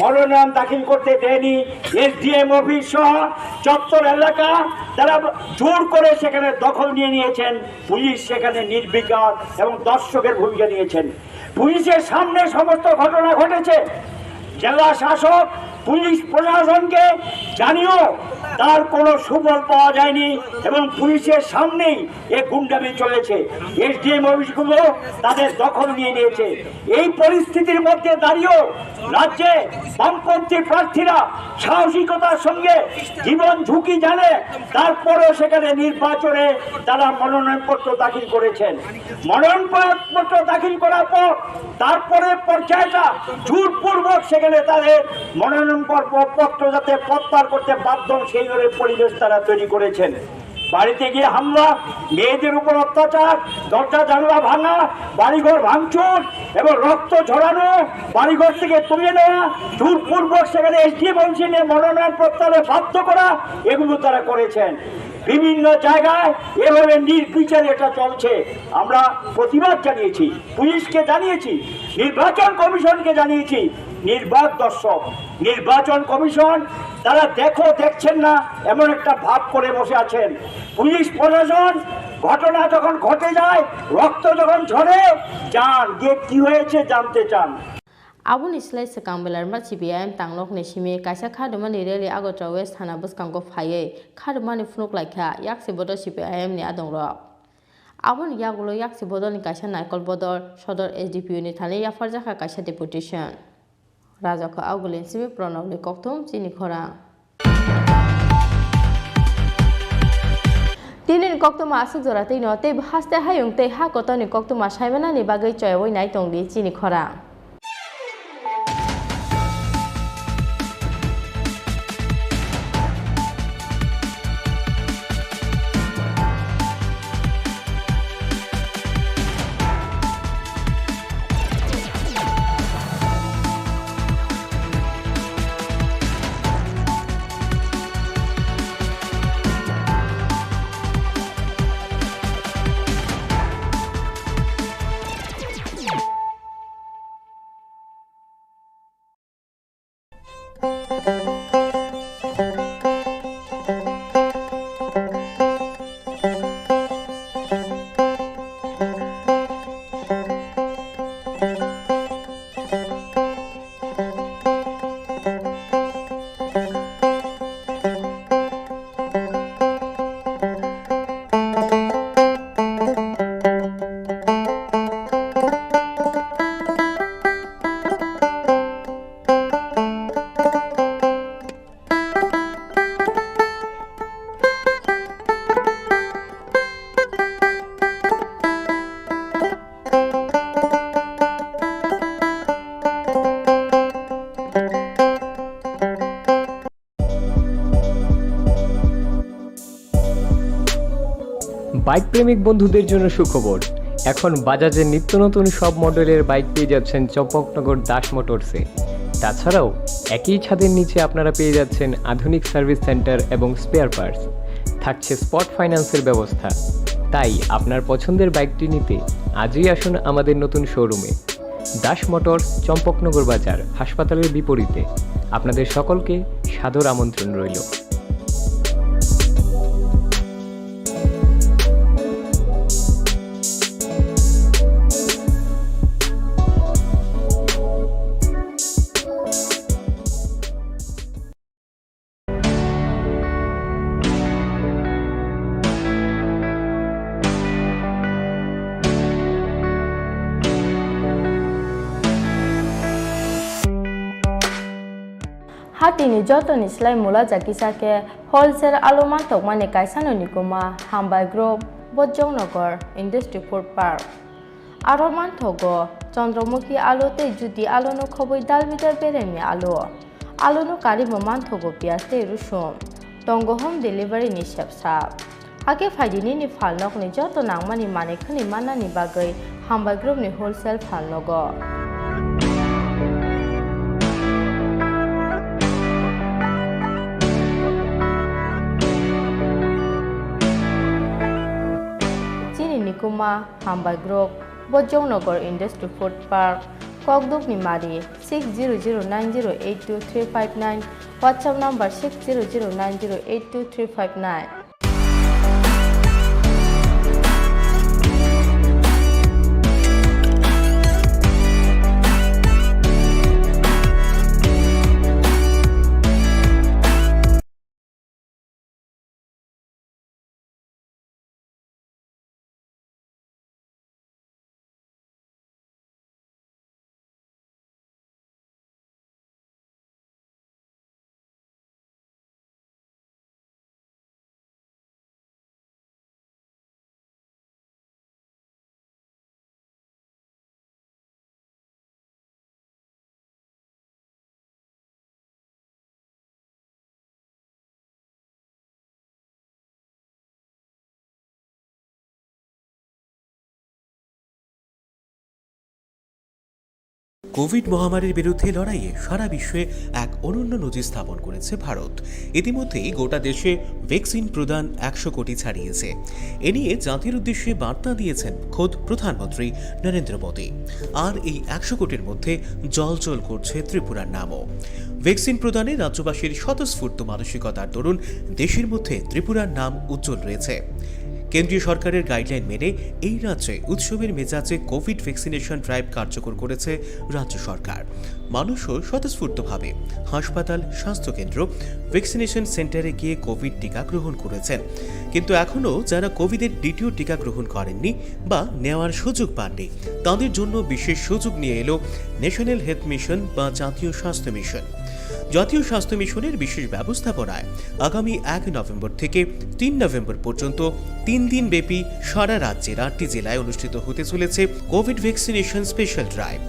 মনোনয়ন দাখিল করতে দেয়নি এসডিএম অফিস সহ চত্বর এলাকা তারা জোর করে সেখানে দখল নিয়ে নিয়েছেন পুলিশ সেখানে নির্বিকার এবং দর্শকের ভূমিকা নিয়েছেন পুলিশের সামনে সমস্ত ঘটনা ঘটেছে জেলা শাসক পুলিশ প্রশাসনকে জানিয়েও তার কোনো সুফল পাওয়া যায়নি এবং পুলিশের সামনেই এই গুন্ডামি চলেছে এসডিএম অফিসগুলো তাদের দখল নিয়ে নিয়েছে এই পরিস্থিতির মধ্যে দাঁড়িয়েও রাজ্যে বামপন্থী প্রার্থীরা সাহসিকতার সঙ্গে জীবন ঝুঁকি জানে তারপরেও সেখানে নির্বাচনে তারা মনোনয়নপত্র দাখিল করেছেন মনোনয়নপত্র দাখিল করার পর তারপরে পর্যায়টা জোরপূর্বক সেখানে তাদের মনোনয়নপত্র যাতে প্রত্যাহার করতে বাধ্য সেই পরিবেশ তারা তৈরি করেছেন বাড়িতে গিয়ে হামলা মেয়েদের উপর অত্যাচার দরজা জানলা ভাঙা বাড়িঘর ভাঙচুর এবং রক্ত ঝরানো বাড়িঘর থেকে তুলে নেওয়া জোরপূর্বক সেখানে এসডিএম অফিসে মনোনয়ন প্রত্যাহারে বাধ্য করা এগুলো তারা করেছেন বিভিন্ন জায়গায় এভাবে নির্বিচারে এটা চলছে আমরা প্রতিবাদ জানিয়েছি পুলিশকে জানিয়েছি নির্বাচন কমিশনকে জানিয়েছি নির্বাক দর্শক নির্বাচন কমিশন তারা দেখছেন না এমন একটা ভাব করে বসে আছেন পুলিশ প্রশাসন ঘটনা যখন ঘটে যায়, রক্ত যখন ঝরে, যান যে কি হয়েছে জানতে চান। Abun islay sekang belar mat CPIM tanglok ni simi kaisa khadumani rally Agotra West Thana buskango phaye khadumani phunuk laikha yaksi bodor CPIM ni adongro. Abun yagulo yaksi bodor ni kaisa naikol bodor sodor SDPU ni thani yafarjaka kaisa deputation. Rajaka Agulin simi pronob ni koktum Chini Khorang. Tinin koktuma asuk jora tei no tei haste hayung tei ha kotoni koktuma saimana ni bagai choyoi nai tongdi Chini Khorang. Bike প্রেমিক বন্ধুদের জন্য সুখবর, এখন বাজাজের নিত্য নতুন সব মডেলের bike পেয়ে যাচ্ছেন চম্পকনগর দাস মোটরসে। তাছাড়াও একই ছাদের নিচে আপনারা পেয়ে যাচ্ছেন আধুনিক সার্ভিস সেন্টার এবং স্পেয়ার পার্টস, থাকছে স্পট ফাইন্যান্সের ব্যবস্থা। তাই আপনার পছন্দের বাইকটি নিতে আজই আসুন আমাদের নতুন শোরুমে। দাস মোটরস, চম্পকনগর বাজার, হাসপাতালের বিপরীতে। আপনাদের সকলকে সাদর আমন্ত্রণ রইল। Hatini jotoni slai mula jakisake wholesale aluman tokmani kaisano nikuma Hambai Group Bojongnagar Industry Food Park. Aroman thogo Chandramukhi alu te judi alu no khoboi dalbidar beremi alu. Alu no kari moman thogo pias te rusum. Tongo home delivery ni shepsap. Ake faidini ni falnok ni joto nangmani mane khani mana ni bagai Hambai Group ni wholesale falnogo. Kuma Hambai Group Bojongnagar Industry Food Park Kokduk Nimari 6009082359 WhatsApp number 6009082359. Covid মহামারীর বিরুদ্ধে লড়াইয়ে সারা বিশ্বে এক অনন্য নজির স্থাপন করেছে ভারত। ইতিমধ্যেই গোটা দেশে ভ্যাকসিন প্রদান 100 কোটি ছাড়িয়েছে। এ নিয়ে জাতির উদ্দেশ্যে বার্তা দিয়েছেন খোদ প্রধানমন্ত্রী নরেন্দ্র মোদী। আর এই 100 কোটির মধ্যে জলজল করছে ত্রিপুরার নামও। ভ্যাকসিন প্রদানে রাজ্যবাসীর স্বতঃস্ফূর্ত মানসিকতার দরুন দেশের মধ্যে ত্রিপুরার নাম উজ্জ্বল রয়েছে। কেন্দ্রীয় সরকারের গাইডলাইন মেনে এই রাজ্যে উৎসবের মেজাজে কোভিড ভ্যাকসিনেশন ড্রাইভ কার্যকর করেছে রাজ্য সরকার। মানুষও স্বতঃস্ফূর্তভাবে হাসপাতাল, স্বাস্থ্যকেন্দ্র, ভ্যাকসিনেশন সেন্টারে গিয়ে কোভিড টিকা গ্রহণ করেছেন। কিন্তু এখনও যারা কোভিডের দ্বিতীয় টিকা গ্রহণ করেননি বা নেওয়ার সুযোগ পাননি, তাদের জন্য বিশেষ সুযোগ নিয়ে এলো ন্যাশনাল হেলথ মিশন বা জাতীয় স্বাস্থ্য মিশন। জাতীয় স্বাস্থ্য মিশনের বিশেষ ব্যবস্থাপনায় আগামী 1 নভেম্বর থেকে 3 নভেম্বর পর্যন্ত 3 দিন ব্যাপী সারা রাজ্যের 8টি জেলায় অনুষ্ঠিত হতে চলেছে কোভিড ভ্যাকসিনেশন স্পেশাল ড্রাইভ।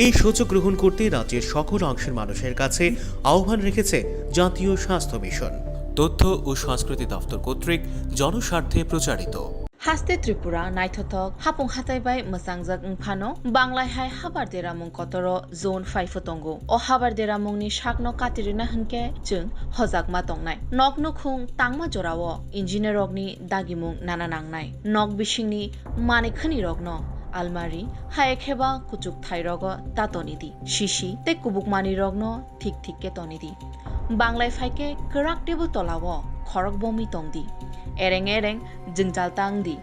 এই সুযোগ গ্রহণ করতে রাজ্যের সকল অংশের মানুষের কাছে আহ্বান রেখেছে জাতীয় স্বাস্থ্য মিশন। তথ্য ও সংস্কৃতি দপ্তর কর্তৃক জনস্বার্থে প্রচারিত। হাস্তে ত্রিপুরা নাইথক হাপুং হাতাইবাই মোসাংজাক ফানো বাংলায় হাই হাবার দেরামুং কতর জোন 5 তঙ্গো ও হাবার দেরামুংনি শাকনো কাতিরিনা হনকে जों हजाकमा तंगनाय नक नखुं तांगमा जरावो इन्जिनियर रगनि दागिमुं नाना नांनाय नक बिसिंनि मानिखनि रगनो आलमारी हायखेबा कुचुक थाइरग तातनिदि शिशि ते कुबुकमानि रगनो ठीक ठीक के तनिदि बांग्लाय फाइके कराक टेबो तलावो खरक बमी तंगदि एरें एरें जिंजाल तांगदि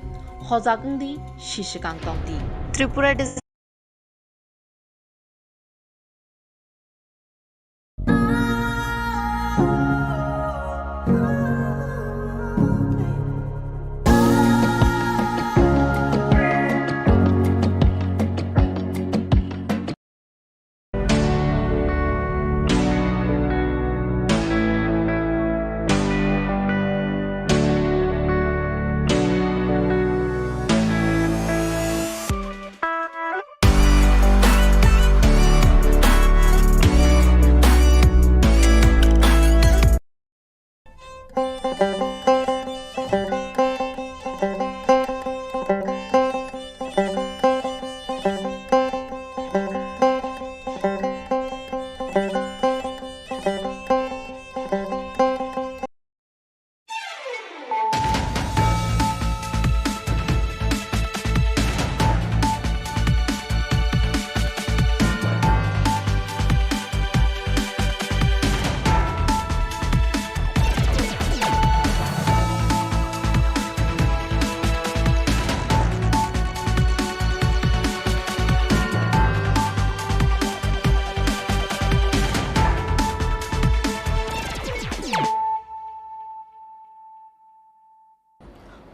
हजाकंदि शिशिकां तंगदि त्रिपुरा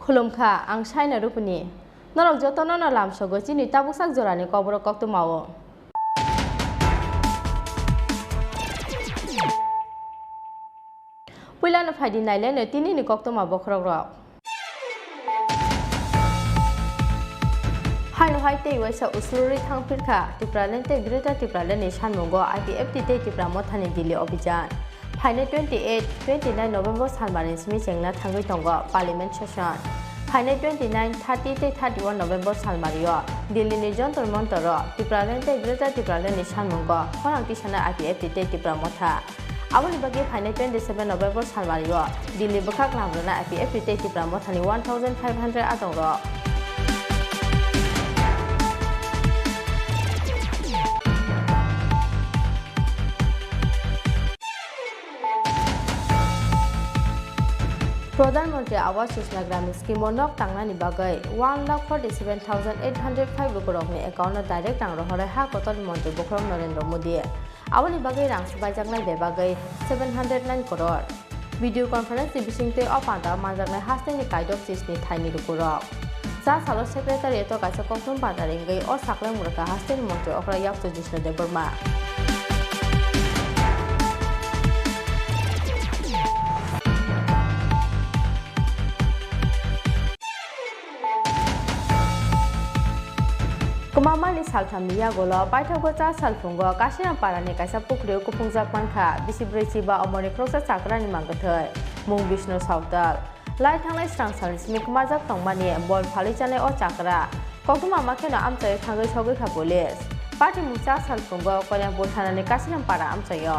खुलुमखा आं साइना रुपनि नरक जतन न लामसगो चिनि ताबुकसाक जरानि कबर कक्तु मावो पुइलानो फाइदि नाइलेनो तिनिनि कक्तु मा बखरक रक हाइनो हाइते वैसा उसलुरि थांफिरखा टिप्रालेन्टे ग्रेटर टिप्रालेनि सानमुंगो आईपीएफटी ते टिप्रा मथानि दिल्ली अभियान फाइने 28-29 नवेम्बर सानबानि सिमि जेंना थांगै तंगो पार्लियामेंट सेशन फाइने 29-30-31 नवेम्बर सालमारियो दिल्लीनि जंतर मंतर टिप्रालेन्टे ग्रेटर टिप्रालेनि सानमुंगो खरांथि साना आईपीएफटी ते टिप्रा मथा आबोनि बागे फाइने 27 नवेम्बर सालमारियो दिल्ली बखाक लामग्राना आईपीएफटी ते टिप्रा मथानि 1500 आदंरो प्रधानमंत्री आवास योजना ग्रामीण स्कीम नक तांगनानि बागै 1,47,805 रुपरकनि एकाउन्ट डाइरेक्ट रां रहरै हा कतनि मंत्री बखरम नरेंद्र मोदी आबोनि बागै रां सबायजाकनाय बे बागै 709 करोड़ भिडियो कॉन्फ्रेंस बिसिंते अपादा मानजाकनाय हास्टेनि काइदक चिसनि थाइनि रुपरक जा सालो सेक्रेटारिएट काइसा कक्तुम पादारिंगै अ साकलाय मुरका हास्टेनि मंत्री अखरा याक्तो Jishnu Debbarma Kumamani saltham yagolo baithogota salfungo kasina parani kaisa pukriu kupungja panka bisibreci ba omoni kroksa chakrani mangathai mung Vishnu Sautal lai thanglai strang sarismi kumajak tongmani bol phalichane o chakra kokuma makhena amchai thangai sogai kha police party mucha salfungo konya bothanani kasina para amchayo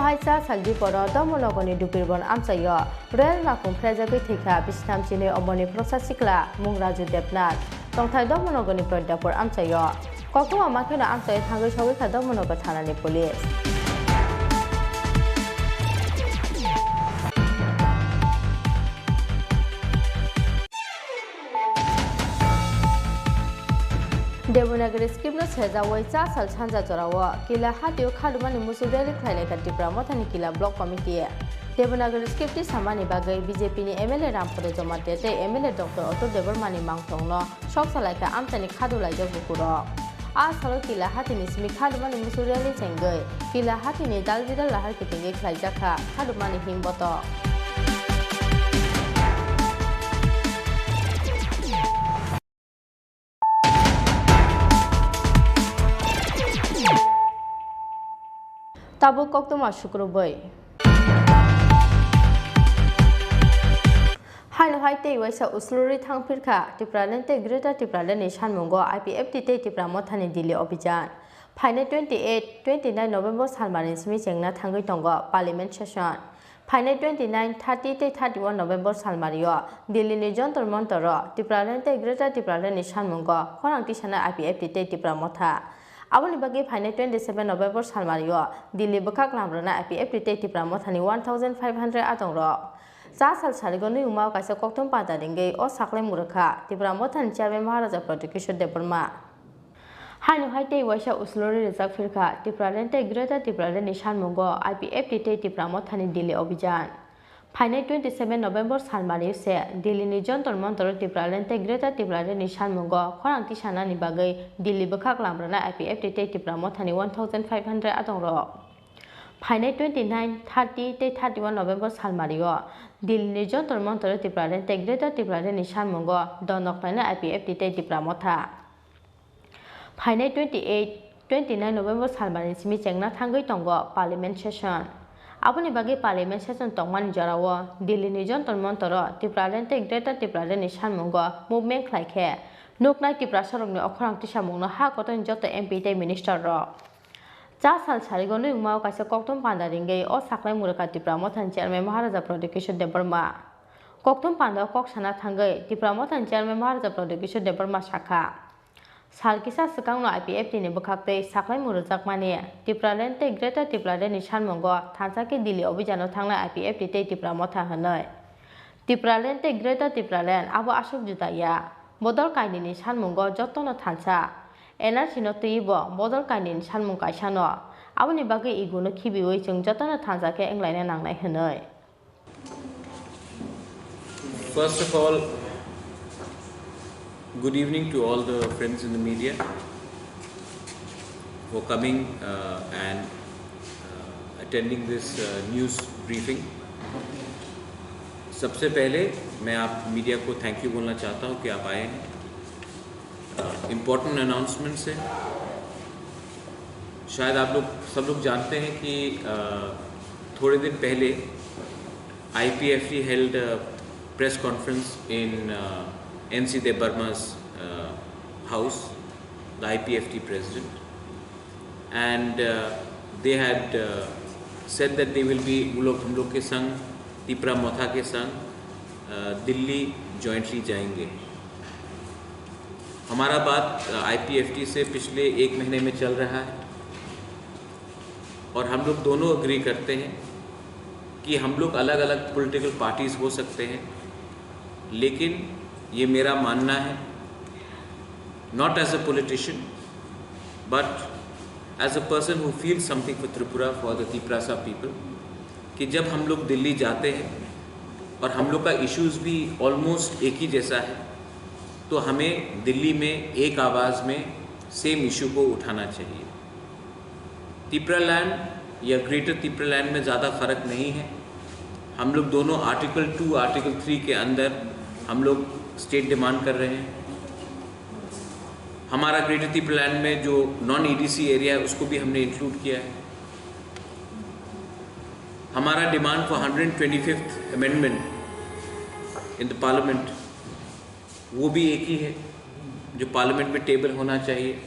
हाइसा सालदि पर दमलगनि दुपिरबन आमचायो rail Makum फ्रेजागै थैखा बिसनाम चिने अमनि प्रसा सिकला मुंराजु Debnath tongthai dommonogoni prodapur amchayo kokto amakhena amchai thangai sogai kha dommonogo thanani police Devanagari skipno sejawai cha sal chanja chorawa kila hatiu khadumani musudeli khlaile ka Tripura mothani kila block committee Devanagari skipti samani bagai BJP ni MLA Rampore Jomate te MLA Dr. Otto Devarmani mangthongno sok salai ka amtani khadulai jo bukuro a salo kila hatini simi khadumani musudeli chengai kila hatini dalbidal lahar kitinge khlaijaka khadumani himboto Tabu koktoma shukrubai Haino haite waisa usluri thangphirkha Tripura lente Greater Tripura leni sanmungo IPFT te Tripura mothani dili abhijan Phaine 28-29 November salmani simi chengna thangai tongo parliament session Phaine 29-30 te 31 November salmario Delhi ni jontor montoro Tripura lente Greater Tripura leni sanmungo khorang tisana IPFT te Tripura motha Aboni bagi phaine 27 November salmario Delhi bakak lamrana IPFT te Tripura mothani 1500 atongro Sa sal sarigoni umau kaisa koktom pada dingai o saklai murakha Tripura mothan chairman Maharaja Prosecution Department Haino haite waisa uslori rizak firkha Tripura lente Greater Tripura leni sanmungo IPFT te Tripura mothani Delhi abhijan Phaine 27 November salmari se Delhi ni jontor montor Tripura lente Greater Tripura leni sanmungo khorang tisana ni bagai Delhi bakak lamrana IPFT te Tripura mothani 1500 atongro Phaine 29-30 te 31 November salmario Delhi ni jontor montor Tripura lente Greater Tripura leni sanmungo donoknaina IPFT te Tripura motha Phaine 28-29 November salmani simi chengna thangai tongo parliament session Aboni bagi parliament session tongmani jarawo Delhi ni jontor montoro Tripura lente Greater Tripura leni sanmungo movement khlaikhe nuknai Tripura sorokni okhorang tisamungno ha koton joto MP te minister ro Cha sal sarigoni umau kaisa koktom panda ringai o saklai muraka Tripura mothan chairman Maharaja Prosecution Department koktom panda kok sana thangai Tripura mothan chairman Maharaja Prosecution Department shakha Salkisa sekangno IPFT ni bakhakte saklai murajak mani Tripura lente Greater Tripura leni sanmungo thansaki Delhi abhijano thangna IPFT te Tripura motha hanai Tripura lente Greater Tripura len abo asok jutaya bodol kaini ni sanmungo jotono thansa NRC no tuibo bodol kaini ni sanmung kaisano aboni bagi iguno khibiwi chung jotono thansake englaina nangnai hanai First of all, good evening to all the friends in the media for coming and attending this news briefing. सबसे पहले मैं आप media को thank you बोलना चाहता हूँ कि आप आए हैं इम्पोर्टेंट अनाउंसमेंट्स है शायद आप लोग सब लोग जानते हैं कि थोड़े दिन पहले IPFT held a press conference in NC Debarma's house, the IPFT president, and they had said that they will be हम लोग के संग Tripura मोथा के संग दिल्ली jointly जाएंगे हमारा बात IPFT से पिछले एक महीने में चल रहा है और हम लोग दोनों अग्री करते हैं कि हम लोग अलग अलग पॉलिटिकल पार्टीज हो सकते हैं लेकिन ये मेरा मानना है not as a politician but as a person who feels something for Tripura, for the Tripura people कि जब हम लोग दिल्ली जाते हैं और हम लोग का इश्यूज भी ऑलमोस्ट एक ही जैसा है तो हमें दिल्ली में एक आवाज़ में सेम इशू को उठाना चाहिए त्रिपुरा लैंड या ग्रेटर त्रिपुरा लैंड में ज़्यादा फ़र्क नहीं है हम लोग दोनों आर्टिकल 2 आर्टिकल 3 के अंदर हम लोग स्टेट डिमांड कर रहे हैं हमारा ग्रेटर त्रिपुरा लैंड में जो नॉन EDC एरिया है उसको भी हमने इंक्लूड किया है हमारा demand for 125th amendment in the parliament वो भी एक ही है जो पार्लियामेंट में टेबल होना चाहिए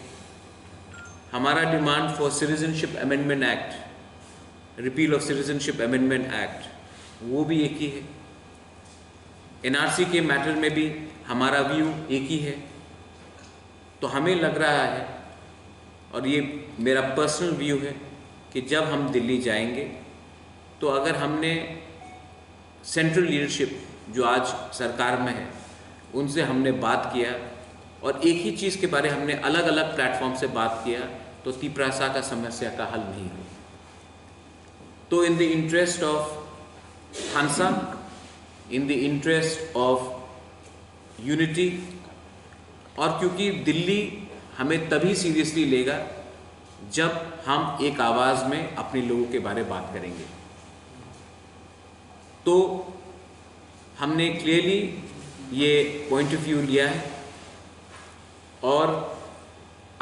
हमारा demand for citizenship amendment act repeal of citizenship amendment act वो भी एक ही है NRC के मैटर में भी हमारा व्यू एक ही है तो हमें लग रहा है, और ये मेरा पर्सनल व्यू है, कि जब हम दिल्ली जाएंगे तो अगर हमने सेंट्रल लीडरशिप जो आज सरकार में है उनसे हमने बात किया और एक ही चीज़ के बारे हमने अलग अलग प्लेटफॉर्म से बात किया, तो तिपरासा का समस्या का हल नहीं हो। तो in the interest of Hansa, in the interest of unity, और क्योंकि दिल्ली हमें तभी सीरियसली लेगा जब हम एक आवाज़ में अपने लोगों के बारे में बात करेंगे। तो हमने क्लियरली ये पॉइंट ऑफ व्यू लिया है, और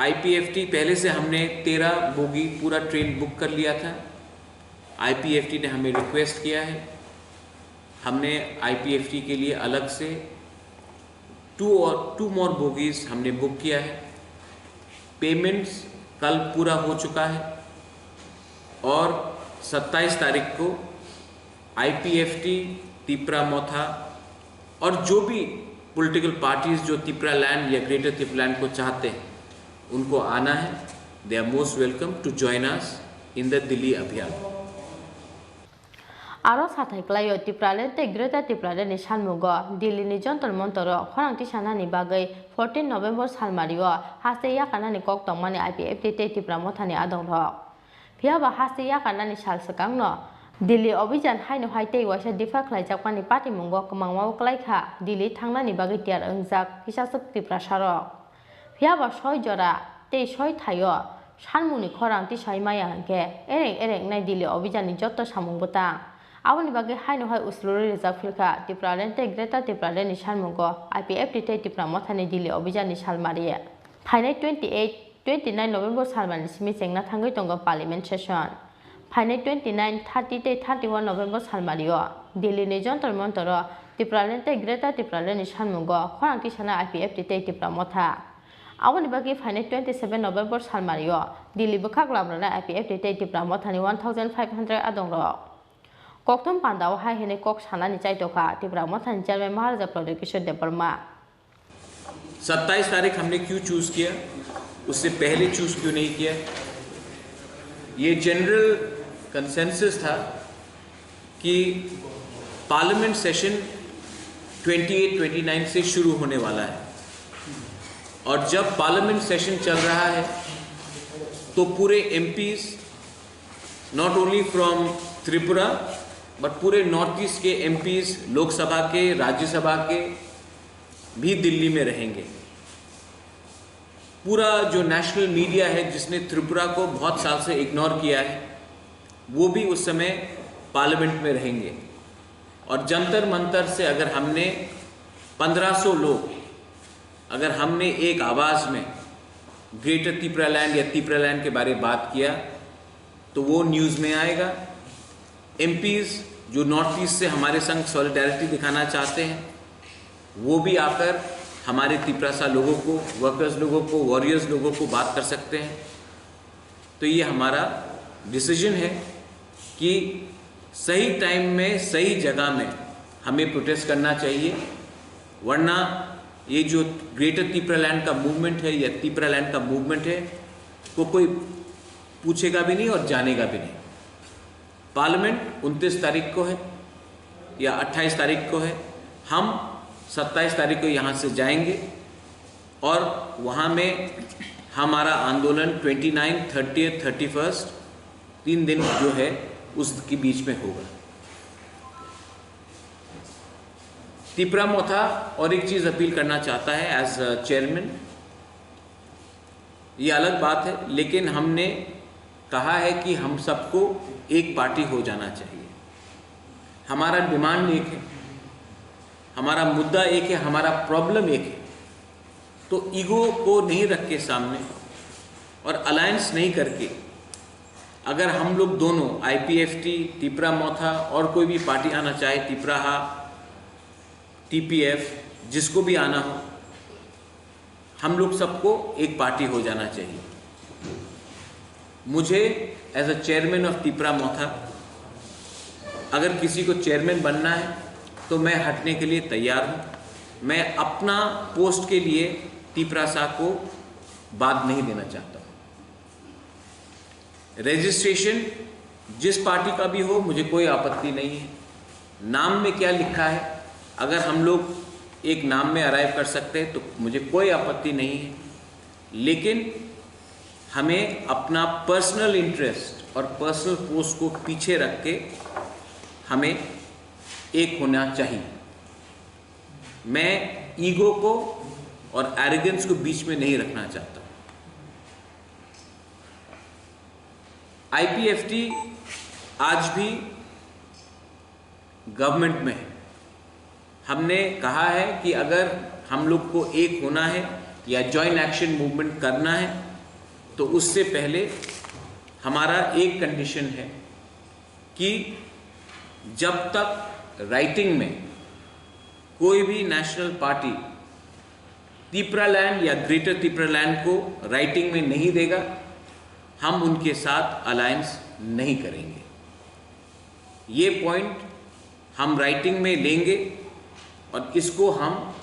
आईपीएफटी पहले से हमने 13 बोगी पूरा ट्रेन बुक कर लिया था। आईपीएफटी ने हमें रिक्वेस्ट किया है, हमने आईपीएफटी के लिए अलग से 2 मोर बोगीज हमने बुक किया है। पेमेंट्स कल पूरा हो चुका है, और 27 तारीख को आईपीएफटी, तिपरा मोथा और जो भी पॉलिटिकल पार्टीज जो तिपरा लैंड या ग्रेटर तिपरा लैंड को चाहते हैं उनको आना है। They are most welcome to join us in the Delhi अभियान। आरो साथाइक्लायो तिप्रालेन्टे ग्रेटर तिप्रालेनि सानमुगो दिल्लीनि जन्तर मन्तरो खरांथि सानानि बागै 14 नभेम्बर सालमारियो हास्ते याकानानि कक तंमानि आईपीएफटी ते तिप्रा मथानि आदंरक फियाबा हास्ते याकानानि सालसकांनो दिल्ली अभियान हाइनो हाइते वाइसा दिफा खलाइजाकमानि पार्टी मुंगो कमांगमाव क्लाइखा दिल्ली थांनानि बागै तियार ओंजाक हिसासक तिप्रा सारक फियाबा 6 जरा ते 6 थायो सानमुनि खरांथि साइमाया हंके एरें एरें नाय दिल्ली अभियाननि जत्त सामुंबोता आबोनि बागै हाइनो हाइ उसलुरि रिजार्भफिलखा तिप्रालेन्टे ग्रेटर तिप्रालेनि सानमुंगो आईपीएफटी ते तिप्रा मथानि दिल्ली अभियाननि सालमारिया फाइनाय 29 नभेम्बर सालमानि सिमि जेंना थांगै दंगो पार्लियामेन्ट सेसन फाइनाय 29, 30 ते 31 नभेम्बर सालमारियो दिल्लीनि जन्तर मन्तरो तिप्रालेन्टे ग्रेटर तिप्रालेनि सानमुंगो खरांथि साना आईपीएफटी ते तिप्रा मथा आबोनि बागै फाइनाय 27 नभेम्बर सालमारियो दिल्ली बोखाग्लाब्राना आईपीएफटी ते तिप्रा मथानि 1500 आदंरक कोकथम पांडाव हाय हेने कोक सानानि चाइतोखा तिप्रा मथानि चेयरमैन महाराजा प्रदीप किशोर देवबर्मा। 27 तारीख हमने क्यों चूज किया, उससे पहले चूज क्यों नहीं किया? ये जनरल कंसेंसस था कि पार्लियामेंट सेशन 28-29 से शुरू होने वाला है, और जब पार्लियामेंट सेशन चल रहा है तो पूरे MPs not only from Tripura but पूरे नॉर्थ ईस्ट के एमपीज लोकसभा के, राज्यसभा के भी दिल्ली में रहेंगे। पूरा जो नेशनल मीडिया है जिसने त्रिपुरा को बहुत साल से इग्नोर किया है वो भी उस समय पार्लियामेंट में रहेंगे। और जंतर मंतर से अगर हमने 1500 लोग अगर हमने एक आवाज़ में ग्रेटर तिपरा लैंड या तिपरा लैंड के बारे में बात किया तो वो न्यूज़ में आएगा। एमपीज़ जो नॉर्थ ईस्ट से हमारे संग सॉलिडारिटी दिखाना चाहते हैं वो भी आकर हमारे तिपरासा लोगों को, वर्कर्स लोगों को, वॉरियर्स लोगों को बात कर सकते हैं। तो ये हमारा डिसीजन है कि सही टाइम में सही जगह में हमें प्रोटेस्ट करना चाहिए, वरना ये जो ग्रेटर तिपरा लैंड का मूवमेंट है या तिपरा लैंड का मूवमेंट है को कोई पूछेगा भी नहीं और जानेगा भी नहीं। पार्लियामेंट 29 तारीख को है या 28 तारीख को है, हम 27 तारीख को यहाँ से जाएंगे और वहाँ में हमारा आंदोलन 29, 30, 31 3 दिन जो है उसके बीच में होगा। तिपरा मोथा और एक चीज़ अपील करना चाहता है एज चेयरमैन, ये अलग बात है, लेकिन हमने कहा है कि हम सबको एक पार्टी हो जाना चाहिए। हमारा डिमांड एक है, हमारा मुद्दा एक है, हमारा प्रॉब्लम एक है। तो ईगो को नहीं रख के सामने और अलायंस नहीं करके अगर हम लोग दोनों आईपीएफटी, तिपरा मोथा और कोई भी पार्टी आना चाहे, तिपराहा, टीपीएफ, जिसको भी आना हो, हम लोग सबको एक पार्टी हो जाना चाहिए। मुझे as a chairman of Tipra Motha अगर किसी को चेयरमैन बनना है तो मैं हटने के लिए तैयार हूँ। मैं अपना पोस्ट के लिए तिपरासा को बाद नहीं देना चाहता हूँ। रजिस्ट्रेशन जिस पार्टी का भी हो मुझे कोई आपत्ति नहीं है। नाम में क्या लिखा है, अगर हम लोग एक नाम में अराइव कर सकते हैं तो मुझे कोई आपत्ति नहीं है, लेकिन हमें अपना पर्सनल इंटरेस्ट और पर्सनल पोस्ट को पीछे रख के हमें एक होना चाहिए। मैं ईगो को और एरोगेंस को बीच में नहीं रखना चाहता। आईपीएफटी आज भी गवर्नमेंट में है। हमने कहा है कि अगर हम लोग को एक होना है या जॉइंट एक्शन मूवमेंट करना है तो उससे पहले हमारा एक कंडीशन है कि जब तक राइटिंग में कोई भी नेशनल पार्टी त्रिपुरा लैंड या ग्रेटर त्रिपुरा लैंड को राइटिंग में नहीं देगा, हम उनके साथ अलायंस नहीं करेंगे। ये पॉइंट हम राइटिंग में लेंगे और इसको हम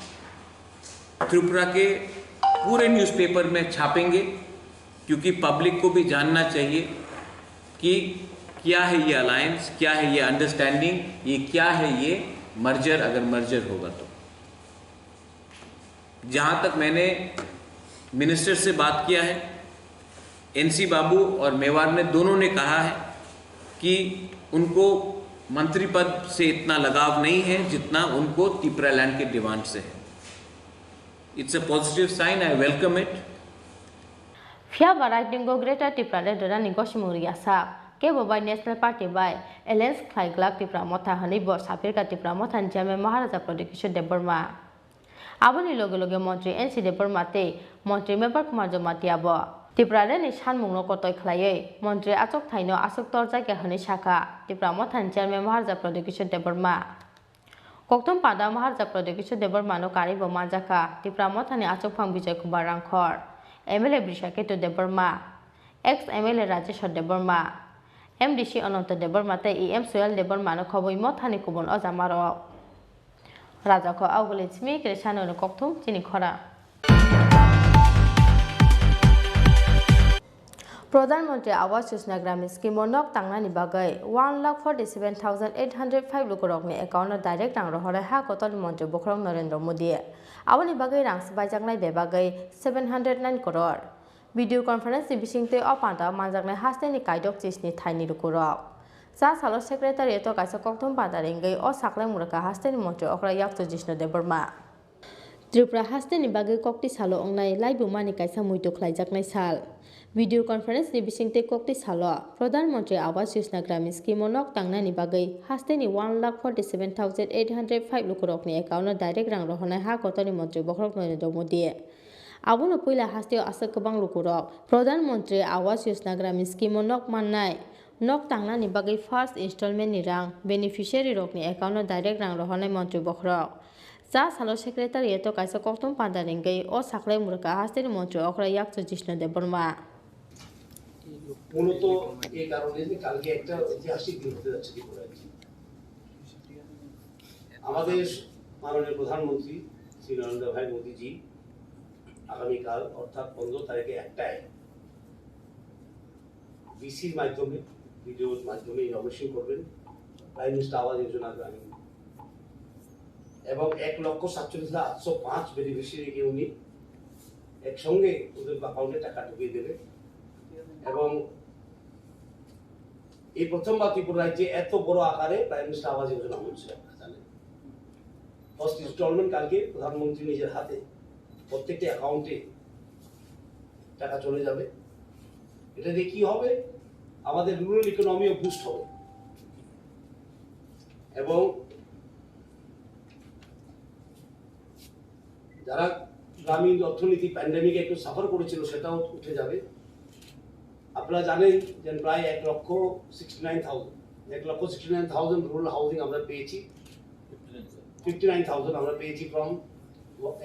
त्रिपुरा के पूरे न्यूज़पेपर में छापेंगे, क्योंकि पब्लिक को भी जानना चाहिए कि क्या है ये अलायंस, क्या है ये अंडरस्टैंडिंग, ये क्या है ये मर्जर, अगर मर्जर होगा तो। जहाँ तक मैंने मिनिस्टर से बात किया है, एनसी बाबू और मेवाड़ ने दोनों ने कहा है कि उनको मंत्री पद से इतना लगाव नहीं है जितना उनको त्रिपुरा लैंड के डिमांड से है। It's a positive sign, I welcome it. फिया बाराइटिंगो ग्रेटर त्रिपुरा लैंड रानी गोशिमुरिया सा के bye national party bye alliance खाइग्ला त्रिपुरा मथा हनिबो साफिर का त्रिपुरा मथा निजामे महाराजा प्रदीप देबबर्मा आबोनि लगे लगे मंत्री एनसी देबबर्मा ते मंत्री मेबर कुमार जमातियाबो त्रिपुरा लैंड सानमुंनो कतय खलायै मंत्री आचक थाइनो आसक्तर जायगा हनै शाखा त्रिपुरा मथा निजामे महाराजा प्रदीप देबबर्मा कक्तम पादा महाराजा प्रदीप देबबर्मानो कारिबो मानजाखा त्रिपुरा मथानि आचकफां Vijay Kumar Hrangkhawl MLA Brishaketu Debbarma ex MLA Rajeshwar Debbarma MDC अनंत देबबर्मा ते एम सोयल देबबर्मानो खबै मथानि कुबुन अजामारो राजाखौ आवगले चिमी क्रेसानो कक्तम चिनि खरा प्रधानमंत्री आवास योजना ग्रामीण स्कीम नक तांगनानि बागै 1,47,805 लुकरकनि एकाउन्ट डाइरेक्ट रां रहरै हा कतल मंत्री बखरं नरेंद्र मोदी आबोनि बागै रां बायजांनाय बेबागै 709 करोड़ वीडियो कॉन्फ्रेंस बिसिंगते अपादा मानजांनाय हास्तेनि कायदक चिसनि थाइनि लुकरक सा सालो सेक्रेटारिएट काइसा कक्तम पादारेंगै अ साखलाय मुरका हास्तेनि मंत्री अक्रा याक्तो जिष्णु देबबर्मा त्रिपुरा हास्तेनि बागै कक्ति सालो अंगनाय लाइबुमानि काइसा मुइतो खलायजाकनाय साल वीडियो कॉन्फ्रेंस बिसिंगते कक्ति सालो प्रधानमंत्री आवास योजना ग्रामीण स्कीम नक तांगनानि बागै हास्तेनि 1,47,805 लुकरकनि एकाउन्ट डाइरेक्ट रां रहनाय हा कतनि मंत्री बखरक नरेंद्र मोदी आबोनो पहिला हास्तेयाव आसक गोबां लुकरक प्रधानमंत्री आवास योजना ग्रामीण स्कीम नक माननाय नक तांगनानि बागै फर्स्ट इन्स्टलमेन्टनि रां बेनिफिशियारि रकनि एकाउन्ट डाइरेक्ट रां रहनाय मंत्री बखरक सा सालो सेक्रेटारिएट काइसा कक्तम पादारेंगै अ साखलाय मुरका हास्तेनि मंत्री अक्रा याक्तो जिष्णु देबबर्मा মূলত এই কারণে যে কালকে একটা ঐতিহাসিক দিন হতে যাচ্ছে ত্রিপুরায়। আমাদের মাননীয় প্রধানমন্ত্রী শ্রী নরেন্দ্র ভাই মোদীজি আগামীকাল অর্থাৎ 15 তারিখে একটায় বিসির মাধ্যমে ভিডিওর মাধ্যমে ইনভেশন করবেন প্রাইম মিনিস্টার আবাস যোজনা গ্রামীণ এবং 1,47,805 বেনিফিশিয়ারিকে উনি একসঙ্গে ওদের অ্যাকাউন্টে টাকা ঢুকিয়ে দেবে এবং এই প্রথমবার ত্রিপুরা রাজ্যে এত বড় আকারে প্রাইম মিনিস্টার আবাস যোজনা হচ্ছে। আপনারা জানেন ফার্স্ট ইনস্টলমেন্ট কালকে প্রধানমন্ত্রী নিজের হাতে প্রত্যেকটা অ্যাকাউন্টে টাকা চলে যাবে। এটা দিয়ে কি হবে, আমাদের রুরাল ইকোনমিও বুস্ট হবে এবং যারা গ্রামীণ অর্থনীতি প্যান্ডেমিকে একটু সাফার করেছিল সেটাও উঠে যাবে। আপনারা জানেন যে প্রায় 1,69,000 রুরাল হাউজিং আমরা পেয়েছি, 59,000 আমরা পেয়েছি ফ্রম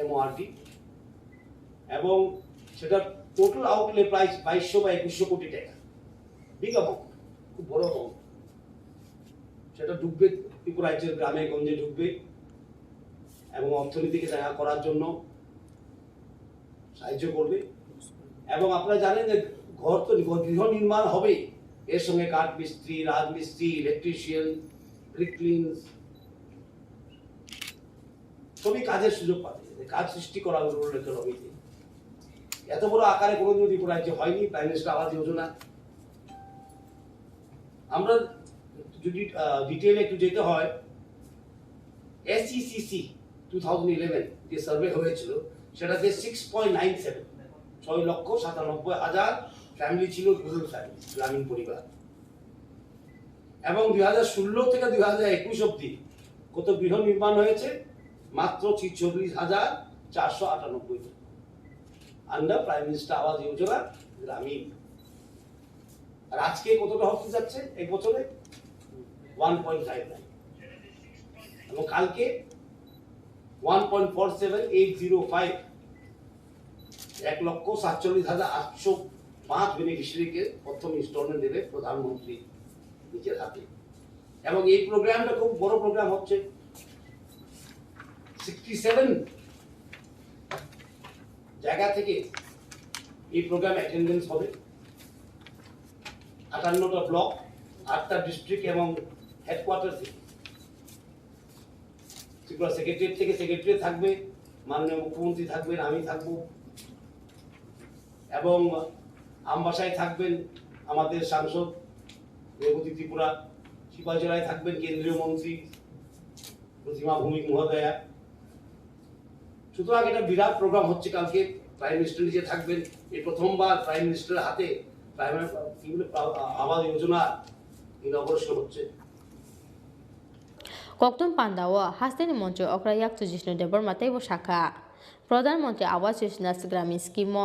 এমওআরডি এবং সেটা টোটাল আউটলে প্রায় 2200 বা 2100 কোটি টাকা, বিগ অ্যামাউন্ট, খুব বড় অ্যামাউন্ট। সেটা ঢুকবে ত্রিপুরা রাজ্যের গ্রামে গঞ্জে ঢুকবে এবং অর্থনীতিকে জায়গা করার জন্য সাহায্য করবে এবং আপনারা জানেন যে ঘর তো গৃহ নির্মাণ হবে, এর সঙ্গে কাঠ মিস্ত্রি, রাজমিস্ত্রি, ইলেকট্রিশিয়ান, ব্রিকলিনস সবই কাজের সুযোগ পাবে, কাজ সৃষ্টি করা রুরাল ইকোনমিতে। এত বড় আকারে কোনোদিন ত্রিপুরা রাজ্যে হয়নি প্রাইম মিনিস্টার আবাস যোজনা। আমরা যদি ডিটেইলে একটু যেতে হয়, SECC 2011 যে সার্ভে হয়েছিল সেটাতে 6.97 6,97,000 ফ্যামিলি ছিল, রুরাল ফ্যামিলি, গ্রামীণ পরিবার। এবং 2016 থেকে 2021 অব্দি কত গৃহ নির্মাণ হয়েছে? মাত্র 46,498 under prime minister Awas Yojana গ্রামীণ। আর আজকে কতটা হতে যাচ্ছে এক বছরে? 1.59 এবং কালকে 1.47805 1,47,805 বেনিফিশিয়ারিকে প্রথম ইনস্টলমেন্ট দেবে প্রধানমন্ত্রী নিজের হাতে। এবং এই প্রোগ্রামটা খুব বড় প্রোগ্রাম হচ্ছে, 67 জায়গা থেকে এই প্রোগ্রাম অ্যাটেন্ডেন্স হবে, 58টা ব্লক, 8টা ডিস্ট্রিক্ট এবং হেডকোয়ার্টার থেকে। ত্রিপুরা সেক্রেটারিয়েট থেকে সেক্রেটারি থাকবে, মাননীয় মুখ্যমন্ত্রী থাকবেন, আমি থাকব, এবং আমবাসায় থাকবেন আমাদের সাংসদ রেবতী ত্রিপুরা, সিপাহীজলায় থাকবেন কেন্দ্রীয় মন্ত্রী প্রতিমা ভৌমিক মহোদয়া। সুতরাং এটা বিরাট প্রোগ্রাম হচ্ছে কালকে। প্রাইম মিনিস্টার নিজে থাকবেন, এই প্রথমবার প্রাইম মিনিস্টারের হাতে আবাস যোজনা ইনগ্রেশন হচ্ছে। কক্তম পান্ডাও হাস্তেনি মন্ত্রী অগ্রায়াক জিষ্ণু দেবর মাতাইব শাখা প্রধানমন্ত্রী আবাস যোজনা গ্রামীণ স্কিম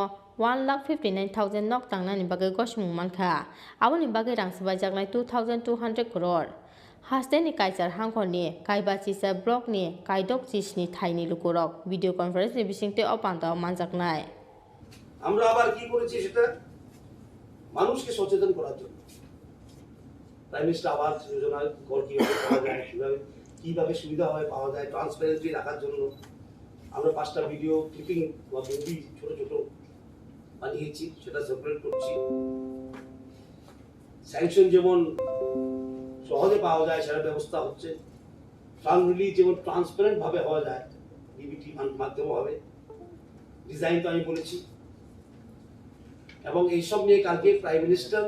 1,59,000 নক টাংনানি বাগে গসমুং মানখা আবনি বাগে রাংসবাই জাগনাই 2,200 crore হাস্তেনি কাইচার হাংখনি কাইবাচিসা ব্লকনি কাইদক জিসনি থাইনি লুকুরক ভিডিও কনফারেন্সনি বিসিংতে অপান্ডাও মানজাকনাই। আমরা আবার কি করেছি সেটা মানুষকে সচেতন করার জন্য প্রাইম মিনিস্টার আবাস যোজনা ঘর কিভাবে পাওয়া যায়, কিভাবে সুবিধা হয় পাওয়া যায়, ট্রান্সপারেন্সি রাখার জন্য আমরা 5টা ভিডিও ক্লিপিং বা মুভি ছোট ছোট বানিয়েছি, সেটা সার্কুলেট করছি। স্যাংশন যেমন সহজে পাওয়া যায় সেটা ব্যবস্থা হচ্ছে, ফান্ড রিলিজ যেমন ট্রান্সপারেন্ট ভাবে হওয়া যায় ডিবিটি মাধ্যমে হবে, ডিজাইন তো আমি বলেছি। এবং এইসব নিয়ে কালকে প্রাইম মিনিস্টার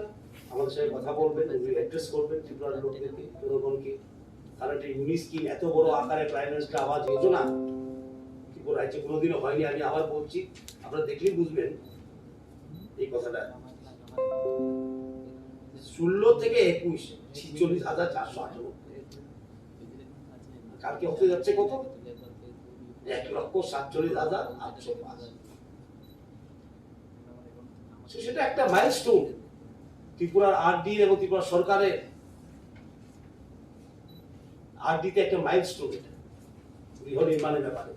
আমাদের সাথে কথা বলবেন, অ্যাড্রেস করবেন ত্রিপুরার লোকদেরকে, জনগণকে। কারণ একটা ইউনিক স্কিম, এত বড় আকারে প্রাইম মিনিস্টার আবাস যোজনা ত্রিপুরা রাজ্যে কোনোদিনও হয়নি। আমি আবার বলছি, আপনারা দেখলেই বুঝবেন এই কথাটা। 16 থেকে 21 46,498 কালকে হতে যাচ্ছে কত? 1,47,805। সেটা একটা মাইলস্টোন ত্রিপুরার আরডি এবং ত্রিপুরা সরকারের আরডিতে একটা মাইলস্টোন এটা গৃহ নির্মাণের ব্যাপারে।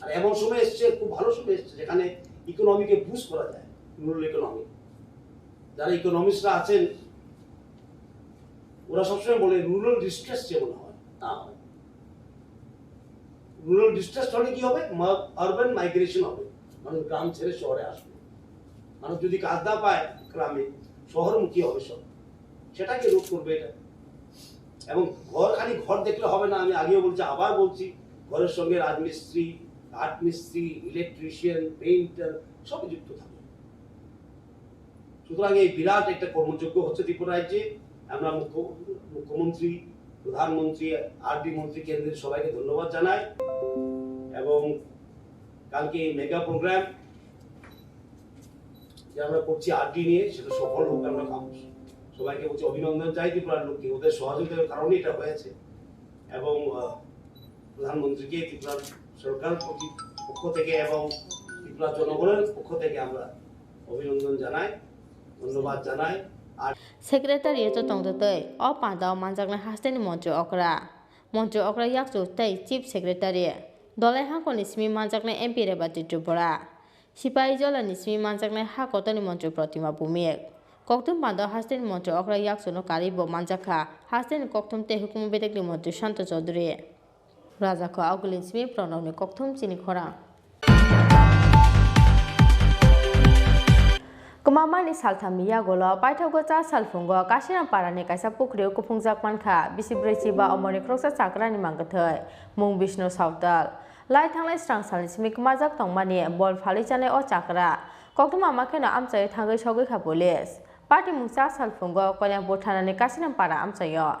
আর এমন সময় এসছে, খুব ভালো সময় এসছে যেখানে ইকোনমিকে বুস্ট করা যায়, রুরাল ইকোনমি। যারা ইকোনমিস্টরা আছেন ওরা সবসময় বলে রুরাল ডিস্ট্রেস যেমন হয় তা হয়। রুরাল ডিস্ট্রেস হলে কি হবে? আরবান মাইগ্রেশন হবে, মানুষ গ্রাম ছেড়ে শহরে আসবে। মানুষ যদি কাজ না পায় গ্রামে, শহরমুখী হবে সব, সেটাকে রোধ করবে এটা। এবং ঘর খালি ঘর দেখলে হবে না, আমি আগেও বলছি আবার বলছি, ঘরের সঙ্গে রাজমিস্ত্রি, কাঠ মিস্ত্রি, ইলেকট্রিশিয়ান, পেইন্টার সবই যুক্ত থাকবে। সুতরাং এই বিরাট একটা কর্মযোগ্য হচ্ছে ত্রিপুরা রাজ্যে। আমরা মুখ্যমন্ত্রী, প্রধানমন্ত্রী, আরডি মন্ত্রী, কেন্দ্রের সবাইকে ধন্যবাদ জানাই। এবং কালকে এই মেগা প্রোগ্রাম যে আমরা করছি আরডি নিয়ে, সেটা সফল হোক। আমরা সবাইকে বলছি অভিনন্দন চাই ত্রিপুরার লোককে, ওদের সহযোগিতার কারণে এটা হয়েছে। এবং প্রধানমন্ত্রীকে ত্রিপুরার সরকার পক্ষ থেকে এবং ত্রিপুরার জনগণের পক্ষ থেকে আমরা অভিনন্দন জানাই, ধন্যবাদ জানাই। সেক্রেটারিয়েট তংদতৈ অ পান্ডাও মানজাকনা হাস্তেনি মন্ত্রী অকরা ইয়াকচু তৈ চিফ সেক্রেটারি দলাই হাংকনি সিমি মানজাকনা এমপি রেবাতি ত্রিপুরা সিপাহীজলা নিসমি মানজাকনা হাকতনি মন্ত্রী প্রতিমা ভৌমিক কক্তম পান্ডাও হাস্তেনি মন্ত্রী অকরা ইয়াকচুনো কারিব মানজাখা হাস্তেনি কক্তম তে হুকুম বেদেকলি মন্ত্রী শান্ত চৌধুরী রাজাখো আউগলিন সিমি প্রণবনি কক্তম চিনি খরাং Mani Saltamia Golo, Paitogota Salfungo, Kashiram Parani, Kaisa Pukrio, Kupungzak Manka, Bisibrichiba, Omonicrosa Sakrani Mangatoi, Mung Bishno Sautal, Light Hanglai Strang Salis, Mikmazak Tongmani, Bol Falichane or Chakra, Koktuma Makena Amsa, Tango Shogika Police, Party Musa Salfungo, Kolam Botana, Kashiram Para Amsayo.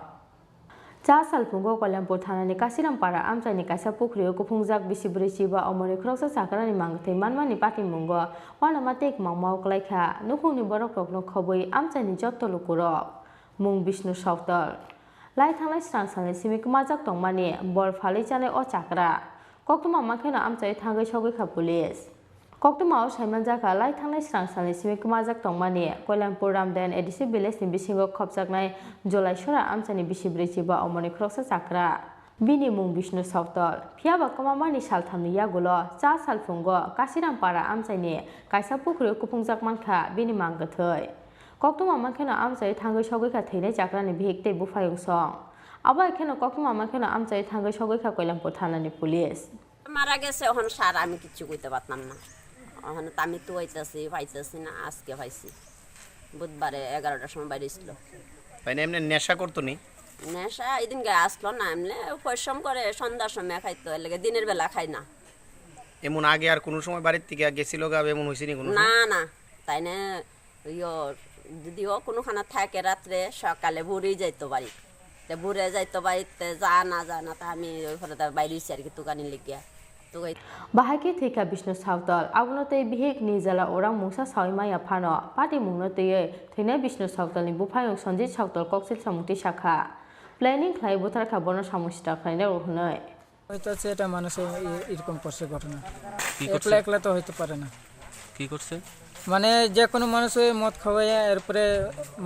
Cha salpungo kolam botana ni kasiram para amsa ni kaisa pukrio kupungzak bisibrichi ba omoni kroksa sakara ni mangte manma ni pati mungo wana matek mangmau klaikha nukhung ni borok rok no khoboi amsa ni jotto lukuro mung Vishnu Sautal lai thanglai strang sane simik majak tongmani bol phali chane o chakra koktuma makhena amsa thangai sogoi kha police Koktuma Simon Jaka Light Hanglai Strang Sani Simik Majak Tongmani, Kolampur Ramden, Edisi Biles in Bisingo Kopsaknai, Jolai Shora Amsani Bisibrichiba Omoni Crossa Sakra, Bini Mung Vishnu Sautal, Piaba Komamani Saltami Yagulo, Cha Salfungo, Kasiram Para Amsani, Kaisa Pukru Kupungzak Manka, Bini Mangatoi. Koktuma Makena Amsai Tango Shogika Tene Jakrani Bihikte Bufayung Song. Aba Keno Koktuma Makena Amsai Tango Shogika Kolampur Tanani Police. Maragese on Sarami Kichuita Batnama. On Tamitu Vitus in Ask if I see. Budbare Agarashon by this law. By name Nesha Kortuni? Nesha, I didn't ask Lonamle for some correction that some make like a dinner Belakaina. Emunagi are Kunusum Baritica, Gesiloga, Emunusini. Nana, Tine, your Dio Kunukan attack a ratre, Shakaleburi Jetovari. The Bure Jetovari, the Zana Zanatami for the Barisar to Ganiligia. Bahaki take a business hotel. Agunote behik Nizala or Musa Saimaya Pano, Party Munote, Tene business hotel in Bupayo Sonji Hotel Coxil Samuti Shaka. Planning Clay Butaraka Bonus Hamusta Finder Hunoi. It's a manase irkom korse ঘটনা একলা একলা তো হইতে পারে না কি করছে মানে যে কোনো মানুষ মদ খাওয়ায়া এরপরে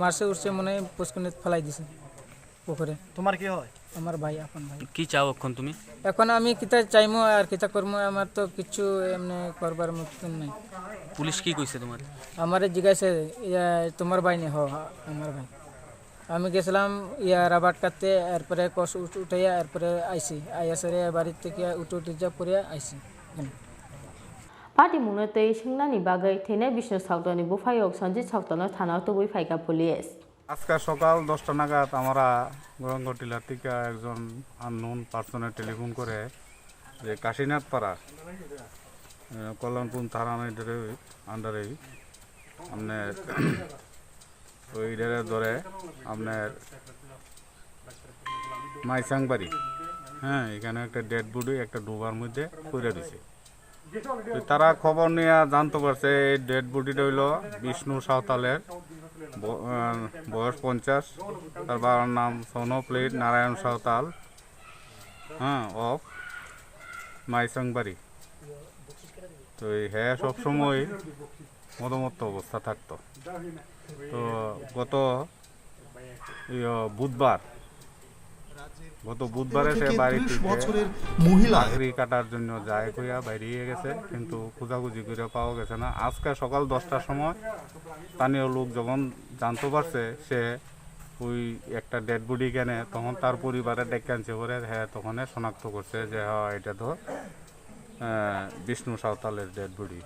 মারছে উঠছে মনে পুষ্কুনে ফেলাই দিছে পুকুরে তোমার কি হয় আমার ভাই আপন ভাই কি চাও এখন তুমি এখন আমি কিতা চাইমো আর কিতা করমো আমার তো কিছু এমনি করবার মতন নাই পুলিশ কি কইছে তোমার আমারে জিজ্ঞাসা তোমার ভাই নেই আমার ভাই আমি গেছিলাম রাবার কাটতে এরপরে কস উঠাইয়া এরপরে আইছি আইয়াসরে বাড়ি থেকে উঠে পরে আইছি Party Munote Shinglani Bagay Tene Business Hotel in Bufayo Sonji Hotel Tana to Wifaika Police. আজকে সকাল 10টা নাগাদ আমরা গরঙ্গটিলা থেকে একজন আননোন পার্সনে টেলিফোন করে যে কাশীনাথ পাড়া কল্যাণপুর থানার আন্ডারে আপনার ওই ধরে আপনার মাইসাংবাড়ি হ্যাঁ এখানে একটা ডেড বডি একটা ডুবার মধ্যে পড়ে দিছে তারা খবর নিয়ে জানতে পারছে এই ডেড বডিটা হইল বিষ্ণু সাঁওতালের বয়স 50 তার বাবার নাম সোনো প্লেট নারায়ণ সাঁওতাল হ্যাঁ অফ মাইসাংবাড়ি তো হ্যাঁ সবসময় মদমত্ত অবস্থা থাকতো তো গত বুধবারে সে বাড়ি থেকে মহিলা কাটার জন্য যায় কইয়া বাইরে গেছে কিন্তু খোঁজাখুঁজি করে পাওয়া গেছে না আজকে সকাল 10টার সময় স্থানীয় লোক যখন জানতে পারছে সে ওই একটা ডেড বডি কেনে তখন তার পরিবারের ডেকে আনছে পরে হ্যাঁ তখন শনাক্ত করছে যে হ্যাঁ এটা তো বিষ্ণু সাঁওতালের ডেড বডি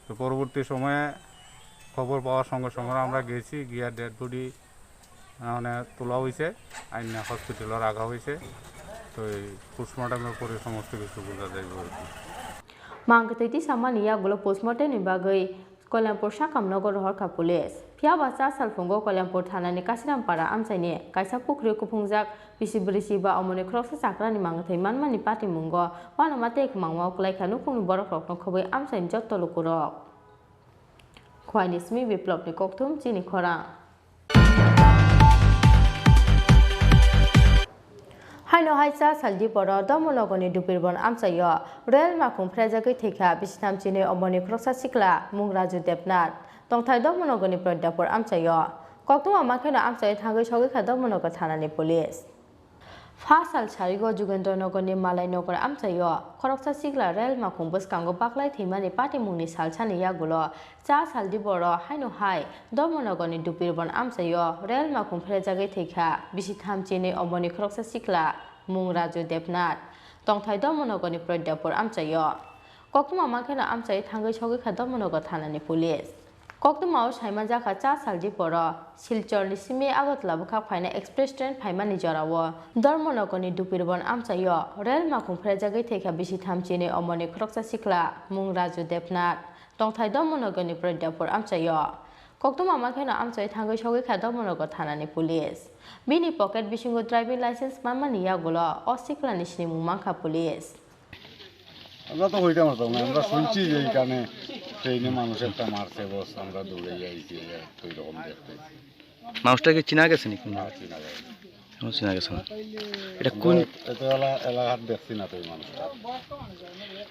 তো পরবর্তী সময়ে খবর পাওয়ার সঙ্গে সঙ্গে আমরা গেছি গিয়া ডেড বডি মানে তোলা হয়েছে আইনা হসপিটালে রাখা হয়েছে তো এই পোস্টমর্টমের পরে সমস্ত কিছু বোঝা যাইব Mangketi Samania Golo Postmortem in Bagay, Kolampur Shakamnogor Horka Police. Piabasa Salfungo Kolampur Tana Nikasiram Para Amsane, Kaisa Pukrio Kupungzak, Bisibrichiba Omoni Cross Sakrani Mangate Manmani Pati Mungo, one of Matek Mangwak like a Nukun Borok no Kobe Amsan Jotto Lukuro. Quainis me with Plopnikoktum, Chini Khorang. Haino Haisa Salbrumni Domologoni Dupirbon Amsayo, Real Makum Prejaki Tika, Bistam Chini Omoni Crossa Sikla, Mungraju Depnat, Dongtai Domologoni Prodapur Amsayo, Koktua Makena Amsay Tango Shogika Domonogotana Police. Fasal Charigo Jugendo Nogoni Malay Nogor Amsayo, Koroksa Sigla Real Makum Buskango Baklai Timani Pati Muni Salchani Yagulo, Cha Salbrumni Haino Hai, Domonogoni Dupirbon Amsayo, Real Makum Prejaki Tika, Bistam Chini Omoni Crossa Sikla, Mungraju Depnat, Dongtai Domonogoni Prodapur Amsayo, Kokuma Makena Amsay Tango Shogika Domonogotana Police. Koktumao Shaiman Jaka Cha Salji Poro, Silchor Nisimi Agotla Buka Fina Express Train Paimani Jorawo, Dormonokoni Dupiribon Amsayo, Rel Makum Prejagi take a Bishitam Chini Omoni Kroksa Sikla, Mung Raju Depnat, Dongtai Domonogoni Preda for Amsayo. Koktuma Makena Amsay Tango Shogi Kadomonogo Tanani Police. Bini Pocket Bishingo driving license Mamani Yagola, or Sikla Nishni Mumanka Police. আমরা তো হইতে পারতাম না আমরা শুনছি যে এখানে ট্রেনে মানুষ একটা মারছে বস আমরা দৌড়ে যাইছি ওই রকম দেখতে মানুষটাকে চিনা গেছে নাকি না চিনা যায় না চিনা গেছে না এটা কোন এলাকার দেখছি না তো এই মানুষটা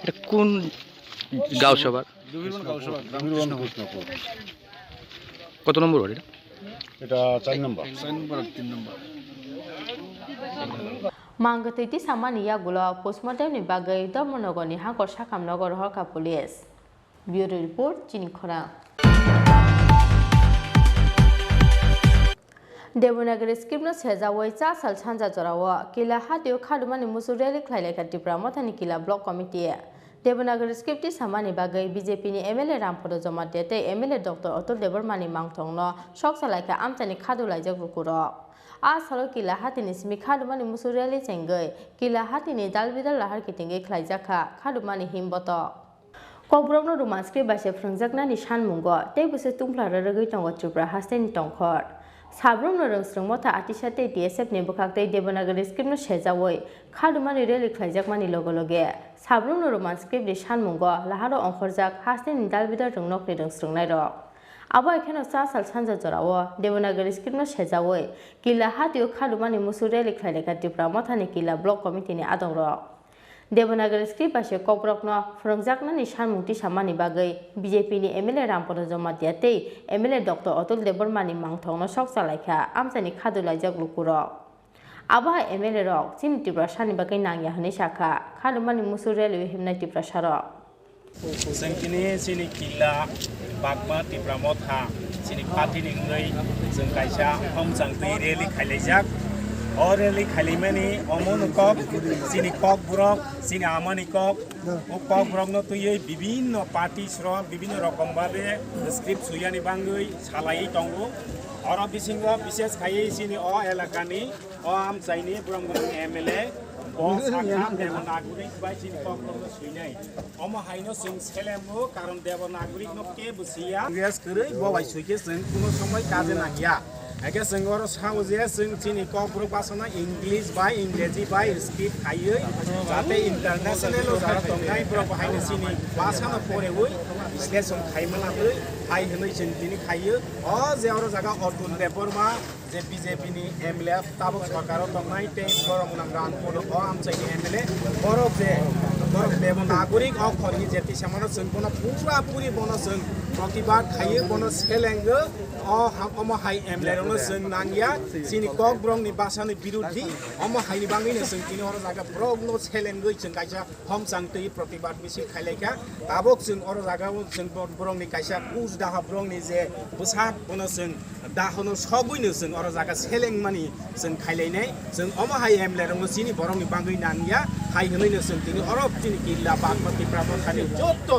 এটা কোন গাঁও সভা দুবিরবন গাঁও সভা দুবিরবন কৃষ্ণপুর কত নম্বর ওয়ার্ড এটা 4 নম্বর 3 নম্বর Mangatiti Samania Gula, postmortem ni Bagai, Domonogoni, Hanko Shakam Nogor Hoka Police. Bureau Report, Chini Khorang. Devanagari Scribnos has a way Sal Sanza Zorawa, Kila Hatio Kadumani Musureli Klaka Tripura Motani Kila Block Committee. Devanagari Scripti Samani Bagai, BJP ni MLA Rampodo Zomatete, MLA Dr. Otto Devermani Mangtongno, Shocks like Amtani Kadula Jagukuro. Asalo Kila Hatini Smikadumani Musureli Sengay, Kila Hatini Dalvida Lahar Kitingi Klajaka, Kadumani Himboto. Kobrogno Rumanski by Shefrunzakna Nishan Mungo, Debus Tumpla Regitongo Tripura Hasten Tonkor. Salbrumni Rungsrumota Atishate DSF Nebukakte Devanagari Script no Shezaway, Kadumani really Klajakmani Logologe. Salbrumni Rumanski Nishan Mungo, Laharo Onkorzak, Hasten Dalvida Runok Rungsrunero. Aba Keno Sasal Sanza Zorawa, Devanagari Script no Shezaway, Kila Hatio Kadumani Musureli Klaka Tripura Motani Kila Block Committee ni Adongro. Devanagari Script by Kobrokno, from Zakna Nishan Muti Shamani Bagai, BJP ni MLA Rampodo Zomatiate, MLA Dr. Otto Devermani Mangtong no Shoksa like Amsani Kadula Jaglukuro. Aba MLA Rock, Sim Tibrashani Bagai Nanya Hanishaka, Kadumani Musureli Himnati Prasharo. Sankini Sini Kila, Bagma Tipramota, Sini Pati Ringway, Zankaisha, Hom Sankti Reli Kalejak, Oreli Kalimani, Omonokok, Sini Kok Brok, Sini Amanikok, Okok Brok no Tuye, Bibino parties from Bibino Rokombabe, the script Suyani Bangui, Salai Tongo, or of Bisingo, Bises Kaye Sini or Elakani, or Am Saini from MLA. Devanagari by Chini Khorang Tripura. Omo Haino sings Helemo, Karan Devanagari no Kebusia. Yes, Kuri, Boy Suikis, and Kuno Somai Kazenaya. I guess Sengoros House, yes, and Chini Khorang Tripura, English by Ingezi by Skip Haye, Zate International, Zaratongai, Broke behind the Sini, Basana for a way, Sketch on Kaimana, High Henation Dini Haye, or Zerozaga or Deborma. যে BJP নি MLA তাবক সরকার তংনাই তে গরমনাম run পড়ো আম চাই MLA বরক যে বরক দেব নাগরিক অখরি যেতি সামনা जों কোনা পুরা পুরি বন जों প্রতিবাদ খাইয়ে বন সেলেঙ্গ অম হাই এমএলএ রনো जों নাঙ্গিয়া সিনি কক ব্রং নি বাসানি বিরোধী অম হাইনি বাঙ্গিনে जों তিনি হর জায়গা ব্রং নো সেলেঙ্গই जों কাইসা হম চাংতই প্রতিবাদ মিছিল খাইলাইকা তাবক जों অর জায়গা जों ব্রং নি কাইসা কুজ দাহা ব্রং নি যে বুসাক বন जों दाहोनो सबैनो जों अर जागा सेलें मानि जों खाइलायनाय जों अमा हाय एमले रंग सिनि बरंनि बांगै नांगिया हाय होनैनो जों तिनि अरब तिनि किला बागमति प्रामथानि जत्त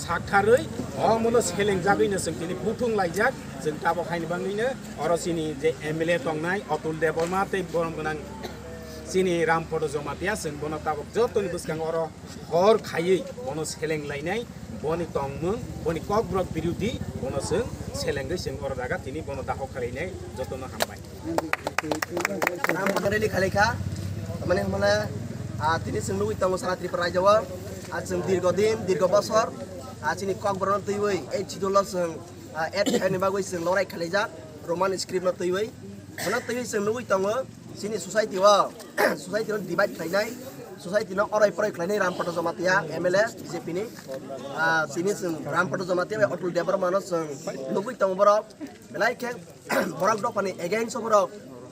साखारै अमनो सेलें जागैनो जों तिनि बुथुं लायजाक जों ताबो खाइनि बांगैनो अर सिनि जे एमएलए तंनाय अतुल देबर्मा तै बरं गोनां सिनि रामपद जमातिया जों बन ताबो जत्तनि बुसखां अर हर खायै बनो सेलें लायनाय बनि तंमु बनि ककब्रक बिरुदि बनो जों सेलेंगै जों अर जागा तिनि बनो दाहो खालायनाय जतनो हामबाय नाम पकड़ेली खालेखा माने हमला तिनि जों लुगै तंगो सारा त्रिपुरा रायजोआव जों दीर्घ बছর चिनि ककब्रक तैवै ए छिदोल जों एड खायनि बागै जों लराय खालायजा रोमान स्क्रिप्ट न तैवै बना तैवै जों लुगै तंगो चिनि सोसाइटियाव डिवाइड खालायनाय सोसाइटी न अराय फराय खालायनाय रामपद जमातिया एमएलए बीजेपी नि चिनि जों रामपद जमातिया अतुल देबर्मा न जों लुगै तंगो बरक बेलायके बरक दफानि एगेन्स्ट बरक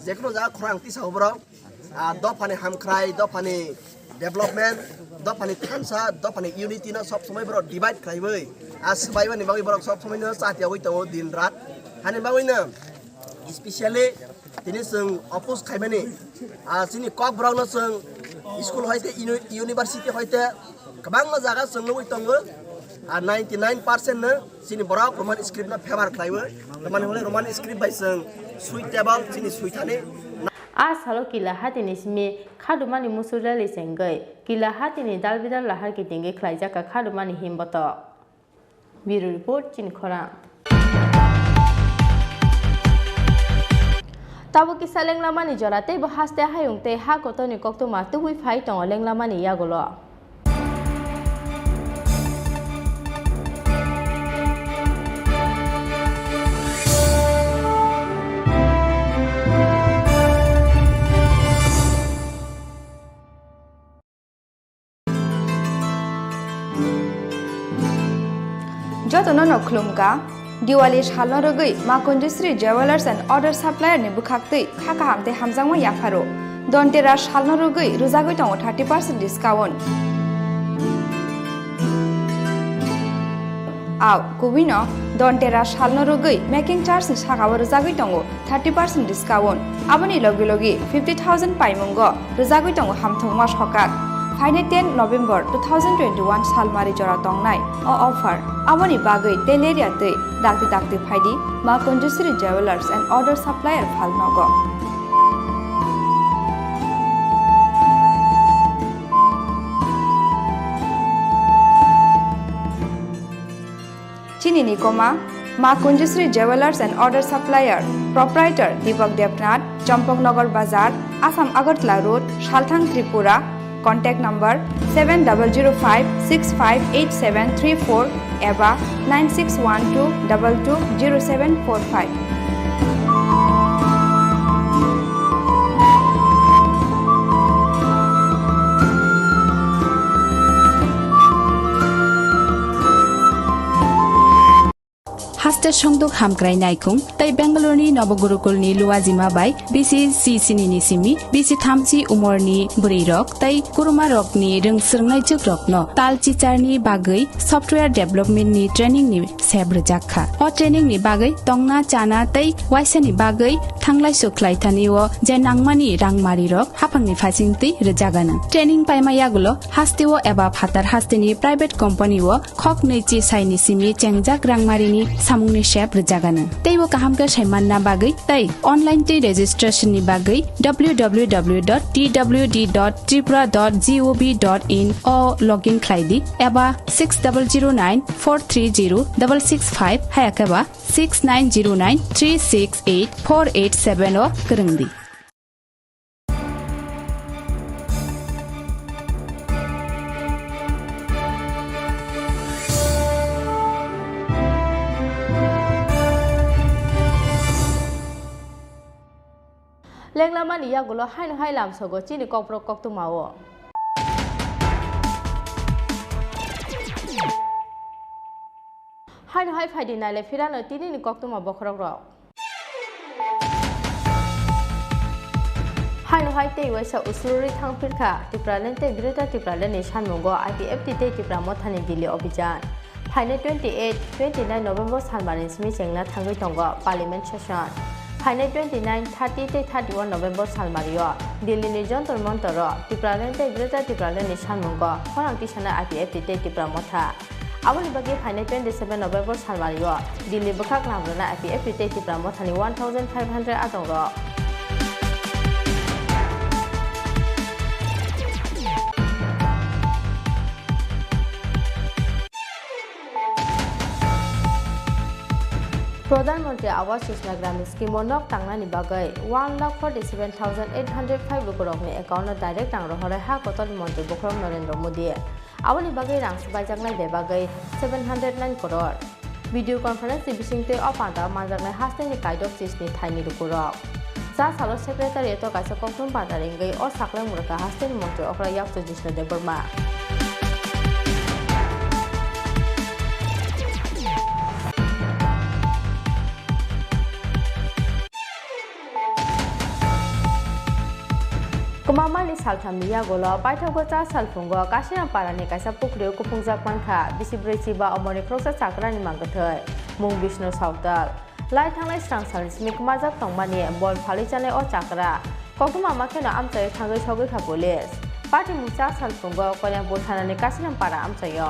जेखुनु जा खरां तिसाव बरक दफानि हामख्राय दफानि डेभलपमेन्ट दफानि थानसा दफानि यूनिटी न सब समय बरक डिवाइड खालायबै सबायबानि बागै बरक सब समय न साथियाव तंगो दिन रात हानि बागैनो स्पेशली तिनि जों अपोज खायमानि चिनि ककब्रक न जों स्कुल हयते यूनिभार्सिटी हयते गोबां जागा जों लुगै तंगो 99% नो सिनि बराक रोमान स्क्रिप्ट ना फेवर खाइबो तमाने हले रोमान स्क्रिप्ट बाय जों सुइटेबल सिनि सुइथाने आज सालो किला हातिनि सिमी खादुमानि मुसुरालि सेंगै किला हातिनि दालबिदाल लाहार किटिंगे ख्लाइजाका खादुमानि हिमबत ब्युरो रिपोर्ट चिनि खरां ताबो किसा लेंलामानि जराते बहासते हायुंते हा गतनि कक्तमा तुबुइ फाइ दङ लेंलामानि यागोल जतन नखलुमका दिवाली सालनो रगै माकुंजश्री ज्वेलर्स एंड अदर सप्लायर नि बुखाक्तै खाका हामते हामजांमा याफारो दन्तेरा सालनो रगै रुजागै दङ 30% डिस्काउंट आव कुबिनो दन्तेरा सालनो रगै मेकिंग चार्ज नि सागाव रुजागै दङ 30% डिस्काउंट आबनि लगे लगे 50,000 पाइमुंग रुजागै दङ हामथंमा सकाक फाइने 10 नवेम्बर 2021 सालमारि जरा दंनाय अ अफार आबनि बागै तेलेरिया तै दाक्ति दाक्ति फाइदि मा Kunjashree jewellers and other supplier फालनग चिनी निकोमा मा Kunjashree jewellers and other supplier proprietor Deepak Debnath Champaknagar बाजार आसाम अगरतला रोड सालथां त्रिपुरा Contact number 7005658734 एबा 9612220745 हास्ते संदुक हामग्राय नायकुं तै बेंगलुरुनि नवगुरुकुलनि लुवाजिमा बाय बिसि सिसिनि सिमी बिसि थामसि उमरनि बुरैरक तै कुरुमा रकनि रोंसोरनाय जोग्रकनो ताल चिचारनि बागै सफ्टवेयर डेभलपमेन्टनि ट्रेनिंनि सेब्रजाखा अ ट्रेनिंनि बागै तंना चाना तै वाइसानि बागै थांलाय सुख्लायथानिओ जे नांमानि रांमारिरक हाफांनि फासिंतै रजागानो ट्रेनिं पाइमायागुलो हास्तेओ एबा फातार हास्तेनि प्राइवेट कम्पानिओ खक नैचि साइनि सिमी चेंजाक रांमारिनि सामुंनि शेप रजागानो तैबो काहामका साइमानना बागै तै अनलाइन तै रेजिस्ट्रेशननि बागै www.twd.tripura.gov.in अ लॉगिन ख्लाइदि एबा 6009430665 हायाकेबा 6909368487 अ करंदी लेंलामानि यागुलो हाइन हाइ लामसगो चिनि कप्रो कक्तुमाओ हाइन हाइ फाइदि नाले फिरानो तिनिनि कक्तुमा बखरक हाइन हाइ ते वैसा उसुरी थांफिरखा टिप्रालेन ते ग्रेटर टिप्रालेन नि सानमुंगो आईपीएफटी ते टिप्रा मथानि दिल्ली अभियान फाइने 28-29 नवेम्बर सानबानि स्मि जेंना थांगै दंगो पार्लियामेंट सेशन फाइने 29-30-31 नवेम्बर सालमारियो दिल्ली नि जंतर मंतर टिप्रालेन ते ग्रेटर टिप्रालेन नि सानमुंगो खरांथि साना आईपीएफटी ते टिप्रा मथा आबनि बागे फाइने 27 नवेम्बर सालमारियो दिल्ली बखाक नामरना आईपीएफटी ते टिप्रा मथानि 1500 आदंग प्रधानमंत्री आवास योजना ग्रामीण स्कीम नक तांगनानि बागै 1,47,805 करोड़नि एकाउन्ट डाइरेक्ट तांग रहरै हा कतनि मंत्री बखरम नरेंद्र मोदी आबनि बागै रां सुबायजांनाय बे बागै 709 करोड़ भिडियो कॉन्फ्रेंस बिसिंते अपादा मानजांनाय हास्तेनि काइदक चिसनि थाइनि रुकुरक जा सालो सेक्रेटारिएट काइसा कक्टुम बादारिंगै अ साखलाय मुरका हास्तेनि मंत्री अखरा याक्सु Jishnu Debbarma Kumamani salthamia golo baithagocha salfungo kasina parani kaisa pukriu kupungjak manka bisibreci ba omoni kroksa chakrani mangathai mung Vishnu Sautal lai thangnai strangsalni smikmajak tongmani bol phalichane o chakra koktuma makhena amchai thangai sogai kha police party mucha salfungo konya bothanani kasina para amchayo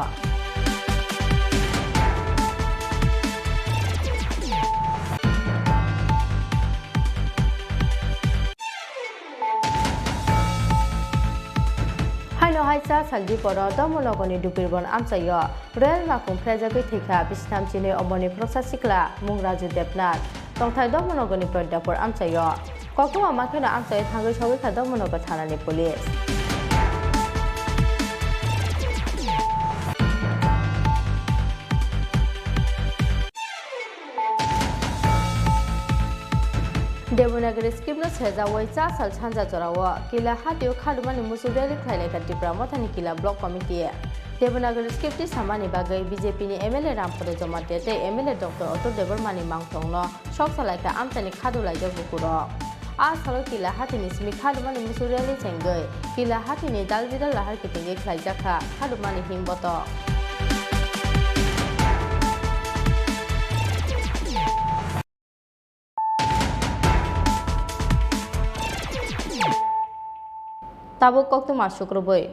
waisa saldi poro domologoni dupirban amsayo rel makum prejagoi thika bisnam chini omoni prosa sikla mungraju depnat tongthai domologoni prodapor amsayo kokko amakhena amsayo thangai sawi kha domologo thanani police Devanagari skipno seza waisa sal chanja jorawa kila hatio khalumani musudeli khlaile ka Tripura mothani kila block committee Devanagari skipti samani bagai BJP ni MLA Rampore Jomatete MLA Dr. Otto Devarmani mangtongno shok salaika amtani khadulai jogukuro a salo kila hatini smi khalumani musudeli chengai kila hatini dalbidal lahar kitenge khlaijakha khalumani himboto Tabuk koktu masuk ruboy.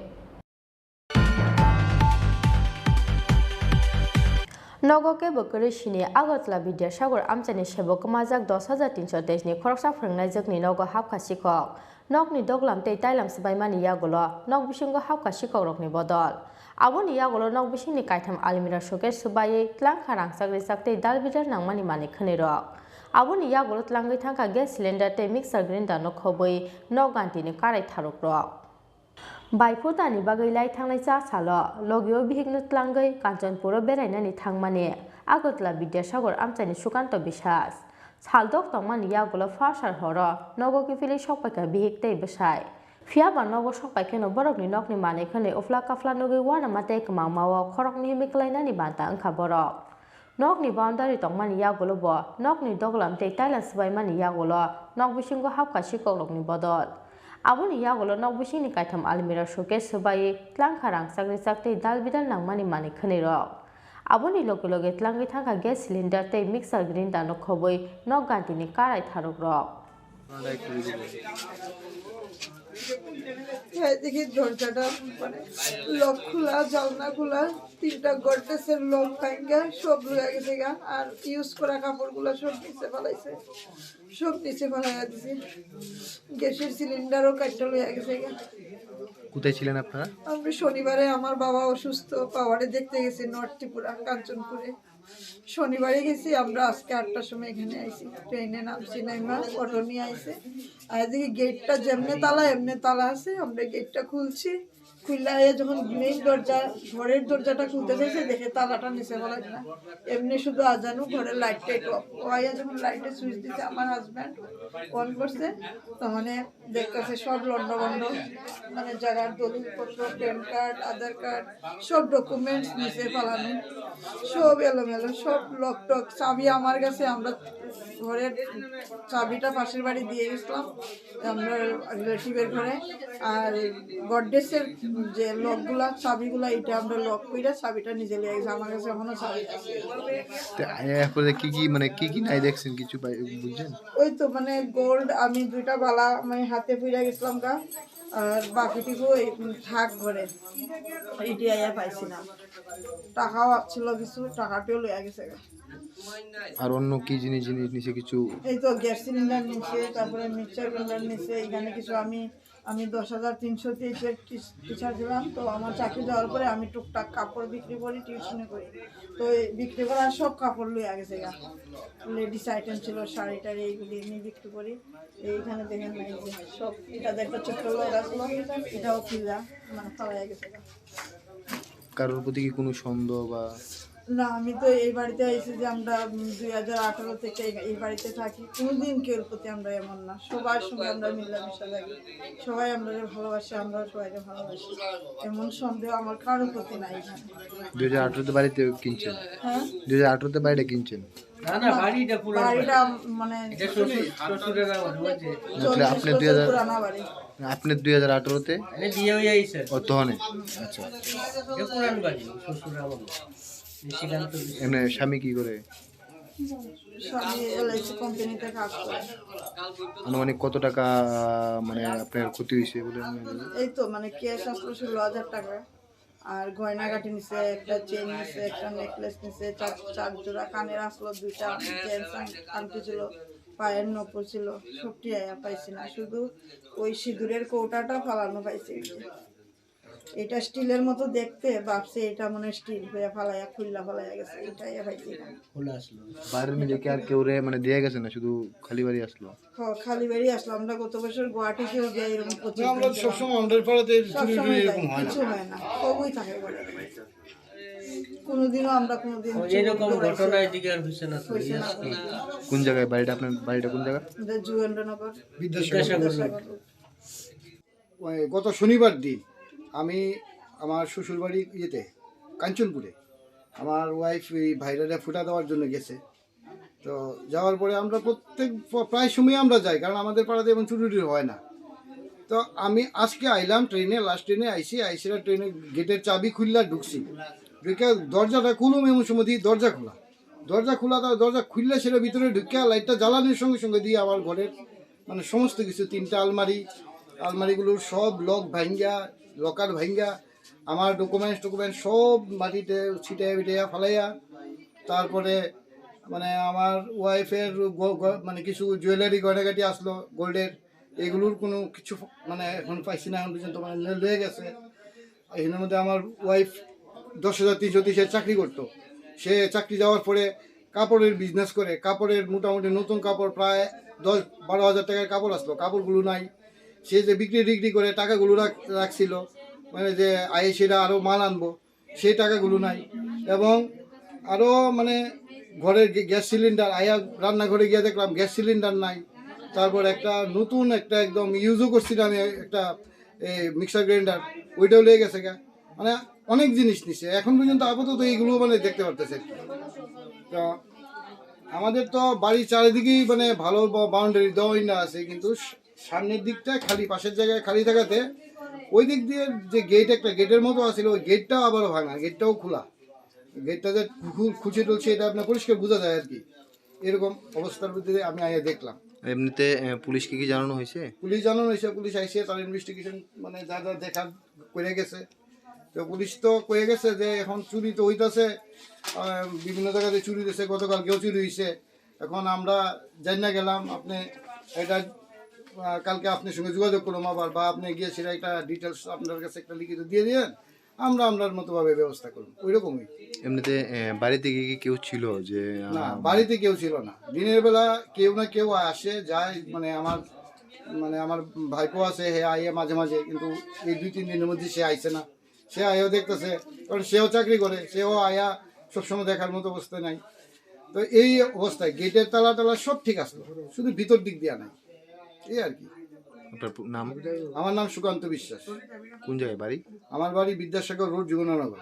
Nogoke bokori shini Agotla Bidyasagar amchani sebok majak 10,323 ni khoroksa phrangnai jakni nogo hapkha sikok nokni doglam tei tailam sbaimani yagulo nok bisingo hapkha sikok rokni bodol aboni yagulo nok bisingni kaitham almira soke subai tlang kharang sakri sakte dalbidar nangmani mani khani rok aboni yagulo tlangai thangka gas cylinder tei mixer grinder no khoboi nok gantini karai tharok rok Baifutani bagai lai thangnai cha salo logio bihignu tlangai Kanchanpura berainani thangmani Agotla Bidyasagar amchani Sukanto Biswas saldok tongmani yagulo farsar horo nogo kifili sokpaika bihik tei besai fiaba nogo sokpaike no borokni nokni mane khane ufla kafla nogi wana mate kmangmawo khorokni miklainani banta angkha borok nokni boundary tongmani yagulo bo nokni doglam tei tailan sbaimani yagulo nok bisingo hapka sikok rokni bodol aboni yagulo nok bisingni kaitham almira showcase subai tlang kharang sakri sakte dalbidal nangmani mani khani rok aboni loge loge tlangai thangka gas cylinder tei mixer grinder no khoboi nok gantini karai tharok rok দেখি দরজাটা মানে lock খোলা জানলা খোলা তিনটা গডরেজের lock ভাঙা সব লয়ে গেছে গা আর ইউজ করা কাপড়গুলো সব নিচে ফেলাইছে সব নিচে ফেলাইয়া দিছে গ্যাসের সিলিন্ডারও কাটটা লয়ে গেছে গা কোথায় ছিলেন আপনারা আমি শনিবারে আমার বাবা অসুস্থ পাওয়ারে দেখতে গেছি নর্থ ত্রিপুরা কাঞ্চনপুরে শনিবারে গেছি আমরা আজকে 8টার সময় এখানে আইছি ট্রেনে নামছি নাইমা অটো নিয়ে আইছে আর এদিকে গেটটা যেমনে তালা আছে আমরা গেটটা খুলছি খুললে যখন মেইন দরজা ঘরের দরজাটা খুলতে চাইছে দেখে তালাটা নিচে বলা না এমনি শুধু আজানু ঘরের লাইটটা একটু ওয়াইয়া যখন লাইটের সুইচ দিচ্ছে আমার হাজব্যান্ড অন করছে তার মানে দেখতেছে সব লন্ডভন্ড মানে জায়গার দলিলপত্র প্যান কার্ড আধার কার্ড সব ডকুমেন্টস নিচে ফেলানো সব এলোমেলো সব লক টক চাবি আমার কাছে আমরা ঘরের চাবিটা পাশের বাড়ি দিয়ে গেছিলাম আমরা রিলেটিভের ঘরে আর গডরেজের যে লকগুলা চাবিগুলা এটা আমরা লক কইরা চাবিটা নিজে লিয়ে গেছি আমার কাছে এখনো চাবি আছে এরপরে কি কি নাই দেখছেন কিছু বুঝছেন ওই তো মানে গোল্ড আমি দুইটা বালা মানে হাতে পইরা গেছিলাম গা আর বাকিটুকু থাক ঘরে এইটি আয়া পাইছি না টাকাও ছিল কিছু টাকাটিও লইয়া গেছে গা আর অন্য কি জিনিস নিচে কিছু এই তো গ্যাস সিলিন্ডার নিচে তারপরে মিক্সার গ্রাইন্ডার নিচে এখানে কিছু আমি 10,323 টিচার ছিলাম তো আমার চাকরি যাওয়ার পরে আমি টুকটাক কাপড় বিক্রি করি টিউশনে করি তো বিক্রি করার সব কাপড় লইয়া গেছে গা লেডিস আইটেম ছিল শাড়ি টাড়ি এইগুলি আমি বিক্রি করি এইখানে দেখেন নাই যে সব এটা একটা ছোট্ট লড়া ছিল এটাও খিলা মানে তলাইয়া গেছে গা কারোর প্রতি কি কোনো সন্দেহ বা না আমি তো এই বাড়িতে আইছি যে আমরা 2018 থেকে এই বাড়িতে থাকি কোনোদিন কেউর প্রতি আমরা এমন না সবার সঙ্গে আমরা মিলামিশা থাকি সবাই আমরা ভালোবাসি আমরা সবাইকে ভালোবাসি এমন সন্দেহ আমার কারোর প্রতি নাই 2018 তে বাড়িতে কিনছেন হ্যাঁ 2018 তে বাড়িটা কিনছেন না বাড়িটা পুরো বাড়িটা মানে এটা শ্বশুরের বাড়ি আপনি 2000 পুরানা বাড়ি আপনি 2018 তে আমি বিয়ে হয়ে আইছে অতনে আচ্ছা এটা পুরান বাড়ি শ্বশুরের বাড়ি এমনি স্বামী কি করে স্বামী এলআইসি কোম্পানিতে কাজ করে আনুমানিক কত টাকা মানে আপনার ক্ষতি হয়েছে বলে এই তো মানে ক্যাশ আসলো 16,000 টাকা আর গয়নাগাটি নিছে একটা চেইন নিছে একটা নেকলেস নিছে চার জোড়া কানের আসলো দুইটা জেন্টস আংটি ছিল পায়ের নপুর ছিল সবটি আয়া পাইছি না শুধু ওই সিঁদুরের কৌটাটা ফালানো পাইছি এটা স্টিলের মতো দেখতে ভাবছে এটা মনে স্টিল হয়ে ফালাইয়া খুললা ফালাইয়া গেছে এটাই ভাইছি খোলা আসলো বাইরের মিলে কি আর কেউ রে মানে দিয়ে গেছে না শুধু খালি বাড়ি আসলো খালি বেরিয়ে আসলো আমরা গত বছর গুয়াহাটিতেও যাই এরকম আমরা সবসময় আমাদের পাড়াতে এরকম হয় না কিছু হয় না সবই থাকে বলে কোনোদিনও আমরা কোনোদিন এরকম ঘটনা এদিকে আর হইছে না কোন জায়গায় বাড়িটা আপনার বাড়িটা কোন জায়গা যুগেন্দ্রনগর বিদ্যাসাগর গত শনিবার দিন আমি আমার শ্বশুর বাড়ি ইয়েতে কাঞ্চনপুরে আমার ওয়াইফ এই ভাইরারে ফুটা দেওয়ার জন্য গেছে তো যাওয়ার পরে আমরা প্রায় সময় আমরা যাই কারণ আমাদের পাড়াতে এমন ছুটি হয় না তো আমি আজকে আইলাম ট্রেনে লাস্ট ট্রেনে আইসিরা ট্রেনে গেটের চাবি খুললা ঢুকছি ঢুকে দরজাটা খুলুম এমন সময় দিই দরজা খোলা তো দরজা খুললে সেটা ভিতরে ঢুকে লাইটটা জ্বালানোর সঙ্গে সঙ্গে দিয়ে আমার ঘরের মানে সমস্ত কিছু 3টা আলমারিগুলোর সব লক ভাঙ্গা লকার ভাঙ্গা আমার ডকুমেন্টস সব মাটিতে ছিটাইয়া ফালাইয়া তারপরে মানে আমার ওয়াইফের মানে কিছু জুয়েলারি গয়নাগাটি আসলো গোল্ডের এগুলোর কোনো কিছু মানে এখন পাইছি না এখন পর্যন্ত মানে লয়ে গেছে এখানের মধ্যে আমার ওয়াইফ 10,330 চাকরি করতো সে চাকরি যাওয়ার পরে কাপড়ের বিজনেস করে কাপড়ের মোটামুটি নতুন কাপড় প্রায় 10-12 হাজার টাকার কাপড় আসলো কাপড়গুলো নাই সে যে বিক্রি করে টাকাগুলো রাখছিল মানে যে সেটা আরও মাল আনবো সেই টাকাগুলো নাই এবং আরও মানে ঘরের গ্যাস সিলিন্ডার রান্নাঘরে গিয়ে দেখলাম গ্যাস সিলিন্ডার নাই তারপর একটা নতুন একটা একদম ইউজও করছিলাম একটা মিক্সার গ্রাইন্ডার ওইটাও লেগে গেছে মানে অনেক জিনিস নিচ্ছে এখন পর্যন্ত আপাতত এইগুলো মানে দেখতে পারতেছে তো আমাদের তো বাড়ির চারিদিকেই মানে ভালো বাউন্ডারি দেওয়াই না আছে কিন্তু সামনের দিকটা খালি পাশের জায়গায় খালি থাকাতে ওই দিক দিয়ে যে গেটের মতো আছিল ওই গেটটাও আবারও ভাঙা গেটটাও খোলা গেটটা যে খুঁচে টুলছে এটা আপনার পরিষ্কার বোঝা যায় আর কি এরকম অবস্থার মধ্যে আমি আগে দেখলাম এমনিতে পুলিশকে কি জানানো হয়েছে পুলিশ আইসে তার ইনভেস্টিগেশন মানে যা দেখা করে গেছে তো পুলিশ তো কয়ে গেছে যে এখন চুরি তো হইতেছে বিভিন্ন জায়গাতে চুরি দিয়েছে গতকালকেও চুরি হয়েছে এখন আমরা জানি না গেলাম আপনি এটা কালকে আপনার সঙ্গে যোগাযোগ করলাম আবার বা আপনি গিয়ে সেটা একটা ডিটেলস আপনার কাছে একটা লিখিত দিয়ে দিলেন আমরা আপনার মতোভাবে ব্যবস্থা করব ওইরকমই এমনিতে বাড়িতে কি কেউ ছিল যে না বাড়িতে কেউ ছিল না দিনের বেলা কেউ না কেউ আসে যায় মানে আমার ভাইপো আছে হে আইয়া মাঝে মাঝে কিন্তু এই 2-3 দিনের মধ্যে সে আইছে না সে আয়াও দেখতেছে কারণ সেও চাকরি করে সেও আয়া সবসময় দেখার মতো অবস্থা নাই তো এই অবস্থায় গেটের তালা সব ঠিক আসলো শুধু ভিতর দিক দিয়া নাই এই আর কি আপনার নাম আমার নাম সুকান্ত বিশ্বাস কোন জায়গায় বাড়ি আমার বাড়ি বিদ্যাসাগর রোড যুগনানগর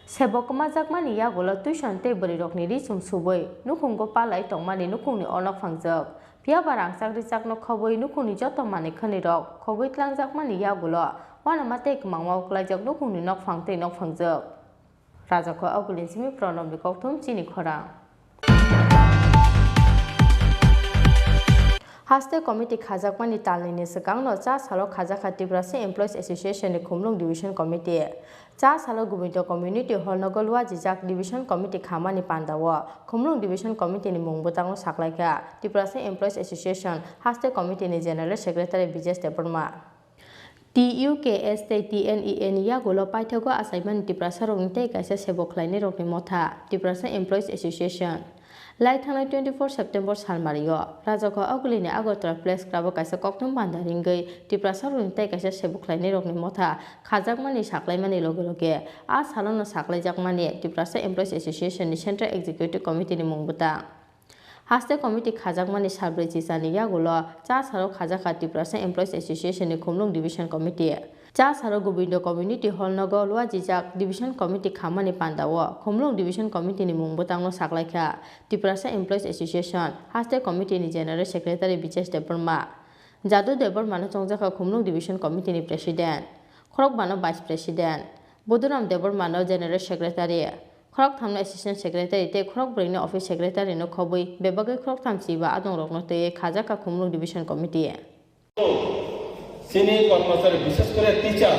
sebokma jakmani yagola tuition te bari rokni ri chung suboi nukhunggo palai tongmani nukhungni onok phangjak pia barang sakri chakno khoboi nukhungni joto mani khani rok khoboi tlang jakmani yagola wana mate kmangwa klajak nukhungni nok phangte nok phangjak raja ko agulin simi pronom bi kokthum chini khorang Haste Committee Khajakmani Talini Sakangno Cha Salo Khajaka Tripura Employees Association ni Khumlung Division Committee Cha Salo Gubindo Community Hall Nogolwa Jijak Division Committee Khamani Pandawa Khumlung Division Committee ni Mungbutang Saklaika Tripura Employees Association Haste Committee ni General Secretary Bijes Deparma TUKS TNEN Yagulo Paithago Assignment Tripura Sarong Te Kaisa Seboklaini Rokni Motha Tripura Employees Association Lai thang 24 September Salmario Rajako Agulini Agotra Place Club Kaisa Koktum Bandaringai Tripura Sarong Te Kaisa Seboklaini Rokni Motha Khajakmani Saklaimani Loge A Salono Saklaijakmani Tripura Employees Association ni Central Executive Committee ni Mungbuta Haste Committee Khajakmani Sabrumni Chani Yagulo Cha Salo Khajaka Tripura Employees Association ni Khumlung Division Committee Cha Salo Gubindo Community Hall Nogolwa Jijak Division Committee Khamani Pandawa Khumlung Division Committee ni Mungbutangno Saklaika Tripura Employees Association Haste Committee ni General Secretary Bijes Deparma Jadu Deparma no Chongjaka Khumlung Division Committee ni President Khorokba no Vice President Boduram Deparma no General Secretary Khorok Thamno Assistant Secretary te Khorok Bringno Office Secretary no Khoboi Bebage Khorok Thamchiba Adong Rokno te Khajaka Khumlung Division Committee Chini কর্মচারী বিশেষ করে teacher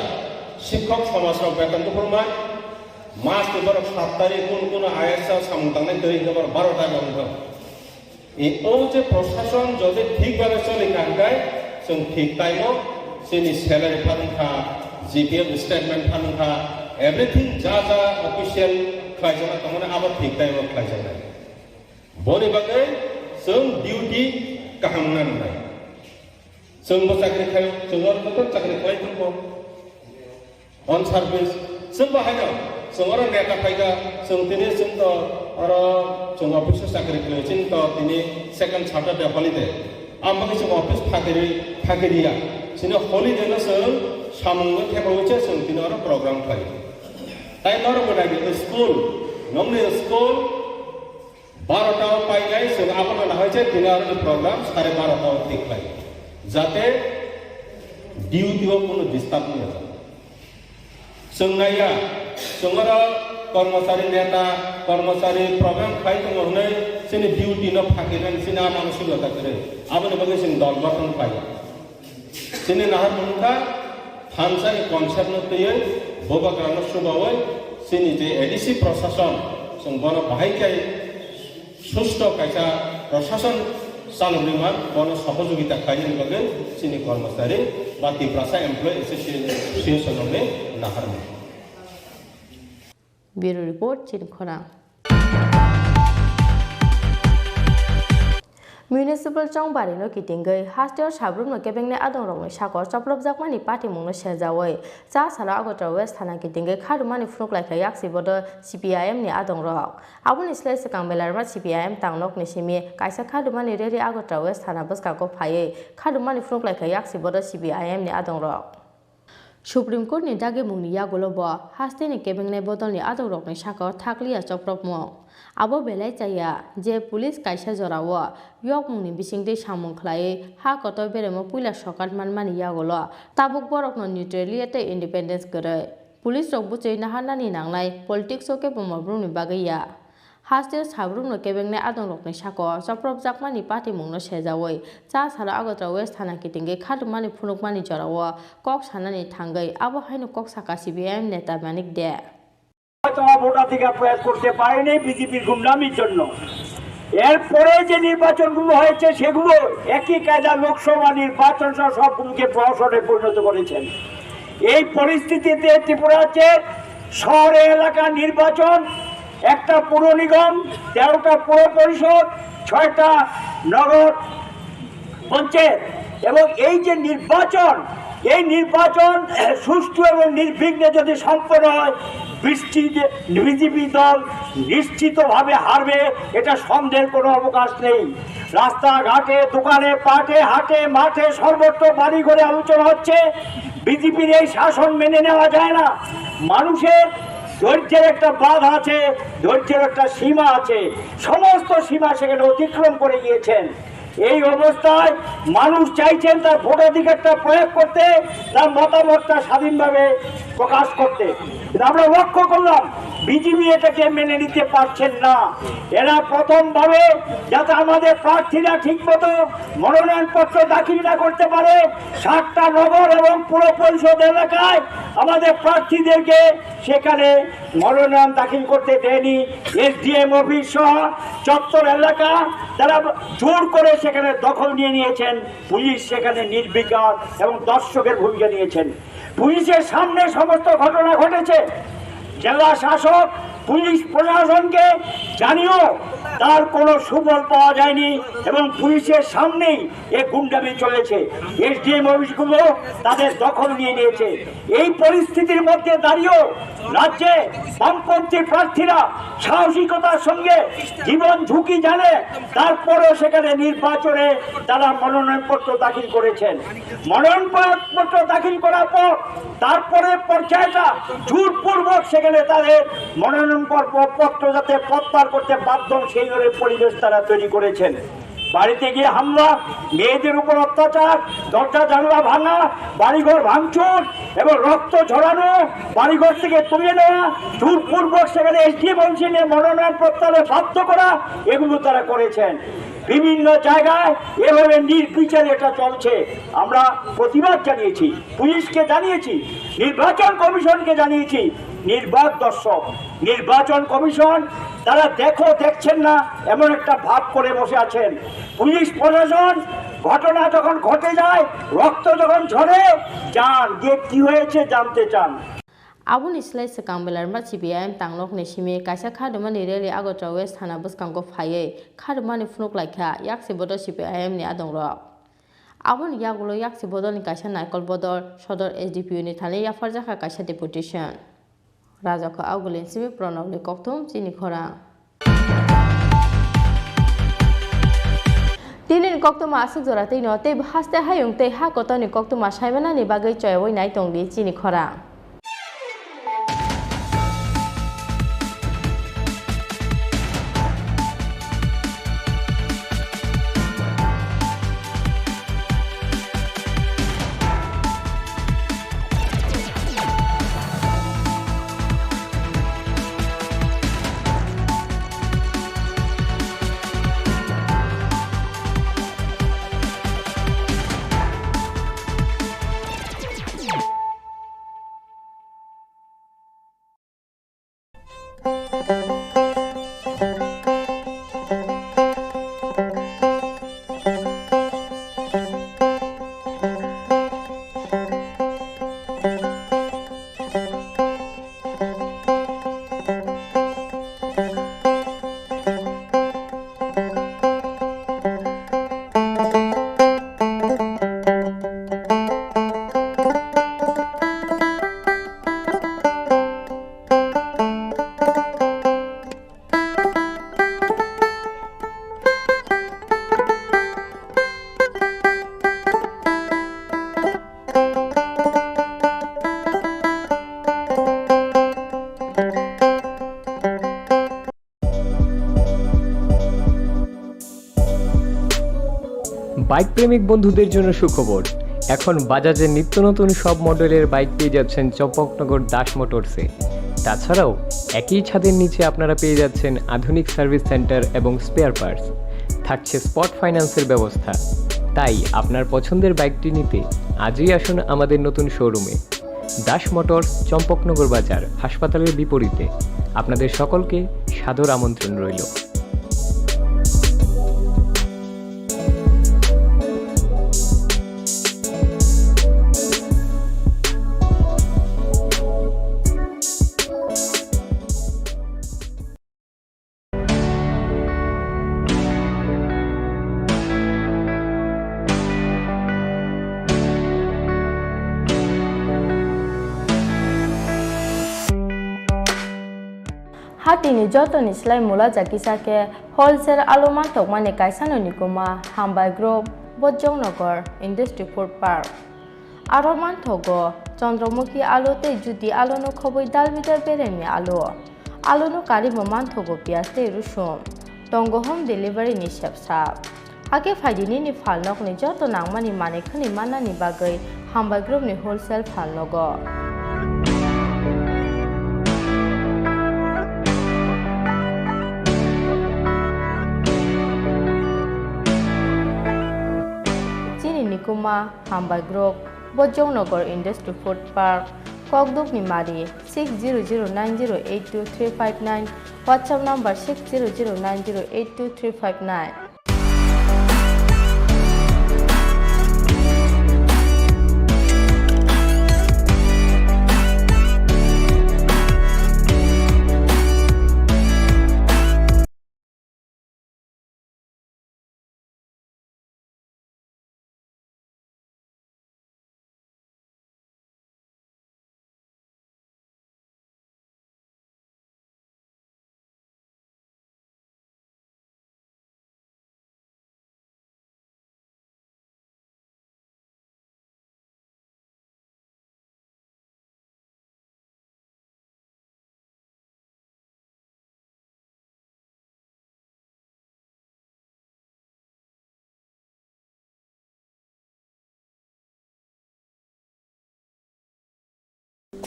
শিক্ষক সমাজরক বেতন ফরমায় মাস এবারক 7 তারিখ কোন আইএসআ সামতাংনাই তৈরি এবার 12টা বন্ধ এই যে প্রশাসন যদি ঠিকভাবে চলে কাঙ্গায় जों ঠিক টাইমও जोंनि স্যালারি ফান্ডা GPM statement फानुखा everything जा official खायजना तमने आबाद ठीक टाइम में खायजना बोने बागे जों duty kahangna nai जों बो चाकरी खायो जों और तो चाकरी खाय तुमको on service जों बाहायना जों और नेता फायगा जों तिने जों तो और जों ऑफिस चाकरी खायो जों तो तिने second Saturday holiday आमबागे जों ऑफिस फाकेरिया जों holiday ना जों सामंग खेपावचे जों तिने और प्रोग्राम खायो ताई नर बनागे स्कूल नमने स्कूल 12টাও পাই নাই जों आपन लाहायचे तिने और प्रोग्राम 12:30টাও ঠিক পাই যাতে ডিউটিও কোনো ডিস্টার্ব না হয় जों नाया जोंरा कर्मचारी नेता कर्मचारी प्रोग्राम खाय दङ हनै जोंनि डिउटि न फाकिनान जोंना मानसिलता करे आबोनि बगे जों दल गठन पाय जोंनि नाहार मुंखा थानसानि कनसेप्ट न तयै बबाग्रान सुबावै जोंनि जे एडिसि प्रशासन जों बन बाहायखाय सुस्थ कायसा प्रशासन सालब्रिमान बन सहयोगिता खायनि बगे जोंनि कर्मचारी बा तिप्रासा एमप्लॉय एसोसिएशन ने नाहार ब्यूरो रिपोर्ट चिनी खोरां म्युनिसिपल चौबारिनो किटिंगै हास्टेल साब्रुमनो केबेंने आदंरंनि साकर चपलब जाकमानि पार्टी मुंनो सेजावै चा साला आगोटा वेस्ट थाना किटिंगै खारुमानि फुनुक्लायखै याक्सिबोदो CPIM नि आदंरक आबुनि स्ले सिकां बेलारमा CPIM तांनकनि सिमि कायसा खारुमानि रेरि आगोटा वेस्ट थाना बसकाको फायै खारुमानि फुनुक्लायखै याक्सिबोदो CPIM नि आदंरक सुप्रीम कोर्ट नि दागे मुंनि यागोलबो हास्टेनि केबेंने बदलनि आदंरकनि साकर थाकलिया चप्रबमो आबो बेलाय जाया जे पुलिस कायसा जराव यक मुंनि बिसिंदे सामुं खलायै हा कत बेरेमो पुइला सकात मानमानि यागोल ताबुक बरकनो न्यूट्रेलिटी इंडिपेंडेंस गरै पुलिस रक बुचै नाहानानि नांनाय पॉलिटिक्स के बमब्रुनि बागैया हास्टेल साब्रुमनो केबेंने आदंरकनि साको चप्रब जाकमानि पार्टी मुंनो सेजावै चा साला आगोत्रा वेस्ट थाना किटिंगै खादुमानि फुनुकमानि जराव कक सानानि थांगै आबो हायनो कक साका CPIM नेता मानिक दे ভোটাধিকার প্রয়োগ করতে পারেনি বিজেপির গুন্ডামির জন্য এরপরে যে নির্বাচনগুলো হয়েছে সেগুলো একই কায়দা লোকসভা নির্বাচন সহ সবগুলোকে প্রহসনে পরিণত করেছেন এই পরিস্থিতিতে ত্রিপুরাতে শহরে এলাকার নির্বাচন একটা পুর নিগম 13টা পৌর পরিষদ 6টা নগর পঞ্চায়েত এবং এই যে নির্বাচন এই নির্বাচন সুষ্ঠু এবং নির্বিঘ্নে যদি সম্পন্ন হয় বিজেপি দল নিশ্চিতভাবে হারবে এটা সন্দেহের কোনো অবকাশ নেই রাস্তাঘাটে দোকানে পাটে হাটে মাঠে সর্বত্র বাড়ি ঘরে আলোচনা হচ্ছে বিজেপির এই শাসন মেনে নেওয়া যায় না মানুষের ধৈর্যের একটা বাধা আছে ধৈর্যের একটা সীমা আছে সমস্ত সীমা সেখানে অতিক্রম করে গিয়েছেন এই অবস্থায় মানুষ চাইছেন তার ভোটাধিকারটা প্রয়োগ করতে তার মতামতটা স্বাধীনভাবে প্রকাশ করতে আমরা লক্ষ্য করলাম বিজেপি এটাকে মেনে নিতে পারছেন না এরা প্রথমভাবে যাতে আমাদের প্রার্থীরা ঠিকমতো মনোনয়নপত্র দাখিল না করতে পারে 7টা নগর এবং পুর পরিষদ এলাকায় আমাদের প্রার্থীদেরকে সেখানে মনোনয়ন দাখিল করতে দেয়নি SDM অফিস সহ চত্বর এলাকা তারা জোর করে সেখানে দখল নিয়ে নিয়েছেন পুলিশ সেখানে নির্বিকার এবং দর্শকের ভূমিকা নিয়েছেন পুলিশের সামনে সমস্ত ঘটনা ঘটেছে জেলা শাসক পুলিশ প্রশাসনকে জানিয়েও তার কোনো সুফল পাওয়া যায়নি এবং পুলিশের সামনেই এই গুন্ডামি চলেছে SDM অফিসগুলো তাদের দখল নিয়ে নিয়েছে এই পরিস্থিতির মধ্যে দাঁড়িয়েও রাজ্যে বামপন্থী প্রার্থীরা সাহসিকতার সঙ্গে জীবন ঝুঁকি জানে তারপরেও সেখানে নির্বাচনে তারা মনোনয়নপত্র দাখিল করেছেন মনোনয়নপত্র দাখিল করার পর তারপরে পর্যায়টা জোরপূর্বক সেখানে তাদের মনোনয়নপত্র যাতে প্রত্যাহার করতে বাধ্য সেই পরিবেশ তারা তৈরি করেছেন বাড়িতে গিয়ে হামলা মেয়েদের উপর অত্যাচার দরজা জানলা ভাঙা বাড়িঘর ভাঙচুর এবং রক্ত ঝরানো বাড়িঘর থেকে তুলে নেওয়া জোরপূর্বক সেখানে SDM অফিসে মনোনয়ন প্রত্যাহারে বাধ্য করা এগুলো তারা করেছেন বিভিন্ন জায়গায় এভাবে নির্বিচারে এটা চলছে আমরা প্রতিবাদ জানিয়েছি পুলিশকে জানিয়েছি নির্বাচন কমিশনকে জানিয়েছি নির্বাক দর্শক নির্বাচন কমিশন তারা দেখছেন না এমন একটা ভাব করে বসে আছেন পুলিশ প্রশাসন ঘটনা যখন ঘটে যায়, রক্ত যখন ঝরে, যান যে কি হয়েছে জানতে চান। Abun islay sekang belar mat CPM tanglok ni simi kaisa khadumani reli Agotra West Thana buskango phaye khadumani phunuk laikha yaksi bodol CPM ni adongrok. Abun yagulo yaksi bodol ni kaisa naikol bodol sodor SDPU ni thani yafarjaka kaisa deputation. Rajako agulin simi pronog ni koktum Chini Khorang. Dinin koktum asuk jorate no te haste hayung te ha kotoni koktum saibana ni bagai choyoi nai tongdi Chini Khorang. Bike প্রেমিক বন্ধুদের জন্য সুখবর, এখন বাজাজের নিত্য নতুন সব মডেলের bike পেয়ে যাচ্ছেন চম্পকনগর দাস মোটরসে। তাছাড়াও একই ছাদের নিচে আপনারা পেয়ে যাচ্ছেন আধুনিক সার্ভিস সেন্টার এবং স্পেয়ার পার্টস, থাকছে স্পট ফাইন্যান্সের ব্যবস্থা। তাই আপনার পছন্দের বাইকটি নিতে আজই আসুন আমাদের নতুন শোরুমে। দাস মোটরস, চম্পকনগর বাজার, হাসপাতালের বিপরীতে। আপনাদের সকলকে সাদর আমন্ত্রণ রইল। Hatini jotoni slai mula jakisake wholesale aloma tokmani kaisano nikuma Hambai Group Bojongnagar Industry Food Park. Aroman thogo Chandramukhi alu te juti alu no khoboi dalbidar beremi alu no kari moman thogo pias te rusum tongo home delivery ni shepsap ake faidini ni falnok ni joto nangmani mane khani manani bagai Hambai Group ni wholesale falnogo. Nikuma Hambai Group Bojongnagar Industry Food Park Kokduk Nimari 6009082359 WhatsApp number 6009082359.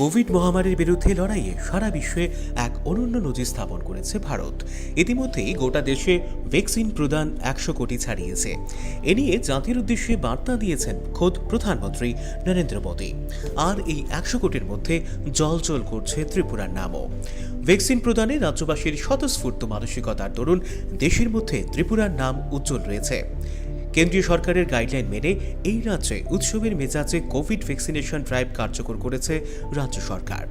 Covid মহামারীর বিরুদ্ধে লড়াইয়ে সারা বিশ্বে এক অনন্য নজির স্থাপন করেছে ভারত। ইতিমধ্যেই গোটা দেশে ভ্যাকসিন প্রদান 100 কোটি ছাড়িয়েছে। এ নিয়ে জাতির উদ্দেশ্যে বার্তা দিয়েছেন খোদ প্রধানমন্ত্রী নরেন্দ্র মোদী। আর এই 100 কোটির মধ্যে জলজল করছে ত্রিপুরার নামও। ভ্যাকসিন প্রদানে রাজ্যবাসীর স্বতঃস্ফূর্ত মানসিকতার দরুন দেশের মধ্যে ত্রিপুরার নাম উজ্জ্বল রয়েছে। কেন্দ্রীয় সরকারের গাইডলাইন মেনে এই রাজ্যে উৎসবের মেজাজে কোভিড ভ্যাকসিনেশন ড্রাইভ কার্যকর করেছে রাজ্য সরকার।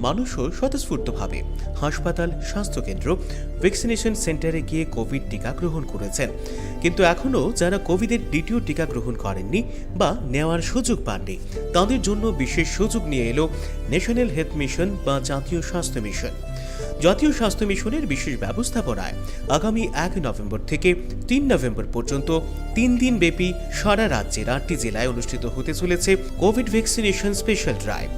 মানুষও স্বতঃস্ফূর্তভাবে হাসপাতাল, স্বাস্থ্যকেন্দ্র, ভ্যাকসিনেশন সেন্টারে গিয়ে কোভিড টিকা গ্রহণ করেছেন। কিন্তু এখনও যারা কোভিডের দ্বিতীয় টিকা গ্রহণ করেননি বা নেওয়ার সুযোগ পাননি, তাদের জন্য বিশেষ সুযোগ নিয়ে এলো ন্যাশনাল হেলথ মিশন বা জাতীয় স্বাস্থ্য মিশন। জাতীয় স্বাস্থ্য মিশনের বিশেষ ব্যবস্থাপনায় আগামী 1 নভেম্বর থেকে 3 নভেম্বর পর্যন্ত 3 দিন ব্যাপী সারা রাজ্যের 8টি জেলায় অনুষ্ঠিত হতে চলেছে কোভিড ভ্যাকসিনেশন স্পেশাল ড্রাইভ।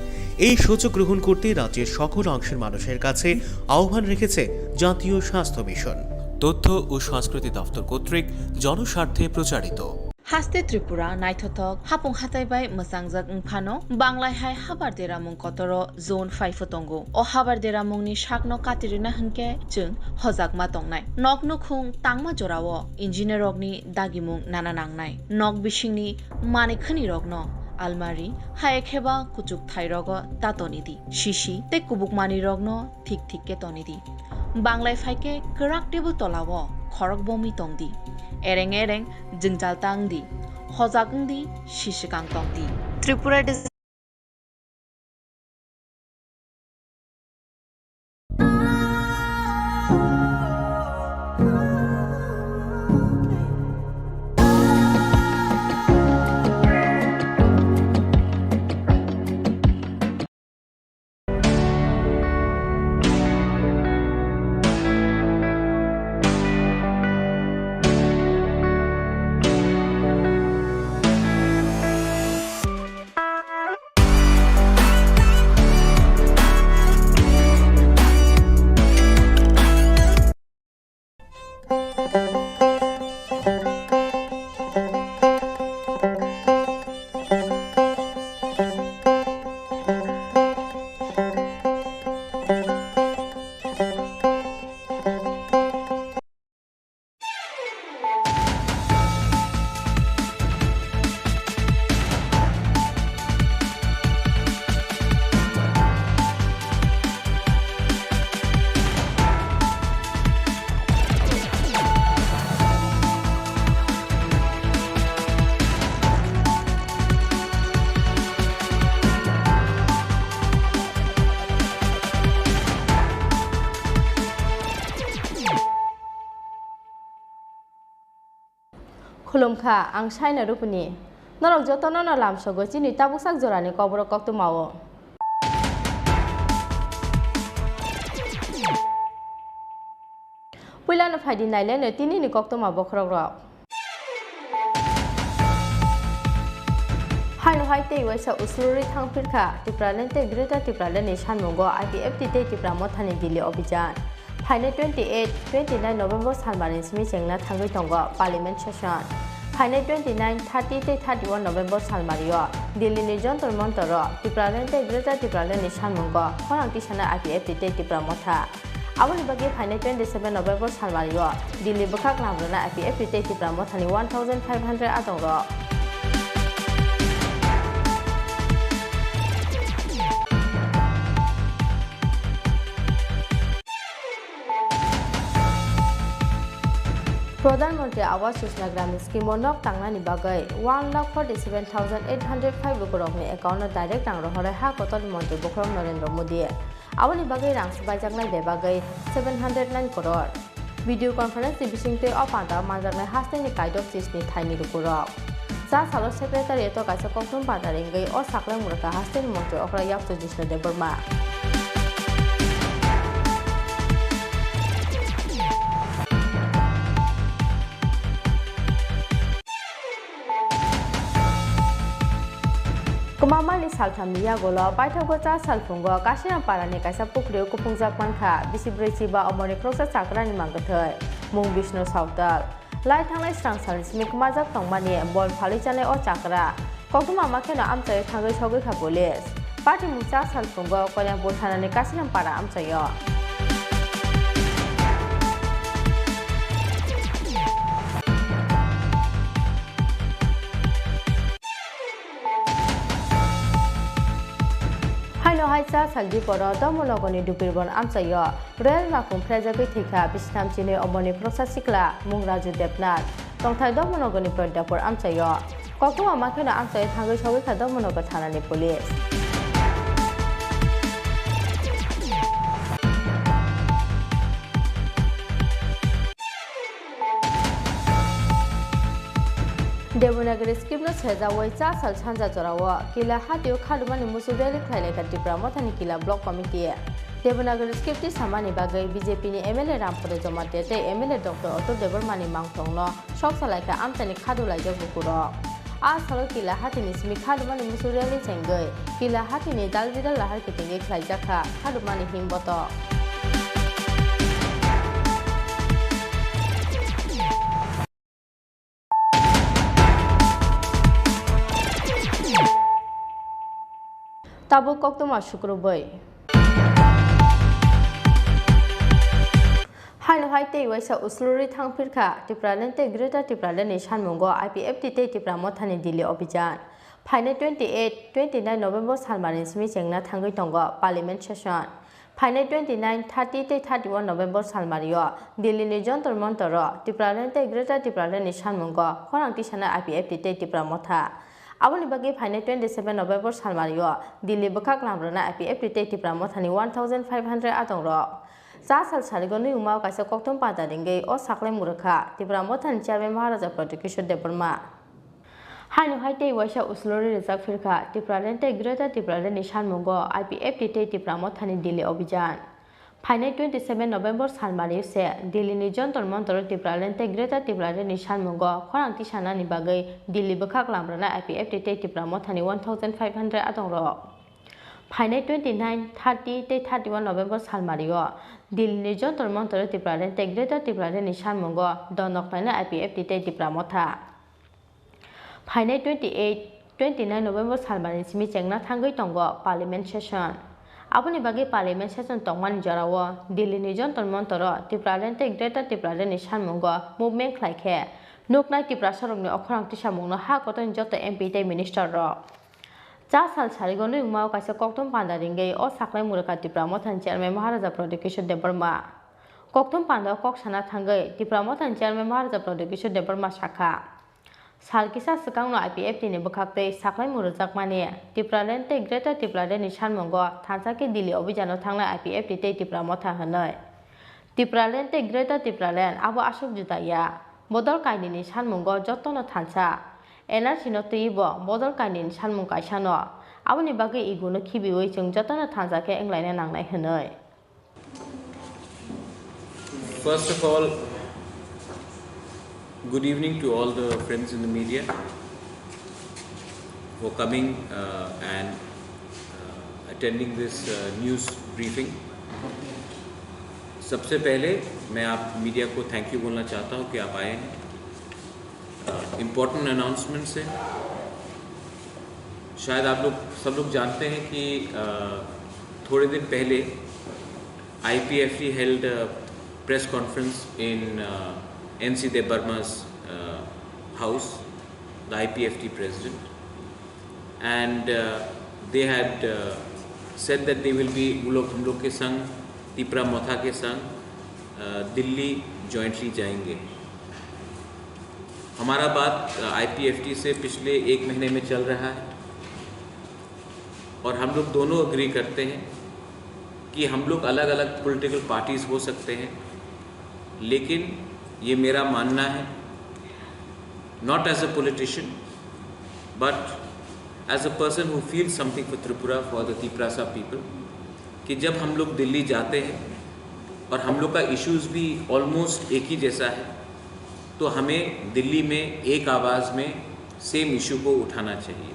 এই সুযোগ গ্রহণ করতে রাজ্যের সকল অংশের মানুষের কাছে আহ্বান রেখেছে জাতীয় স্বাস্থ্য মিশন। তথ্য ও সংস্কৃতি দপ্তর কর্তৃক জনস্বার্থে প্রচারিত। হাস্তে ত্রিপুরা নাইথক হাপুং হাতাইবাই মোসাংজাক ফানো বাংলায় হাই হাবার দেরামুং কতর জোন 5 তঙ্গো ও হাবার দেরামুংনি শাকনো কাতিরিনা হনকে जों हजाकमा तंगनाय नगनो खुं तांगमा जरावो इन्जिनियर रगनि दागिमुं नाना नांनाय नग बिसिंनि मानिखनि रगनो आलमारी हायखेबा कुचुक थाइरग तातनिदि शिशि ते कुबुकमानि रगनो ठीक ठीक के तनिदि बांग्लाय फाइके कराक टेबु तलावो खरक बमी तंगदि एरें एरें जोंजाल तांगदि हजाकंदि शिशिकां तंगदि त्रिपुरा खुलुमखा आं साइना रुपुनि नरक जतन न लामसगो चिनि ताबुकसाक जरानि कबर कक्तु मावो पुइलानो फाइदि नाइलेनो तिनिनि कक्तु मावो खरग्र हाइनो हाइते वैसा उसुरि थांफिरखा टिप्रालेन्टे ग्रेटर टिप्रालेनि सानमुंगो आईपीएफटी ते टिप्रा मथानि दिल्ली अभियान फाइने 28-29 नवेम्बर सानबानि स्मि जेंना थांगै दंग पार्लियामेन्ट सेसन फाइने 29-30-31 नवेम्बर सानबारियो दिल्लीनि जन्तर मन्तर टिप्रालेन्टे ग्रेटर टिप्रालेनि सानमुंगो खरांथि साना आईपीएफटी ते टिप्रा मथा आबोनि बागै फाइने 27 नवेम्बर सानबारियो दिल्ली बखाक लांग्रोना आईपीएफटी ते टिप्रा मथानि 1500 आदंग प्रधानमंत्री आवास योजना ग्रामीण स्कीम नक तांगनानि बागै 1,47,805 करोड़नि एकाउन्ट डाइरेक्ट रां रहरै हा कतल मंत्री बखरम नरेंद्र मोदी आबोनि बागै रां सुबायजागनाय बे बागै 709 करोड़ भिडिअ कन्फारेन्स बिसिंते अपादा मानजागनाय हास्टेनि काइदक चिसनि थाइनि रुकुरक जा सालो सेक्रेटारियेट काइसा कक्तुम पादारिंगै अ साकलां मुरका हास्टेनि मंत्री अखरा याक्तो Jishnu Debbarma Kemamali saltham ya golo paithagocha salfungo kasina parani kaisa pukriu kupungja panka bisibreci ba omoni kroksa chakrani mangathai mung Vishnu Sautal lai thanglai strangsalni smik majak tongmani bol phali chale o chakra kokuma makhena amchai thangai sogai kha police party mungcha salfungo kolyang bothanani kasina para amchayo हाइसा सालदि पर दमलगनि दुबिरबन आमचायो rail Makum फ्रेजागै थैखा बिसनाम चिनि अमनि प्रसा सिक्ला मुं Raju Debnath tongthai dok monogoni prodapor amchayo kokko amakhena amchai thangai sogai kha dok monogo thanani police Devanagari skip no seza waisa sal chanja jorawa kila hatio khalumani musubeli khlaile ka tipra mothani kila block committee Devanagari skip ti samani bagai BJP ni MLA Rampore joma tete MLA Dr. Otto Devarmani mangthongno shok salai ka amtani khadulai jo bukuro a salo kila hatini smi khalumani musubeli chengai kila hatini dalbidal lahar kitinge khlaijaka khalumani himboto Tabu koktoma shukrubai Haino haite waisa usluri thangpirkha tipralente greater tipralene shanmungo IPFT te tipra mothani dili obhijan Phaine 28-29 November salmani smi chengna thangai tongo parliament session Phaine 29-30 te 31 November salmario Delhi ni jontor montoro tipralente greater tipralene shanmungo khorang tisana IPFT te tipra motha Aboni bagi Phaine 27 November salmario Delhi bakak lamrana IPFT te tipra mothani 1500 atongro Sa sal sarigoni umau kaisa koktom pada dingai o saklai murakha tipra mothan chairman Maharaja Prosecution Department Haino haite waisa uslori reserve firkha tipralente greater tipralene shanmungo IPFT te tipra mothani Delhi obhijan Phaine 27 November salmani se Delhi ni jontor montor tipralente greater tipralene shanmungo khorang tisana ni bagai Delhi bakak lamrana IPFT te tipra mothani 1500 atongro Phaine 29-30 te 31 November salmario Delhi ni jontor montor tipralente greater tipralene shanmungo donoknaina IPFT te tipra motha Phaine 28-29 November salmani simi chengna thangai tongo parliament session Aboni bagi parliament session tongmani jarawo Delhi ni jontor montor tipralente greater tipralene shanmungo movement khlaikhe nuknai tipra sarokni okhorang tisamungno ha koton joto MP te minister ro Cha sal sarigoni umau kaisa koktom panda ringai o saklai muraka tipra mothan chairman Maharaja Prosecution Department koktom panda kok sana thangai tipra mothan chairman Maharaja Prosecution Department shakha Salkisa sakangno IPFT ni bakhakte saklai murajak mani tipralente greater tipralene shanmungo thansaki Delhi obhijano thangna IPFT te tipra motha hanai tipralente greater tipralen abo asuk jutaya bodol kaini ni shanmungo jottono thansa NRC no tuibo bodol kainin sanmung kaisano aboni bagi iguno khibiwi chung jotona thanjake englaina nangnai hanai First of all, good evening to all the friends in the media for coming and attending this news briefing. सबसे पहले मैं आप media को thank you बोलना चाहता हूँ कि आप आए हैं इम्पोर्टेंट अनाउंसमेंट्स है शायद आप लोग सब लोग जानते हैं कि थोड़े दिन पहले IPFT held a press conference in NC Debarma's house, the IPFT president, and they had said that they will be हम लोग के संग तिपरा मोथा के संग दिल्ली जॉइंटली जाएंगे हमारा बात IPFT से पिछले एक महीने में चल रहा है और हम लोग दोनों अग्री करते हैं कि हम लोग अलग अलग पॉलिटिकल पार्टीज हो सकते हैं लेकिन ये मेरा मानना है not as a politician but as a person who feels something for Tripura for the Tiprasa people कि जब हम लोग दिल्ली जाते हैं और हम लोग का इश्यूज़ भी ऑलमोस्ट एक ही जैसा है तो हमें दिल्ली में एक आवाज़ में सेम इशू को उठाना चाहिए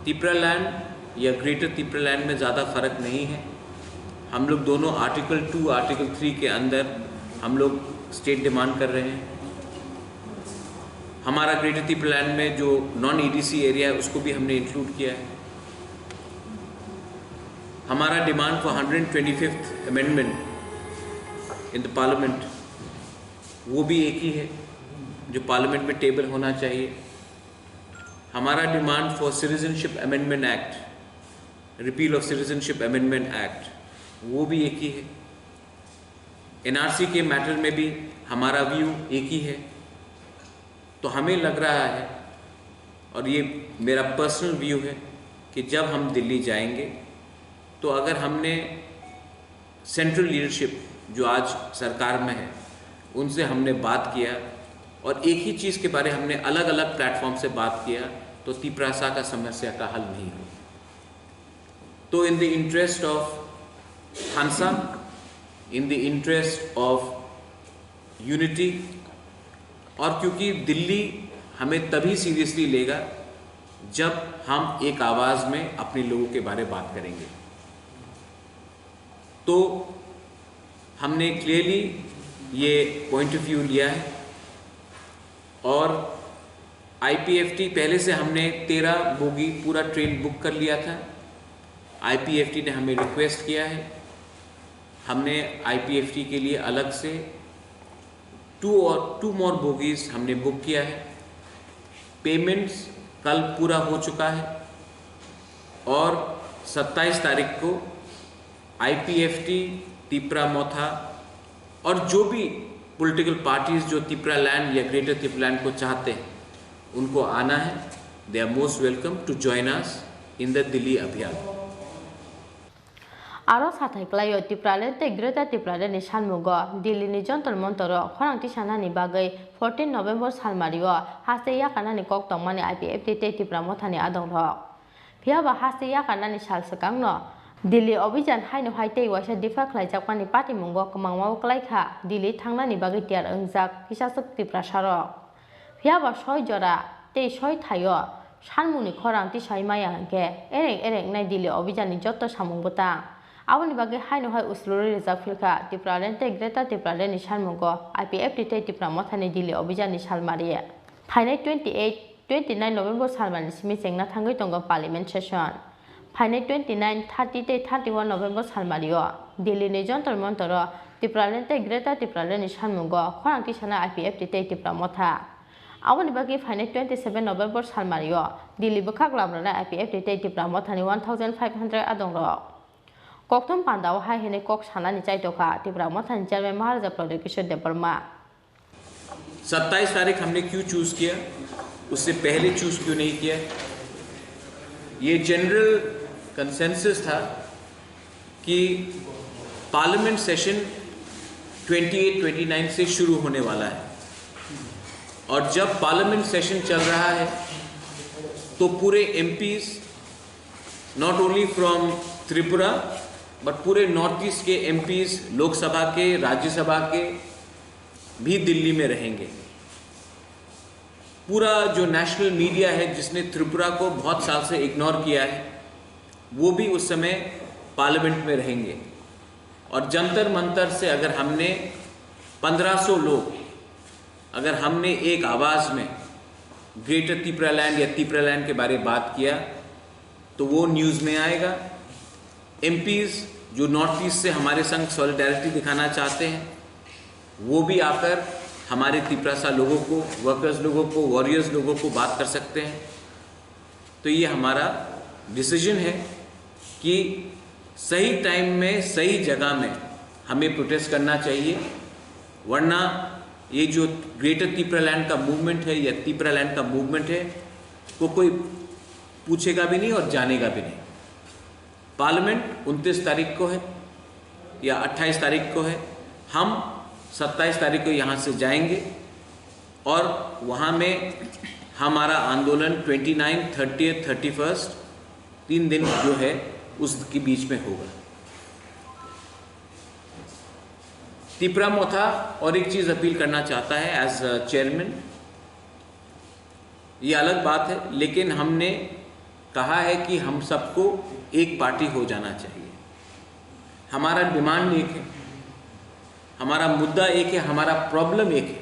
तिपरा लैंड या ग्रेटर तिपरा लैंड में ज़्यादा फ़र्क नहीं है हम लोग दोनों आर्टिकल 2 आर्टिकल 3 के अंदर हम लोग स्टेट डिमांड कर रहे हैं हमारा ग्रेटर तिपरा लैंड में जो नॉन EDC एरिया है उसको भी हमने इंक्लूड किया है हमारा demand for 125th amendment in the parliament वो भी एक ही है जो पार्लियामेंट में टेबल होना चाहिए हमारा demand for citizenship amendment act repeal of citizenship amendment act वो भी एक ही है NRC के मैटर में भी हमारा व्यू एक ही है तो हमें लग रहा है, और ये मेरा पर्सनल व्यू है, कि जब हम दिल्ली जाएंगे तो अगर हमने सेंट्रल लीडरशिप जो आज सरकार में है उनसे हमने बात किया और एक ही चीज़ के बारे हमने अलग अलग प्लेटफॉर्म से बात किया, तो तिपरासा का समस्या का हल नहीं हो। तो इन द इंटरेस्ट ऑफ खानसा, in the interest of unity, और क्योंकि दिल्ली हमें तभी सीरियसली लेगा जब हम एक आवाज़ में अपने लोगों के बारे में बात करेंगे। तो हमने क्लियरली ये पॉइंट ऑफ व्यू लिया है, और आईपीएफटी पहले से हमने 13 बोगी पूरा ट्रेन बुक कर लिया था। आईपीएफटी ने हमें रिक्वेस्ट किया है, हमने आईपीएफटी के लिए अलग से 2 मोर बोगीज हमने बुक किया है। पेमेंट्स कल पूरा हो चुका है, और 27 तारीख को आईपीएफटी, तिपरा मोथा और जो भी पॉलिटिकल पार्टीज जो तिपरा लैंड या ग्रेटर तिपरा लैंड को चाहते हैं उनको आना है। They are most welcome to join us in the Delhi अभियान। आरो साथाइक्लायो तिप्रालेन्टे ग्रेटर तिप्रालेनि सानमुगो दिल्लीनि जन्तर मन्तरो खरांथि सानानि बागै 14 नभेम्बर सालमारियो हास्ते याकानानि कक्तंमानि आईपीएफटी ते तिप्रा मोथानि आदंरक फियाबा हास्ते याकानानि सालसकांनो दिल्ली अभियान हाइनो हाइते वाइसा दिफा खलाइजाकमानि पार्टीमुंगो कमांगमाव क्लाइखा दिल्ली थांनानि बागै तियार ओंजाक हिसासक तिप्रा सारक फियाबा 6 जरा ते 6 थायो सानमुनि खरांथि साइमाया हंके एरें एरें नाय दिल्ली अभियाननि जत्तो सामुंगबोता आबोनि बागै हाइनो हाइ उसलुरि रिजार्भ फिल्का तिप्रालेन्टे ग्रेटर तिप्रालेनि सानमुंगो आईपीएफटी ते तिप्रा मोथानि दिल्ली अभियाननि सालमारि फाइनाय 29 नभेम्बर सालमानि सिमि जेंना थांगै दंगो पार्लियामेन्ट सेसन फाइनाय 29, 30 ते 31 नभेम्बर सालमारियो दिल्लीनि जन्तर मन्तरो तिप्रालेन्टे ग्रेटर तिप्रालेनि सानमुंगो खरांथि साना आईपीएफटी ते तिप्रा मोथा आबोनि बागै फाइनाय 27 नभेम्बर सालमारियो दिल्ली बोखाक लाब्रानाय आईपीएफटी ते तिप्रा मोथानि 1500 आदंरक कोकथम पांडाव हाय हेने कोक सानानि चाइतोखा तिप्रा मोथानि चेयरमैन महाराजा प्रदीप किशोर देवबर्मा। 27 तारीख हमने क्यों चूज किया, उससे पहले चूज क्यों नहीं किया? ये जनरल कंसेंसस था कि पार्लियामेंट सेशन 28-29 से शुरू होने वाला है, और जब पार्लियामेंट सेशन चल रहा है तो पूरे MPs not only from Tripura but पूरे नॉर्थ ईस्ट के एमपीज लोकसभा के, राज्यसभा के भी दिल्ली में रहेंगे। पूरा जो नेशनल मीडिया है जिसने त्रिपुरा को बहुत साल से इग्नोर किया है वो भी उस समय पार्लियामेंट में रहेंगे। और जंतर मंतर से अगर हमने 1500 लोग अगर हमने एक आवाज़ में ग्रेटर तिपरा लैंड या तिपरा लैंड के बारे में बात किया तो वो न्यूज़ में आएगा। एमपीज़ जो नॉर्थ ईस्ट से हमारे संग सॉलिडारिटी दिखाना चाहते हैं वो भी आकर हमारे तिपरासा लोगों को, वर्कर्स लोगों को, वॉरियर्स लोगों को बात कर सकते हैं। तो ये हमारा डिसीजन है कि सही टाइम में सही जगह में हमें प्रोटेस्ट करना चाहिए, वरना ये जो ग्रेटर तिपरा लैंड का मूवमेंट है या तिपरा लैंड का मूवमेंट है वो कोई पूछेगा भी नहीं और जानेगा भी नहीं। पार्लियामेंट 29 तारीख को है या 28 तारीख को है, हम 27 तारीख को यहाँ से जाएंगे और वहाँ में हमारा आंदोलन 29, 30, 31 3 दिन जो है उसके बीच में होगा। तिपरा मोथा और एक चीज़ अपील करना चाहता है एज चेयरमैन, ये अलग बात है, लेकिन हमने कहा है कि हम सबको एक पार्टी हो जाना चाहिए। हमारा डिमांड एक है, हमारा मुद्दा एक है, हमारा प्रॉब्लम एक है।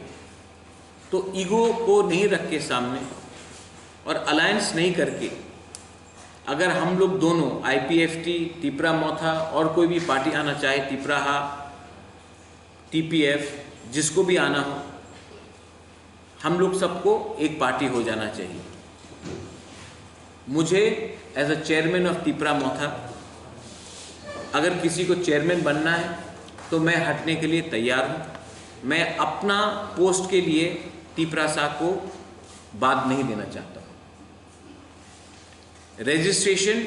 तो ईगो को नहीं रख के सामने और अलायंस नहीं करके अगर हम लोग दोनों आईपीएफटी, तिपरा मोथा और कोई भी पार्टी आना चाहे, तिपराहा, टीपीएफ, जिसको भी आना हो, हम लोग सबको एक पार्टी हो जाना चाहिए। मुझे as a chairman of Tipra Motha अगर किसी को चेयरमैन बनना है तो मैं हटने के लिए तैयार हूँ। मैं अपना पोस्ट के लिए तिपरासा को बाद नहीं देना चाहता हूँ। रजिस्ट्रेशन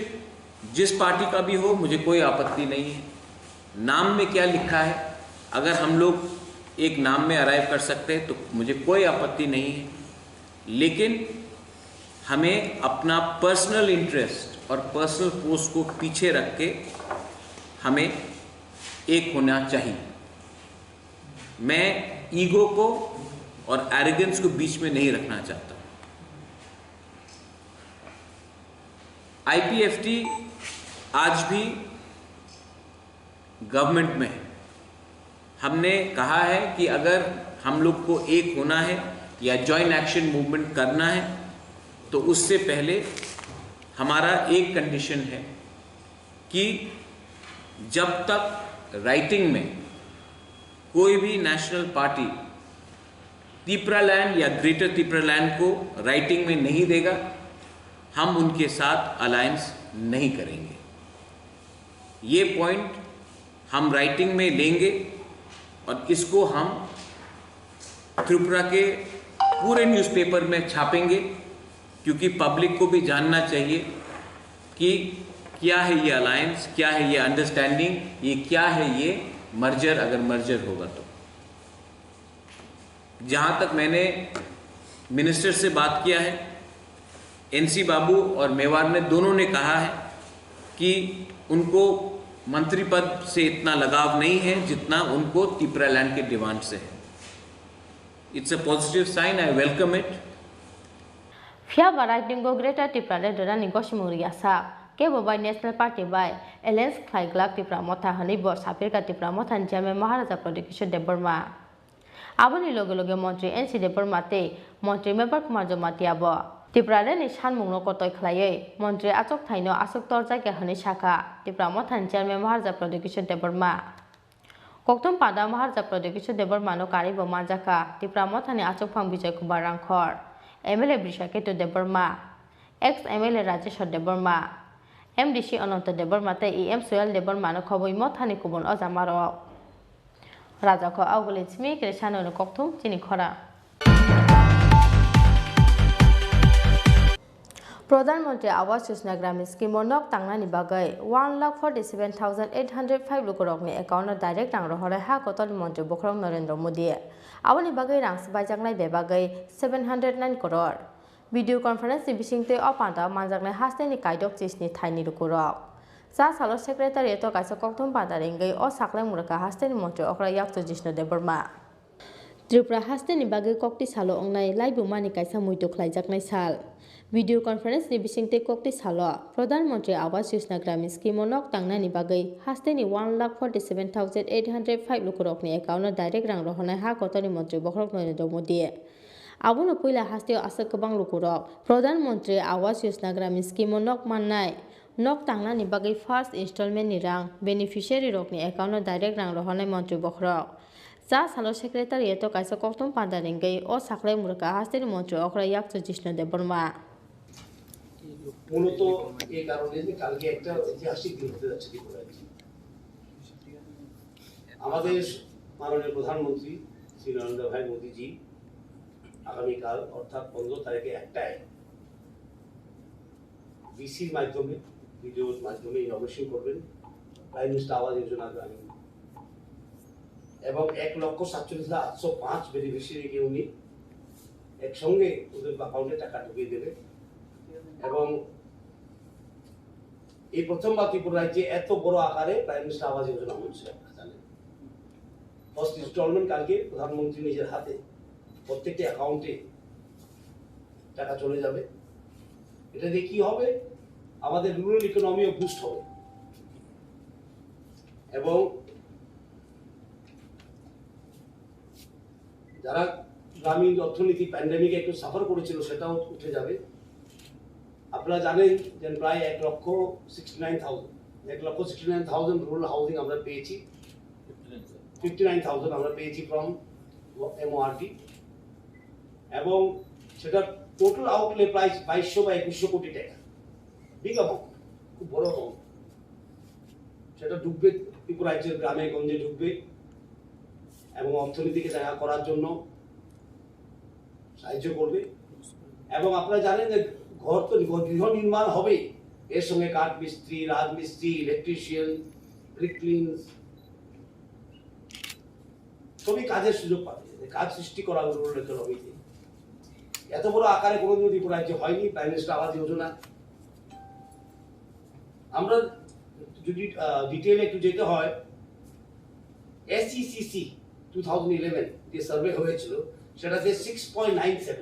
जिस पार्टी का भी हो, मुझे कोई आपत्ति नहीं है। नाम में क्या लिखा है, अगर हम लोग एक नाम में अराइव कर सकते हैं तो मुझे कोई आपत्ति नहीं है, लेकिन हमें अपना पर्सनल इंटरेस्ट और पर्सनल पोस्ट को पीछे रख के हमें एक होना चाहिए। मैं ईगो को और एरोगेंस को बीच में नहीं रखना चाहता। आईपीएफटी आज भी गवर्नमेंट में है। हमने कहा है कि अगर हम लोग को एक होना है या जॉइंट एक्शन मूवमेंट करना है तो उससे पहले हमारा एक कंडीशन है कि जब तक राइटिंग में कोई भी नेशनल पार्टी त्रिपुरा लैंड या ग्रेटर त्रिपुरा लैंड को राइटिंग में नहीं देगा, हम उनके साथ अलायंस नहीं करेंगे। ये पॉइंट हम राइटिंग में लेंगे और इसको हम त्रिपुरा के पूरे न्यूज़पेपर में छापेंगे, क्योंकि पब्लिक को भी जानना चाहिए कि क्या है ये अलायंस, क्या है ये अंडरस्टैंडिंग, ये क्या है ये मर्जर, अगर मर्जर होगा तो। जहाँ तक मैंने मिनिस्टर से बात किया है, एनसी बाबू और मेवाड़ ने दोनों ने कहा है कि उनको मंत्री पद से इतना लगाव नहीं है जितना उनको त्रिपुरा लैंड के डिमांड से है। It's a positive sign, I welcome it. फिया बाराइटिंगो ग्रेटर त्रिपुरा लैंड रानी गशिमुरिया सा के bye national party bye alliance खाइग्लाक त्रिपुरा मथा हनिबो सापेरका त्रिपुरा मथा चेयरमैन महाराजा प्रदीप देबबर्मा आबोनि लगे लगे मंत्री एनसी देबबर्मा ते मंत्री मेबर कुमार जमातियाबो त्रिपुरा लैंड सानमुंनो कतय खलायै मंत्री आचक थाइनो आचक तरजायगा हनि शाखा त्रिपुरा मथा चेयरमैन महाराजा प्रदीप देबबर्मा कक्तम पादा महाराजा प्रदीप देबबर्मानो कारिबो मानजाखा त्रिपुरा मथानि आचक फां Vijay Kumar Hrangkhawl MLA Brishaketu Debbarma ex MLA Rajeshwar Debbarma MDC अनंत देबबर्मा ते एम सोयल देबबर्मानो खबै मथानि कुबुन अजामारो राजाखौ आवगले चिमी क्रेसानो कक्तम चिनि खरा प्रधानमंत्री आवास योजना ग्रामीण स्कीम नक तांगनानि बागै 1,47,805 लुकरकनि एकाउन्ट डाइरेक्ट रां रहरै हा कतल मंत्री बखरम नरेंद्र मोदी आवनि बागै रां सबायजागनाय बेबागै 709 करोड़ वीडियो कॉन्फ्रेंस नि बिसिंगते अपादा मानजागनाय हास्तेनि कायदक चिसनि थाइनि लुकरक सा सालो सेक्रेटारिएट काइसा कक्तम पादा रेंगै अ साखलाय मुरका हास्तेनि मंत्री अखरा याक्तो जिष्णु देबबर्मा त्रिपुरा हास्तेनि बागै कक्ति सालो अंगनाय लाइबुमानि काइसा मुइतो खलायजागनाय साल वीडियो कॉन्फ्रेंस नि बिसिंगते कक्ति सालो प्रधानमंत्री आवास योजना ग्रामीण स्कीम नक तांगनानि बागै हास्तेनि 1,47,805 लुकरकनि एकाउन्ट डाइरेक्ट रां रहनाय हा कतनि मंत्री बखरक नरेंद्र मोदी आबुनो पहिला हास्तेयाव आसक गोबां लुकरक प्रधानमंत्री आवास योजना ग्रामीण स्कीम नक माननाय नक तांगनानि बागै फर्स्ट इन्स्टलमेंट नि रां बेनिफिशियारि रकनि एकाउन्ट डाइरेक्ट रां रहनाय मंत्री बखरक जा सालो सेक्रेटारिएट काइसा कक्तम पादा रेंगै अ साखलाय मुरका हास्तेनि मंत्री अखरा याक्तो जिष्णु देबबर्मा মূলত এই কারণে যে কালকে একটা ঐতিহাসিক দিন হতে যাচ্ছে ত্রিপুরায়। আমাদের মাননীয় প্রধানমন্ত্রী শ্রী নরেন্দ্র ভাই মোদীজি আগামীকাল অর্থাৎ 15 তারিখে একটায় বিসির মাধ্যমে ভিডিওর মাধ্যমে ইনভেশন করবেন প্রাইম মিনিস্টার আবাস যোজনা গ্রামীণ এবং 1,47,805 বেনিফিশিয়ারিকে উনি একসঙ্গে ওদের অ্যাকাউন্টে টাকা ঢুকিয়ে দেবেন এবং এই প্রথমবার ত্রিপুরা রাজ্যে এত বড় আকারে প্রাইম মিনিস্টার আবাস যোজনা হচ্ছে। জানেন, ফার্স্ট ইনস্টলমেন্ট কালকে প্রধানমন্ত্রী নিজের হাতে প্রত্যেকটি অ্যাকাউন্টে টাকা চলে যাবে। এটা দিয়ে কি হবে, আমাদের রুরাল ইকোনমিও বুস্ট হবে এবং যারা গ্রামীণ অর্থনীতি প্যান্ডেমিকে একটু সাফার করেছিল সেটাও উঠে যাবে। আপনারা জানেন যে প্রায় 1,69,000 রুরাল হাউজিং আমরা পেয়েছি, 59,000 আমরা পেয়েছি ফ্রম এমওআরটি এবং সেটা টোটাল আউটলে প্রায় 2200 বা 2100 কোটি টাকা, বিগ অ্যামাউন্ট, খুব বড় অ্যামাউন্ট। সেটা ঢুকবে ত্রিপুরা রাজ্যের গ্রামে গঞ্জে ঢুকবে এবং অর্থনীতিকে জায়গা করার জন্য সাহায্য করবে এবং আপনারা জানেন যে ঘর তো গৃহ নির্মাণ হবে, এর সঙ্গে কাঠ মিস্ত্রি, রাজমিস্ত্রি, ইলেকট্রিশিয়ান, ব্রিকলিনস সবই কাজের সুযোগ পাবে, কাজ সৃষ্টি করা রুরাল ইকোনমিতে। এত বড় আকারে কোনোদিন ত্রিপুরা রাজ্যে হয়নি প্রাইম মিনিস্টার আবাস যোজনা। আমরা যদি ডিটেইলে একটু যেতে হয়, SECC 2011 যে সার্ভে হয়েছিল সেটাতে 6.97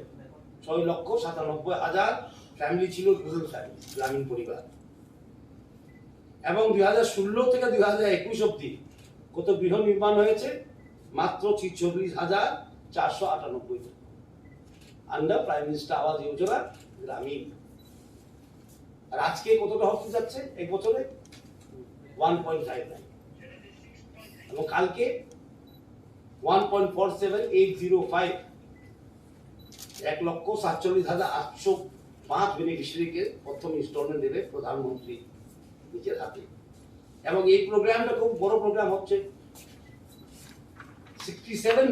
6,97,000 ফ্যামিলি ছিল, রুরাল ফ্যামিলি, গ্রামীণ পরিবার। এবং 2016 থেকে 2021 অবধি কত গৃহ নির্মাণ হয়েছে? মাত্র 46,498 under prime minister Awas Yojana গ্রামীণ। আর আজকে কতটা হতে যাচ্ছে এক বছরে? 1.59 এবং কালকে 1.47805 1,47,805 বেনিফিশিয়ারিকে প্রথম ইনস্টলমেন্ট দেবে প্রধানমন্ত্রী নিজের হাতে। এবং এই প্রোগ্রামটা খুব বড় প্রোগ্রাম হচ্ছে, 67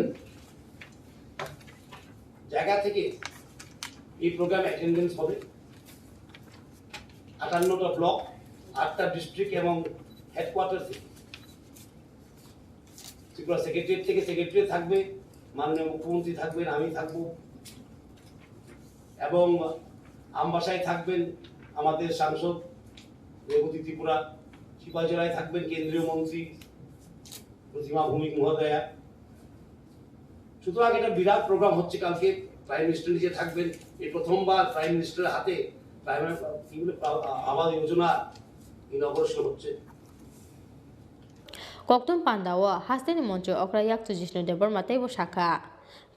জায়গা থেকে এই প্রোগ্রাম অ্যাটেন্ডেন্স হবে, 58টা ব্লক, 8টা ডিস্ট্রিক্ট এবং হেডকোয়ার্টার থেকে। ত্রিপুরা সেক্রেটারিয়েট থেকে সেক্রেটারি থাকবে, মাননীয় মুখ্যমন্ত্রী থাকবেন, আমি থাকবো, এবং আমবাসায় থাকবেন আমাদের সাংসদ রেবতী ত্রিপুরা, শিবাজলায় থাকবেন কেন্দ্রীয় মন্ত্রী প্রতিমা ভৌমিক মহোদয়া। সুতরাং এটা বিরাট প্রোগ্রাম হচ্ছে কালকে। প্রাইম মিনিস্টার নিজে থাকবেন, এই প্রথমবার প্রাইম মিনিস্টারের হাতে আবাস যোজনা ইনগ্রেশন হচ্ছে। কক্তম পান্ডাও হাস্তেনি মঞ্চ অক্রায়াক জিষ্ণু দেবর মাতাইব শাখা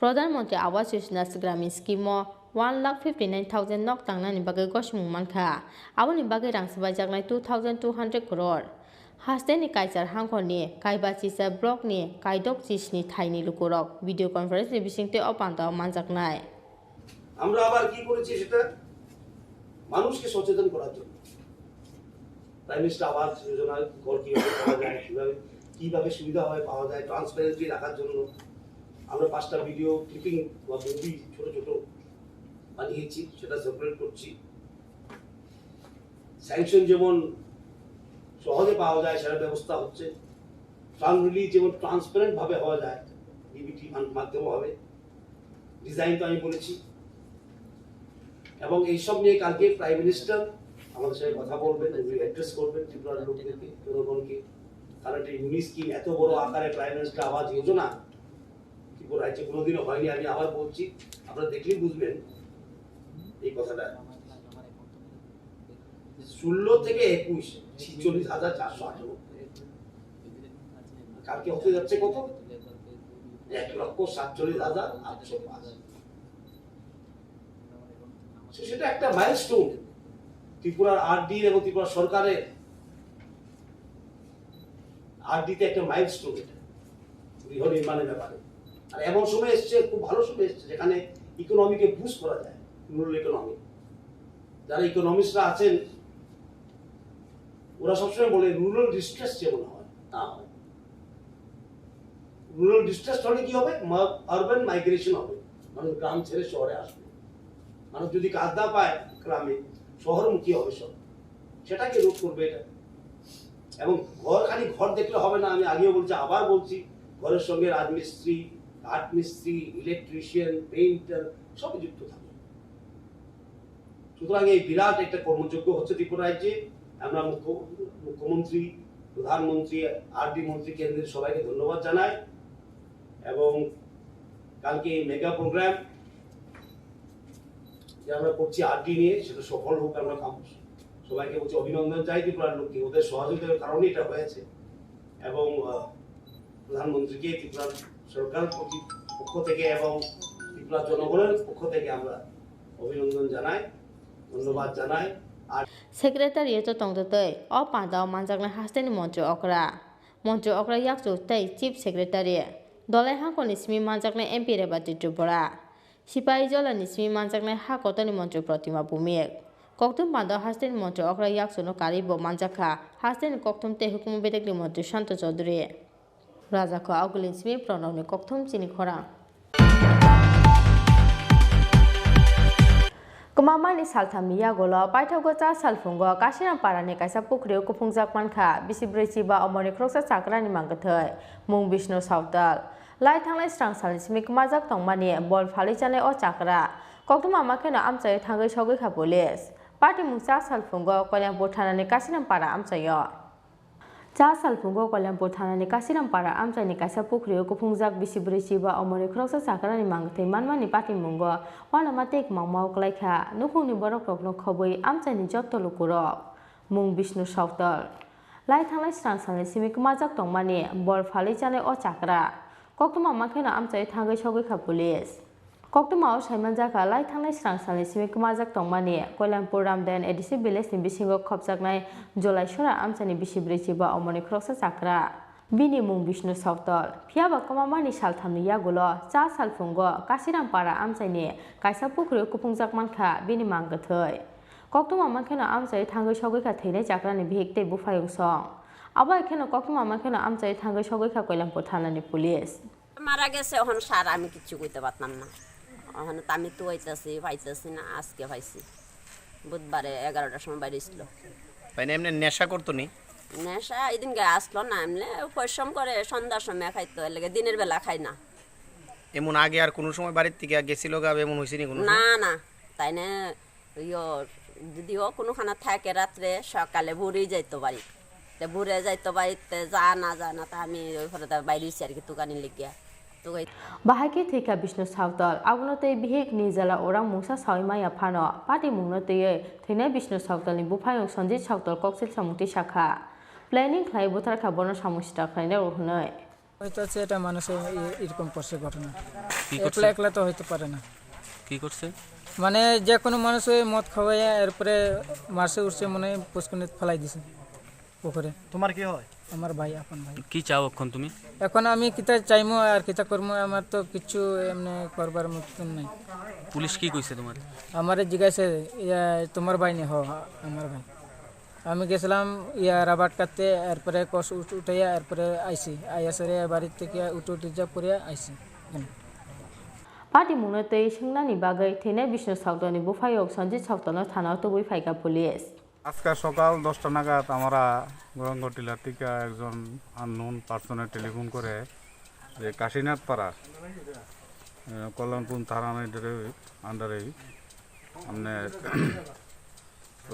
প্রধানমন্ত্রী আবাস যোজনা গ্রামীণ স্কিম 1,59,000 নক টাংনানি বাগে গসমুং মানখা আবনি বাগে রাংসবাই জাগনাই 2,200 crore হাস্তেনি কাইচার হাংখনি কাইবাচিসা ব্লকনি কাইদক চিসনি থাইনি লুকুরক ভিডিও কনফারেন্স ni বিসিংতে অপান্তাও মানজাকনাই। আমরা আবার কি করেছি সেটা মানুষকে সচেতন করার জন্য প্রাইম মিনিস্টার আবাস যোজনার ঘর কিভাবে পাওয়া যায়, কিভাবে সুবিধা হয় পাওয়া যায়, ট্রান্সপারেন্সি রাখার জন্য আমরা 5টা ভিডিও ক্লিপিং বা মুভি ছোট ছোট বানিয়েছি, সেটা সার্কুলেট করছি। স্যাংশন যেমন সহজে পাওয়া যায় সেটা ব্যবস্থা হচ্ছে, ফান্ড রিলিজ যেমন ট্রান্সপারেন্ট ভাবে হওয়া যায় ডিবিটি মাধ্যমে হবে, ডিজাইন তো আমি বলেছি। এবং এইসব নিয়ে কালকে প্রাইম মিনিস্টার আমাদের সাথে কথা বলবেন, অ্যাড্রেস করবেন ত্রিপুরার লোকদেরকে, জনগণকে। কারণ একটা ইউনিক স্কিম, এত বড় আকারে প্রাইম মিনিস্টার আবাস যোজনা ত্রিপুরা রাজ্যে কোনোদিনও হয়নি। আমি আবার বলছি, আপনারা দেখলেই বুঝবেন এই কথাটা। 16 থেকে 21 46,498, কালকে হতে যাচ্ছে কত? 1,47,805। সেটা একটা মাইলস্টোন ত্রিপুরার আরডি এবং ত্রিপুরা সরকারের আরডিতে একটা মাইলস্টোন এটা গৃহ নির্মাণের ব্যাপারে। আর এমন সময় এসছে, খুব ভালো সময় এসছে যেখানে ইকোনমিকে বুস্ট করা যায়, রুরাল ইকোনমি। যারা ইকোনমিস্টরা আছেন ওরা সবসময় বলে রুরাল ডিস্ট্রেস যেমন হয় না হয়। রুরাল ডিস্ট্রেস হলে কি হবে? আরবান মাইগ্রেশন হবে, মানুষ গ্রাম ছেড়ে শহরে আসবে। মানুষ যদি কাজ না পায় গ্রামে, শহরমুখী হবে সব, সেটাকে রোধ করবে এটা। এবং ঘর খালি ঘর দেখলে হবে না, আমি আগেও বলছি আবার বলছি, ঘরের সঙ্গে রাজমিস্ত্রি, কাঠ মিস্ত্রি, ইলেকট্রিশিয়ান, পেইন্টার সবই যুক্ত থাকবে। সুতরাং এই বিরাট একটা কর্মযোগ্য হচ্ছে ত্রিপুরা রাজ্যে। আমরা মুখ্যমন্ত্রী, প্রধানমন্ত্রী, আরডি মন্ত্রী, কেন্দ্রের সবাইকে ধন্যবাদ জানাই। এবং কালকে এই মেগা প্রোগ্রাম যে আমরা করছি আরডি নিয়ে, সেটা সফল হোক। আমরা সবাইকে বলছি অভিনন্দন চাই ত্রিপুরার লোককে, ওদের সহযোগিতার কারণে এটা হয়েছে। এবং প্রধানমন্ত্রীকে ত্রিপুরার সরকার পক্ষ থেকে এবং ত্রিপুরার জনগণের পক্ষ থেকে আমরা অভিনন্দন জানাই, ধন্যবাদ জানাই। সেক্রেটারিয়েট তংদতৈ অপান্তাও মানজাকনাই হাস্তেনি মঞ্চ অকরা ইয়াকচু তৈ চিফ সেক্রেটারি দলাই হাংকনি সিমি মানজাকনাই এমপি রেবতী ত্রিপুরা সিপাহি জলানি সিমি মানজাকনাই হাকতনি মঞ্চ প্রতিমা ভূমিক কক্তম পান্তাও হাস্তেনি মঞ্চ অকরা ইয়াকচুনো কারিব মানজাখা হাস্তেনি কক্তম তে হুকুম বেদেকলি মঞ্চ শান্ত চৌধুরী রাজাখো আউগলিন সিমি প্রণবনি কক্তম চিনি খরাং Kemamani salthami yagolo paithago cha salfungo kasiram parani kaisa pukriu kupungjak manka bisibreci ba omoni kroksa chakrani mangkathai mung Vishnu Sautal lai thanglai strang salni simik majak tongmani bol phali chane o chakra koktuma makhena amchai thangai sogai kha police party mung cha salfungo kolyangpur thanani kasiram para amchayo cha salfungo kolyangpur thanani kasiram para amchaini kaisa pukriu kupungjak bisibreci ba omoni kroksa chakrani mangkathai manmani party mungo wana matek mangmau klaikha nukhungni borok rokno khoboi amchaini jotto lukurok mung Vishnu Sautal lai thanglai strang salni simik majak tongmani bol phali chane o chakra koktuma makhena amchai thangai sogai kha police koktuma o saimanjaka lai thanglai strang salni simik majak tongmani kolyangpur ramden edisi village ni bisingo khopjaknai jolai sora amchani bisibreci ba omoni kroksa chakra bini mung Vishnu Sautal phiaba kamamani salthamni yagulo cha salfungo kasiram para amchaini kaisa pukriu kupungjak mankha bini mangkathai koktuma makhena amchai thangai sogai kha theinai chakrani bihikte bufayung song abai khena koktuma makhena amchai thangai sogai kha kolyangpur thanani police মারা গেছে এখন সার আমি কিছু কইতে পারতাম না এখন তো আমি তো পাইতেছি না আজকে পাইছি বুধবারে 11টার সময় বাইরে ছিল ভাই এমনি নেশা করতো নি নেশা এদিন গে আসলো না এমনি পরিশ্রম করে সন্ধ্যার সময় খাইতো এর লাগে দিনের বেলা খাই না এমন আগে আর কোনো সময় বাড়ির থেকে গেছিল গা এমন হইছে নি কোনো না না তাই না যদিও কোনো খানা থাকে রাত্রে সকালে ভোরেই যাইতো বাড়ি ভোরে যাইতো বাড়িতে যা না তা আমি ওই ফলে বাইরে হইছি আর কি দোকানে লেগিয়া bahaki thika Vishnu Sautal agunotei bihik nijala orang mungsa saimaya phano party mungnotei thina Vishnu Sautal ni bufayong Sanjit Sautal koksil samuti shakha planning khlai butar khabono samusta khaina rohnai হয়তো এটা মানুষের এরকম করছে ঘটনা একলা একলা তো হইতে পারে না কি করছে মানে যে কোনো মানুষ মদ খাওয়াইয়া এরপরে মারছে উঠছে মনে পুষ্কুনে ফেলাই দিছে পুকুরে তোমার কি হয় আমার ভাই আপন ভাই কি চাও এখন তুমি এখন আমি কিতা চাইমো আর কিতা করমো আমার তো কিছু এমনি করবার মতন নাই পুলিশ কি কইছে তোমার আমারে জিজ্ঞাসা তোমার ভাই নেই আমার ভাই আমি গেছিলাম রাবার কাটতে এরপরে কষ উঠাইয়া এরপরে আইসি আইয়াসরে বাড়ির থেকে উঠে যা পরে আইসি party munotei singnani bagai thina Vishnu Sautal ni bufayong Sanjit Sautal thana toboi phaika police আজকে সকাল 10টা নাগাদ আমরা গরঙ্গটিলা থেকে একজন আননোন পার্সনে টেলিফোন করে যে কাশীনাথ পাড়া কল্যাণপুর থানার আন্ডারে আপনার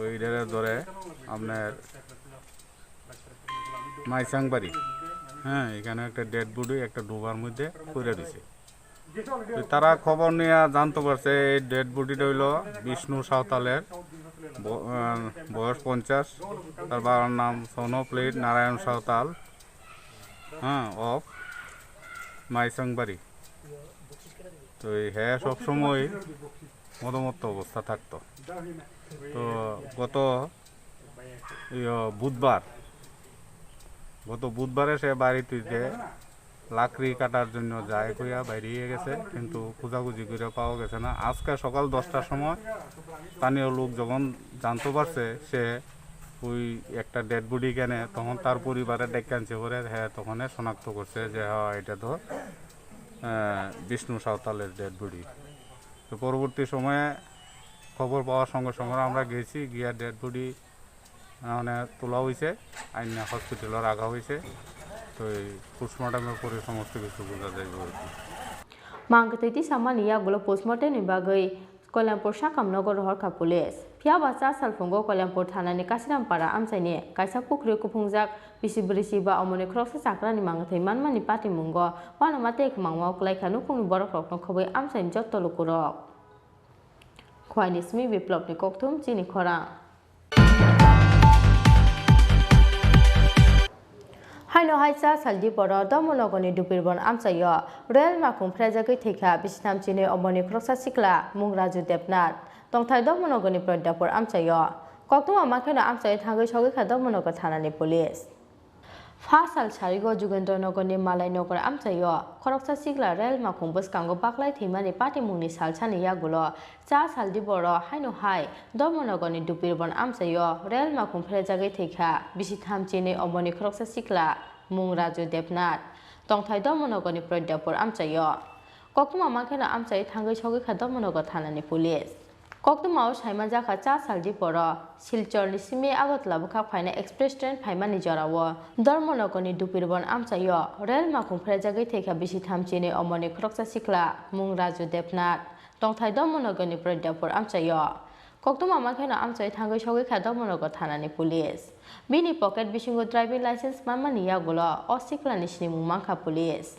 ওই ধরে আপনার মাইসাংবাড়ি হ্যাঁ এখানে একটা ডেড বডি একটা ডোবার মধ্যে পড়ে দিছে তারা খবর নিয়ে জানতে পারছে এই ডেড বডিটা হইল বিষ্ণু সাঁওতালের বয়স 50 তার বাবার নাম সোনো প্লেট নারায়ণ সাঁওতাল হ্যাঁ অফ মাইসাংবাড়ি তো হ্যাঁ সবসময় মদমত্ত অবস্থা থাকতো তো গত বুধবারে সে বাড়িতে লাকড়ি কাটার জন্য যায় কইয়া বাইরে গেছে কিন্তু খোঁজাখুঁজি করে পাওয়া গেছে না আজকে সকাল 10টার সময় স্থানীয় লোক যখন জানতে পারছে সে ওই একটা ডেড বডি কেনে তখন তার পরিবারের ডেকানছে করে হ্যাঁ তখন শনাক্ত করছে যে হ্যাঁ এটা তো বিষ্ণু সাঁওতালের ডেড বডি তো পরবর্তী সময়ে খবর পাওয়ার সঙ্গে সঙ্গে আমরা গেছি গিয়া ডেড বডি মানে তোলা হয়েছে আইনা হসপিটালে রাখা হয়েছে তো এই পোস্টমর্টমের পরে সমস্ত কিছু বোঝা যাইব mangkathai ti samani yagulo postmortem ni bagai Kolyangpur Sakamnagar Roharkha police phiaba cha salfungo Kolyangpur thanani kasiram para amchaini kaisa pukriu kupungjak bisibreci ba omoni kroksa chakrani mangkathai manmani party mungo wana matek mangmau klaikha nukhungni borok rokno khoboi amchaini jotto lukurok khwaini smi biplop ni kokthum Chini Khorang Haino haisa saldi poro domologoni dupirbon amchayo real makum phrajagai theka bisnam chine omoni kroksa sikla mung Raju Depnath tongthai domologoni prodapor amchayo koktuma makhena amchai thangai sogai kha domonogo thanani police Fasal Sarigo Jugendronogoni Malai Nogor amchayo khoroksa sikla real makum boskango baklai thimani party mungni salchani yagulo cha saldi poro haino hai domonogoni dupirbon amchayo real makum phrajagai theka bisitham chine omoni kroksa sikla mung Raju Depnath tongthai domonogoni prodapor amchayo koktuma makhena amchai thangai sogai kha domonogo thanani police Koktumao Saima Jaka Cha Saldi Poro, Silchor Nisimi Agotla Buka Fina Express Train Paimani Jorawa, Dormonokoni Dupiribon Amsayo, Rel Makum Prejagi take a Bishitam Chini Omoni Kroksa Sikla, Mung Raju Depnat, Dongtai Domonogoni Preda for Amsayo. Koktuma Makano Amsay Tango Shogika Domonogo Tanani Police. Bini Pocket Bishingo driving license Mamani Yagola, or Sikla Nishni Mumanka Police.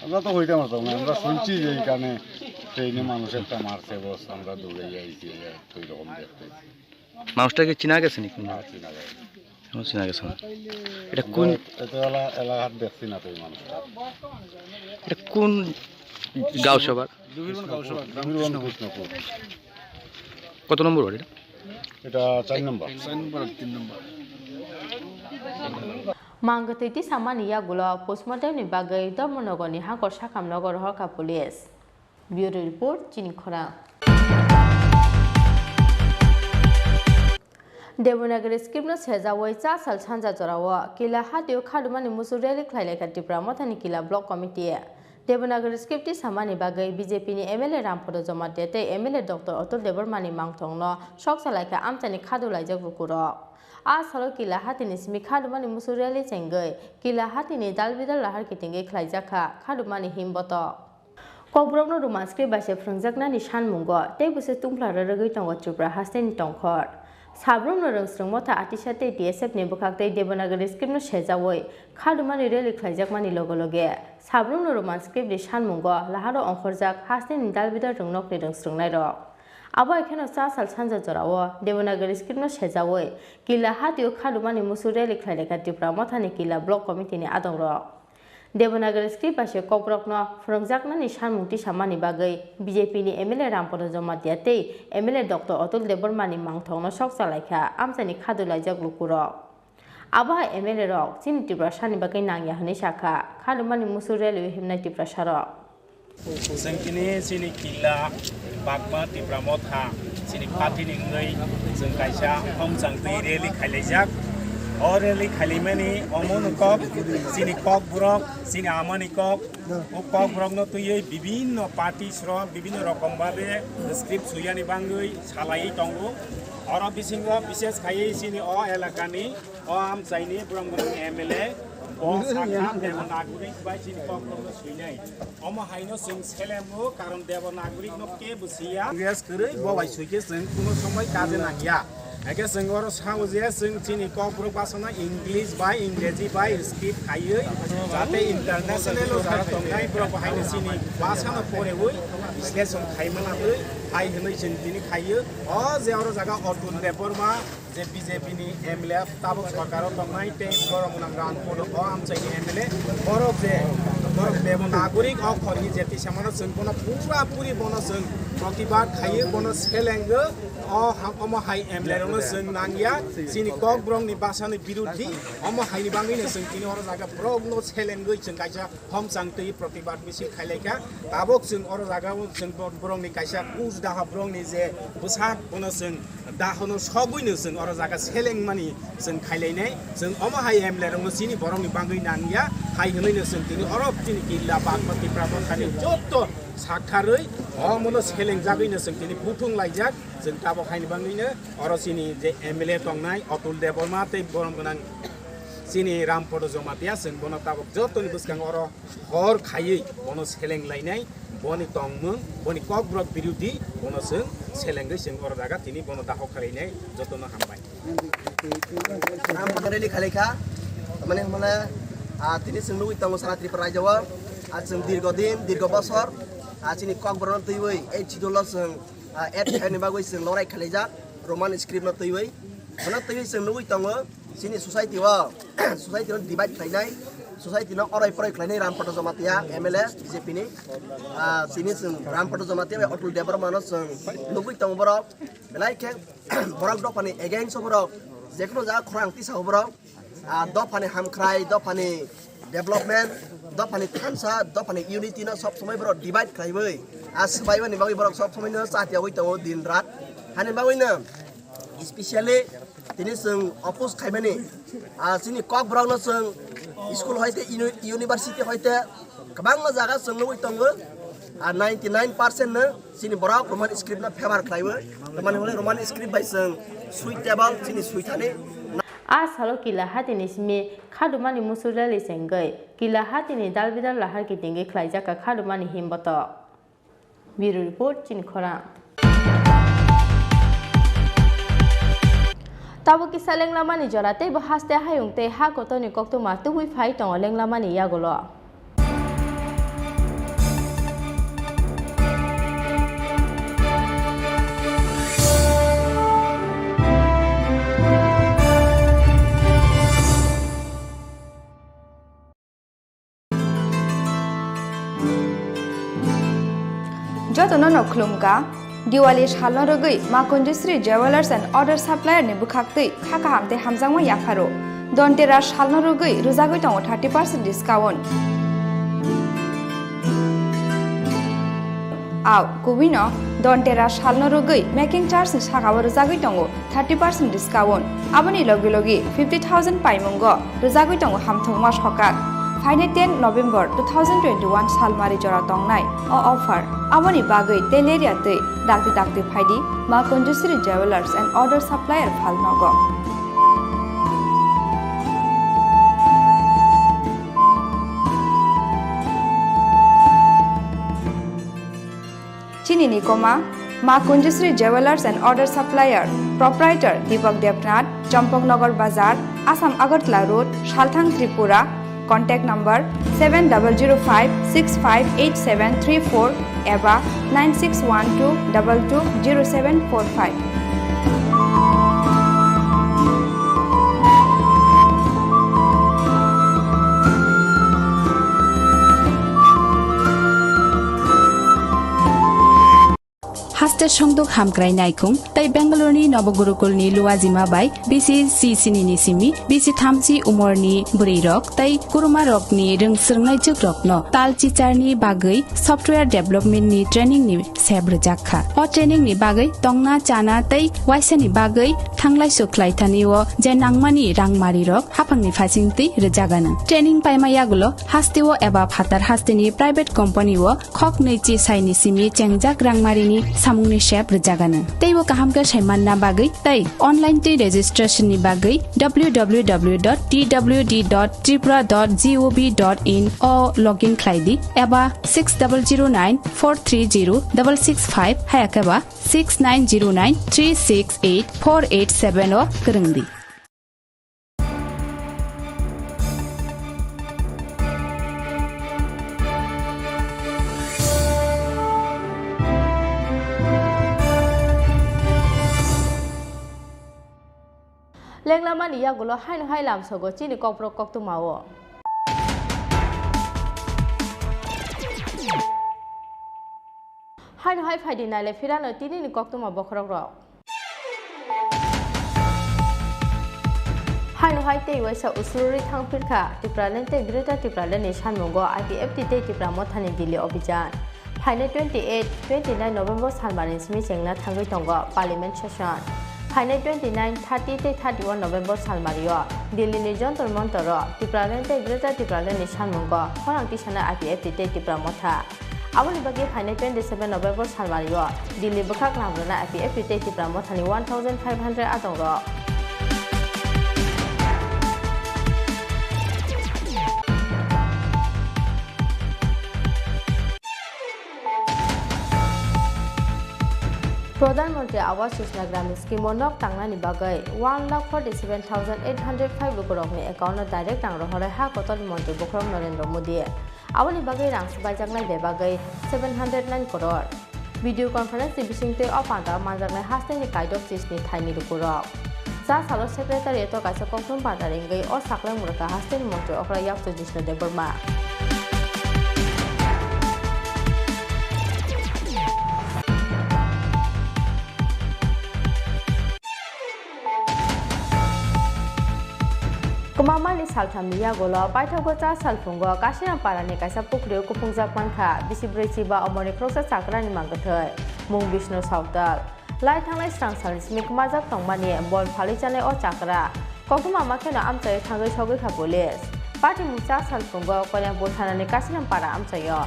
আমরা তো হইতে পারতাম না আমরা শুনছি যে এখানে ট্রেনে মানুষ একটা মারছে বস আমরা দৌড়ে যাইছি ওই রকম দেখতে মানুষটাকে চিনা গেছে নাকি না চিনা গেছে চিনা গেছে না এটা কোন এলাকার দেখছি না তো এই মানুষটা এটা কোন গাঁও সভা দুবিরবন গাঁও সভা দুবিরবন কৃষ্ণপুর কত নম্বর ওয়ার্ড এটা 4 নম্বর 3 নম্বর Mangatiti Samani Yagulo, postmortem ni Bagay, Domonogoni, Hankor Shakam Nogor Hoka Police. Bureau Report, Chini Khorang. Devanagari Skibno says away Sal Chanza Zorawa, Kila Hatio Kadumani Musureli Klaka Tripura Motani Kila Block Committee. Devanagari Scripti Samani Bagay, BJP ni MLA Rampodo Zomatete, MLA Dr. Otto Debormani Mangtongno, Shocks like Amtani Kadula Jagukuro. Asalo Kila Hatini Smikadumani Musureli Sengay, Kila Hatini Dalvida Lahar Kitinge Klajaka, Kadumani Himboto. Kobrogno Roman script by Franzakna Nishan Mungo, they was a tumbler reggaeton Tripura Hasten Tonkor. Salbrumni Mota Atishate, DSF Nebukate, Devanagari script no Shezaway, Kadumani really Klajakmani Logologe. Salbrumni Roman script Nishan Mungo, Laharo Onkorzak, Hasten Dalvida Rungno Kledung Strungnero. Aba cannot Sal Sanza Zorawa, Devanagari script no Shezaway, Kila Hatio Kadumani Musureli Klaka Tripura Motani Kila Block Committee ni Adongro. Devanagari script by Kobrokno, from Zakna Nishan Muti Shamani Bagay, BJP ni MLA Rampodo Zomatiate, MLA Dr. Otto Debormani Mangtong no Shoksa like her, Amsani Kadula Jaglukuro. Aba MLA Rock, Chini Khorang Bagay Nanya Hanishaka, Kadumani Musureli Himnati Prasharo. Sengkini sini kila bagma tipramotha sini pati ningai sengkaisa om sangti reli khalejak or reli khalimani omon kok sini kok brok sini amani kok o kok brok no tuyei bibinno party sro bibinno rokom babe script suyani bangui salai tongo oro bisingo bises khai sini o elakani o am chaini bromgoni MLA Oh, sakam Devanagari by Chini Khorang Tripura. Omo haino sing selemo karon Devanagari no ke busia. Yes, kure bo by suke sing kuno somai kaje nagia. Ege singoro sauze sing Chini Khorang Tripura pasona English by English by script khaye. Jate international jara tongai bro haino sini basana pore hoi. Isle som khaimana hoi. Hai hnoi sing tini khaye. O jeoro jaga Otto Deborma যে BJP নি MLA তাবক সরকার তমাই তে গরমনাম রানপুর ও আমচাইনি MLA বরক যে বরক দেবনাগরিক অখরি যেতি সামনা जों কোন পুরা পুরি বন जों প্রতিবাদ খাইয়ে বন সেলেঙ্গ ও অম হাই এমএলএ রনো जों নাঙ্গিয়া সিনি কক ব্রং নি বাসানি বিরোধী অম হাইনি বাঙ্গিনে जों তিনি হর জায়গা ব্রং নো সেলেঙ্গই जों কাইসা হম চাংতই প্রতিবাদ মিছিল খাইলাইকা তাবক जों হর জায়গা जों ব্রং নি কাইসা কুজ দাহা ব্রং নি যে বুসাক বন जों দাহনো সবইনো जों और जागा सेलें मानी जों खाइलायनाय जों अमा हाय एमएलए रंग सिनि बरंनि बांगै नांगिया हाय होनैनो जों दिनि अरब दिनि किल्ला बागमती प्राबथानि जत्त साखारै अमनो सेलें जागैनो जों दिनि बुथुं लायजाक जों ताबो खायनि बांगैनो अरसिनि जे एमएलए दंनाय अतुल देबर्मा तै बरम गोनां सिनि रामपद जमातिया जों बनो ताबो जत्तनि बुसखां अर हर खायै बनो सेलें लायनाय बनि तंमु बनि ककब्रक बिरुद्धि बनो जों सेलेंगै जों अर जागा दिनि बनो दाहो खालायनाय जत्तनो हामबाय नाम पकड़ेली खालेखा माने हमला तिनी जोंनो उइतांगो सारा त्रिपुरा रायजोआव जों दीर्घ बছर चिनि ककब्रन तैवै एट चिदुल जों एट खायनि बागै जों लराय खालेजा रोमान स्क्रिप्ट न तैवै माने तैवै जोंनो उइतांगो चिनि सोसाइटियाव डिवाइड खालायनाय सोसाइटी न अराय फराय खालायनाय रामपद जमातिया एमएलए बीजेपी नि चिनि जों रामपद जमातिया अतुल देबर्मानो जों नुबुइतांगो बरक बेलायके बरक दफानि एगेन्स्ट बरक जेखुनु जा खरां तिसाव बरक दफानि हामख्राय दफानि डेभलपमेन्ट दफानि थानसा दफानि यूनिटी न सब समय बरक डिवाइड खालायबै सबायबानि बागै बरक सब समय न साथियाव उइतांगो दिन रात हानि बागैनो स्पेशली दिनै जों अपोज खायमानि जोंनि ककब्रकनो जों स्कुल हयते इउनिभार्सिटी हयते गोबां जागा जोंनो उइतांगो 99% नो सिनि बराक रोमान स्क्रिप्ट ना फेवर खालायो तमाने हले रोमान स्क्रिप्ट बाय जों सुइटेबल सिनि सुइथाने आज हलो किला हातिनि सिमी खादुमानि मुसुरलालि सेंगै किला हातिनि दालबिदाल लाहार किटिंगे खलाइजाका खादुमानि हिमबत ब्युरो रिपोर्ट चिनी खरां ताबो किसा लेंलामानि जराते बो हास्ते हायुंते हा गतनि कक्तमा तुबुइ फाइ दङ लेंलामानि यागलो जतन नखलुमका दिवाली सालनो रगै माकुंजश्री ज्वेलर्स एंड अदर सप्लायर नि बुखाक्तै खाका हामते हामजांमा याफारो दन्तेरा सालनो रगै रुजागै दङ 30% डिस्काउंट आव कुबिनो दन्तेरा सालनो रगै मेकिंग चार्ज नि सागाव रुजागै दङ 30% डिस्काउंट आबनि लगे लगे 50,000 पाइमंगो रुजागै दङ हामथंमा सका फाइने 10 नवेम्बर 2021 सालमारि जरा दंनाय अ ऑफर आबनि बागै तेलेरिया तै दागति दागति फाइदि मा Kunjashree jewellers and other supplier फालनगो चिनी निकोमा मा Kunjashree jewellers and other supplier proprietor Deepak Debnath Champaknagar बाजार आसाम अगरतला रोड सालथां त्रिपुरा Contact number 7005658734 एबा 9612220745 हास्ते संदोक हामग्राय नायकुं तै बेंगलुरुनि नवगुरुकुलनि लुवाजिमा बाय बिसि सिसिनिनि सिमि बिसि थामसि उमरनि बुरै रक तै कुरुमा रकनि रोंसोरनाय जुग रकनो ताल चिचारनि बागै सफ्टवेयर डेभलपमेन्टनि ट्रेनिंनि सेब्रजाखा अ ट्रेनिंनि बागै तंना चाना तै वाइसनि बागै थांलाय सुख्लायथानिओ जे नांमानि रांमारि रक हाफांनि फासिंति रजागानो ट्रेनिं पाइमायागुलो हास्तेओ एबा फातार हास्तेनि प्राइवेट कम्पानिओ खक नैचि साइनि सिमि चेंजाक रांमारिनि सामुंनि शेप रजागानो तैबो काहामका सैमानना बागै तै ऑनलाइन तै रेजिस्ट्रेशननि बागै www.twd.tripura.gov.in अ लॉगिन खालायदि एबा 6009430665 हायाकेबा 6909368487 अ करंदी लेंलामानि यागुलो हाइन हाइलाम सगो चिनि कप्रो कक्तुमाओ हाइन हाइ फाइदि नाले फिरानो तिनिनि कक्तुमा बखरक र हाइन हाइ तै वैसा उसुरि थांफिरखा टिप्रालेन तै ग्रेटर टिप्रालेन नि सानमुंगो आईपीएफटी तै टिप्रा मथानि दिल्ली अभियान फाइने 28-29 नवेम्बर सालमानि सिमि जेंना थांगै दंगो पार्लियामेंट सेशन फाइने 29-30-31 नवेम्बर सालमारियो दिल्ली नि जंतर मंतर टिप्रालेन तै ग्रेटर टिप्रालेन नि सानमुंगो खरांति साना आईपीएफटी तै टिप्रा मथा आबनि बागे फाइने 27 नवेम्बर सालमारियो दिल्ली बखाक लामरना आईपीएफटी तै टिप्रा मथानि 1500 आदंग प्रधानमंत्री आवास योजना ग्रामीण स्कीम नक तांगनानि बागै 1,47,805 रुपरकनि एकाउन्ट डाइरेक्ट तांग रहरै हा कतनि मंत्री बखरम नरेंद्र मोदी आबनि बागै रां सबायजांनाय बे बागै 709 करोड़ भिडियो कॉन्फ्रेंस बिसिंते अपांता मानजांनाय हास्तेनि काइदक चिसनि थाइनि रुपरक जा सालो सेक्रेटारि तो काइसा कक्सम बादारिंगै अ साखलाय मुरका हास्तेनि मंत्री अखरा याक्तो Jishnu Debbarma Kumamani saltham yagolo paithagocha salfungo kasina parani kaisa pukriu kupungja pankha bisibrei ba amoni krosa sakrani mangathai mung Vishnu Sautal lai thanglai strang salismi kumajak tongmani bol phali chane o chakra kokuma makhena amchai thangai sogai kha police party mucha salfungo konya bothanani kasina para amchayo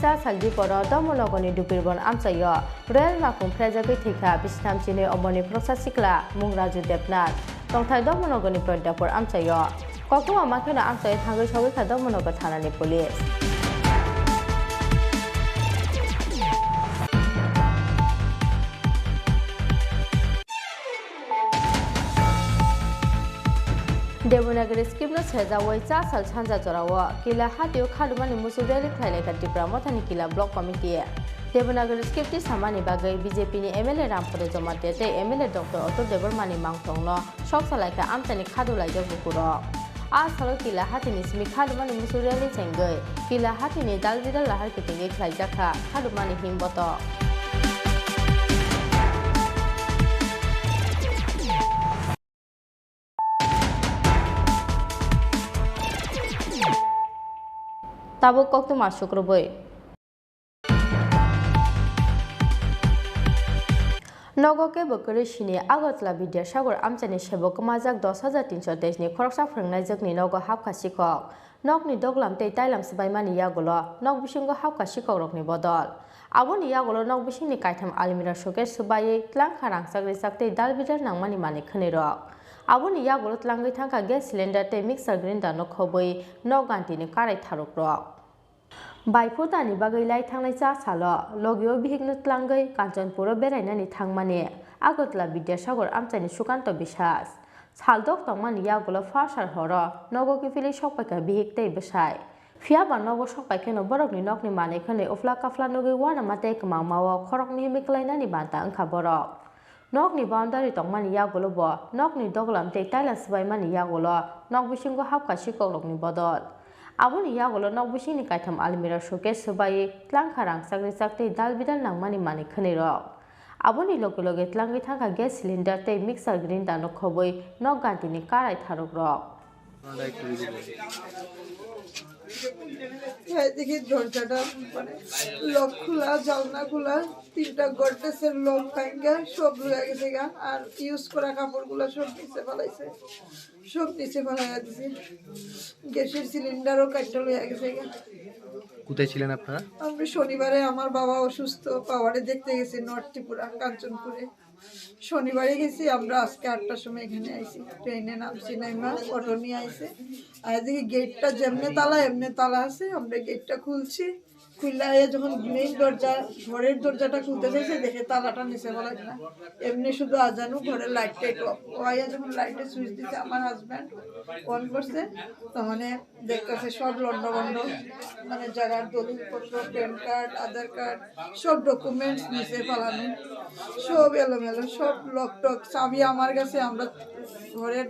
sa saldi poro domologoni dupirban amsayo rel makung prejagoi thika bisnam chini omoni prosasikla mungraju debnat tongthai domologoni prodapor amsayo kokuma makhana amsai thangoi sogoi kha domonogo thanani police Devanagari skip no seza wai cha sal chanja chorawa kila hatio khadumani musudeli thaile ka Tripura mothani kila block committee Devanagari skip ti samani bagai BJP ni MLA Rampore Jomate te MLA Dr. Otto Devarmani mangthongno shok salai ka amtani khadulai ja bukuro a salo kila hatini simi khadumani musudeli chengai kila hatini dalbidal lahar kitinge khlai jakha khadumani himboto Tabuk kok tu masuk rubai. Nogoke bokere shini Agartala Vidyasagar amchani sebok majak 10,323 ni khoroksa phrangnai jakni nogo hapkha sikok nokni doglam tei tailam sibaimani yagolo nok bisingo hapkha sikok rokni bodol aboni yagolo nok bisingni kaitham almira showcase subai tlang kharang sagri saktei dalbidar nangmani mani khani rok aboni yagolo tlangai thangka gas cylinder tei mixer grinder no khoboi nok gantini karai tharok rok Baifutani bagai lai thangnai cha salo logio bihigno tlangai Kanchanpura berainani thangmani Agartala Vidyasagar amchani Sukanto Biswas saldok tongmani yagolo farsar horo nogo kifili sokpaika bihik tei besai fiaba nogo sokpaika no borokni nokni manai khane ufla kafla nogi wana mate kmangmawo khorokni himiklainani banta angkha borok nokni boundary tongmani yagolo bo nokni doglam tei taila sibaimani yagolo nok bisingo hapka sikokrokni bodol Aboni yagolo nok bisingni kaitham almira showcase subai tlang kharang sagri saktei dalbidal nangmani mani khani rok aboni loge loge tlangai thangka gas cylinder tei mixer grinder no khoboi nok gantini karai tharok rok দেখি দরজাটা মানে lock খোলা জানলা খোলা তিনটা গডরেজের lock ভাঙা সব লয়ে গেছে গা আর ইউজ করা কাপড়গুলো সব নিচে ফেলাইছে সব নিচে ফেলাইয়া দিছে গ্যাসের সিলিন্ডারও কাটতে লয়ে গেছে গা কোথায় ছিলেন আপনারা আমি শনিবারে আমার বাবা অসুস্থ পাওয়ারে দেখতে গেছি নর্থ ত্রিপুরা কাঞ্চনপুরে শনিবারে গেছি আমরা আজকে 8টার সময় এখানে আইছি ট্রেনে নামছি নাইমা অটো নিয়ে আইছে আর এদিকে গেটটা যেমনে তালা আছে আমরা গেটটা খুলছি খুললে যখন মেইন দরজা ঘরের দরজাটা খুলতে চাইছে দেখে তালাটা নিচে বলা না এমনি শুধু আজানু ঘরের লাইটটা একটু ওয়াইয়া যখন লাইটের সুইচ দিচ্ছে আমার হাজব্যান্ড অন করছে তো মানে দেখতেছে সব লন্ডভন্ড মানে জায়গার দলিলপত্র প্যান কার্ড আধার কার্ড সব ডকুমেন্টস নিচে পালানো সব এলোমেলো সব লক টক চাবি আমার কাছে আমরা ঘরের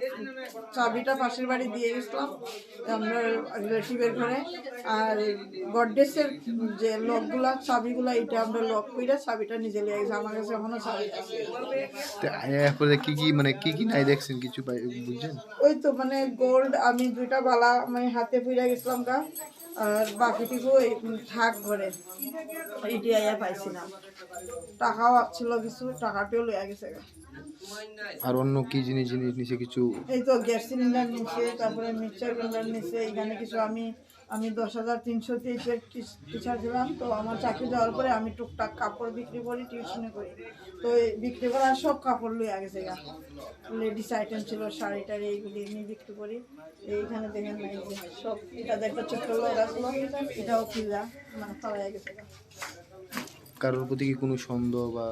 চাবিটা পাশের বাড়ি দিয়ে গেছিলাম আমরা রিলেটিভের ঘরে আর গডরেজের যে লকগুলা চাবিগুলা এটা আমরা লক কইরা চাবিটা নিজে লিয়ে গেছি আমার কাছে এখনো চাবি আছে এরপরে কি নাই দেখছেন কিছু বুঝছেন ওই তো মানে গোল্ড আমি দুইটা বালা আমি হাতে পুইরা গেছিলাম গা আর বাকিটুকু থাক ঘরে এইটি আইয়া পাইছি না টাকাও ছিল কিছু টাকাটিও লইয়া গেছে গা আর অন্য কি জিনিস নিচে কিছু এই তো গ্যাস সিলিন্ডার নিচে তারপরে মিক্সার গ্রাইন্ডার নিচে এখানে কিছু আমি 10,323 টিচার ছিলাম তো আমার চাকরি যাওয়ার পরে আমি টুকটাক কাপড় বিক্রি করি টিউশনে করি তো বিক্রি করার সব কাপড় লইয়া গেছে গা লেডিস আইটেম ছিল শাড়ি টাড়ি এইগুলি আমি বিক্রি করি এইখানে দেখেন নাই যে সব এটা একটা ছোট্ট লয়ের আসলো এটাও খিলা মানে পাওয়া গেছে গা কারোর প্রতি কি কোনো সন্দেহ বা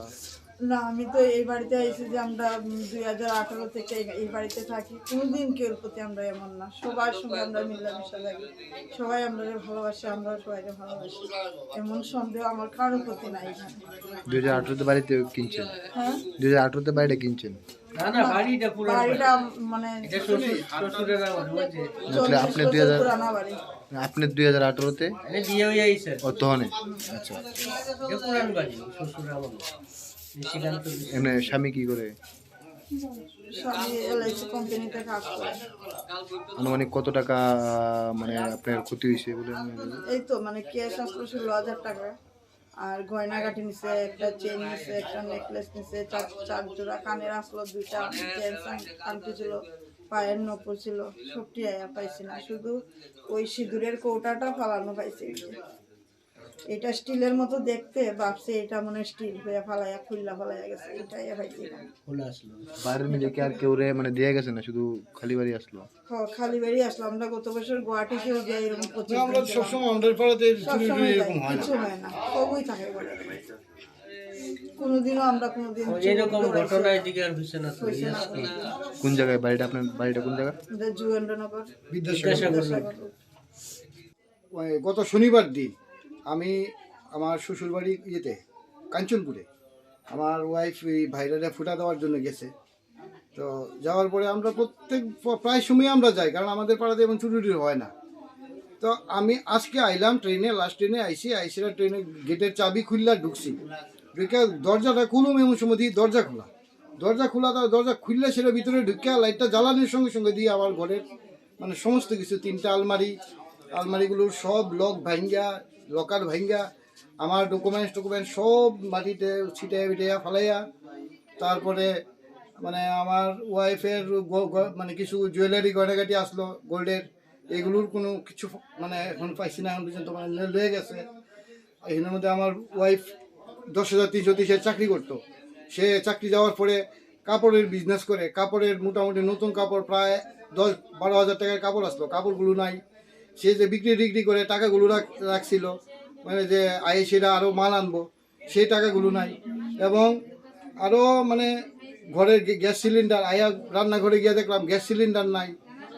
না আমি তো এই বাড়িতে আইছি যে আমরা 2018 থেকে এই বাড়িতে থাকি কোনোদিন কেউ প্রতি আমরা এমন না সবার সঙ্গে আমরা মিলামিশা থাকি সবাই আমরা ভালোবাসি আমরা সবাইকে ভালোবাসি এমন সন্দেহ আমার কারোর প্রতি নাই এখানে 2018 বাড়িতে কিনছেন হ্যাঁ 2018 বাড়িতে কিনছেন না না বাড়িটা মানে এটা শ্বশুরের মানে আপনি 2018 তে আরে বিয়ে হয়ে আইছে তহনে আচ্ছা এটা পুরান বাড়ি শ্বশুরের আমল এমনি স্বামী কি করে স্বামী এলআইসি কোম্পানিতে কাজ করে আনুমানিক কত টাকা মানে আপনার ক্ষতি হয়েছে বলে এই তো মানে ক্যাশ আসলো 16,000 টাকা আর গয়নাগাটি নিছে একটা চেন নিছে একটা নেকলেস নিছে চার জোড়া কানের আসলো দুইটা জেন্টস আংটি ছিল পায়ের নপুর ছিল সবটি আয়া পাইছি না শুধু ওই সিঁদুরের কৌটাটা ফালানো পাইছি এটা স্টিলের মতো দেখতে ভাবছে এটা মনে স্টিল হয়ে ফালাইয়া খুললা ফালাইয়া গেছে এটাই ভাইছি বাইরের মিলে কি আর কেউ রে মানে দিয়ে গেছে না শুধু খালি বাড়ি আসলো? খালি বাড়ি আসলো। আমরা গত বছর গুয়াহাটিতেও যাই এরকম আমরা সবসময় আমাদের পাড়াতে চুরি টুরি এরকম হয় না, কিছু হয় না, সবই থাকে বলে কোনোদিনও আমরা কোনোদিন এরকম ঘটনা এদিকে আর হইছে না তো। কোন জায়গায় বাড়িটা? আপনার বাড়িটা কোন জায়গা? যুগেন্দ্রনগর বিদ্যাসাগর। গত শনিবার দিন আমি আমার শ্বশুর বাড়ি কাঞ্চনপুরে আমার ওয়াইফ ভাইরারে ফুটা দেওয়ার জন্য গেছে। তো যাওয়ার পরে আমরা প্রায় সময় আমরা যাই, কারণ আমাদের পাড়াতে এমন চুরি হয় না। তো আমি আজকে আইলাম ট্রেনে, লাস্ট ট্রেনে আইসিরা ট্রেনে গেটের চাবি খুললা ঢুকছি, ঢুকে দরজাটা খুলুম এমন সময় দিয়ে দরজা খোলা দরজা খুললে সেটা ভিতরে ঢুকে লাইটটা জ্বালানোর সঙ্গে সঙ্গে দিয়ে আমার ঘরের মানে সমস্ত কিছু 3টা আলমারিগুলোর সব লক ভাঙ্গা, লকার ভাঙ্গা, আমার ডকুমেন্টস সব মাটিতে ছিটাইয়া বিটাইয়া ফালাইয়া, তারপরে মানে আমার ওয়াইফের মানে কিছু জুয়েলারি গয়নাগাটি আসলো গোল্ডের, এগুলোর কোনো কিছু মানে এখন পাইছি না, এখন পর্যন্ত মানে লয়ে গেছে। এর মধ্যে আমার ওয়াইফ 10,330 চাকরি করতো। সে চাকরি যাওয়ার পরে কাপড়ের বিজনেস করে, কাপড়ের মোটামুটি নতুন কাপড় প্রায় 10-12 হাজার টাকার কাপড় আসলো, কাপড়গুলো নাই। সে যে বিক্রি করে টাকাগুলো রাখছিল, মানে যে সেটা আরও মাল আনবো, সেই টাকাগুলো নাই। এবং আরও মানে ঘরের গ্যাস সিলিন্ডার রান্নাঘরে গিয়ে দেখলাম গ্যাস সিলিন্ডার নাই।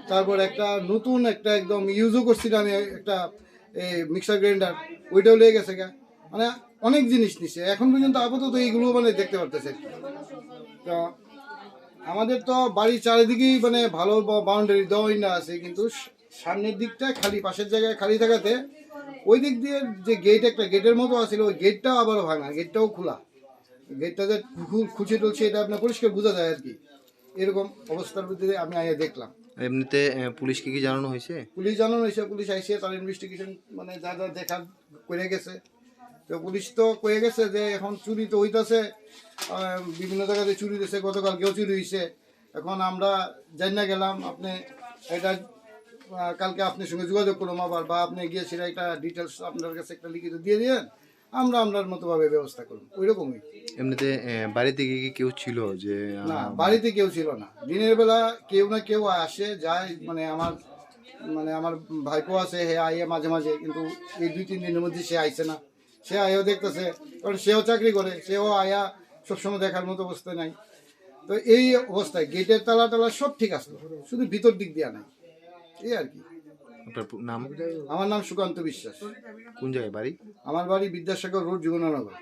তারপর নতুন একদম ইউজও করছিলাম একটা মিক্সার গ্রাইন্ডার, ওইটাও লেগে গেছে গা, মানে অনেক জিনিস নিচ্ছে। এখন পর্যন্ত আপাতত এইগুলো মানে দেখতে পারতেছে। তো আমাদের তো বাড়ির চারিদিকেই মানে ভালো বাউন্ডারি দেওয়াই না আছে, কিন্তু সামনের দিকটা খালি, পাশের জায়গায় খালি থাকাতে ওই দিক দিয়ে যে গেটের মতো আছিল, ওই গেটটাও আবারও ভাঙা, গেটটাও খোলা, গেটটা যে খুঁজে টুলছে এটা আপনার পরিষ্কার বোঝা যায় আর কি। এরকম অবস্থার মধ্যে আমি দেখলাম। এমনিতে পুলিশকে কি জানানো হয়েছে? পুলিশ আইসে তার ইনভেস্টিগেশন মানে যা দেখা করে গেছে। তো পুলিশ তো কয়ে গেছে যে এখন চুরি তো হইতেছে, বিভিন্ন জায়গাতে চুরি দিয়েছে, গতকালকেও চুরি হয়েছে। এখন আমরা জানি না গেলাম, আপনি এটা কালকে আপনার সঙ্গে যোগাযোগ করলাম আবার, বা আপনি গিয়ে সেটা একটা ডিটেলস আপনার কাছে একটা লিখিত দিয়ে দিয়েন, আমরা আপনার মতোভাবে ব্যবস্থা করুন। ওই রকমই। এমনিতে বাড়িতে কি কেউ ছিল? যে না, বাড়িতে কেউ ছিল না। দিনের বেলা কেউ না কেউ আসে যায়, মানে আমার ভাইপো আছে, হে আইয়ে মাঝে মাঝে, কিন্তু এই 2-3 দিনের মধ্যে সে আইছে না। সে আয়ও দেখতেছে, কারণ সেও চাকরি করে, সেও আয়া সবসময় দেখার মতো অবস্থায় নাই। তো এই অবস্থায় গেটের তালা সব ঠিক আসলো, শুধু ভিতর দিক দিয়া নাই, এই আর কি। আপনার নাম? আমার নাম সুকান্ত বিশ্বাস। কোন জায়গায় বাড়ি? আমার বাড়ি Vidyasagar road, Jogendranagar.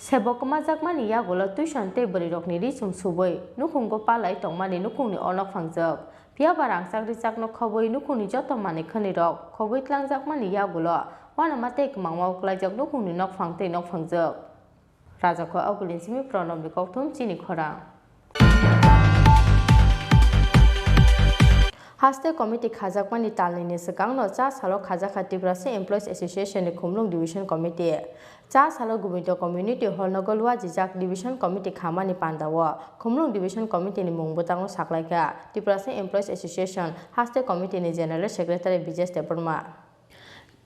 sebokma jakmani yagola tuition te bari rokni ri chung suboi nukhunggo palai tongmani nukhungni onok phangjak pia barang sakri jakno khoboi nukhungni joto mani khani rok khoboi tlang jakmani yagola wana mate kmangma uklai jak nukhungni nok phangte nok phangjak raja ko agulin simi pronom ni kokthum chini khorang haste committee khajakmani talni sakangno cha salo khajaka Tripura Employees Association ni khumlung division committee cha salo gubindo community hall nogolwa jijak division committee khamani pandawa khumlung division committee ni mungbutango saklaika Tripura Employees Association haste committee ni general secretary Bijesh Deparma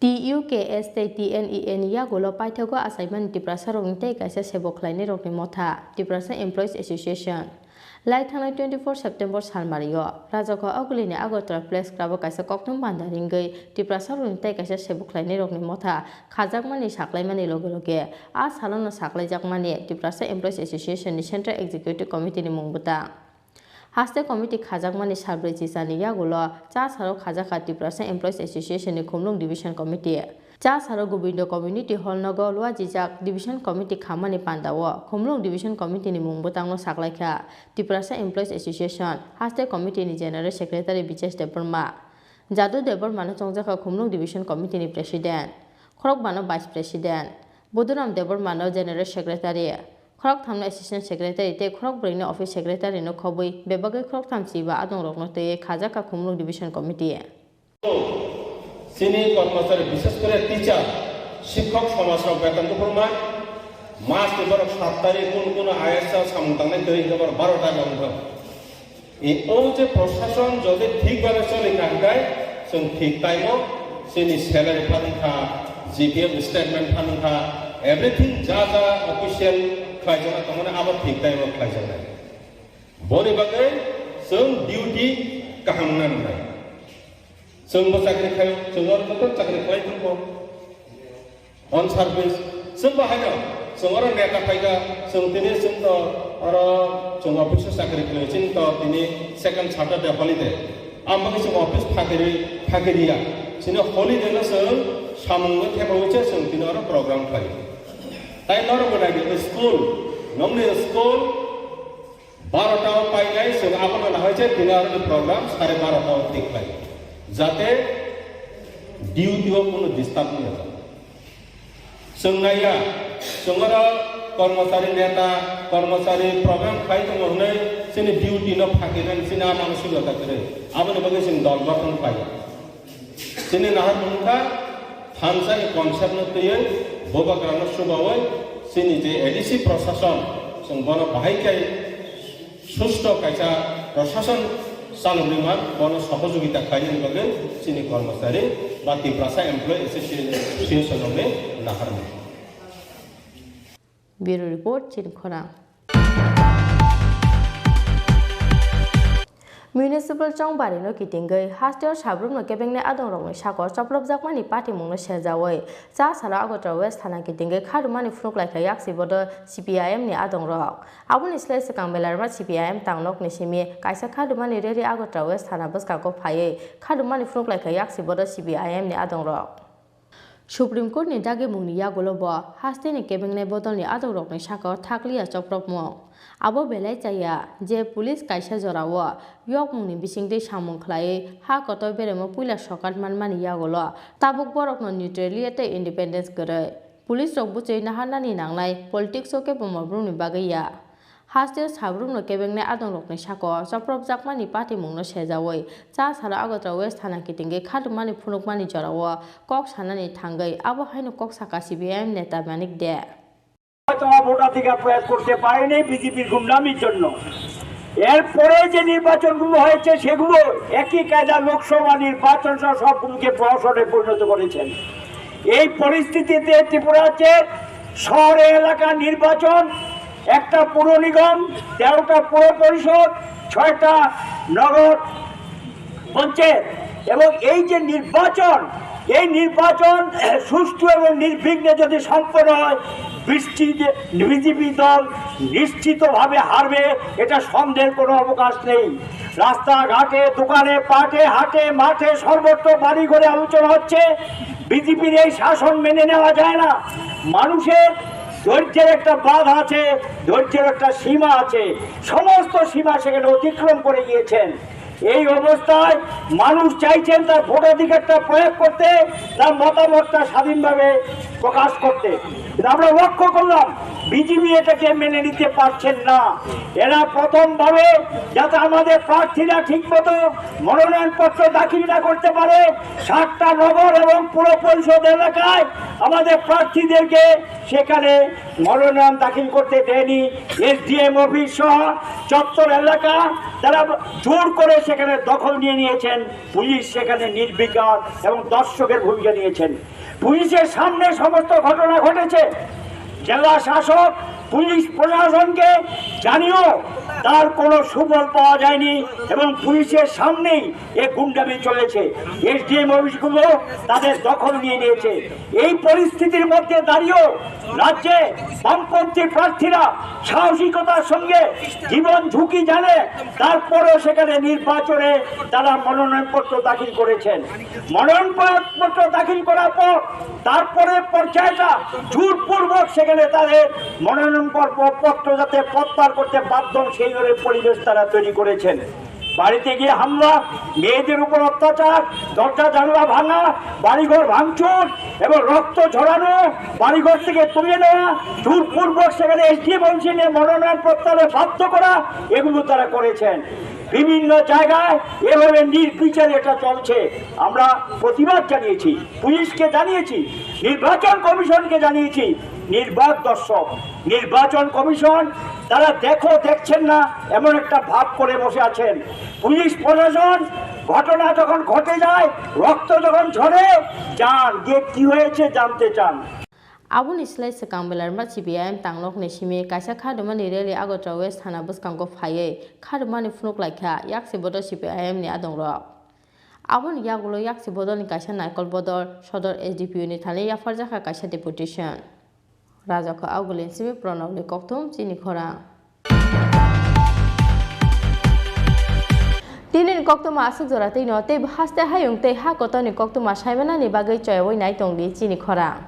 TUKS TNEN ya golo paithago asaiman Tripura sarong tei kaisa sebokhlaini rokni motha Tripura Employees Association Lai thangnai 24 September salmario rajako agulini Agartala Place Club kaisa kokthum bandaringai Tripura sarong tei kaisa sebokhlaini rokni motha khajakmani saklaimani loge a salono saklaijakmani Tripura Employees Association ni Central Executive Committee ni mungbuta haste committee khajakmani sabrui chisani yagulo cha saro khajaka Tripura Employees Association ni khumlung division committee cha saro gobindo community hall nogo lwa jijak division committee khamani pandawo khumlung division committee ni mungbutangno saklaikha Tripura Employees Association haste committee ni general secretary Bijesh Deparma Jadu Deparma no chongjaka khumlung division committee ni president Khorokbano vice president Buduram Deparma no general secretary Khorok thamna assistant secretary te khorok bring office secretary no khoboi bebage khorok thamsi ba adong rokno te khajaka khumlung division committee Chini কর্মচারী বিশেষ করে teacher শিক্ষক সমাজরক বেতন ফরমায় মাস এবার 7 তারিখ কোন ISA সামতানে তৈরি এবার 12 টাকা বন্ধ এই যে প্রশাসন যদি ঠিকভাবে চলে কাটায় সে ঠিক টাইমও সেনি salary funda GPM statement hanungha everything ja official khlaijana tamane abo thik time khlaijana boni bagai sung duty kahamnan nai sung bo chakri khayo sungor ko chakri khlai thumbo on service sung bahaya sungor neta phaiga sung tini sung to aro sung office chakri khlai chin to tini second Saturday holiday amagi sung office phakiriya sini holiday na sung samung theba hoche sung tini aro program khai tai nor bonagi school nomni school 12টা পাইলাই সে আপনা না হয়েছে দিনের programme 12:30টা ঠিক পাই যাতে ডিউটিও কোনো disturb না হয় সংনাইয়া সংরা কর্মচারী নেতা কর্মচারী প্রোগ্রাম খাই তো মনে সিনি ডিউটি ন ফাকিরেন সিনা মানসিকতা করে আপনি বলে সিন দল গঠন পাই সিনি নাহার মুখা থানসাই কনসেপ্ট নতয়ে ববাগ্রাম সুবাওয় সিনি যে এডিসি প্রশাসন সংবন বাহাইকাই সুস্থ কাইসা প্রশাসন সালব্রিমান বন সহযোগিতা খাইলেন বলে চিনি কর্মচারী বা Tripura employee association Nahar bureau report চিনি খোরাং Municipal Chong Bari no Kitingai, Hostel Salbrumni Kebengni Adongrong, Shako, Choplop Zakmani Party Mung Shezaway, Za Sala Agota West Hana Kitingai, Kadumani Fluk like a Yaxi border CPIM ni Adongrong. Abun is less Kambelarma CPIM Tangnok Nishimi, Kaisa Kadumani Ready Agota West Hana Buskako Paye, Kadumani Fluk like a Yaxi border CPIM ni Adongrong. Supreme Court ni Dagi Muni Yagolobo, Hastini Kebengni Botol ni Adongrong ni Shako, Taklia Choplop Mong. Abo belai chaya je police kaisa jorawo yok mungni bisingtei samung khlai ha kotoi beremo puila sokat manmani yagolo tabuk borok no neutrality independence gore police rok buchei nahanani nanglai politics oke bomorbrumni bagaiya Hostel Salbrumni Kebengni Adongrokni Shako Choprop Zakmani Party Mungno Shejawai Cha Sala Agota West Hana Kitingai Khadumani Phunukmani jorawo kok sanani thangai abo haino kok saka CPIM neta manik de তোমার ভোটাধিকার প্রয়োগ করতে পারেনি বিজেপির গুমনামির জন্য এরপরে যে নির্বাচনগুলো হয়েছে সেগুলো একই কায়দা লোকসভা নির্বাচন সহ সবগুলোকে প্রহসনে পরিণত করেছেন এই পরিস্থিতিতে ত্রিপুরাতে শহরে এলাকা নির্বাচন একটা পুর নিগম 13টা পুর পরিষদ 6টা নগর পঞ্চায়েত এবং এই যে নির্বাচন এই নির্বাচন সুষ্ঠু এবং নির্বিঘ্নে যদি সম্পন্ন হয় বিজেপি দল নিশ্চিতভাবে হারবে এটা সন্দেহের কোনো অবকাশ নেই রাস্তাঘাটে দোকানে পাটে হাটে মাঠে সর্বত্র বাড়ি ঘরে আলোচনা হচ্ছে বিজেপির এই শাসন মেনে নেওয়া যায় না মানুষের ধৈর্যের একটা বাঁধ আছে ধৈর্যের একটা সীমা আছে সমস্ত সীমা সেখানে অতিক্রম করে গিয়েছেন এই অবস্থায় মানুষ চাইছেন তার ভোটাধিকারটা প্রয়োগ করতে তার মতামতটা স্বাধীনভাবে প্রকাশ করতে আমরা লক্ষ্য করলাম বিজেপি এটাকে মেনে নিতে পারছেন না এরা প্রথমভাবে যাতে আমাদের প্রার্থীরা ঠিকমতো মনোনয়নপত্র দাখিল না করতে পারে 7টা নগর এবং পুর পরিষদ এলাকায় আমাদের প্রার্থীদেরকে সেখানে মনোনয়ন দাখিল করতে দেয়নি এসডিএম অফিস সহ চত্বর এলাকা তারা জোর করে সেখানে দখল নিয়ে নিয়েছেন পুলিশ সেখানে নির্বিকার এবং দর্শকের ভূমিকা নিয়েছেন পুলিশের সামনে সমস্ত ঘটনা ঘটেছে জেলা শাসক পুলিশ প্রশাসনকে জানিও তার কোনো সুফল পাওয়া যায়নি এবং পুলিশের সামনেই এই গুন্ডামি চলেছে এসডিএম অফিসগুলো তাদের দখল নিয়ে নিয়েছে এই পরিস্থিতির মধ্যে দাঁড়িয়েও রাজ্যে বামপন্থী প্রার্থীরা সাহসিকতার সঙ্গে জীবন ঝুঁকি জানে তারপরেও সেখানে নির্বাচনে তারা মনোনয়নপত্র দাখিল করেছেন মনোনয়নপত্র দাখিল করার পর তারপরে পর্যায়টা জোরপূর্বক সেখানে তাদের মনোনয়নপত্র যাতে প্রত্যাহার করতে বাধ্য সেই পরিবেশ তারা তৈরি করেছেন বাড়িতে গিয়ে হামলা মেয়েদের উপর অত্যাচার দরজা জানলা ভাঙা বাড়িঘর ভাঙচুর এবং রক্ত ঝরানো বাড়িঘর থেকে তুলে নেওয়া জোরপূর্বক সেখানে এসডিএম অফিসে মনোনয়ন প্রত্যাহারে বাধ্য করা এগুলো তারা করেছেন বিভিন্ন জায়গায় এভাবে নির্বিচারে এটা চলছে আমরা প্রতিবাদ জানিয়েছি পুলিশকে জানিয়েছি নির্বাচন কমিশনকে জানিয়েছি নির্বাক দর্শক নির্বাচন কমিশন তারা দেখছেন না এমন একটা ভাব করে বসে আছেন পুলিশ প্রশাসন ঘটনা যখন ঘটে যায়, রক্ত যখন ঝরে, যান গিয়ে কি হয়েছে জানতে চান। Abun islay sekang belar mat CPIM tanglok ni simi kaisa khadumani rally Agotra West thana buskango phaye khadumani phunuk laikha yakse bodor CPIM ni adongro. Abun yagulo yakse bodor ni kaisa naikol bodor sodor SDPU ni thani yafarjaka kaisa deputation. Rajako Augulin simi pronob ni koktum Chini Khorang. Tinin koktuma asuk jora tei no tei haste hayung tei ha kotoni koktuma saimana ni bagai choyoi nai tongdi Chini Khorang.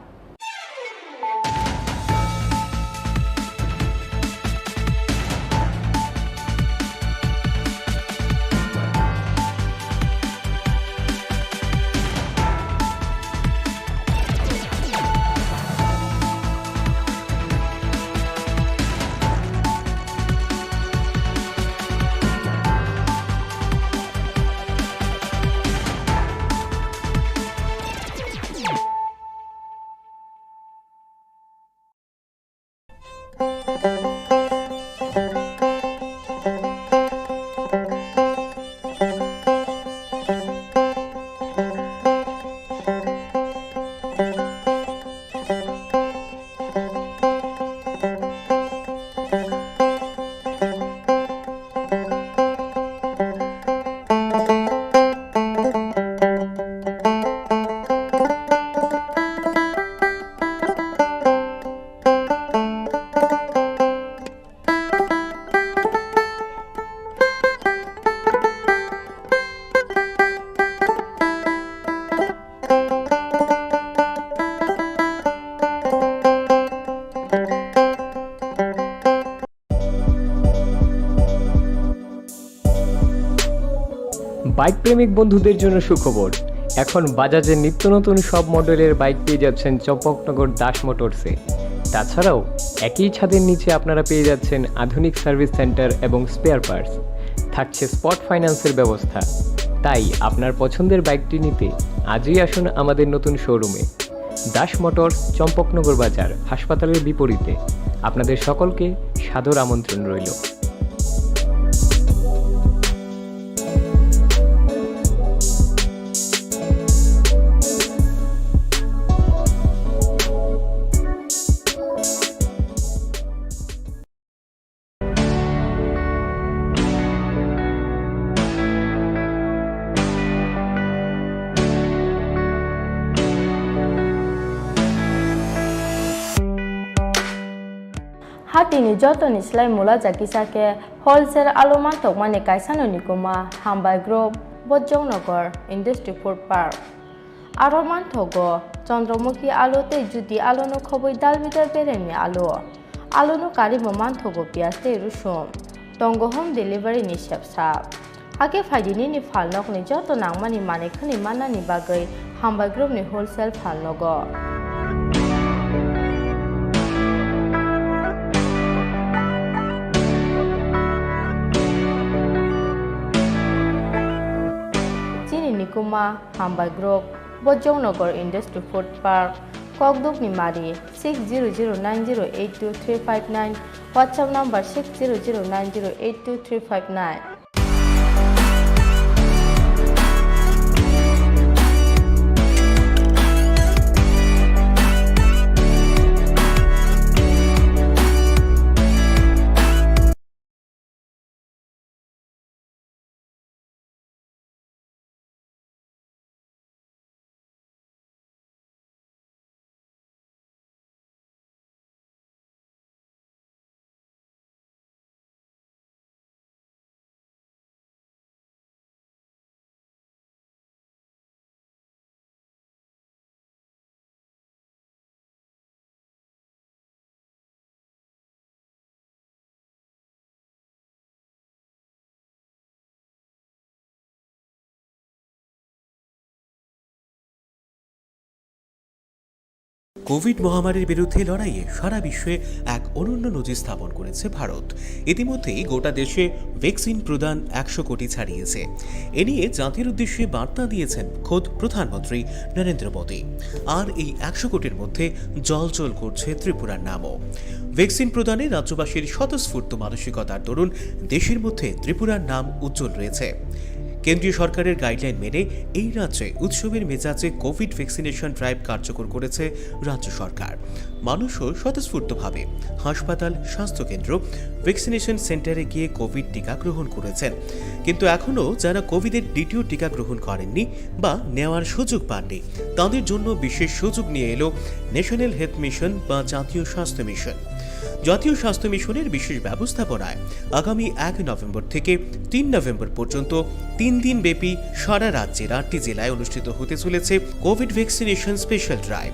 Bike প্রেমিক বন্ধুদের জন্য সুখবর, এখন বাজাজের নিত্য নতুন সব মডেলের bike পেয়ে যাচ্ছেন চম্পকনগর দাস মোটরসে। তাছাড়াও একই ছাদের নিচে আপনারা পেয়ে যাচ্ছেন আধুনিক সার্ভিস সেন্টার এবং স্পেয়ার পার্টস, থাকছে স্পট ফাইন্যান্সের ব্যবস্থা। তাই আপনার পছন্দের বাইকটি নিতে আজই আসুন আমাদের নতুন শোরুমে। দাস মোটরস, চম্পকনগর বাজার, হাসপাতালের বিপরীতে। আপনাদের সকলকে সাদর আমন্ত্রণ রইল। Hatini jotoni slai mula jakisake wholesale aluma tokmani kaisano nikuma hambai group Bojongnagar Industry Food Park. Aroman thogo Chandramukhi alu te judi alu no khoboi dalbidar beremi alu no kari moman thogo pias te rusum tongo home delivery ni shepsap age faidini ni falnok ni joto nangmani manekhani manani bagai hambai group ni wholesale falnogo. Kuma Hambai Group Bojongnagar Industry Food Park Kokduk Nimari 6009082359 WhatsApp number 6009082359. Covid মহামারীর বিরুদ্ধে লড়াইয়ে সারা বিশ্বে এক অনন্য নজির স্থাপন করেছে ভারত। ইতিমধ্যেই গোটা দেশে ভ্যাকসিন প্রদান 100 কোটি ছাড়িয়েছে। এ নিয়ে জাতির উদ্দেশ্যে বার্তা দিয়েছেন খোদ প্রধানমন্ত্রী নরেন্দ্র মোদী। আর এই 100 কোটির মধ্যে জলজল করছে ত্রিপুরার নামও। ভ্যাকসিন প্রদানে রাজ্যবাসীর স্বতঃস্ফূর্ত মানসিকতার দরুন দেশের মধ্যে ত্রিপুরার নাম উজ্জ্বল রয়েছে। কেন্দ্রীয় সরকারের গাইডলাইন মেনে এই রাজ্যে উৎসবের মেজাজে কোভিড ভ্যাকসিনেশন ড্রাইভ কার্যকর করেছে রাজ্য সরকার। মানুষও স্বতঃস্ফূর্তভাবে হাসপাতাল, স্বাস্থ্যকেন্দ্র, ভ্যাকসিনেশন সেন্টারে গিয়ে কোভিড টিকা গ্রহণ করেছেন। কিন্তু এখনও যারা কোভিডের দ্বিতীয় টিকা গ্রহণ করেননি বা নেওয়ার সুযোগ পাননি, তাদের জন্য বিশেষ সুযোগ নিয়ে এলো ন্যাশনাল হেলথ মিশন বা জাতীয় স্বাস্থ্য মিশন। জাতীয় স্বাস্থ্য মিশনের বিশেষ ব্যবস্থাপনায় আগামী 1 নভেম্বর থেকে 3 নভেম্বর পর্যন্ত 3 দিন ব্যাপী সারা রাজ্যের 8টি জেলায় অনুষ্ঠিত হতে চলেছে কোভিড ভ্যাকসিনেশন স্পেশাল ড্রাইভ।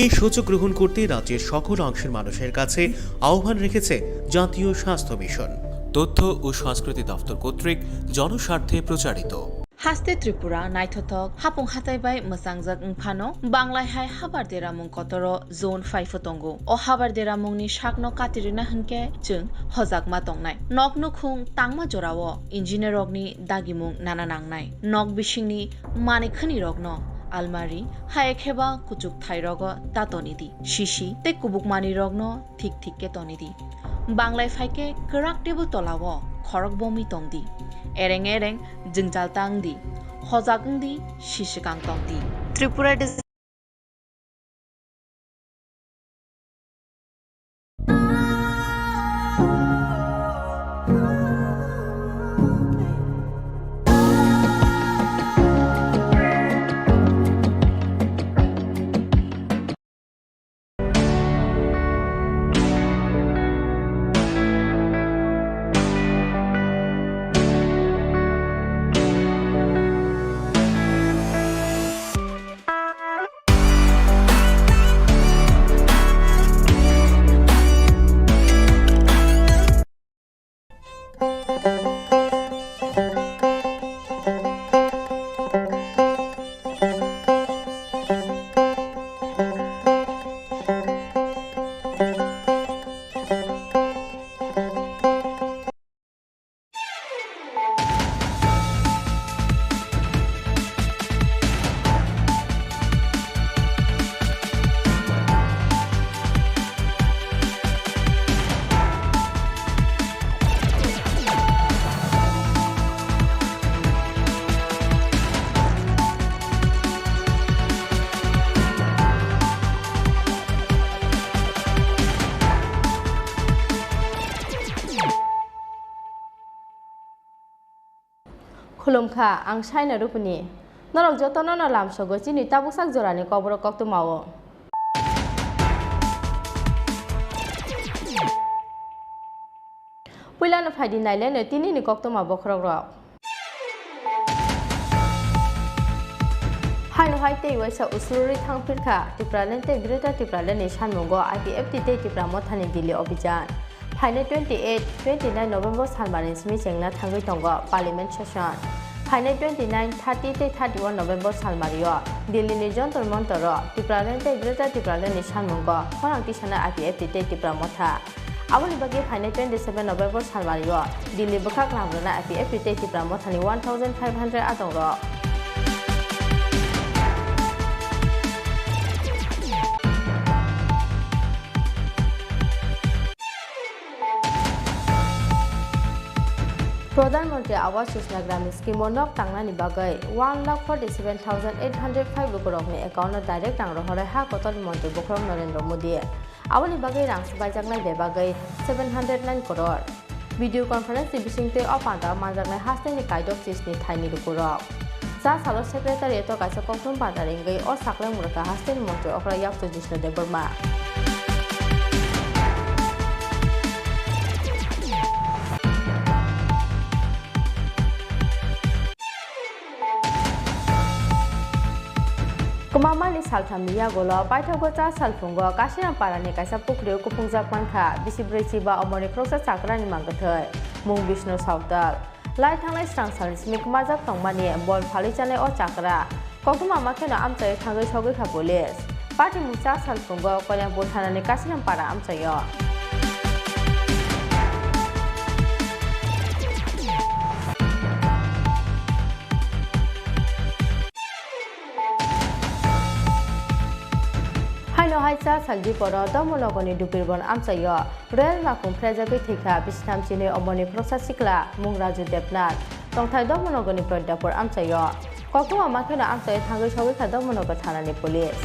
এই সুযোগ গ্রহণ করতে রাজ্যের সকল অংশের মানুষের কাছে আহ্বান রেখেছে জাতীয় স্বাস্থ্য মিশন। তথ্য ও সংস্কৃতি দপ্তর কর্তৃক জনস্বার্থে প্রচারিত। হাস্তে ত্রিপুরা নাইথক হাপুং হাতাইবাই মোসাংজাক ফানো বাংলায় হাই হাবার দেরামুং কতর জোন 5 তঙ্গো ও হাবার দেরামুংনি শাকনো কাতিরিনা হনকে जों हजाकमा तंगनाय नक नुखुं तांगमा जरावो इन्जिनियर रगनि दागिमुं नाना नांनाय नक बिसिंनि मानिखनि रगनो आलमारी हायखेबा कुचुक थाइरग तातनिदि शिशि ते कुबुकमानि रगनो ठीक ठीक के तनिदि बांग्लाय फाइके कराकटेबो तलावो खरक बमी तंगदि एरें एरें जोंजाल तांगदि हजाकंदि शिशिकां तंगदि त्रिपुरा खुलुमखा आं साइना रुपनि नरक जतन न लामसगो चिनि Tabuk sak jorani kobro koktu mawo puilano phaidi nailene tini ni koktu ma bokrok rok haino haite waisa usluri thangpirkha tipralente greater tipralene sanmungo IPFT te tipra mothani dili obhijan Final 28-29 November Salbrumni simi chengna thangui tongo Parliament session. Final 29-30-31 November Salmario Delhi ni jontor montoro Tipralente Greater Tipralene Sanmungo Khorang Tisana IPFT te tipra motha. Aboni bagi Final 27 November Salmario Delhi bukhak lamrona IPFT te tipra mothani 1500 atongro. प्रधानमंत्री आवास योजना ग्रामीण scheme नक तांगनानि बागै 1,47,805 रुपरकनि account direct तांग रहरै हा कतल मंत्री बखरम नरेंद्र मोदी आवनि बागै रां सुबायजागनाय बे बागै 709 करोड़ भिडियो कॉन्फ्रेंस बिसिंते अपादा माजागनाय हास्टेनि काइदक चिसनि थाइनि रुपरक जा सालो सेक्रेटारिएट काइसा कक्टम पादारिंगै अ साकलां मुरका हास्टेनि मंत्री अखरा याक्तो Jishnu Debbarma Kumamani salthamni yagolo paithagocha salfungo kasina parani kaisa pukriu kupungja pankha bisibrei ba omoni kroksa chakrani mangathai mung Vishnu Sautal lai thanglai strangsal smik majak tongmani bol phali chane o chakra kokuma makhena amchai thangai sogai kha police party mucha salfungo konya bothanani kasina para amchayo Haisa salji poro domologoni dupirbon amchayo Royal Makum Prajagoi Thika Bistam Chini Omoni Prosa Sikla Mungraju Depnath tongthai dok monogo ni prodapur amchayo kokto amakhena amchai thangai sogai kha dok monogo thanani police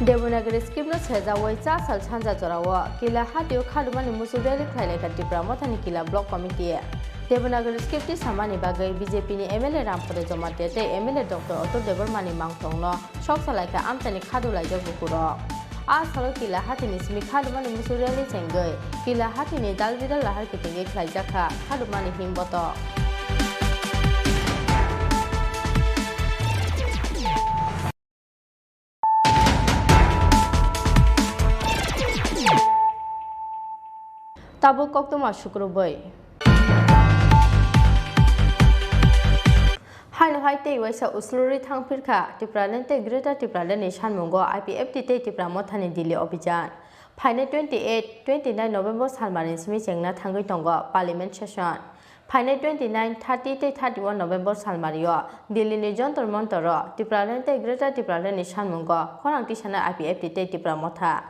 Devanagari skip no sejawai cha sal chanja jorawa kila hatio khadumani musudari khaile ka Tripura mothani kila block committee Devanagari skip ti samani bagai BJP ni MLA Rampore Jomate te MLA Dr. Otto Devarmani mangthongno shok salai ka amtani khadulai jog bukuro a salo kila hatini simi khadumani musudari chengai kila hatini dalbidal lahar kitinge khlai jakha khadumani himboto Tabu koktoma shukrubai Haino haite waisa usluri thangphirkha Tripura lente Greater Tripura leni sanmungo IPFT te Tripura mothani dili abhijan Phaine 28-29 November salmani simi chengna thangai tongo parliament session Phaine 29-30 te 31 November salmario Delhi ni jontor montoro Tripura lente Greater Tripura leni sanmungo khorang tisana IPFT te Tripura motha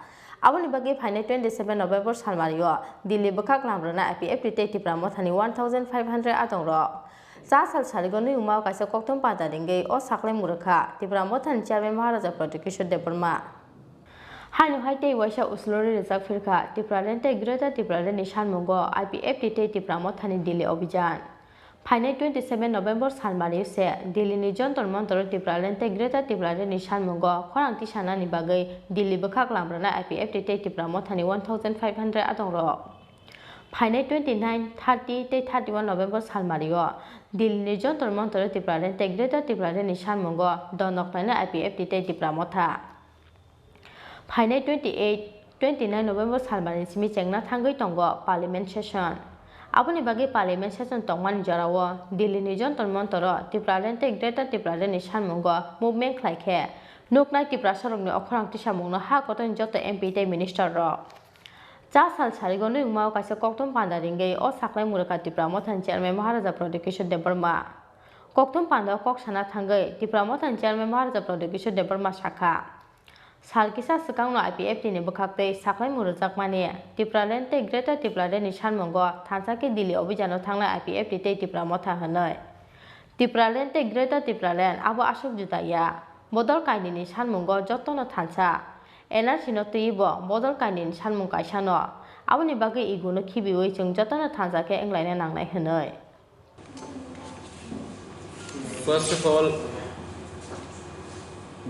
Aboni bagi Phaine 27 November salmario Delhi bakak lamrana IPFT te Tripura mothani 1500 atongro Sa sal sarigoni umau kaisa koktom pada dingge o sakle murakha Tripura mothan chairman Maharaja Protection Department Haino haite waisa uslori rizak firkha Tripura lente Greater Tripura leni sanmungo IPFT te Tripura mothani Delhi abhijan Phaine 27 November salmani se Delhi ni jontor montor Tripura lente Greater Tripura leni sanmungo khorang tisana ni bagai Delhi bakak lamrana IPFT te Tripura mothani 1500 atongro Phaine 29-30 te 31 November salmario Delhi ni jontor montor Tripura lente Greater Tripura leni sanmungo donoknaina IPFT te Tripura motha Phaine 28-29 November salmani simi chengna thangai tongo parliament session Aboni bagi parliament session tongmani jarawo Delhi ni jontor montoro Tripura lente Greater Tripura leni sanmungo movement khlaikhe nuknai Tripura sorokni okhorang tisamungno ha koton joto MP te minister ro Cha sal sarigoni umau kaisa koktom panda ringai o saklai muraka Tripura mothan chairman Maharaja Protection Department koktom panda kok sana thangai Tripura mothan chairman Maharaja Protection Department shakha Salkisa sakangno IPFT ni bukhakte saklai murajak mani Tripura lente Greater Tripura leni sanmungo thansake Delhi abhijano thangna IPFT te Tripura motha hanai Tripura lente Greater Tripura len abo asok jutaya bodol kaini ni sanmungo jotono thansa NRC no tuibo bodol kaini ni sanmung kaisano aboni bagi iguno khibiwi chung jotono thansake englaina nangnai hanai First of all,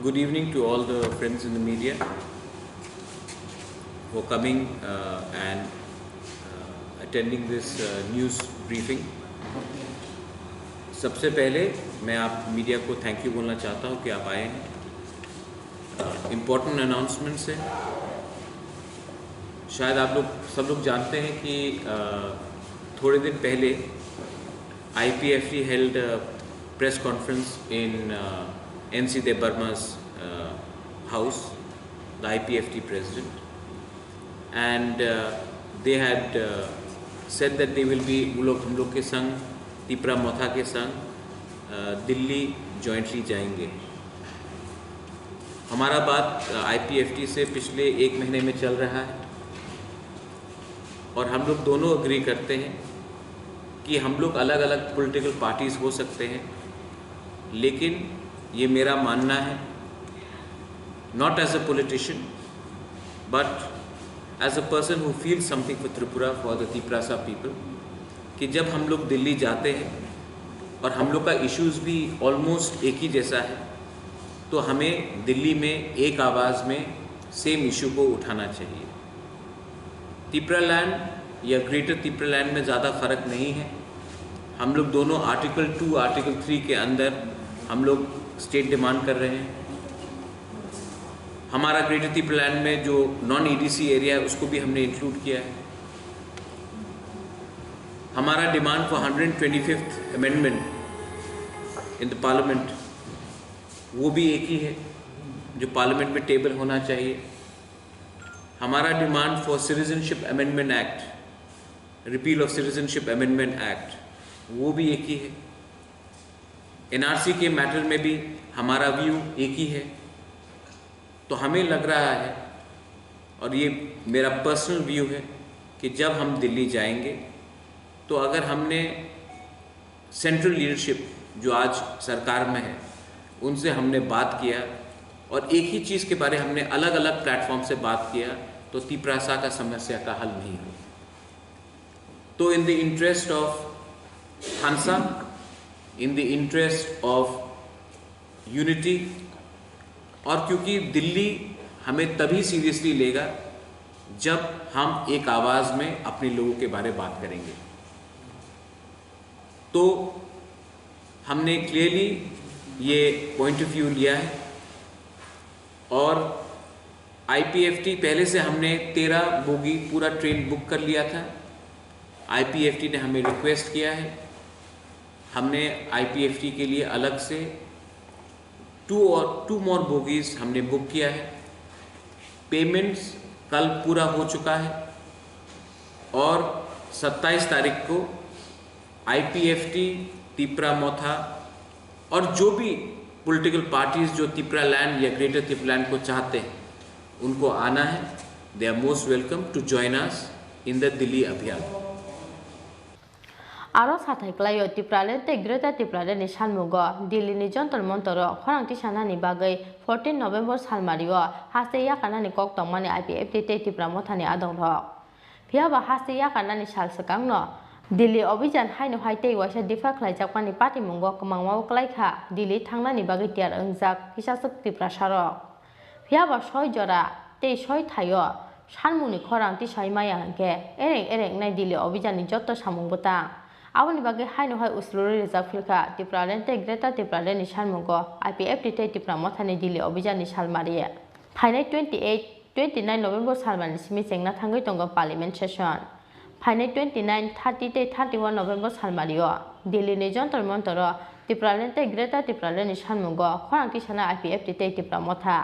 good evening to all the friends in the media for coming and attending this news briefing. सबसे पहले मैं आप media को thank you बोलना चाहता हूँ कि आप आए हैं इम्पोर्टेंट अनाउंसमेंट है शायद आप लोग सब लोग जानते हैं कि थोड़े दिन पहले IPFT held a press conference in NC Debarma's house, the IPFT president, and they had said that they will be हम लोग के संग Tripura मोथा के संग दिल्ली जॉइंटली जाएंगे हमारा बात IPFT से पिछले एक महीने में चल रहा है और हम लोग दोनों अग्री करते हैं कि हम लोग अलग अलग पॉलिटिकल पार्टीज हो सकते हैं लेकिन ये मेरा मानना है not as a politician but as a person who feels something for Tripura, for the Tripura people, कि जब हम लोग दिल्ली जाते हैं और हम लोग का इश्यूज भी ऑलमोस्ट एक ही जैसा है तो हमें दिल्ली में एक आवाज़ में सेम इशू को उठाना चाहिए त्रिपुरा लैंड या ग्रेटर त्रिपुरा लैंड में ज़्यादा फ़र्क नहीं है हम लोग दोनों आर्टिकल 2 आर्टिकल 3 के अंदर हम लोग स्टेट डिमांड कर रहे हैं हमारा ग्रेटर त्रिपुरा लैंड में जो नॉन EDC एरिया है उसको भी हमने इंक्लूड किया है हमारा demand for 125th amendment in the parliament वो भी एक ही है जो पार्लियामेंट में टेबल होना चाहिए हमारा demand for citizenship amendment act repeal of citizenship amendment act वो भी एक ही है NRC के मैटर में भी हमारा व्यू एक ही है तो हमें लग रहा है, और ये मेरा पर्सनल व्यू है, कि जब हम दिल्ली जाएंगे तो अगर हमने सेंट्रल लीडरशिप जो आज सरकार में है उनसे हमने बात किया और एक ही चीज़ के बारे हमने अलग अलग प्लेटफॉर्म से बात किया, तो तिप्रासा का समस्या का हल नहीं हो। तो इन द इंटरेस्ट ऑफ खानसा, in the interest of unity, और क्योंकि दिल्ली हमें तभी सीरियसली लेगा जब हम एक आवाज़ में अपने लोगों के बारे में बात करेंगे। तो हमने क्लियरली ये पॉइंट ऑफ व्यू लिया है, और IPFT पहले से हमने 13 बोगी पूरा ट्रेन बुक कर लिया था। IPFT ने हमें रिक्वेस्ट किया है, हमने IPFT के लिए अलग से 2 more बोगीज हमने बुक किया है। पेमेंट्स कल पूरा हो चुका है, और 27 तारीख को IPFT, तिपरा मोथा और जो भी पॉलिटिकल पार्टीज जो तिपरा लैंड या ग्रेटर तिपरा लैंड को चाहते हैं उनको आना है। They are most welcome to join us in the Delhi अभियान। आरो साथाइक्लायो तिप्रालेन ते ग्रेटर तिप्रालेन नि सानमुगो दिल्लीनि जन्तर मन्तरो खरांथि सानानि बागै 14 नभेम्बर सालमारियो हास्ते याकानानि कक तंमानि IPFT ते तिप्रा मोथानि आदंग फियाबा हास्ते याकानानि सालसकांनो दिल्ली अभियान हाइनो हाइते वाइसा दिफा खलाइजाकमानि पार्टी मुंगो कमांगमाव क्लाइखा दिल्ली थांनानि बागै तियार अंजाक हिसासक तिप्रा सारो फियाबा 6 जरा ते 6 थायो सानमुनि खरांथि साइमाया हंके एरें एरें नाइ दिल्ली अभियाननि जत्त सामुंगबता आबनि बागै हाइनो हाइ उसलुरि रिजार्भ फिलखा तिप्रालेन ते ग्रेटर तिप्रालेन नि सानमुंगो IPFT ते तिप्रा मोथानि दिल्ली अभियाननि सालमारि फाइनाय 29 नभेम्बर सालमानि सिमि जेंना थांगै दंगो पार्लियामेन्ट सेसन फाइनाय 29, 30 ते 31 नभेम्बर सालमारियो दिल्लीनि जन्तर मन्तरो तिप्रालेन ते ग्रेटर तिप्रालेन नि सानमुंगो खरांथि साना IPFT ते तिप्रा मोथा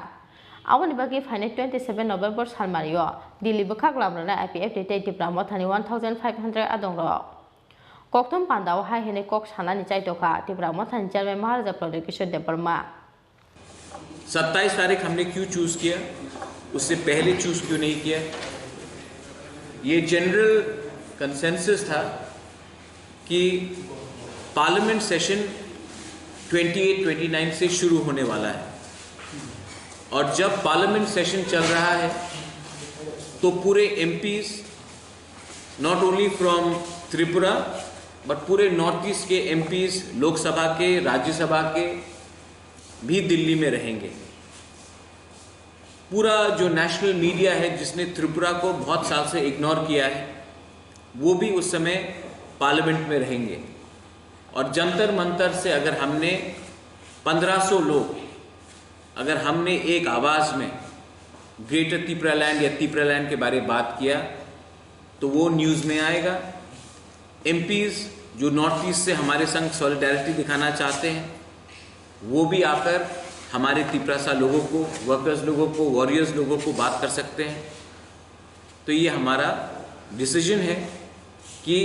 आबनि बागै फाइनाय 27 नभेम्बर सालमारियो दिल्ली बोखाग्लाब्राना IPFT ते तिप्रा मोथानि 1500 आदंग कोकथम पांडाव हाय हेने कोक सानानि चाइतोखा तिप्रा मोथानि चेयरमैन महाराजा प्रदीप किशोर देवबर्मा। 27 तारीख हमने क्यों चूज किया, उससे पहले चूज क्यों नहीं किया? ये जनरल कंसेंसस था कि पार्लियामेंट सेशन 28-29 से शुरू होने वाला है, और जब पार्लियामेंट सेशन चल रहा है तो पूरे MPs not only from Tripura but पूरे नॉर्थ ईस्ट के MPs लोकसभा के, राज्यसभा के भी दिल्ली में रहेंगे। पूरा जो नेशनल मीडिया है जिसने त्रिपुरा को बहुत साल से इग्नोर किया है वो भी उस समय पार्लियामेंट में रहेंगे, और जंतर मंतर से अगर हमने 1500 लोग अगर हमने एक आवाज़ में ग्रेटर तिपरा लैंड या तिपरा लैंड के बारे में बात किया तो वो न्यूज़ में आएगा। MPs जो नॉर्थ ईस्ट से हमारे संग सॉलिडारिटी दिखाना चाहते हैं वो भी आकर हमारे तिपरासा लोगों को, वर्कर्स लोगों को, वॉरियर्स लोगों को बात कर सकते हैं। तो ये हमारा डिसीजन है कि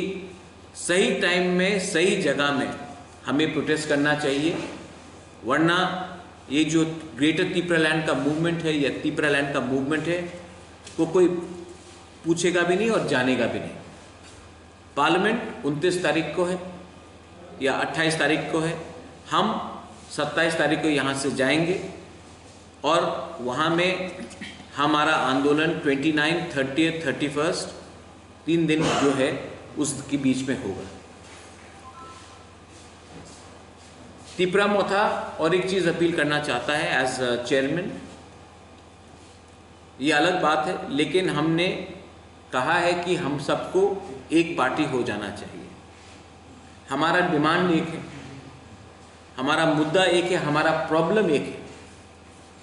सही टाइम में सही जगह में हमें प्रोटेस्ट करना चाहिए, वरना ये जो ग्रेटर तिपरा लैंड का मूवमेंट है या तिपरा लैंड का मूवमेंट है वो कोई पूछेगा भी नहीं और जानेगा भी नहीं। पार्लियामेंट 29 तारीख को है या 28 तारीख को है, हम 27 तारीख को यहाँ से जाएंगे और वहाँ में हमारा आंदोलन 29, 30, 31 3 दिन जो है उसके बीच में होगा। तिपरा मोथा और एक चीज़ अपील करना चाहता है एज चेयरमैन, ये अलग बात है, लेकिन हमने कहा है कि हम सबको एक पार्टी हो जाना चाहिए। हमारा डिमांड एक है, हमारा मुद्दा एक है, हमारा प्रॉब्लम एक है।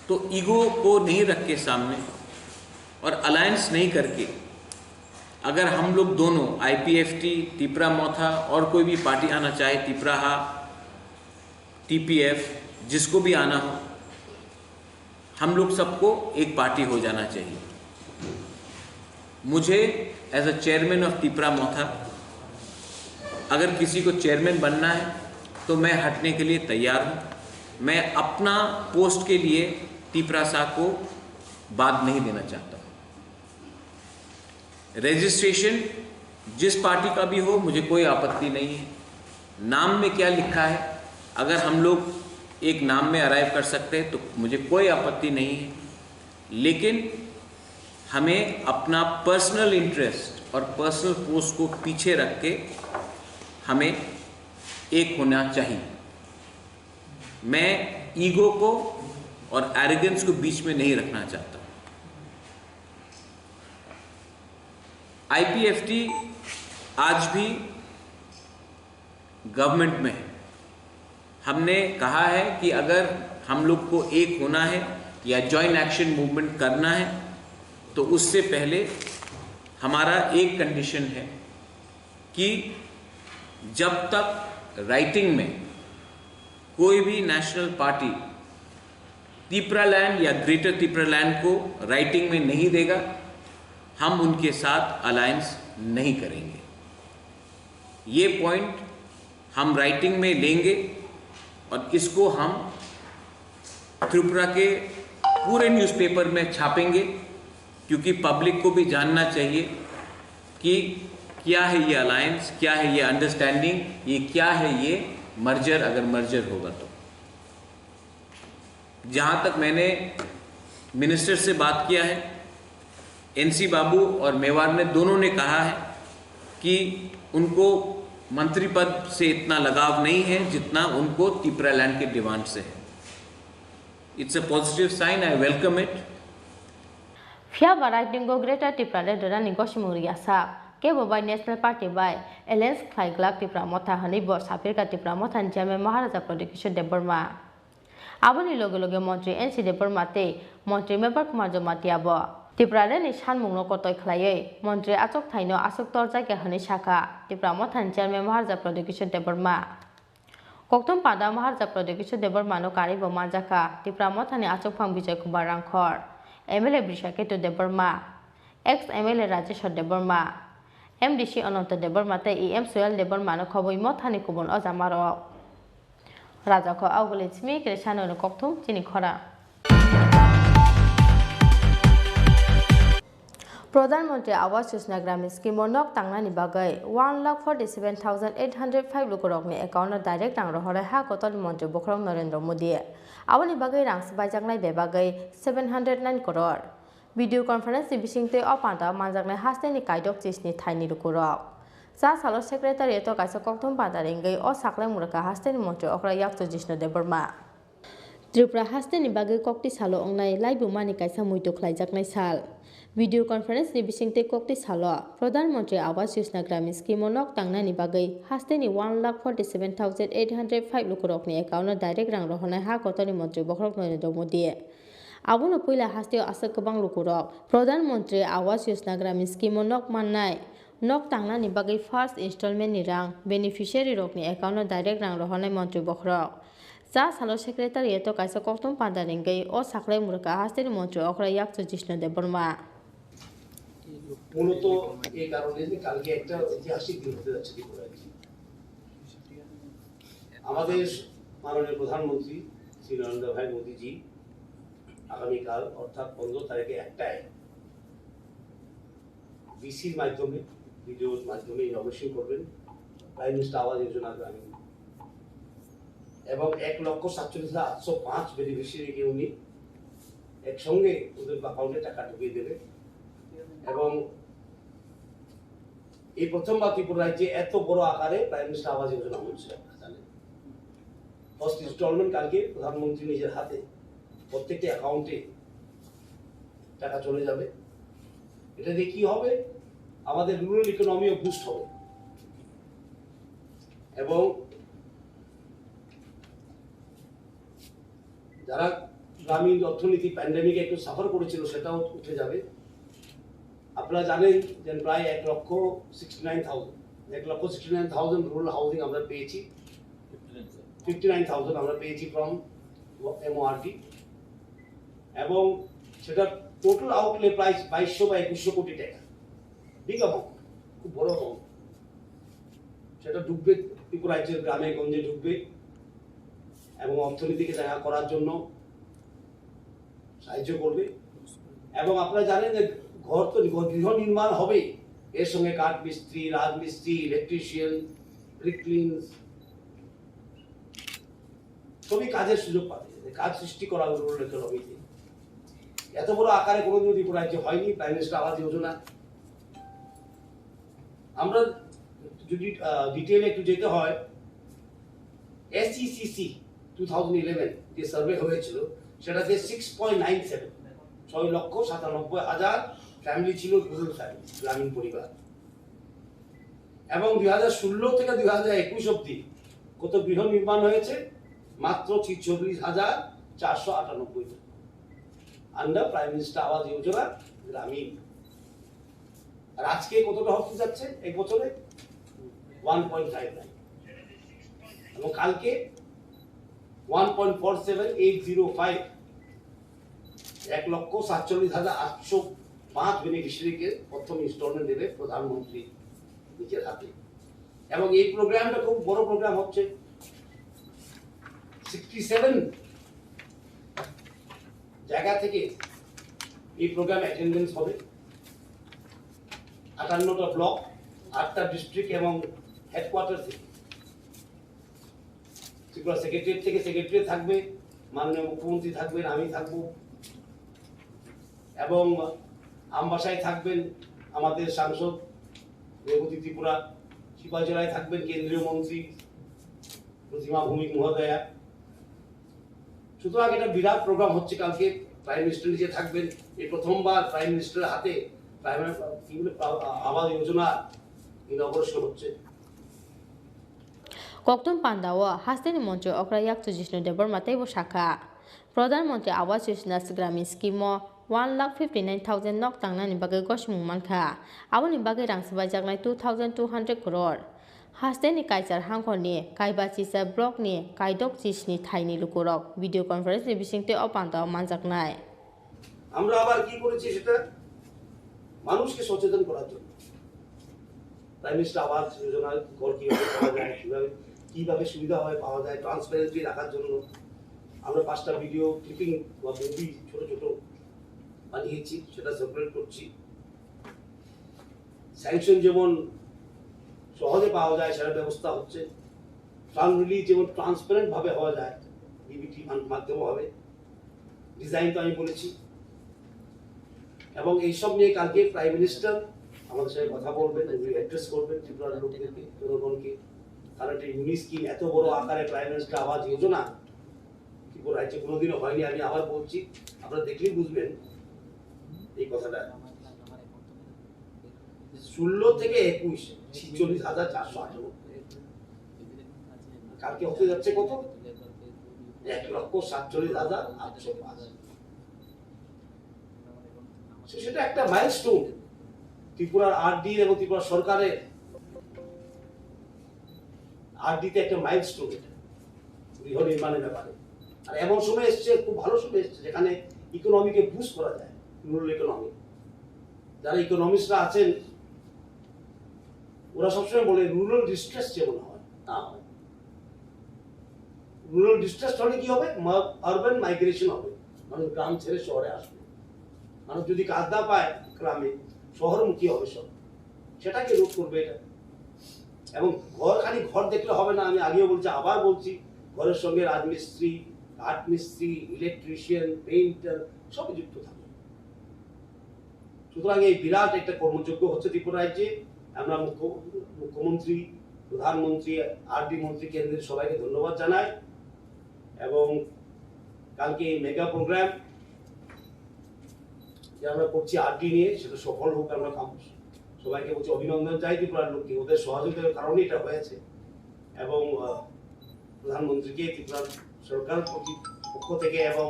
तो ईगो को नहीं रख के सामने और अलायंस नहीं करके अगर हम लोग दोनों IPFT, तिपरा मोथा और कोई भी पार्टी आना चाहे, तिपराहा, TPF, जिसको भी आना हो, हम लोग सबको एक पार्टी हो जाना चाहिए। मुझे as a chairman of Tipra Motha अगर किसी को चेयरमैन बनना है तो मैं हटने के लिए तैयार हूँ। मैं अपना पोस्ट के लिए तिपरासा को बाद नहीं देना चाहता हूँ। रजिस्ट्रेशन जिस पार्टी का भी हो मुझे कोई आपत्ति नहीं है। नाम में क्या लिखा है, अगर हम लोग एक नाम में अराइव कर सकते हैं तो मुझे कोई आपत्ति नहीं है, लेकिन हमें अपना पर्सनल इंटरेस्ट और पर्सनल पोस्ट को पीछे रख के हमें एक होना चाहिए। मैं ईगो को और एरोगेंस को बीच में नहीं रखना चाहता। आईपीएफटी आज भी गवर्नमेंट में है। हमने कहा है कि अगर हम लोग को एक होना है या जॉइंट एक्शन मूवमेंट करना है तो उससे पहले हमारा एक कंडीशन है कि जब तक राइटिंग में कोई भी नेशनल पार्टी त्रिपुरा लैंड या ग्रेटर त्रिपुरा लैंड को राइटिंग में नहीं देगा, हम उनके साथ अलायंस नहीं करेंगे। ये पॉइंट हम राइटिंग में लेंगे और इसको हम त्रिपुरा के पूरे न्यूज़पेपर में छापेंगे, क्योंकि पब्लिक को भी जानना चाहिए कि क्या है ये अलायंस, क्या है ये अंडरस्टैंडिंग, ये क्या है ये मर्जर, अगर मर्जर होगा तो। जहाँ तक मैंने मिनिस्टर से बात किया है, एनसी बाबू और मेवाड़ ने दोनों ने कहा है कि उनको मंत्री पद से इतना लगाव नहीं है जितना उनको त्रिपुरा लैंड के डिमांड से है। It's a positive sign, I welcome it. फिया राइटिंग को ग्रेटर त्रिपुरा लैंड रानी गौशिमुरिया सा के bye national party bye alliance खाइग्ला त्रिपुरा मथा हनी ब साफिर का त्रिपुरा मथा निजामे महाराजा प्रदीप देवबर्मा आबोनी लगे लगे मंत्री एनसी देवबर्मा ते मंत्री मेबर कुमार जमातिया ब त्रिपुरा लैंड सानमुंग कतय खलायै मंत्री आचक थाइनो आचक तरजाके हनी शाखा त्रिपुरा मथा निजामे महाराजा प्रदीप देवबर्मा कक्तम पादा महाराजा प्रदीप देवबर्मा नो कारी ब मानजाका त्रिपुरा मथानि आचक फां Vijay Kumar Hrangkhawl MLA Brishaketu Debbarma ex MLA Rajeshwar Debbarma MDC Ananta Debbarma ते एम सोयल देवबर्मा नो खबई मथानि कुबन अजामार राजा को आवगले स्मी क्रेसानो नो कक्तम चिनी खरा प्रधानमंत्री आवास योजना ग्रामीण स्कीम नक तांगनानि बागै 1,47,805 लुकरकनि एकाउन्ट डाइरेक्ट रां रहरै हा गतनि मंत्री बखरं नरेंद्र मोदी आबोनि बागै रां बायजांनाय बे बागै 709 करोड़ वीडियो कॉन्फ्रेंस नि बिसिंगते अपादा मानजांनाय हास्तेनि कायदक चिसनि थाइनि लुकरक सा सालो सेक्रेटारिएट काइसा कक्तम पादा रेंगै अ साखलाय मुरका हास्तेनि मंत्री अक्रा याक्तो जिष्णु देवबर्मा त्रिपुरा हास्तेनि बागै कक्ति सालो अंगनाय लाइबुमानि काइसा मुइतो खलायजाकनाय साल वीडियो कॉन्फ्रेंस नि बिसिंगते कक्ति सालो प्रधानमंत्री आवास योजना ग्रामीण स्कीम नक तांगनानि बागै हास्तेनि 1,47,805 लुकरकनि एकाउन्ट डाइरेक्ट रां रहनाय हा गतनि मंत्री बखरक नरेंद्र मोदी आबोनो पहिला हास्ते आसक गोबां लुकरक प्रधानमंत्री आवास योजना ग्रामीण स्कीम नक माननाय नक तांगनानि बागै फर्स्ट इंस्टॉलमेंट नि रां बेनिफिशियरी रकनि एकाउन्ट डाइरेक्ट रां रहनाय मंत्री बखरक जा सालो सेक्रेटारिएट काइसा कक्तम पादा रेंगै अ साखलाय मुरका हास्तेनि मंत्री अक्रा याक्तो जिष्णु देवबर्मा মূলত এই কারণে যে কালকে একটা ঐতিহাসিক দিন হতে যাচ্ছে ত্রিপুরায়। আমাদের মাননীয় প্রধানমন্ত্রী শ্রী নরেন্দ্র ভাই মোদীজি আগামীকাল অর্থাৎ 15 তারিখে একটায় বিসির মাধ্যমে ভিডিওর মাধ্যমে ইনভেশন করবেন প্রাইম মিনিস্টার আবাস যোজনা গ্রামীণ এবং 1,47,805 বেনিফিশিয়ারিকে উনি একসঙ্গে ওদের অ্যাকাউন্টে টাকা ঢুকিয়ে দেবে এবং এই প্রথমবার ত্রিপুরা রাজ্যে এত বড় আকারে প্রাইম মিনিস্টার আবাস যোজনা হচ্ছে। জানেন ফার্স্ট ইনস্টলমেন্ট কালকে প্রধানমন্ত্রী নিজের হাতে প্রত্যেকটা অ্যাকাউন্টে টাকা চলে যাবে। এটা দিয়ে কি হবে, আমাদের রুরাল ইকোনমিও বুস্ট হবে এবং যারা গ্রামীণ অর্থনীতি প্যান্ডেমিকে একটু সাফার করেছিল সেটাও উঠে যাবে। আপনারা জানেন যে প্রায় 1,69,000 রুরাল হাউজিং আমরা পেয়েছি, 59,000 আমরা পেয়েছি ফ্রম এমওআরডি এবং সেটা টোটাল আউটলে প্রায় 2200 বা 2100 কোটি টাকা। বিগ অ্যামাউন্ট, খুব বড় অ্যামাউন্ট। সেটা ঢুকবে ত্রিপুরা রাজ্যের গ্রামে গঞ্জে ঢুকবে এবং অর্থনীতিকে জায়গা করার জন্য সাহায্য করবে এবং আপনারা জানেন যে ঘর তো গৃহ নির্মাণ হবে, এর সঙ্গে কাঠ মিস্ত্রি, রাজমিস্ত্রি, ইলেকট্রিশিয়ান, ব্রিকলিনস সবই কাজের সুযোগ পাবে, কাজ সৃষ্টি করা রুরাল ইকোনমিতে। এত বড় আকারে কোনোদিন ত্রিপুরা রাজ্যে হয়নি প্রাইম মিনিস্টার আবাস যোজনা। আমরা যদি ডিটেইলে একটু যেতে হয়, SECC 2011 যে সার্ভে হয়েছিল সেটাতে 6.97 6,97,000 ফ্যামিলি ছিল, রুরাল ফ্যামিলি, গ্রামীণ পরিবার। এবং 2016 থেকে 2021 অবধি কত গৃহ নির্মাণ হয়েছে? মাত্র 46,498 under prime minister Awas Yojana গ্রামীণ। আর আজকে কতটা হতে যাচ্ছে এক বছরে? 1.59, এবং কালকে 1.47805, 1,47,805 বেনিফিশিয়ারিকে প্রথম ইনস্টলমেন্ট দেবে প্রধানমন্ত্রী নিজের হাতে। এবং এই প্রোগ্রামটা খুব বড় প্রোগ্রাম হচ্ছে, 67 জায়গা থেকে এই প্রোগ্রাম অ্যাটেন্ডেন্স হবে, 58টা ব্লক, 8টা ডিস্ট্রিক্ট এবং হেডকোয়ার্টার থেকে। ত্রিপুরা সেক্রেটারিয়েট থেকে সেক্রেটারি থাকবে, মাননীয় মুখ্যমন্ত্রী থাকবেন, আমি থাকবো, এবং আমবাসায় থাকবেন আমাদের সাংসদ রেবতী ত্রিপুরা, সিপাহীজলায় থাকবেন কেন্দ্রীয় মন্ত্রী প্রতিমা ভৌমিক মহোদয়া। সুতরাং এটা বিরাট প্রোগ্রাম হচ্ছে। কালকে প্রাইম মিনিস্টার নিজে থাকবেন, এই প্রথমবার প্রাইম মিনিস্টারের হাতে আবাস যোজনা ইনগ্রেশন হচ্ছে। Koktum Pandawa Hasteni Monjo Okra Yaktu Jishnu Debor Matebo Shaka প্রধানমন্ত্রী আবাস যোজনা গ্রামীণ স্কিমো 1,59,000 nok tangna ni bagai gosh mungmanka aboni bagai rangsabai jagnai 2,200 crore hasteni kaisar hangkhoni kaibachi sa block ni kaidok chisni thaini lukurok video conference ni bisingte opanta manjaknai আমরা আবার কি করেছি সেটা মানুষকে সচেতন করার জন্য প্রাইম মিনিস্টার আবাস যোজনা ঘর কিভাবে পাওয়া যায়, কিভাবে সুবিধা হয় পাওয়া যায়, ট্রান্সপারেন্সি রাখার জন্য আমরা 5টা ভিডিও ক্লিপিং বা মুভি ছোট ছোট বানিয়েছি, সেটা সার্কুলেট করছি। স্যাংশন যেমন সহজে পাওয়া যায় সেটার ব্যবস্থা হচ্ছে, ফান্ড রিলিজ যেমন ট্রান্সপারেন্ট ভাবে হওয়া যায় ডিবিটি মাধ্যমে হবে, ডিজাইন তো আমি বলেছি। এবং এইসব নিয়ে কালকে প্রাইম মিনিস্টার আমাদের সাথে কথা বলবেন, অ্যাড্রেস করবেন ত্রিপুরার লোকদেরকে, জনগণকে। কারণ একটা ইউনিক স্কিম, এত বড় আকারে প্রাইম মিনিস্টার আবাস যোজনা ত্রিপুরা রাজ্যে কোনোদিনও হয়নি। আমি আবার বলছি, আপনারা দেখলেই বুঝবেন এই কথাটা। 16 থেকে 21 46,498, কালকে হতে যাচ্ছে কত? 1,47,805। সেটা একটা মাইলস্টোন ত্রিপুরার আরডি এবং ত্রিপুরা সরকারের আরডিতে একটা মাইলস্টোন এটা গৃহ নির্মাণের ব্যাপারে। আর এমন সময় এসছে, খুব ভালো সময় এসছে যেখানে ইকোনমিকে বুস্ট করা যায়, রুরাল ইকোনমি। যারা ইকোনমিস্টরা আছেন ওরা সবসময় বলে রুরাল ডিস্ট্রেস যেমন হয় না হয়। রুরাল ডিস্ট্রেস হলে কি হবে? আরবান মাইগ্রেশন হবে, মানুষ গ্রাম ছেড়ে শহরে আসবে। মানুষ যদি কাজ না পায় গ্রামে, শহরমুখী হবে সব, সেটাকে রোধ করবে এটা। এবং ঘর খালি ঘর দেখলে হবে না, আমি আগেও বলছি আবার বলছি, ঘরের সঙ্গে রাজমিস্ত্রি, কাঠ মিস্ত্রি, ইলেকট্রিশিয়ান, পেইন্টার সব যুক্ত থাকবে। সুতরাং এই বিরাট একটা কর্মযজ্ঞ হচ্ছে ত্রিপুরা রাজ্যে। আমরা মুখ্যমন্ত্রী, প্রধানমন্ত্রী, আরডি মন্ত্রী, কেন্দ্রের সবাইকে ধন্যবাদ জানাই। এবং কালকে এই মেগা প্রোগ্রাম যে আমরা করছি আরডি নিয়ে, সেটা সফল হোক। আমরা সবাইকে বলছি অভিনন্দন চাই ত্রিপুরার লোককে, ওদের সহযোগিতার কারণে এটা হয়েছে। এবং প্রধানমন্ত্রীকে ত্রিপুরার সরকার পক্ষ থেকে এবং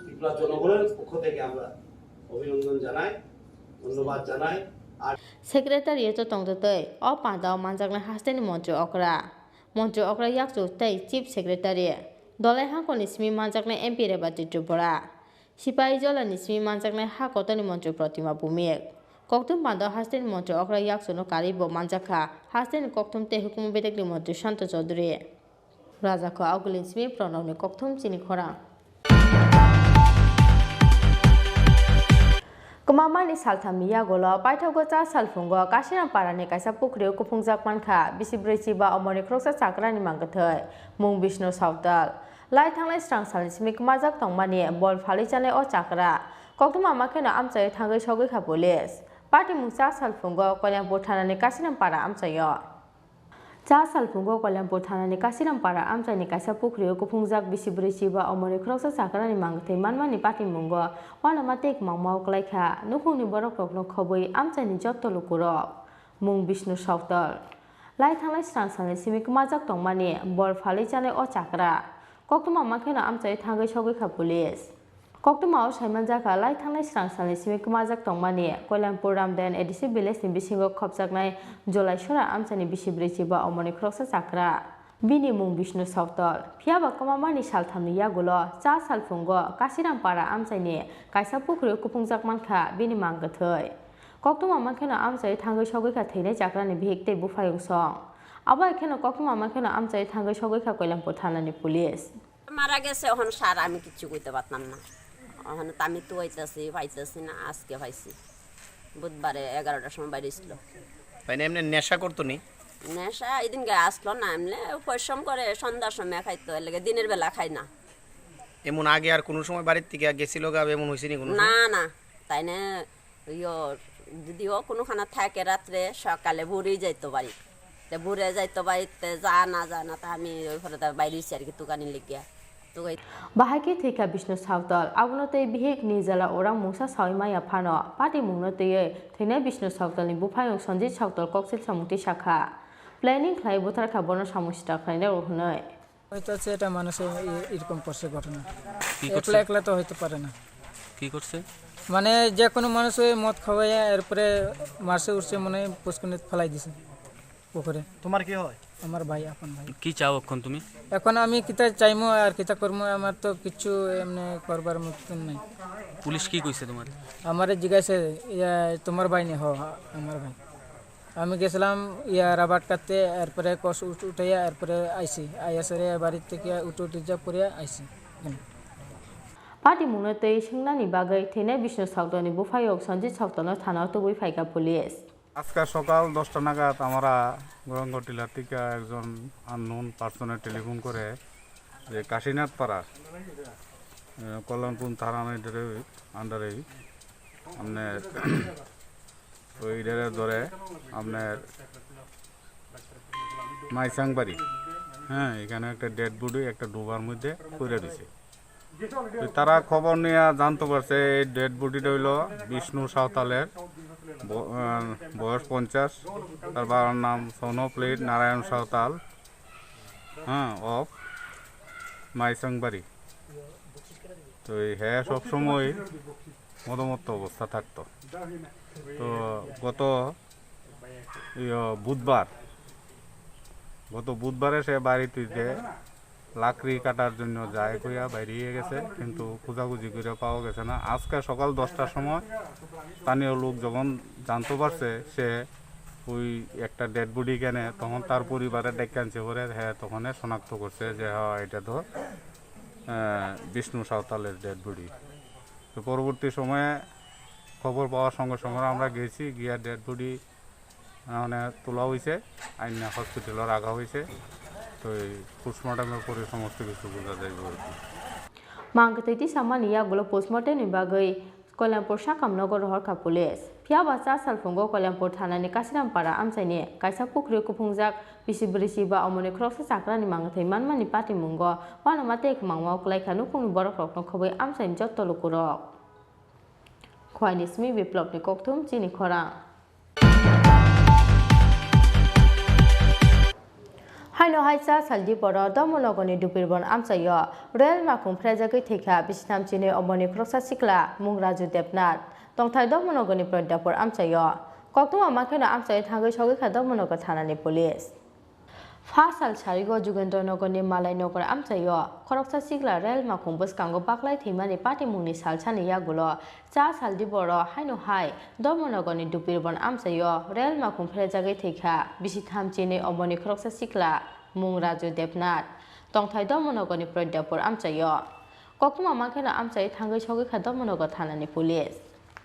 ত্রিপুরা জনগণের পক্ষ থেকে আমরা অভিনন্দন জানাই, ধন্যবাদ জানাই। সেক্রেটারিয়েট তংতই অ পাঁদাও মানজাগনা হাস্তেনি মন্ত্রী অকরা ইয়াকচু তাই চিফ সেক্রেটারি দলাই হাকনি সিমি মানজাগনা এমপি রেবাতি ত্রিপুরা সিপাহীজলা নিসমি মানজাগনা হাকতনি মন্ত্রী Pratima Bhowmik koktum panda hasten mantri okra yaksono karibo manjaka hasten koktum te hukum bedekli mantri shanto chaudhuri raja ko augulin smi pranawni koktum chini khorang Kamamani salthami yagolo paithago cha salfungo kasiram parani kaisa pukriu kupungjak mankha bisibreci ba omoni kroksa chakrani manggathai mung Vishnu Sautal lai thanglai strang salni simi kmajak tongmani bol phali chane o chakra koktuma makhena amchai thangai sogoi kha police party mung cha salfungo kolyangpur thanani kasiram para amchayo cha salfungo kolyangpur thanani kasiram para amchaini kaisa pukriu kupungjak bisibreci ba omoni kroksa chakrani manggathai manmani party mungo wala matek mangmau klaikha nukhungni borok rokno khoboi amchaini jotto lukurok mung Vishnu Sautal lai thanglai strang salni simi kmajak tongmani bol phali chane o chakra koktuma makhena amchai thangai sogoi kha police koktuma o saimanjaka lai thanglai strang salni simi kmajak tongmani kolyangpur ramden edisi village ni bisingo khopjaknai jolai sora amchaini bisibreci ba omoni kroksa chakra bini mung Vishnu Sautal phiaba kamamani salthamni yagulo cha salfungo kasiram para amchaini kaisa pukriu kupungjak mankha bini manggathai koktuma makhena amchai thangai sogoi kha theinai chakrani bhikte bufayung song abai khena koktuma makhena amchai thangai sogoi kha kolyangpur thanani police মারা গেছে ওখানে সার আমি কিছু কইতে পারতাম না ওখানে তো আমি তো পাইতেছি না আজকে পাইছি বুধবারে 11টার সময় বাইরে ছিল মানে এমনি নেশা করতো নি নেশা এদিন গায়ে আসলো না এমনি পরিশ্রম করে সন্ধ্যার সময় খাইতো এর লাগে দিনের বেলা খাই না এমন আগে আর কোনো সময় বাড়ির থেকে গেছিল গাবে এমন হইছে নি কোনো না না তাই না যদিও কোনোখানে থাকে রাত্রে সকালে ভোরেই যাইতো বাড়ি ভোরে যাইতো বাড়িতে যা না তা আমি ওই ঘরে বাইরে আর কি দোকানে লেগিয়া bahaki theka Vishnu Sautal abunotei bihik nijala orang mungsa saimaya phano party mungnotei theina Vishnu Sautal ni bufayong Sanjit Sautal koksil samungti shakha planning khlai buthar kha bono samusta khaine rohnai হয়তো সেটা মানুষে এরকম করছে ঘটনা একলা একলা তো হইতে পারে না কি করছে মানে যে কোনো মানুষ ওই মদ খাওয়াইয়া এরপরে মারছে উঠছে মনে পুষ্কুনে ফেলাই দিছে পুকুরে তোমার কি হয় আমার ভাই আপন ভাই কি চাও এখন তুমি এখন আমি কিতা চাইমু আর কিতা করমু আমার তো কিছু এমনি করবার মতন নাই পুলিশ কি কইছে তোমার আমারে জিজ্ঞাসা তোমার ভাই নি আমার ভাই আমি গেছিলাম রাবার কাটতে এরপরে কষ উঠাইয়া এরপরে আইসি আইয়াসরে বাড়ির থেকে উঠে যা পরে আইসি party mungnotei singnani bagai theina Vishnu Sautal ni bufayok Sanjit Sautal thana toboi phaika police আজকে সকাল 10টা নাগাদ আমরা গরঙ্গটিলা থেকে একজন আননোন পার্সনে টেলিফোন করে যে কাশীনাথ পাড়া কল্যাণপুর থানার আন্ডারে আপনার ওই ধরে আপনার মাইসাংবাড়ি হ্যাঁ এখানে একটা ডেড বডি একটা ডুবার মধ্যে পড়ে দিছে তারা খবর নিয়ে জানতে পারছে এই ডেড বডিটা হইল বিষ্ণু সাঁওতালের বয়স 50 তার বাবার নাম সোনপ্লেট নারায়ণ সাঁওতাল হ্যাঁ অফ মাইসাংবাড়ি তো হ্যাঁ সবসময় মদমত্ত অবস্থা থাকতো তো গত বুধবারে সে বাড়িতে লাকড়ি কাটার জন্য যায় কইয়া বাইরে গেছে কিন্তু খোঁজাখুঁজি করে পাওয়া গেছে না আজকে সকাল 10টার সময় স্থানীয় লোক যখন জানতে পারছে সে ওই একটা ডেড বডি কেনে তখন তার পরিবারের ডেকানছে পরে হ্যাঁ তখন শনাক্ত করছে যে হ্যাঁ এটা তো বিষ্ণু সাঁওতালের ডেড বডি তো পরবর্তী সময়ে খবর পাওয়ার সঙ্গে সঙ্গে আমরা গেছি গিয়া ডেড বডি মানে তোলা হয়েছে আইনা হসপিটালে রাখা হয়েছে তো এই পোস্টমর্টমের পরে সমস্ত কিছু বোঝা যাইব আর কি mangkatei samani yagulo postmortem ni bagai Kolyangpur Sakamnogor Horka police phiaba cha salfungo Kolyangpur thanani kasiram para amchaini kaisa pukriu kupungjak bisibreci ba omoni kroksa chakrani mangthai manmani party mungo wana matek mangmau klaikha nukungni borok rokno khoboi amchaini jotto lukurok khwaini smi biplop ni kokthum Chini Khorang Haino haisa saldi poro domologoni dupirbon amchayo real makum phrajagai theka bisnam chine omoni kroksa sikla mung Raju Debnath tongthai domologoni prodapor amchayo koktuma makhena amchai thangai sogai kha domologo thanani police Fasal Sarigo Jugendronogoni Malai Nogor Amchayo Koroksa Sigla Real Makum Buskango Baklai Thimani Party Muni Salchani Yagulo Cha Saldi Boro Haino Hai Domonogoni Dupirbon Amchayo Real Makum Phrajagai Theka Bisitham Chini Omoni Koroksa Sigla Mung Raju Debnath Tongthai Domonogoni Prodapor Amchayo Koktuma Makhena Amchai Thangai Sogai Kha Domonogo Thanani Police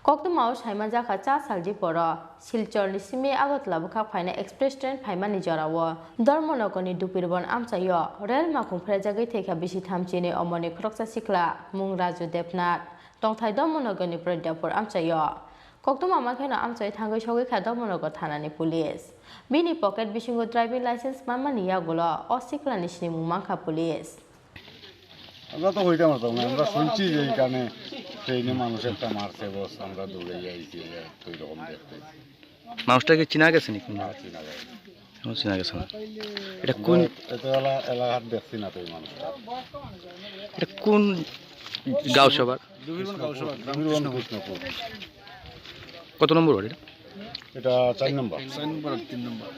Koktumao Saima Jaka Cha Salbrumni Silchor ni Simi Agotla Bukak Faina Express Train Faimani Jorawo Dormonogoni Dupirbon Amsayo Rel Makung Prejagi Take a Bishi Tamchini Omoni Kroksa Sikla Mung Raju Depnat Dongtai Dormonogoni Predapur Amsayo Koktuma Makena Amsay Tango Shogi Kadomonogo Tanani Police Mini Pocket Bishingo Driving License Mamani Yagola or Sikla Nishni Mumanka Police আমরা তো হইতে পারতাম না আমরা শুনছি যে এখানে ট্রেনে মানুষ একটা মারছে বস আমরা দৌড়ে যাইছি ওই রকম দেখতে মানুষটাকে চিনা গেছে নাকি না চিনা যায় কেমন চিনা গেছে না এটা কোন এটা এলাকার দেখছি না তো এই মানুষটা এটা কোন গাঁও সবার দুর্বীরবন কৃষ্ণপুর কত নম্বর ওয়ার্ড এটা 4 নম্বর 3 নম্বর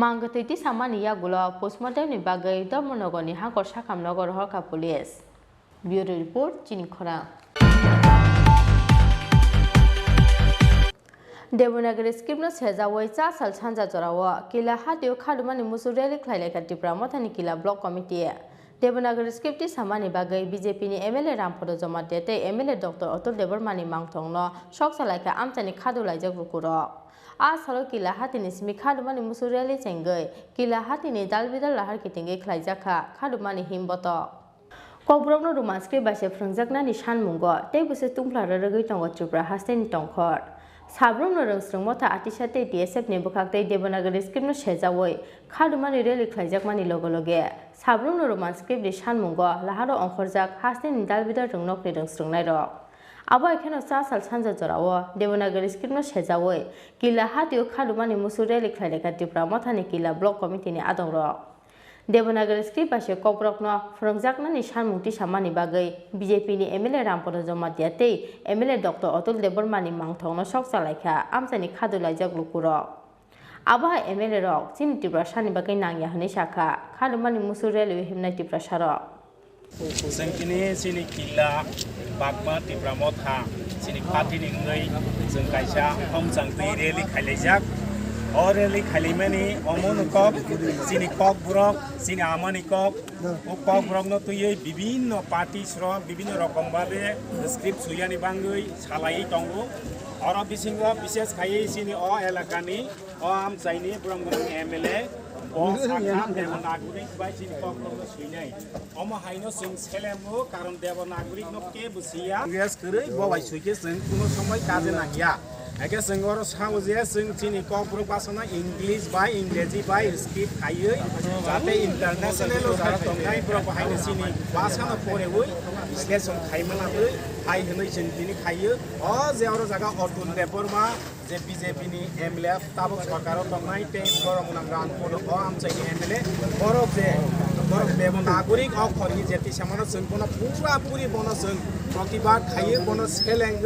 Mangatiti Samani Yagulo postmortem ni bagai Dormonogoni Hangor Sakam Nogor Horka Police Bureau Report Chini Khorang Devanagari Skipno Sezawai Cha Sal Chanja Jorawa Kila Hadio Kadumani Musureli Klaileka Tripura Motani Kila Block Committee Devanagari Skipti Samani bagai BJP ni MLA Rampodo Jomatete MLA Dr. Otul Debormani Mangtongno Shok Salaika Amtani Kadulai Jagukuro Asalo Kila Hatini Simi Kadumani Musureli Chengai Kila Hatini Dalbidal Lahar Kitingi Klaijaka Kadumani Himboto Kobrogno Rumanskri Bashe Frangjakna Nishan Mungo Tebuse Tumpla Ragui Tongo Tripura Hasten Tongkor Salbrumni Rungsrung Mota Atishate DSF Nebukakte Devanagari Skipno Sezawai Kadumani Reli Klaijakmani Logologe Salbrumni Rumanskri Nishan Mungo Laharo Onkhorjak Hasten Dalbidal Rungnok Rungsrung Nairok Abo ekheno Cha Sal Chanja Jorawo Devanagari Skipno Sezawai Kila Hadio Kadumani Musureli Klaileka Tripura Mothani Kila Block Committee ni Adongrok Devanagari Skip Bashe Kobrokno Frangjakna Nishan Mukti Samani bagai BJP ni MLA Rampodo Jomatiate MLA Dr. Otul Debormani Mangtongno Shok Salaika Amsani Kadulai Jaglukuro Abo MLA Rok Chini Tripura Shani bagai Nangya Hane Shaka Kadumani Musureli Himnai Tripura Sharok Sengkini sini kila bakma Tripura Motha sini party ningai जों kaisa homjang tei rally khailajak o rally khailimani omon kok sini kok brok sini amani kok o kok brok no tuiei bibinno party sro bibinno rokom babe script suyani bangui salai tongo oro bisingo bises khai sini o elakani o am chaini bromgong MLA Bos Akam Devanagari by Chini Khorang Tripura Omo Haino Sing Selemo Karon Devanagari no ke busia Yes Kuri Bawai Suike Sing Kuno Somai Kazenakia I guess Singoro Sauze Sing Chini Khorang Pasana English by English by Skip Haye Zate International Zatongai Propo Haino Sini Pasana Forewood Isleson Kaimana Hai Henation Dini Haye or Zero Zaga Otul Deborma যে BJP নি MLA তাবক সরকার তংনাই তে গরমনাং run পড়ো আমচাইনি MLA বরক যে বরক দেবনাগরিক অখরি যেতি সামানো जों কোন পুরা পুরি বন जों প্রতিবাদ খাইয়ে বন সেলেঙ্গ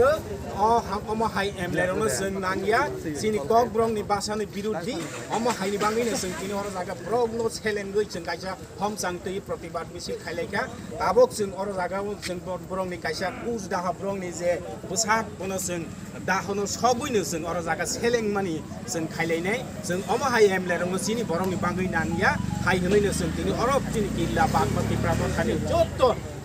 অম হাই এমএলএ রনো जों নাঙ্গিয়া সিনি কক ব্রংনি বাসানি বিরোধী অম হাইনি বাঙ্গিনে जों তিনি অর জায়গা ব্রগনো সেলেঙ্গই जों কাইসা হমচাংতই প্রতিবাদ মিছিল খাইলাইকা তাবক जों অর জায়গা जों ব্রংনি কাইসা কুজ দাহা ব্রংনি যে বুসাক বন जों दाहोनो सबैनो जों अर जागा सेलें मानि जों खाइलायनाय जों अमा हाय एमएलए रंनो सिनि बरंनि बांगै नांगिया हाय होनैनो जों दिनै अरब दिनै किल्ला बागमा टिप्राबो खानि जत्त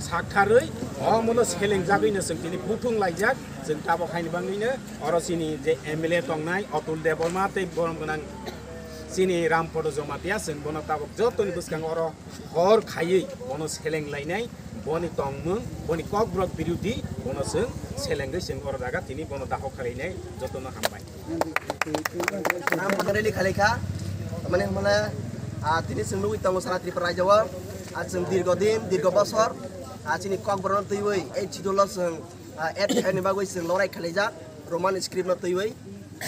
साखारै अमनो सेलें जागैनो जों दिनै बुथुं लायजाक जों ताबो खाइनि बांगैनो अर सिनि जे एमएलए तंनाय अतुल देबर्मा तै बरम गोनां सिनि रामपद जमातिया जों बनो ताबो जत्तनि बुसखां अर हर खायै बनो सेलें लायनाय बनि तंमों बनि ककब्रक बिरुदि बनो जों सेलेंगै जों अर जागा तिनि बनो दाहो खालायनाय जतनो हामबाय नाम पदरेलि खालेखा माने हमला तिनि जों लुगै तंगो सारा त्रिपुरा रायजोआव जों दीर्घ बছর तिनि ककब्रक तैवै एचिदोल जों एड खायनि बागै जों लराय खालायजा रोमान स्क्रिप्ट न तैवै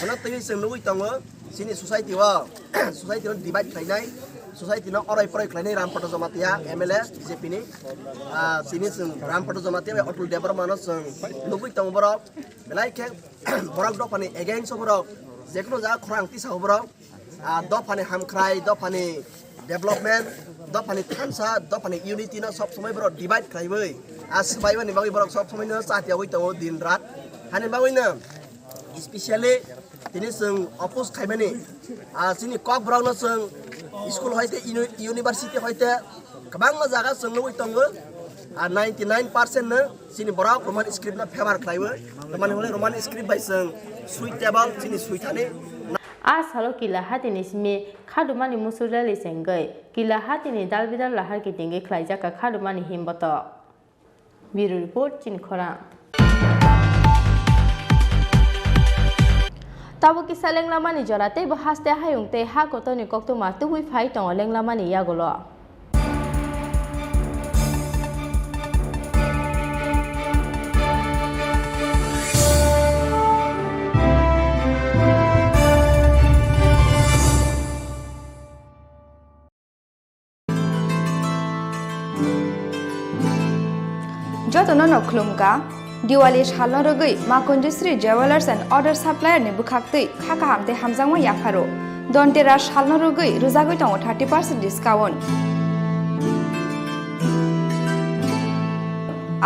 माने तैवै जों लुगै तंगो सिनि सोसाइटियाव डिवाइड खालायनाय Society no orai proyek lainnya Rampodo Jomatiya MLA BJP ni sini Rampodo Jomatiya Otul Deborma no lugui tong borok belai ke borok do pani against borok jekuno ja khorang ti sa borok do pani hamkrai do pani development do pani thansa do pani unity no sob somai borok divide khlaibai asbai bani bagai borok sob somai no satia oi tong din rat hani bagai na especially tini opus khaimani sini kok borok no school hoite university hoite kabang jaga जों लुगै तंगो 99% no चिनि बरा Roman script ना favour खालायो माने हले Roman script bye जों suitable चिनि सुइथाने आज hello किला हातिनि सिमी खादुमानि मुसुरालि सेंगै किला हातिनि दालबिदाल लाहार किटिंगै खलाइजाका खादुमानि हिमबत bureau report चिनि खरां ताबो किसा लेंलामानि जराते बो हास्ते हायुंते हा कोतनि कक्तुमा तुबुइ फाइ दङ लेंलामानि यागोल जतन नखलुमका दिवाली सालनो रगै माकुंजश्री ज्वेलर्स एंड अदर सप्लायर नि बुखाक्तै खाका हामते हामजांमा याफारो दन्तेरा सालनो रगै रुजागै दङ 30% डिस्काउंट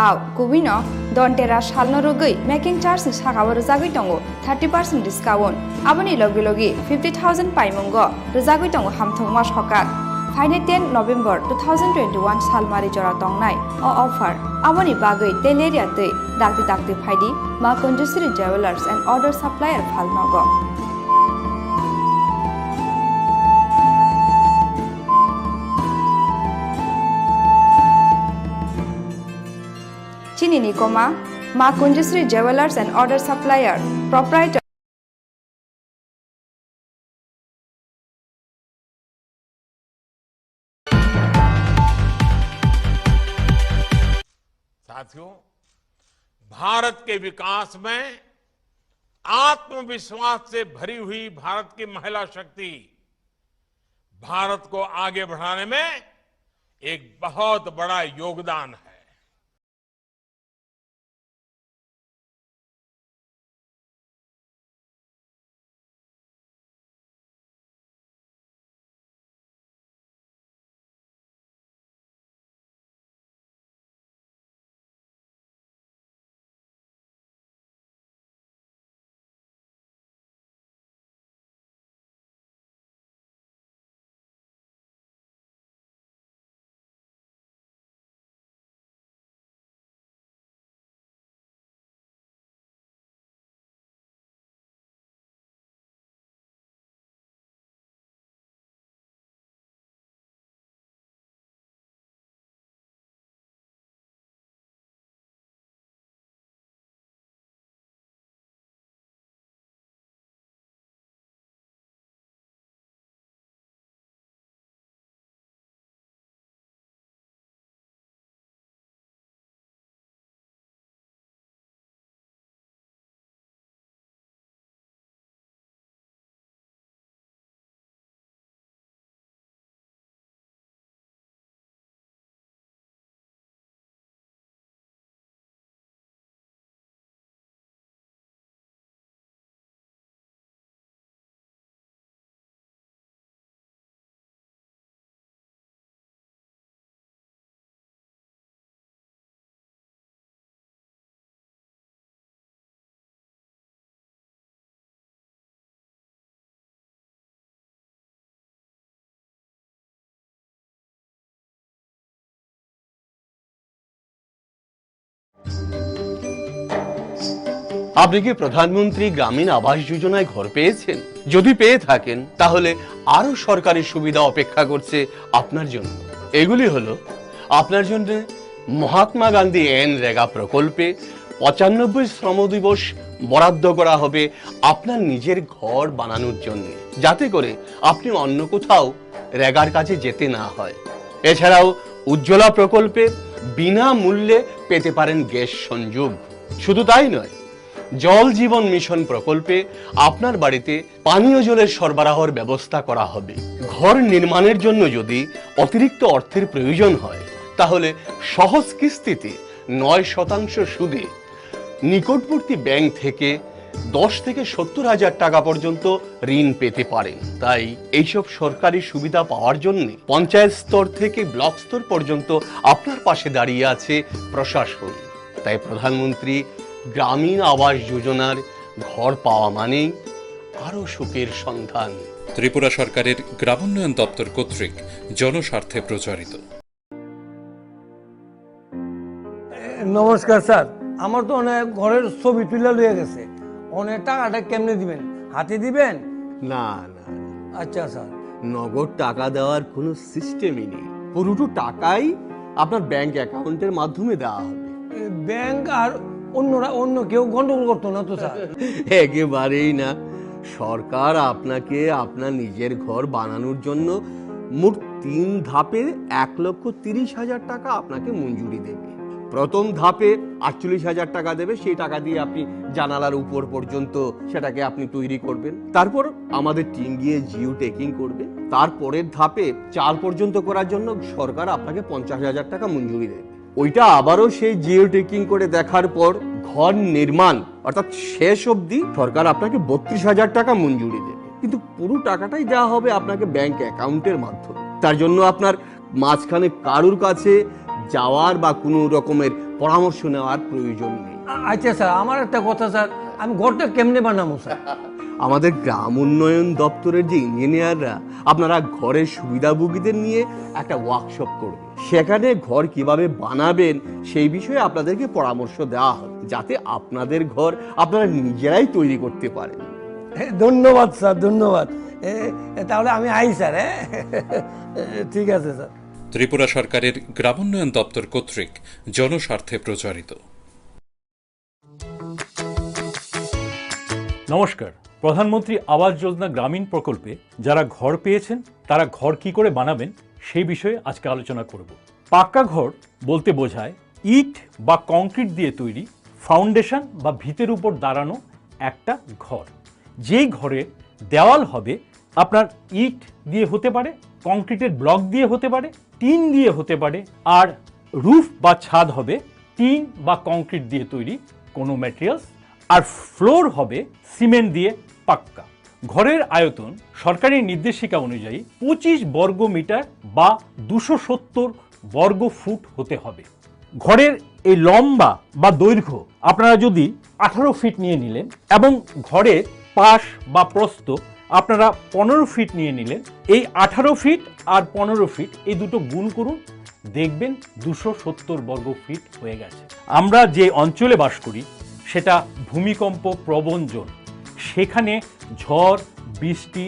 आव कुबिनो दन्तेरा सालनो रगै मेकिंग चार्ज नि सागाव रुजागै दङ 30% डिस्काउंट आबनि लगे लगे 50,000 पाइमुंग रुजागै दङ हामथंमा सकाक फाइने 10 नभेम्बर 2021 सालमारि जरा दंनाय अ अफार आबनि बागै तेलेरिया तै दागति दागति फाइदि Ma Kunjashree jewellers and other supplier फालनग चिनी निकोमा Ma Kunjashree jewellers and other supplier proprietor साथियों, भारत के विकास में आत्मविश्वास से भरी हुई भारत की महिला शक्ति भारत को आगे बढ़ाने में एक बहुत बड़ा योगदान है। আপনি কি প্রধানমন্ত্রী গ্রামীণ আবাস যোজনায় ঘর পেয়েছেন? যদি পেয়ে থাকেন তাহলে আরো সরকারি সুবিধা অপেক্ষা করছে আপনার জন্য। এগুলি হলো আপনার জন্য মহাত্মা গান্ধী রেগা প্রকল্পে 95 শ্রম দিবস বরাদ্দ করা হবে আপনার নিজের ঘর বানানোর জন্য, যাতে করে আপনি অন্য কোথাও রেগার কাজে যেতে না হয়। এছাড়াও উজ্জ্বলা প্রকল্পে বিনামূল্যে পেতে পারেন গ্যাস সংযোগ। শুধু তাই নয়, জল জীবন মিশন প্রকল্পে আপনার বাড়িতে পানীয় জলের সরবরাহের ব্যবস্থা করা হবে। ঘর নির্মাণের জন্য যদি অতিরিক্ত অর্থের প্রয়োজন হয় তাহলে সহজ কিস্তিতে 9% সুদে নিকটবর্তী ব্যাংক থেকে 10 থেকে 70 হাজার টাকা পর্যন্ত ঋণ পেতে পারেন। তাই এইসব সরকারি সুবিধা পাওয়ার জন্য পঞ্চায়েত স্তর থেকে ব্লক স্তর পর্যন্ত আপনার পাশে দাঁড়িয়ে আছে প্রশাসন। তাই প্রধানমন্ত্রী গ্রামীণ আবাস যোজনার ঘর পাওয়া মানেই আরো সুখের সন্ধান। ত্রিপুরা সরকারের গ্রামোন্নয়ন দপ্তর কর্তৃক জনস্বার্থে প্রচারিত। নমস্কার স্যার, আমার তো অনেক ঘরের ছবি তুলে লয়ে গেছে, অনেক টাকাটা কেমনে দিবেন, হাতে দিবেন? না না, আচ্ছা স্যার। নগদ টাকা দেওয়ার কোনো সিস্টেমই নেই। পুরোটো টাকাই আপনার ব্যাংক অ্যাকাউন্টের মাধ্যমে দেওয়া হবে। ব্যাংক আর অন্য কেউ গন্ডগোল করতো না তো স্যার? একেবারেই না। সরকার আপনাকে আপনার নিজের ঘর বানানোর জন্য মোট 3 ধাপে 1,30,000 টাকা আপনাকে মঞ্জুরি দেবে। প্রথম ধাপে 48,000 টাকা দেবে, সেই টাকা দিয়ে আপনি জানালার উপর পর্যন্ত সেটাকে আপনি তৈরি করবেন। তারপর আমাদের টিম গিয়ে জিও টেকিং করবে। তারপরের ধাপে 4 পর্যন্ত করার জন্য সরকার আপনাকে 50,000 টাকা মঞ্জুরি দেবে। ওইটা আবারও সেই জিও টেকিং করে দেখার পর ঘর নির্মাণ অর্থাৎ শেষ অবধি সরকার আপনাকে 32,000 টাকা মঞ্জুরি দেবে। কিন্তু পুরো টাকাটাই দেওয়া হবে আপনাকে ব্যাংক অ্যাকাউন্টের মাধ্যমে। তার জন্য আপনার মাঝখানে কারুর কাছে যাওয়ার বা কোনো রকমের পরামর্শ নেওয়ার প্রয়োজন নেই। আচ্ছা স্যার, আমার একটা কথা স্যার, আমি ঘরটা কেমনে বানাবো স্যার? আমাদের গ্রাম উন্নয়ন দপ্তরের যে ইঞ্জিনিয়াররা আপনারা ঘরের সুবিধাভোগীদের নিয়ে একটা ওয়ার্কশপ করবে। সেখানে ঘর কিভাবে বানাবেন সেই বিষয়ে আপনাদেরকে পরামর্শ দেওয়া হবে, যাতে আপনাদের ঘর আপনারা নিজেরাই তৈরি করতে পারেন। ধন্যবাদ স্যার, ধন্যবাদ। তাহলে আমি আই স্যার। ঠিক আছে স্যার। ত্রিপুরা সরকারের গ্রামোন্নয়ন দপ্তর কর্তৃক জনস্বার্থে প্রচারিত। নমস্কার। প্রধানমন্ত্রী আবাস যোজনা গ্রামীণ প্রকল্পে যারা ঘর পেয়েছেন তারা ঘর কি করে বানাবেন সেই বিষয়ে আজকে আলোচনা করব। পাক্কা ঘর বলতে বোঝায় ইট বা কংক্রিট দিয়ে তৈরি ফাউন্ডেশন বা ভিতের উপর দাঁড়ানো একটা ঘর। যেই ঘরের দেওয়াল হবে আপনার ইট দিয়ে হতে পারে, কংক্রিটের ব্লক দিয়ে হতে পারে, টিন দিয়ে হতে পারে, আর রুফ বা ছাদ হবে টিন বা কংক্রিট দিয়ে তৈরি কোনো ম্যাটেরিয়ালস, আর ফ্লোর হবে সিমেন্ট দিয়ে পাক্কা। ঘরের আয়তন সরকারি নির্দেশিকা অনুযায়ী 25 বর্গ মিটার বা 270 বর্গ ফুট হতে হবে। ঘরের এই লম্বা বা দৈর্ঘ্য আপনারা যদি 18 ফিট নিয়ে নিলেন এবং ঘরের পাশ বা প্রস্থ আপনারা 15 ফিট নিয়ে নিলেন, এই 18 ফিট আর 15 ফিট এই দুটো গুণ করুন, দেখবেন 270 বর্গ ফিট হয়ে গেছে। আমরা যে অঞ্চলে বাস করি সেটা ভূমিকম্প প্রবণ জোন, সেখানে ঝড় বৃষ্টি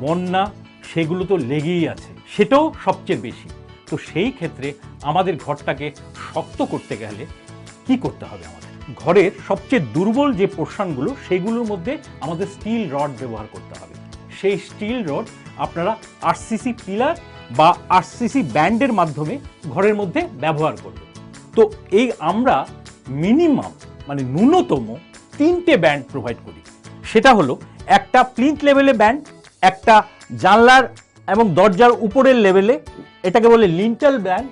বন্যা সেগুলো তো লেগেই আছে, সেটাও সবচেয়ে বেশি। তো সেই ক্ষেত্রে আমাদের ঘরটাকে শক্ত করতে গেলে কি করতে হবে? আমাদের ঘরের সবচেয়ে দুর্বল যে পোর্শনগুলো সেগুলোর মধ্যে আমাদের স্টিল রড ব্যবহার করতে হবে। সেই স্টিল রড আপনারা আরসিসি পিলার বা আরসিসি ব্যান্ডের মাধ্যমে ঘরের মধ্যে ব্যবহার করবেন। তো এই আমরা মিনিমাম মানে ন্যূনতম 3টে ব্যান্ড প্রোভাইড করি। সেটা হলো একটা প্লিন্থ লেভেলে ব্যান্ড, একটা জানলার এবং দরজার উপরের লেভেলে, এটাকে বলে লিন্টাল ব্যান্ড,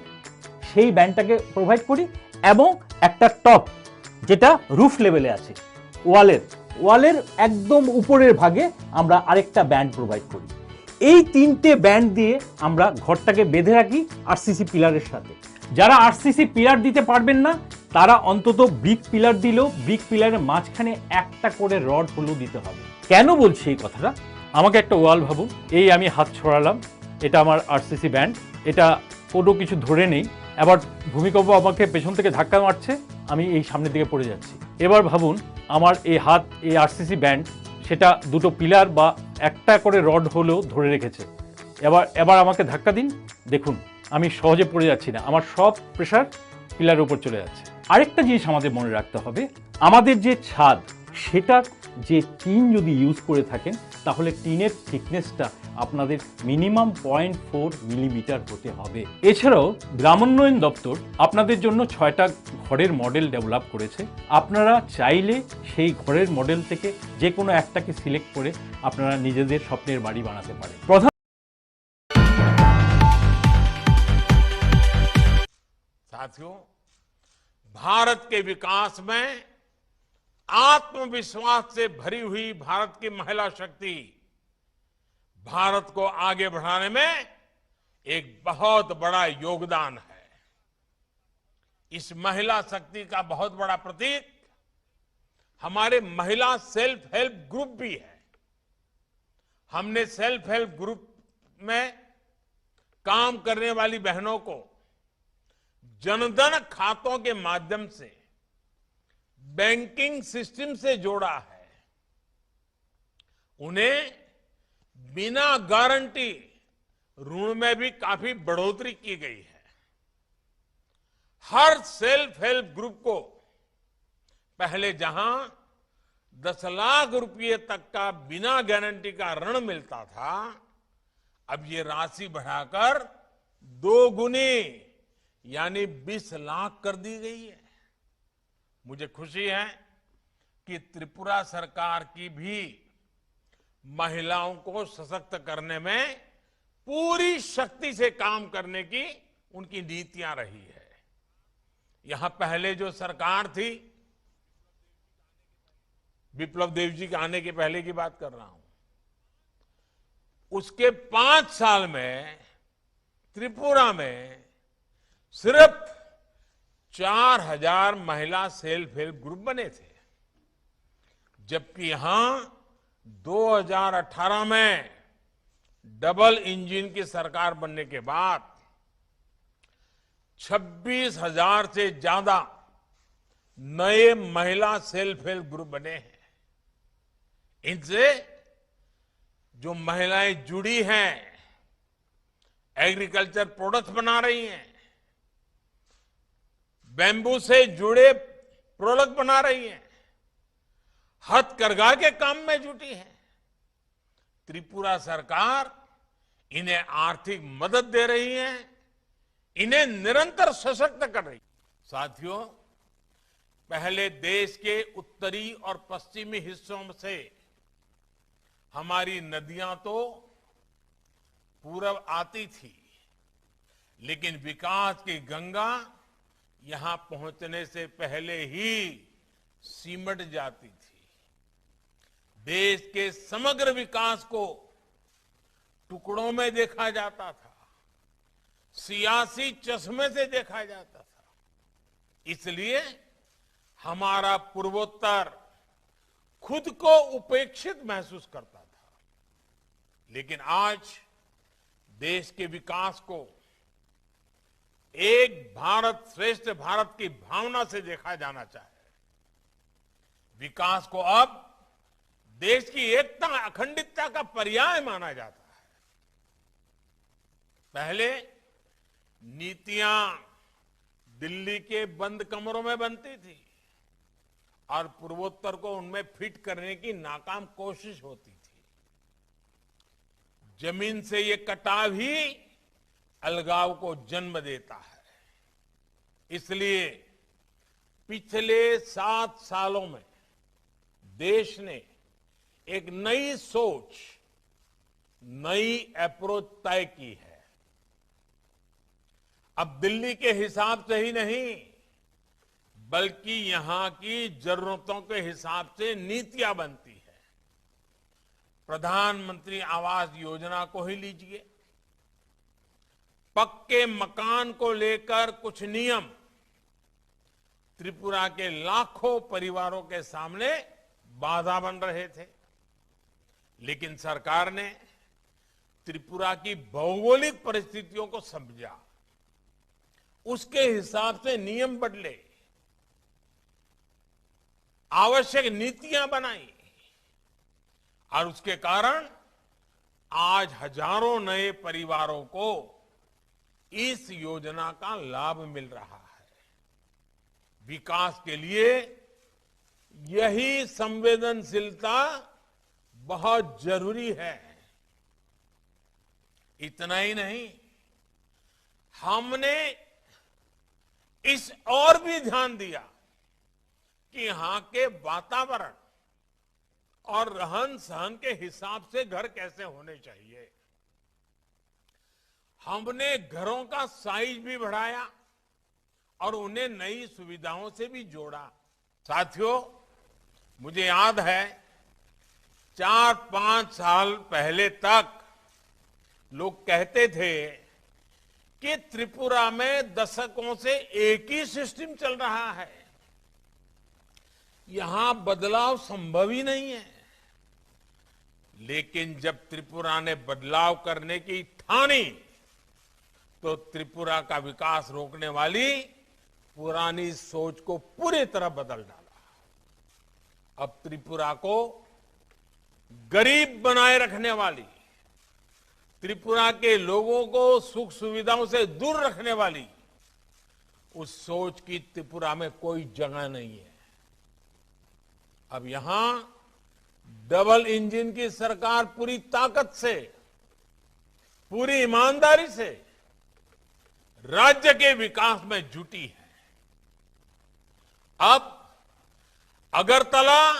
সেই ব্যান্ডটাকে প্রোভাইড করি, এবং একটা টপ যেটা রুফ লেভেলে আছে ওয়ালের একদম উপরের ভাগে আমরা আরেকটা ব্যান্ড প্রোভাইড করি। এই 3টে ব্যান্ড দিয়ে আমরা ঘরটাকে বেঁধে রাখি আরসিসি পিলারের সাথে। যারা আরসিসি পিলার দিতে পারবেন না তারা অন্তত ব্রিক পিলার দিলেও ব্রিক পিলারের মাঝখানে একটা করে রড হলেও দিতে হবে। কেন বলছি এই কথাটা? আমাকে একটা ওয়াল ভাবুন, এই আমি হাত ছড়ালাম, এটা আমার আরসিসি ব্যান্ড, এটা কোনো কিছু ধরে নেই, এবার ভূমিকম্প আমাকে পেছন থেকে ধাক্কা মারছে, আমি এই সামনের দিকে পড়ে যাচ্ছি। এবার ভাবুন আমার এই হাত, এই আরসিসি ব্যান্ড, সেটা দুটো পিলার বা একটা করে রড হলেও ধরে রেখেছে। এবার আমাকে ধাক্কা দিন, দেখুন আমি সহজে পড়ে যাচ্ছি না, আমার সব প্রেশার পিলারের উপর চলে যাচ্ছে। আরেকটা জিনিস আমাদের মনে রাখতে হবে, আমাদের যে ছাদ সেটার যে টিন যদি ইউজ করে থাকেন তাহলে টিনের থিকনেসটা আপনাদের মিনিমাম 0.4 মিলিমিটার হতে হবে। এছাড়াও গ্রামোন্নয়ন দপ্তর আপনাদের জন্য 6টা ঘরের মডেল ডেভেলপ করেছে। আপনারা চাইলে সেই ঘরের মডেল থেকে যে কোনো একটাকে সিলেক্ট করে আপনারা নিজেদের স্বপ্নের বাড়ি বানাতে পারেন। साथियों, भारत के विकास में आत्मविश्वास से भरी हुई भारत की महिला शक्ति भारत को आगे बढ़ाने में एक बहुत बड़ा योगदान है। इस महिला शक्ति का बहुत बड़ा प्रतीक हमारे महिला सेल्फ हेल्प ग्रुप भी है। हमने सेल्फ हेल्प ग्रुप में काम करने वाली बहनों को जनधन खातों के माध्यम से बैंकिंग सिस्टम से जोड़ा है, उन्हें बिना गारंटी ऋण में भी काफी बढ़ोतरी की गई है। हर सेल्फ हेल्प ग्रुप को पहले जहां 10 लाख रुपए तक का बिना गारंटी का ऋण मिलता था, अब ये राशि बढ़ाकर 2 गुनी यानी 20 लाख कर दी गई है। मुझे खुशी है कि त्रिपुरा सरकार की भी महिलाओं को सशक्त करने में पूरी शक्ति से काम करने की उनकी नीतियां रही है। यहां पहले जो सरकार थी, विप्लव देव जी के आने के पहले की बात कर रहा हूं, उसके 5 साल में त्रिपुरा में सिर्फ 4000 महिला सेल्फ हेल्प ग्रुप बने थे, जबकि यहां 2018 में डबल इंजन की सरकार बनने के बाद 26,000 से ज्यादा नए महिला सेल्फ हेल्प ग्रुप बने हैं। इनसे जो महिलाएं जुड़ी हैं, एग्रीकल्चर प्रोडक्ट्स बना रही हैं, बैम्बू से जुड़े प्रोडक्ट बना रही हैं, हथकरघा के काम में जुटी है। त्रिपुरा सरकार इन्हें आर्थिक मदद दे रही है, इन्हें निरंतर सशक्त कर रही है। साथियों, पहले देश के उत्तरी और पश्चिमी हिस्सों से हमारी नदियां तो पूरब आती थी, लेकिन विकास की गंगा यहां पहुंचने से पहले ही सिमट जाती थी। देश के समग्र विकास को टुकड़ों में देखा जाता था, सियासी चश्मे से देखा जाता था। इसलिए हमारा पूर्वोत्तर खुद को उपेक्षित महसूस करता था, लेकिन आज देश के विकास को एक भारत श्रेष्ठ भारत की भावना से देखा जाना चाहिए। विकास को अब देश की एकता अखंडितता का पर्याय माना जाता है। पहले नीतियां दिल्ली के बंद कमरों में बनती थी और पूर्वोत्तर को उनमें फिट करने की नाकाम कोशिश होती थी। जमीन से ये कटाव ही अलगाव को जन्म देता है। इसलिए पिछले 7 सालों में देश ने एक नई सोच, नई अप्रोच तय की है। अब दिल्ली के हिसाब से ही नहीं, बल्कि यहां की जरूरतों के हिसाब से नीतियां बनती है। प्रधानमंत्री आवास योजना को ही लीजिए, पक्के मकान को लेकर कुछ नियम त्रिपुरा के लाखों परिवारों के सामने बाधा बन रहे थे, लेकिन सरकार ने त्रिपुरा की भौगोलिक परिस्थितियों को समझा, उसके हिसाब से नियम बदले, आवश्यक नीतियां बनाई और उसके कारण आज हजारों नए परिवारों को इस योजना का लाभ मिल रहा है। विकास के लिए यही संवेदनशीलता बहुत जरूरी है। इतना ही नहीं, हमने इस और भी ध्यान दिया कि यहां के वातावरण और रहन सहन के हिसाब से घर कैसे होने चाहिए। हमने घरों का साइज भी बढ़ाया और उन्हें नई सुविधाओं से भी जोड़ा। साथियों, मुझे याद है 4-5 साल पहले तक लोग कहते थे कि त्रिपुरा में दशकों से एक ही सिस्टम चल रहा है, यहां बदलाव संभव ही नहीं है। लेकिन जब त्रिपुरा ने बदलाव करने की ठानी, तो त्रिपुरा का विकास रोकने वाली पुरानी सोच को पूरी तरह बदल डाला। अब त्रिपुरा को गरीब बनाए रखने वाली, त्रिपुरा के लोगों को सुख सुविधाओं से दूर रखने वाली उस सोच की त्रिपुरा में कोई जगह नहीं है। अब यहां डबल इंजन की सरकार पूरी ताकत से, पूरी ईमानदारी से राज्य के विकास में जुटी है। अब अगरतला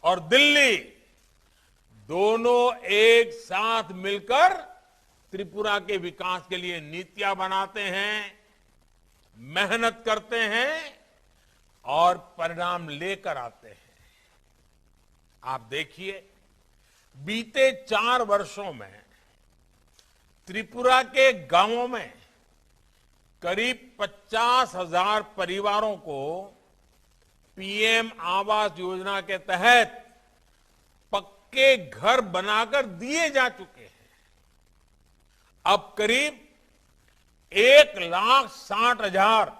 और दिल्ली दोनों एक साथ मिलकर त्रिपुरा के विकास के लिए नीतियां बनाते हैं, मेहनत करते हैं और परिणाम लेकर आते हैं। आप देखिए, बीते 4 वर्षों में त्रिपुरा के गांवों में करीब 50,000 परिवारों को पीएम आवास योजना के तहत पक्के घर बनाकर दिए जा चुके हैं। अब करीब 1,60,000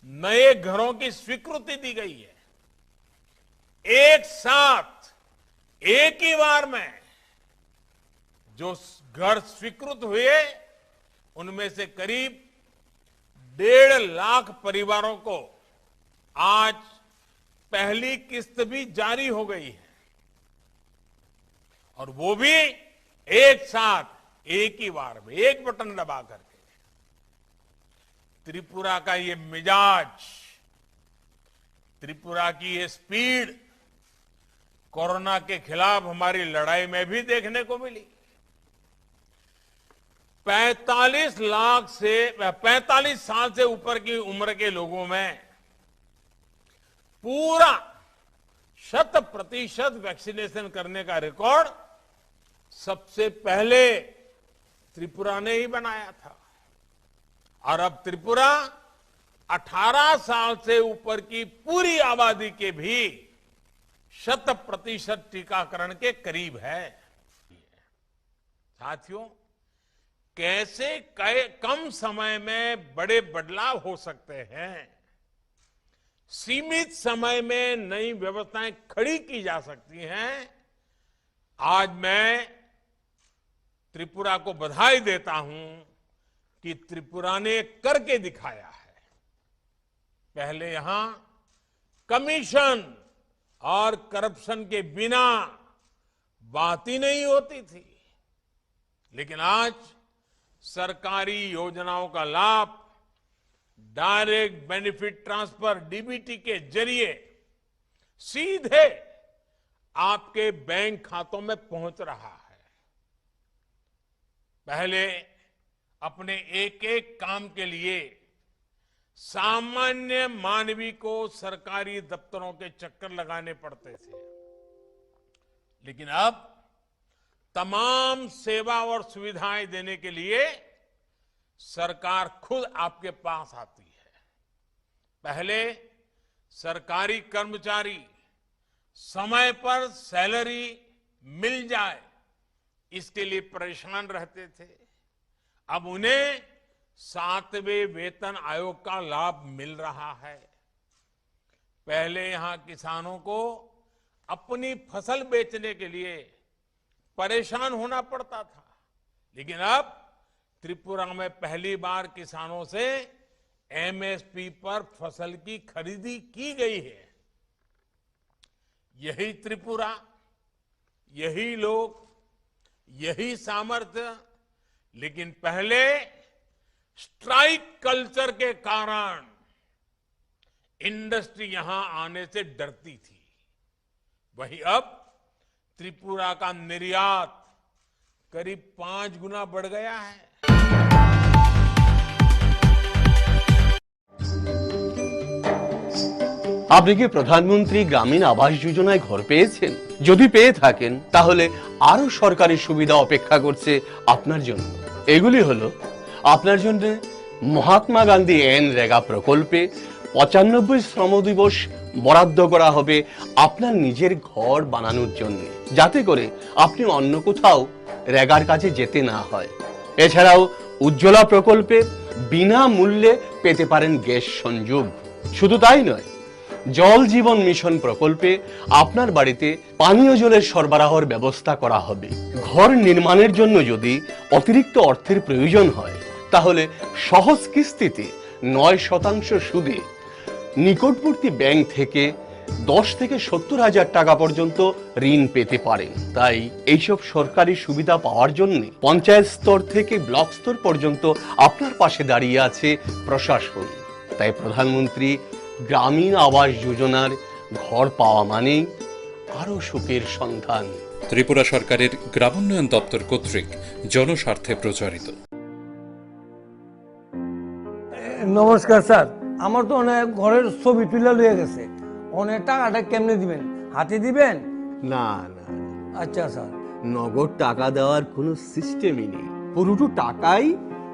नए घरों की स्वीकृति दी गई है। एक साथ, एक ही बार में जो घर स्वीकृत हुए उनमें से करीब 1.5 लाख परिवारों को आज पहली किस्त भी जारी हो गई है, और वो भी एक साथ, एक ही बार में, एक बटन दबा करके। त्रिपुरा का ये मिजाज, त्रिपुरा की ये स्पीड कोरोना के खिलाफ हमारी लड़ाई में भी देखने को मिली। 45 साल से ऊपर की उम्र के लोगों में पूरा 100% वैक्सीनेशन करने का रिकॉर्ड सबसे पहले त्रिपुरा ने ही बनाया था। और अब त्रिपुरा 18 साल से ऊपर की पूरी आबादी के भी 100% टीकाकरण के करीब है। साथियों, कैसे कम समय में बड़े बदलाव हो सकते हैं, सीमित समय में नई व्यवस्थाएं खड़ी की जा सकती हैं, आज मैं त्रिपुरा को बधाई देता हूं कि त्रिपुरा ने करके दिखाया है। पहले यहां कमीशन और करप्शन के बिना बात ही नहीं होती थी, लेकिन आज सरकारी योजनाओं का लाभ डायरेक्ट बेनिफिट ट्रांसफर डीबीटी के जरिए सीधे आपके बैंक खातों में पहुंच रहा है। पहले अपने एक एक काम के लिए सामान्य मानवी को सरकारी दफ्तरों के चक्कर लगाने पड़ते थे, लेकिन अब तमाम सेवा और सुविधाएं देने के लिए सरकार खुद आपके पास आती है। पहले सरकारी कर्मचारी समय पर सैलरी मिल जाए इसके लिए परेशान रहते थे, अब उन्हें 7वें वेतन आयोग का लाभ मिल रहा है। पहले यहां किसानों को अपनी फसल बेचने के लिए परेशान होना पड़ता था, लेकिन अब त्रिपुरा में पहली बार किसानों से एमएसपी पर फसल की खरीदी की गई है। यही त्रिपुरा, यही लोग, यही सामर्थ्य, लेकिन पहले स्ट्राइक कल्चर के कारण इंडस्ट्री यहां आने से डरती थी। वहीं अब त्रिपुरा का निर्यात करीब 5 गुना बढ़ गया है। আপনি কি প্রধানমন্ত্রী গ্রামীণ আবাস যোজনায় ঘর পেয়েছেন? যদি পেয়ে থাকেন তাহলে আরো সরকারি সুবিধা অপেক্ষা করছে আপনার জন্য। এগুলি হলো আপনার জন্য মহাত্মা গান্ধী এনরেগা প্রকল্পে 95 শ্রম দিবস বরাদ্দ করা হবে আপনার নিজের ঘর বানানোর জন্য, যাতে করে আপনি অন্য কোথাও রেগার কাজে যেতে না হয়। এছাড়াও উজ্জ্বলা প্রকল্পে বিনামূল্যে পেতে পারেন গ্যাস সংযোগ। শুধু তাই নয়, জল জীবন মিশন প্রকল্পে আপনার বাড়িতে পানীয় জলের সরবরাহের ব্যবস্থা করা হবে। ঘর নির্মাণের জন্য যদি অতিরিক্ত অর্থের প্রয়োজন হয় তাহলে সহজ কিস্তিতে 9% সুদে নিকটবর্তী ব্যাংক থেকে 10 থেকে 70 হাজার টাকা পর্যন্ত ঋণ পেতে পারেন। তাই এইসব সরকারি সুবিধা পাওয়ার জন্য পঞ্চায়েত স্তর থেকে ব্লক স্তর পর্যন্ত আপনার পাশে দাঁড়িয়ে আছে প্রশাসন। তাই প্রধানমন্ত্রী গ্রামীণ আবাস যোজনার ঘর পাওয়া মানেই আরো সুখের সন্ধান। ত্রিপুরা সরকারের গ্রামোন্নয়ন দপ্তর কর্তৃক জনস্বার্থে প্রচারিত। নমস্কার স্যার, আমার তো অনেক ঘরের ছবি তুলে লয়ে গেছে, অনেক টাকাটা কেমনে দিবেন? হাতে দিবেন? না না, আচ্ছা স্যার। নগদ টাকা দেওয়ার কোনো সিস্টেমই নেই। পুরোটা টাকাই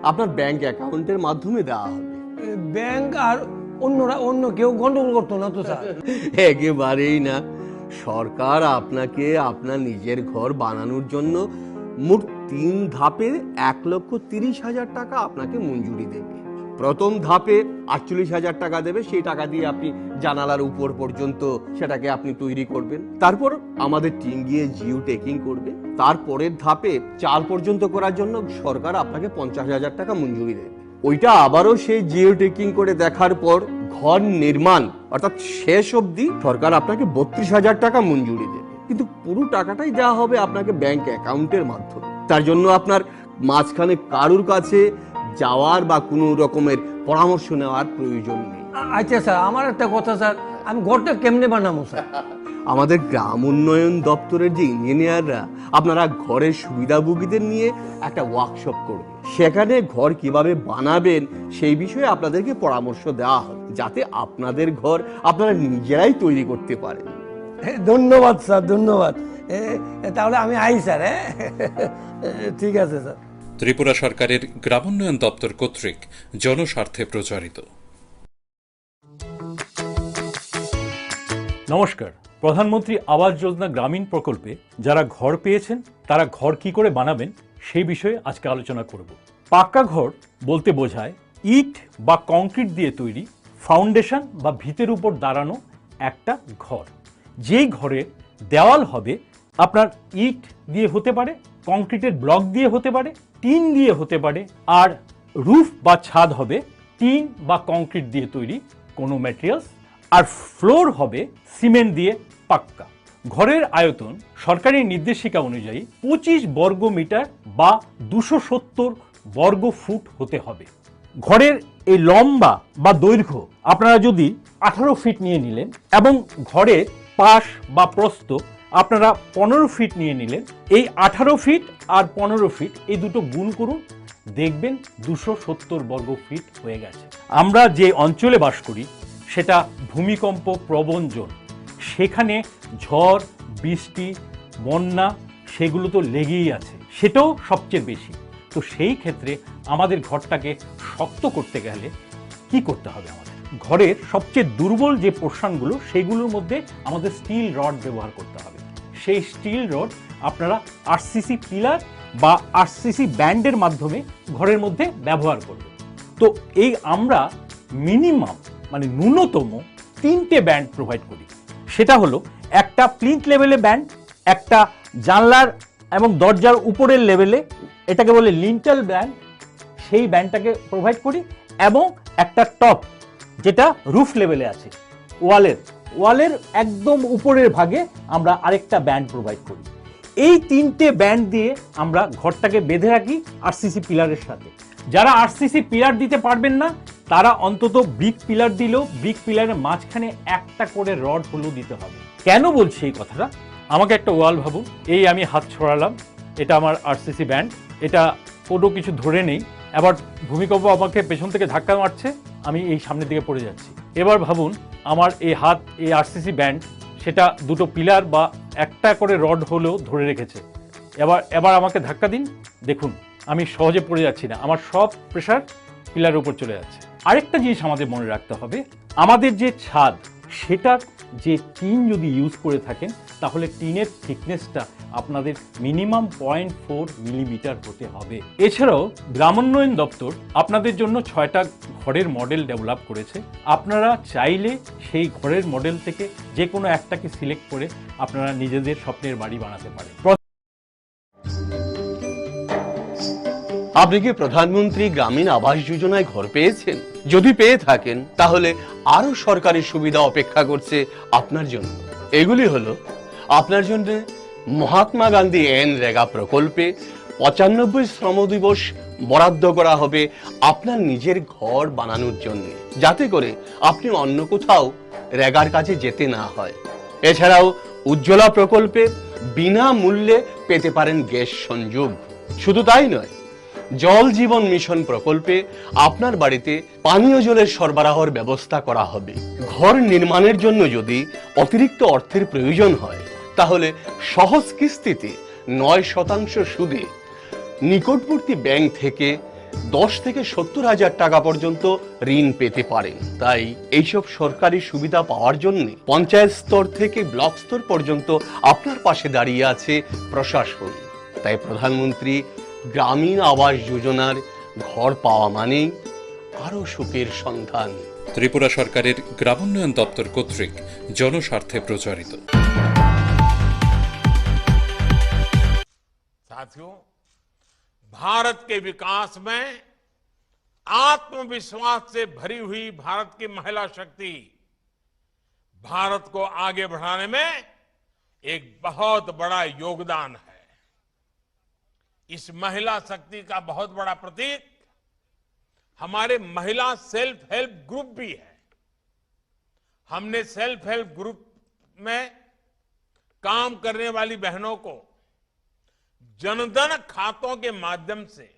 আপনার ব্যাংক অ্যাকাউন্টের মাধ্যমে দেওয়া হবে। ব্যাংক আর অন্য কেউ গন্ডগোল করতো না তো স্যার? একেবারেই না। সরকার আপনাকে আপনার নিজের ঘর বানানোর জন্য মোট 3 ধাপে 1,30,000 টাকা আপনাকে মঞ্জুরি দেবে। প্রথম ধাপে 48,000 টাকা দেবে, সেই টাকা দিয়ে আপনি জানালার উপর পর্যন্ত সেটাকে আপনি তৈরি করবেন। তারপর আমাদের টিম গিয়ে জিও টেকিং করবে। তারপরের ধাপে 4 পর্যন্ত করার জন্য সরকার আপনাকে 50,000 টাকা মঞ্জুরি দেবে। ওইটা আবারও সেই জিও টেকিং করে দেখার পর ঘর নির্মাণ অর্থাৎ শেষ অবধি সরকার আপনাকে 32,000 টাকা মঞ্জুরি দেবে। কিন্তু পুরো টাকাটাই দেওয়া হবে আপনাকে ব্যাংক অ্যাকাউন্টের মাধ্যমে। তার জন্য আপনার মাঝখানে কারুর কাছে যাওয়ার বা কোনো রকমের পরামর্শ নেওয়ার প্রয়োজন নেই। আচ্ছা স্যার, আমার একটা কথা স্যার, আমি ঘরটা কেমনে বানাবো স্যার? আমাদের গ্রাম উন্নয়ন দপ্তরের যে ইঞ্জিনিয়াররা আপনারা ঘরের সুবিধাভোগীদের নিয়ে একটা ওয়ার্কশপ করবে। সেখানে ঘর কিভাবে বানাবেন সেই বিষয়ে আপনাদেরকে পরামর্শ দেওয়া হবে, যাতে আপনাদের ঘর আপনারা নিজেরাই তৈরি করতে পারেন। ধন্যবাদ স্যার, ধন্যবাদ। তাহলে আমি আই স্যার। ঠিক আছে স্যার। ত্রিপুরা সরকারের গ্রামোন্নয়ন দপ্তর কর্তৃক জনস্বার্থে প্রচারিত। নমস্কার। প্রধানমন্ত্রী আবাস যোজনা গ্রামীণ প্রকল্পে যারা ঘর পেয়েছেন তারা ঘর কি করে বানাবেন সেই বিষয়ে আজকে আলোচনা করব। পাক্কা ঘর বলতে বোঝায় ইট বা কংক্রিট দিয়ে তৈরি ফাউন্ডেশন বা ভিতের উপর দাঁড়ানো একটা ঘর। যেই ঘরের দেওয়াল হবে আপনার ইট দিয়ে হতে পারে, কংক্রিটের ব্লক দিয়ে হতে পারে, টিন দিয়ে হতে পারে, আর রুফ বা ছাদ হবে টিন বা কংক্রিট দিয়ে তৈরি কোনো ম্যাটেরিয়ালস, আর ফ্লোর হবে সিমেন্ট দিয়ে পাক্কা। ঘরের আয়তন সরকারি নির্দেশিকা অনুযায়ী 25 বর্গ মিটার বা 270 বর্গ ফুট হতে হবে। ঘরের এই লম্বা বা দৈর্ঘ্য আপনারা যদি 18 ফিট নিয়ে নিলেন এবং ঘরের পাশ বা প্রস্থ আপনারা 15 ফিট নিয়ে নিলেন, এই 18 ফিট আর 15 ফিট এই দুটো গুণ করুন, দেখবেন 270 বর্গ ফিট হয়ে গেছে। আমরা যে অঞ্চলে বাস করি সেটা ভূমিকম্প প্রবণ জোন। সেখানে ঝড়, বৃষ্টি, বন্যা সেগুলো তো লেগেই আছে, সেটাও সবচেয়ে বেশি। তো সেই ক্ষেত্রে আমাদের ঘরটাকে শক্ত করতে গেলে কি করতে হবে? আমাদের ঘরের সবচেয়ে দুর্বল যে পোর্শনগুলো সেগুলোর মধ্যে আমাদের স্টিল রড ব্যবহার করতে হবে। সেই স্টিল রড আপনারা আরসিসি পিলার বা আরসিসি ব্যান্ডের মাধ্যমে ঘরের মধ্যে ব্যবহার করবেন। তো এই আমরা মিনিমাম মানে ন্যূনতম 3টে ব্যান্ড প্রোভাইড করি। সেটা হলো একটা প্লিন্থ লেভেলে ব্যান্ড, একটা জানলার এবং দরজার উপরের লেভেলে, এটাকে বলে লিন্টাল ব্যান্ড, সেই ব্যান্ডটাকে প্রোভাইড করি, এবং একটা টপ যেটা রুফ লেভেলে আছে ওয়ালের একদম উপরের ভাগে আমরা আরেকটা ব্যান্ড প্রোভাইড করি। এই 3টে ব্যান্ড দিয়ে আমরা ঘরটাকে বেঁধে রাখি আরসিসি পিলারের সাথে। যারা আরসিসি পিলার দিতে পারবেন না তারা অন্তত ব্রিক পিলার দিলেও ব্রিক পিলারের মাঝখানে একটা করে রড হলেও দিতে হবে। কেন বলছি এই কথাটা? আমাকে একটা ওয়াল ভাবুন, এই আমি হাত ছড়ালাম, এটা আমার আরসিসি ব্যান্ড, এটা কোনো কিছু ধরে নেই, এবার ভূমিকম্প আমাকে পেছন থেকে ধাক্কা মারছে, আমি এই সামনের দিকে পড়ে যাচ্ছি। এবার ভাবুন আমার এই হাত, এই আরসিসি ব্যান্ড, সেটা দুটো পিলার বা একটা করে রড হলেও ধরে রেখেছে। এবার আমাকে ধাক্কা দিন, দেখুন আমি সহজে পড়ে যাচ্ছি না, আমার সব প্রেশার পিলারের উপর চলে যাচ্ছে। আরেকটা জিনিস আমাদের মনে রাখতে হবে, আমাদের যে ছাদ সেটার যে টিন যদি ইউজ করে থাকেন তাহলে টিনের থিকনেসটা আপনাদের মিনিমাম 0.4 মিলিমিটার হতে হবে। এছাড়াও গ্রামোন্নয়ন দপ্তর আপনাদের জন্য 6টা ঘরের মডেল ডেভেলপ করেছে। আপনারা চাইলে সেই ঘরের মডেল থেকে যে কোনো একটাকে সিলেক্ট করে আপনারা নিজেদের স্বপ্নের বাড়ি বানাতে পারেন। আপনি কি প্রধানমন্ত্রী গ্রামীণ আবাস যোজনায় ঘর পেয়েছেন? যদি পেয়ে থাকেন তাহলে আরো সরকারি সুবিধা অপেক্ষা করছে আপনার জন্য। এগুলি হলো আপনার জন্য মহাত্মা গান্ধী রেগা প্রকল্পে 95 শ্রম দিবস বরাদ্দ করা হবে আপনার নিজের ঘর বানানোর জন্য, যাতে করে আপনি অন্য কোথাও রেগার কাছে যেতে না হয়। এছাড়াও উজ্জ্বলা প্রকল্পে বিনামূল্যে পেতে পারেন গ্যাস সংযোগ। শুধু তাই নয়, জল জীবন মিশন প্রকল্পে আপনার বাড়িতে পানীয় জলের সরবরাহের ব্যবস্থা করা হবে। ঘর নির্মাণের জন্য যদি অতিরিক্ত অর্থের প্রয়োজন হয় তাহলে সহজ কিস্তিতে 9% সুদে নিকটবর্তী ব্যাংক থেকে 10 থেকে 70 হাজার টাকা পর্যন্ত ঋণ পেতে পারেন। তাই এইসব সরকারি সুবিধা পাওয়ার জন্য পঞ্চায়েত স্তর থেকে ব্লক স্তর পর্যন্ত আপনার পাশে দাঁড়িয়ে আছে প্রশাসন। তাই প্রধানমন্ত্রী গ্রামীণ আবাস যোজনার ঘর পাওয়া মানেই আরো সুখের সন্ধান। ত্রিপুরা সরকারের গ্রামোন্নয়ন দপ্তর কর্তৃক জনস্বার্থে প্রচারিত। साथियों, भारत के विकास में आत्मविश्वास से भरी हुई भारत की महिला शक्ति भारत को आगे बढ़ाने में एक बहुत बड़ा योगदान है। इस महिला शक्ति का बहुत बड़ा प्रतीक हमारे महिला सेल्फ हेल्प ग्रुप भी है। हमने सेल्फ हेल्प ग्रुप में काम करने वाली बहनों को जनधन खातों के माध्यम से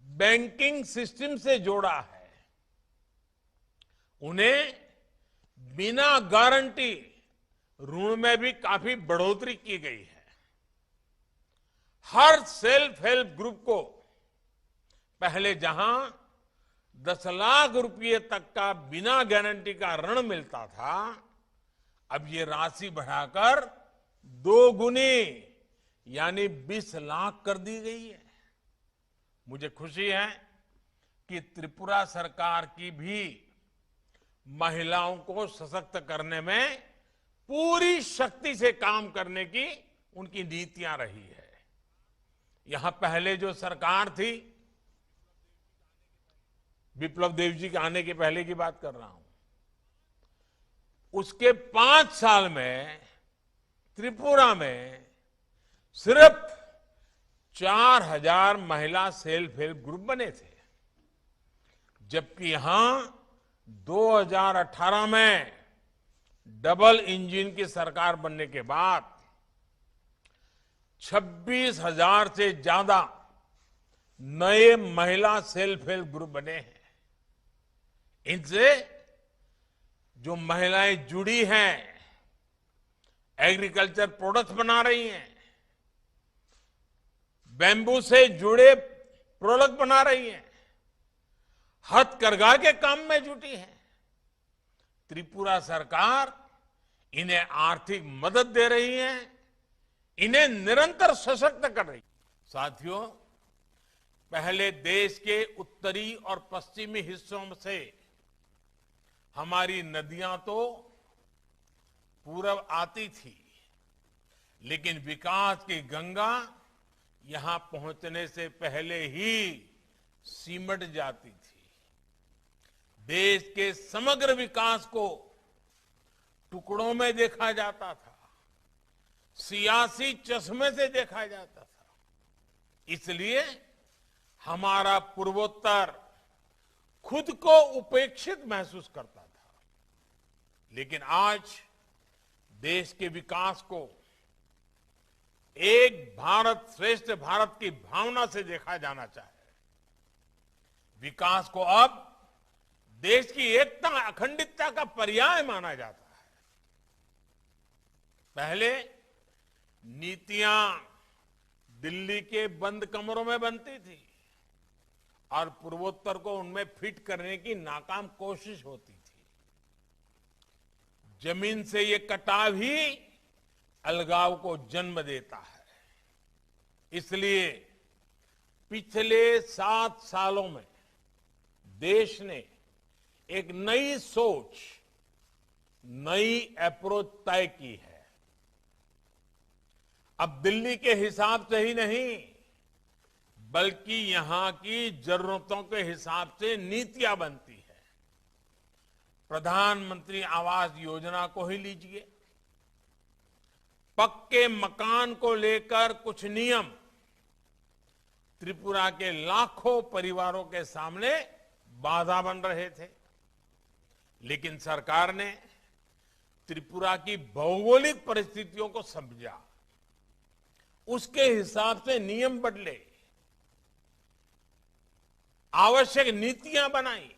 बैंकिंग सिस्टम से जोड़ा है। उन्हें बिना गारंटी ऋण में भी काफी बढ़ोतरी की गई है। हर सेल्फ हेल्प ग्रुप को पहले जहां 10 लाख रुपए तक का बिना गारंटी का ऋण मिलता था, अब ये राशि बढ़ाकर 2 गुनी यानी 20 लाख कर दी गई है। मुझे खुशी है कि त्रिपुरा सरकार की भी महिलाओं को सशक्त करने में पूरी शक्ति से काम करने की उनकी नीतियां रही है। यहां पहले जो सरकार थी, विप्लव देव जी के आने के पहले की बात कर रहा हूं, उसके 5 साल में त्रिपुरा में सिर्फ 4000 महिला सेल्फ हेल्प ग्रुप बने थे, जबकि यहां 2018 में डबल इंजन की सरकार बनने के बाद 26,000 से ज्यादा नए महिला सेल्फ हेल्प ग्रुप बने हैं। इनसे जो महिलाएं जुड़ी हैं, एग्रीकल्चर प्रोडक्ट्स बना रही हैं, बैम्बू से जुड़े प्रोडक्ट बना रही हैं, हथकरघा के काम में जुटी है। त्रिपुरा सरकार इन्हें आर्थिक मदद दे रही है, इन्हें निरंतर सशक्त कर रही है। साथियों, पहले देश के उत्तरी और पश्चिमी हिस्सों से हमारी नदियां तो पूरब आती थी, लेकिन विकास की गंगा यहां पहुंचने से पहले ही सिमट जाती थी। देश के समग्र विकास को टुकड़ों में देखा जाता था, सियासी चश्मे से देखा जाता था। इसलिए हमारा पूर्वोत्तर खुद को उपेक्षित महसूस करता था। लेकिन आज देश के विकास को एक भारत श्रेष्ठ भारत की भावना से देखा जाना चाहिए। विकास को अब देश की एकता अखंडितता का पर्याय माना जाता है। पहले नीतियां दिल्ली के बंद कमरों में बनती थी और पूर्वोत्तर को उनमें फिट करने की नाकाम कोशिश होती थी। जमीन से ये कटाव ही अलगाव को जन्म देता है। इसलिए पिछले 7 सालों में देश ने एक नई सोच, नई अप्रोच तय की है। अब दिल्ली के हिसाब से ही नहीं, बल्कि यहां की जरूरतों के हिसाब से नीतियां बनती है। प्रधानमंत्री आवास योजना को ही लीजिए, पक्के मकान को लेकर कुछ नियम त्रिपुरा के लाखों परिवारों के सामने बाधा बन रहे थे, लेकिन सरकार ने त्रिपुरा की भौगोलिक परिस्थितियों को समझा, उसके हिसाब से नियम बदले, आवश्यक नीतियां बनाई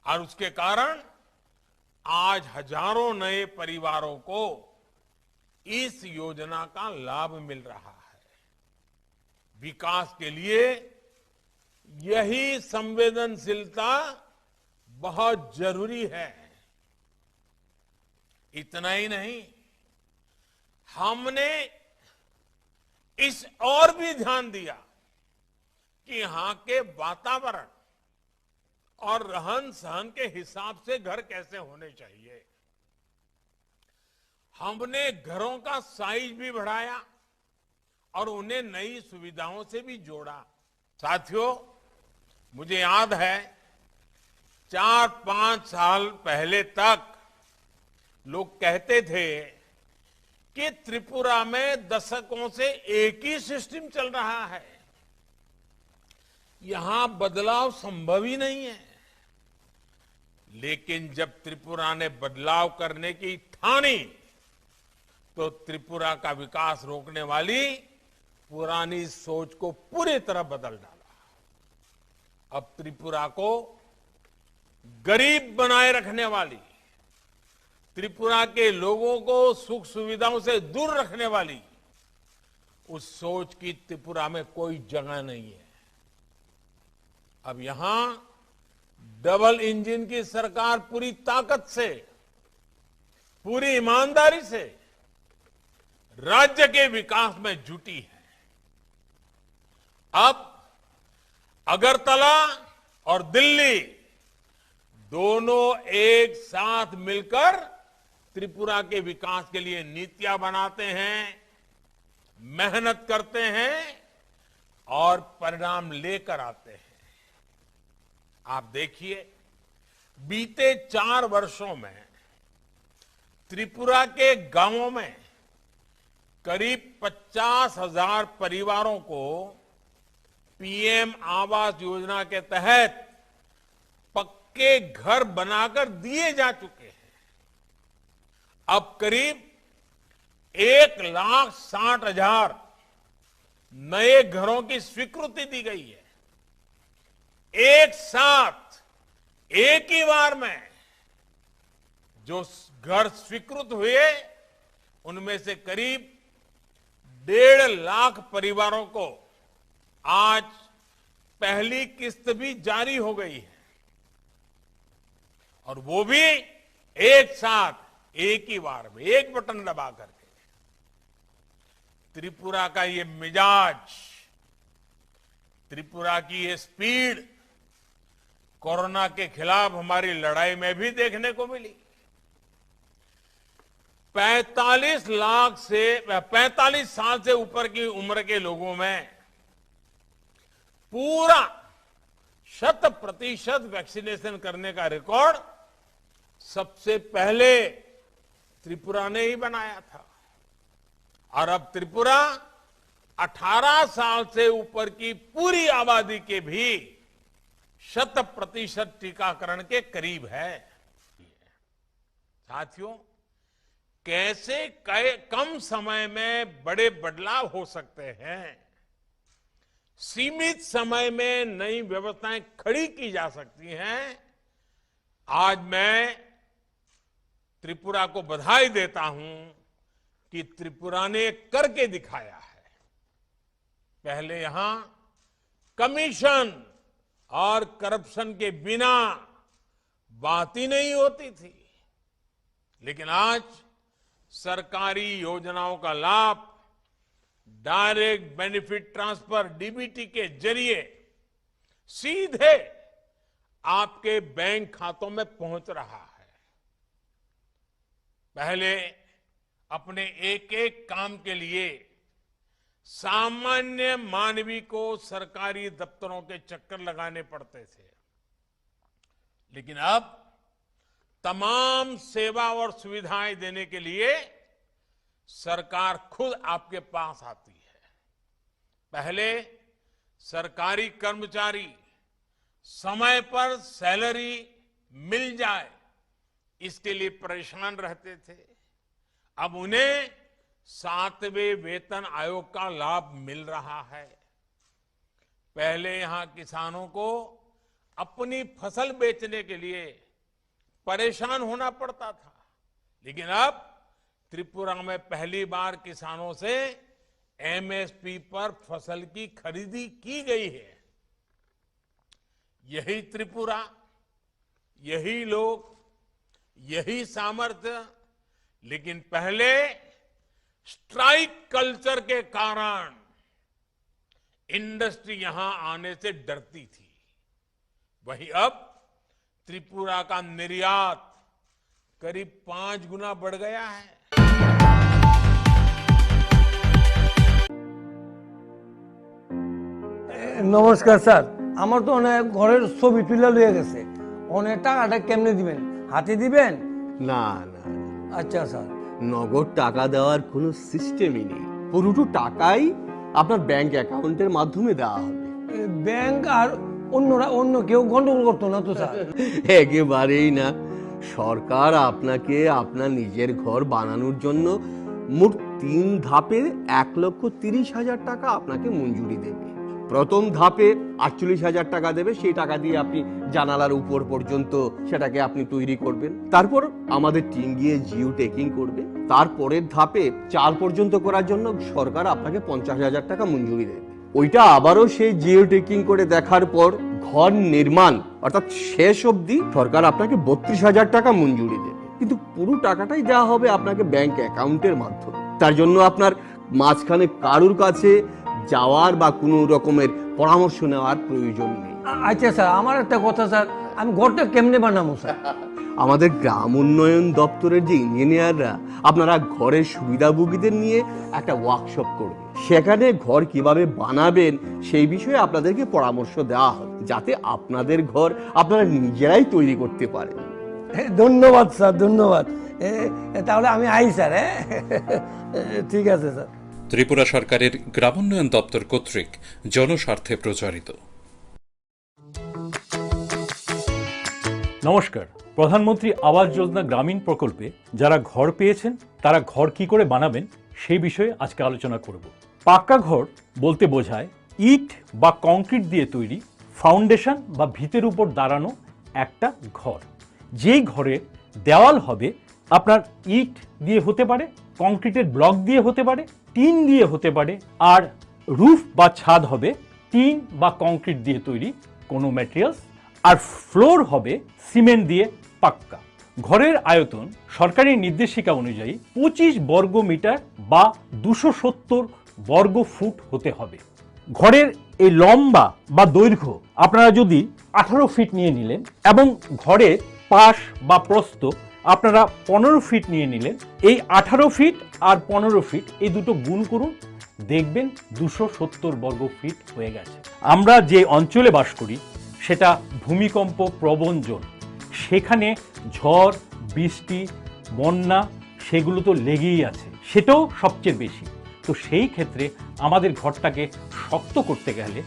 और उसके कारण आज हजारों नए परिवारों को इस योजना का लाभ मिल रहा है। विकास के लिए यही संवेदनशीलता बहुत जरूरी है। इतना ही नहीं, हमने इस और भी ध्यान दिया कि यहां के वातावरण और रहन सहन के हिसाब से घर कैसे होने चाहिए। हमने घरों का साइज भी बढ़ाया और उन्हें नई सुविधाओं से भी जोड़ा। साथियों, मुझे याद है 4-5 साल पहले तक लोग कहते थे कि त्रिपुरा में दशकों से एक ही सिस्टम चल रहा है, यहां बदलाव संभव ही नहीं है। लेकिन जब त्रिपुरा ने बदलाव करने की ठानी तो त्रिपुरा का विकास रोकने वाली पुरानी सोच को पूरी तरह बदल डाला। अब त्रिपुरा को गरीब बनाए रखने वाली, त्रिपुरा के लोगों को सुख सुविधाओं से दूर रखने वाली उस सोच की त्रिपुरा में कोई जगह नहीं है। अब यहां डबल इंजन की सरकार पूरी ताकत से, पूरी ईमानदारी से राज्य के विकास में जुटी है। अब अगरतला और दिल्ली दोनों एक साथ मिलकर त्रिपुरा के विकास के लिए नीतियां बनाते हैं, मेहनत करते हैं और परिणाम लेकर आते हैं। आप देखिए, बीते 4 वर्षों में त्रिपुरा के गांवों में करीब 50,000 परिवारों को पीएम आवास योजना के तहत पक्के घर बनाकर दिए जा चुके हैं। अब करीब 1,60,000 नए घरों की स्वीकृति दी गई है। एक साथ, एक ही बार में जो घर स्वीकृत हुए उनमें से करीब 1.5 लाख परिवारों को आज पहली किस्त भी जारी हो गई है, और वो भी एक साथ, एक ही बार में, एक बटन दबा करके। त्रिपुरा का ये मिजाज, त्रिपुरा की ये स्पीड कोरोना के खिलाफ हमारी लड़ाई में भी देखने को मिली। 45 साल से ऊपर की उम्र के लोगों में पूरा 100% वैक्सीनेशन करने का रिकॉर्ड सबसे पहले त्रिपुरा ने ही बनाया था। और अब त्रिपुरा 18 साल से ऊपर की पूरी आबादी के भी 100% टीकाकरण के करीब है। साथियों, कैसे कम समय में बड़े बदलाव हो सकते हैं, सीमित समय में नई व्यवस्थाएं खड़ी की जा सकती हैं, आज मैं त्रिपुरा को बधाई देता हूं कि त्रिपुरा ने करके दिखाया है। पहले यहां कमीशन और करप्शन के बिना बात ही नहीं होती थी। लेकिन आज सरकारी योजनाओं का लाभ डायरेक्ट बेनिफिट ट्रांसफर डीबीटी के जरिए सीधे आपके बैंक खातों में पहुंच रहा है। पहले अपने एक एक काम के लिए सामान्य मानवी को सरकारी दफ्तरों के चक्कर लगाने पड़ते थे, लेकिन अब तमाम सेवा और सुविधाएं देने के लिए सरकार खुद आपके पास आती है। पहले सरकारी कर्मचारी समय पर सैलरी मिल जाए इसके लिए परेशान रहते थे, अब उन्हें 7वें वेतन आयोग का लाभ मिल रहा है। पहले यहां किसानों को अपनी फसल बेचने के लिए परेशान होना पड़ता था, लेकिन अब त्रिपुरा में पहली बार किसानों से एमएसपी पर फसल की खरीदी की गई है। यही त्रिपुरा, यही लोग, यही सामर्थ्य, लेकिन पहले स्ट्राइक कल्चर के कारण इंडस्ट्री यहां आने से डरती थी। वहीं अब त्रिपुरा का निर्यात करीब 5 गुना बढ़ गया है। নমস্কার স্যার, আমার তো অনেক ঘরের ছবি তুলে লয়ে গেছে, অনেক টাকাটা কেমনে দিবেন? হাতে দিবেন? না না, আচ্ছা স্যার। নগদ টাকা দেওয়ার কোনো সিস্টেমই নেই। পুরোটো টাকাই আপনার ব্যাংক অ্যাকাউন্টের মাধ্যমে দেওয়া হবে। ব্যাংক আর অন্য কেউ গন্ডগোল করতো না তো স্যার? একেবারেই না। সরকার আপনাকে আপনার নিজের ঘর বানানোর জন্য মোট 3 ধাপে 1,30,000 টাকা আপনাকে মঞ্জুরি দেবে। প্রথম ধাপে 48,000 টাকা দেবে, সেই টাকা দিয়ে আপনি জানালার উপর পর্যন্ত সেটাকে আপনি তৈরি করবেন। তারপর আমাদের টিম গিয়ে জিও টেকিং করবে। তারপরের ধাপে 4 পর্যন্ত করার জন্য সরকার আপনাকে 50,000 টাকা মঞ্জুরি দেবে। ওইটা আবারও সেই জিও টেকিং করে দেখার পর ঘর নির্মাণ অর্থাৎ শেষ অবধি সরকার আপনাকে 32,000 টাকা মঞ্জুরি দেবে, কিন্তু পুরো টাকাটাই দেওয়া হবে আপনাকে ব্যাংক অ্যাকাউন্টের মাধ্যমে। তার জন্য আপনার মাঝখানে কারুর কাছে যাওয়ার বা কোনো রকমের পরামর্শ নেওয়ার প্রয়োজন নেই। আচ্ছা স্যার, আমার একটা কথা স্যার, আমি ঘরটা কেমনে বানাবো স্যার? আমাদের গ্রাম উন্নয়ন দপ্তরের যে ইঞ্জিনিয়াররা আপনারা ঘরের সুবিধাভোগীদের নিয়ে একটা ওয়ার্কশপ করবে, সেখানে ঘর কিভাবে বানাবেন সেই বিষয়ে আপনাদেরকে পরামর্শ দেওয়া হবে, যাতে আপনাদের ঘর আপনারা নিজেরাই তৈরি করতে পারেন। ধন্যবাদ স্যার, ধন্যবাদ। তাহলে আমি আই স্যার। ঠিক আছে স্যার। ত্রিপুরা সরকারের গ্রামোন্নয়ন দপ্তর কর্তৃক জনস্বার্থে প্রচারিত। নমস্কার। প্রধানমন্ত্রী আবাস যোজনা গ্রামীণ প্রকল্পে যারা ঘর পেয়েছেন তারা ঘর কি করে বানাবেন সেই বিষয়ে আজকে আলোচনা করব। পাক্কা ঘর বলতে বোঝায় ইট বা কংক্রিট দিয়ে তৈরি ফাউন্ডেশন বা ভিতের উপর দাঁড়ানো একটা ঘর। যেই ঘরে দেওয়াল হবে আপনার ইট দিয়ে হতে পারে, কংক্রিটের ব্লক দিয়ে হতে পারে, টিন দিয়ে হতে পারে, আর রুফ বা ছাদ হবে টিন বা কংক্রিট দিয়ে তৈরি কোনো ম্যাটেরিয়ালস, আর ফ্লোর হবে সিমেন্ট দিয়ে পাক্কা। ঘরের আয়তন সরকারি নির্দেশিকা অনুযায়ী 25 বর্গ মিটার বা 270 বর্গ ফুট হতে হবে। ঘরের এই লম্বা বা দৈর্ঘ্য আপনারা যদি 18 ফিট নিয়ে নিলেন এবং ঘরের পাশ বা প্রস্থ আপনারা 15 ফিট নিয়ে নিলেন, এই 18 ফিট আর 15 ফিট এই দুটো গুণ করুন, দেখবেন 270 বর্গ ফিট হয়ে গেছে। আমরা যে অঞ্চলে বাস করি সেটা ভূমিকম্প প্রবণ জোন, সেখানে ঝড় বৃষ্টি বন্যা সেগুলো তো লেগেই আছে, সেটাও সবচেয়ে বেশি। তো সেই ক্ষেত্রে আমাদের ঘরটাকে শক্ত করতে গেলে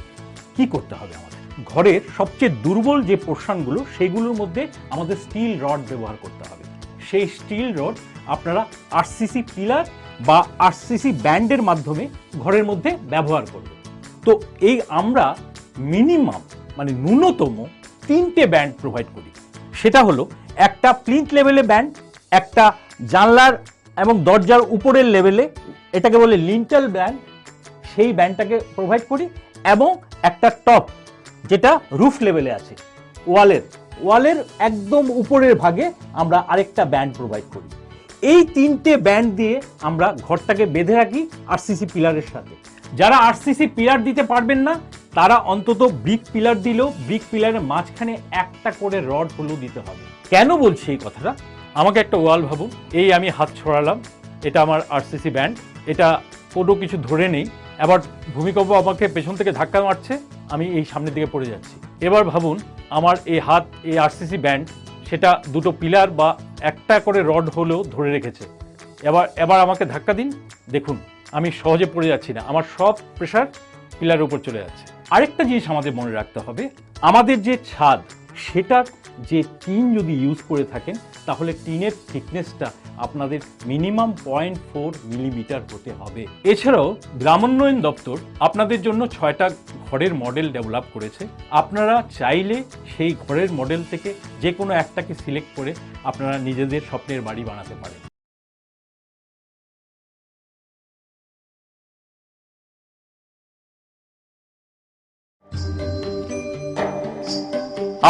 কি করতে হবে? আমাদের ঘরের সবচেয়ে দুর্বল যে পোর্শনগুলো সেগুলোর মধ্যে আমাদের স্টিল রড ব্যবহার করতে হবে। সেই স্টিল রড আপনারা আরসিসি পিলার বা আরসিসি ব্যান্ডের মাধ্যমে ঘরের মধ্যে ব্যবহার করবেন। তো এই আমরা মিনিমাম মানে ন্যূনতম 3টে ব্যান্ড প্রোভাইড করি। সেটা হলো একটা প্লিন্থ লেভেলে ব্যান্ড, একটা জানলার এবং দরজার উপরের লেভেলে, এটাকে বলে লিন্টাল ব্যান্ড, সেই ব্যান্ডটাকে প্রোভাইড করি, এবং একটা টপ যেটা রুফ লেভেলে আছে ওয়ালের একদম উপরের ভাগে আমরা আরেকটা ব্যান্ড প্রোভাইড করি। এই 3টে ব্যান্ড দিয়ে আমরা ঘরটাকে বেঁধে রাখি আরসিসি পিলারের সাথে। যারা আরসিসি পিলার দিতে পারবেন না তারা অন্তত ব্রিক পিলার দিলেও ব্রিক পিলারের মাঝখানে একটা করে রড হলেও দিতে হবে। কেন বলছি এই কথাটা? আমাকে একটা ওয়াল ভাবুন, এই আমি হাত ছড়ালাম, এটা আমার আরসিসি ব্যান্ড, এটা কোনো কিছু ধরে নেই, এবার ভূমিকম্প আমাকে পেছন থেকে ধাক্কা মারছে, আমি এই সামনের দিকে পড়ে যাচ্ছি। এবার ভাবুন আমার এই হাত, এই আরসিসি ব্যান্ড, সেটা দুটো পিলার বা একটা করে রড হলেও ধরে রেখেছে। এবার আমাকে ধাক্কা দিন, দেখুন আমি সহজে পড়ে যাচ্ছি না, আমার সব প্রেশার পিলারের উপর চলে যাচ্ছে। আরেকটা জিনিস আমাদের মনে রাখতে হবে, আমাদের যে ছাদ সেটার যে টিন যদি ইউজ করে থাকেন তাহলে টিনের থিকনেসটা আপনাদের মিনিমাম 0.4 মিলিমিটার হতে হবে। এছাড়াও গ্রামোন্নয়ন দপ্তর আপনাদের জন্য 6টা ঘরের মডেল ডেভেলপ করেছে। আপনারা চাইলে সেই ঘরের মডেল থেকে যে কোনো একটাকে সিলেক্ট করে আপনারা নিজেদের স্বপ্নের বাড়ি বানাতে পারেন।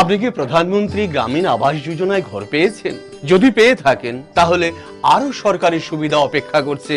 আপনি কি প্রধানমন্ত্রী গ্রামীণ আবাস যোজনায় ঘর পেয়েছেন? যদি পেয়ে থাকেন তাহলে আরো সরকারি সুবিধা অপেক্ষা করছে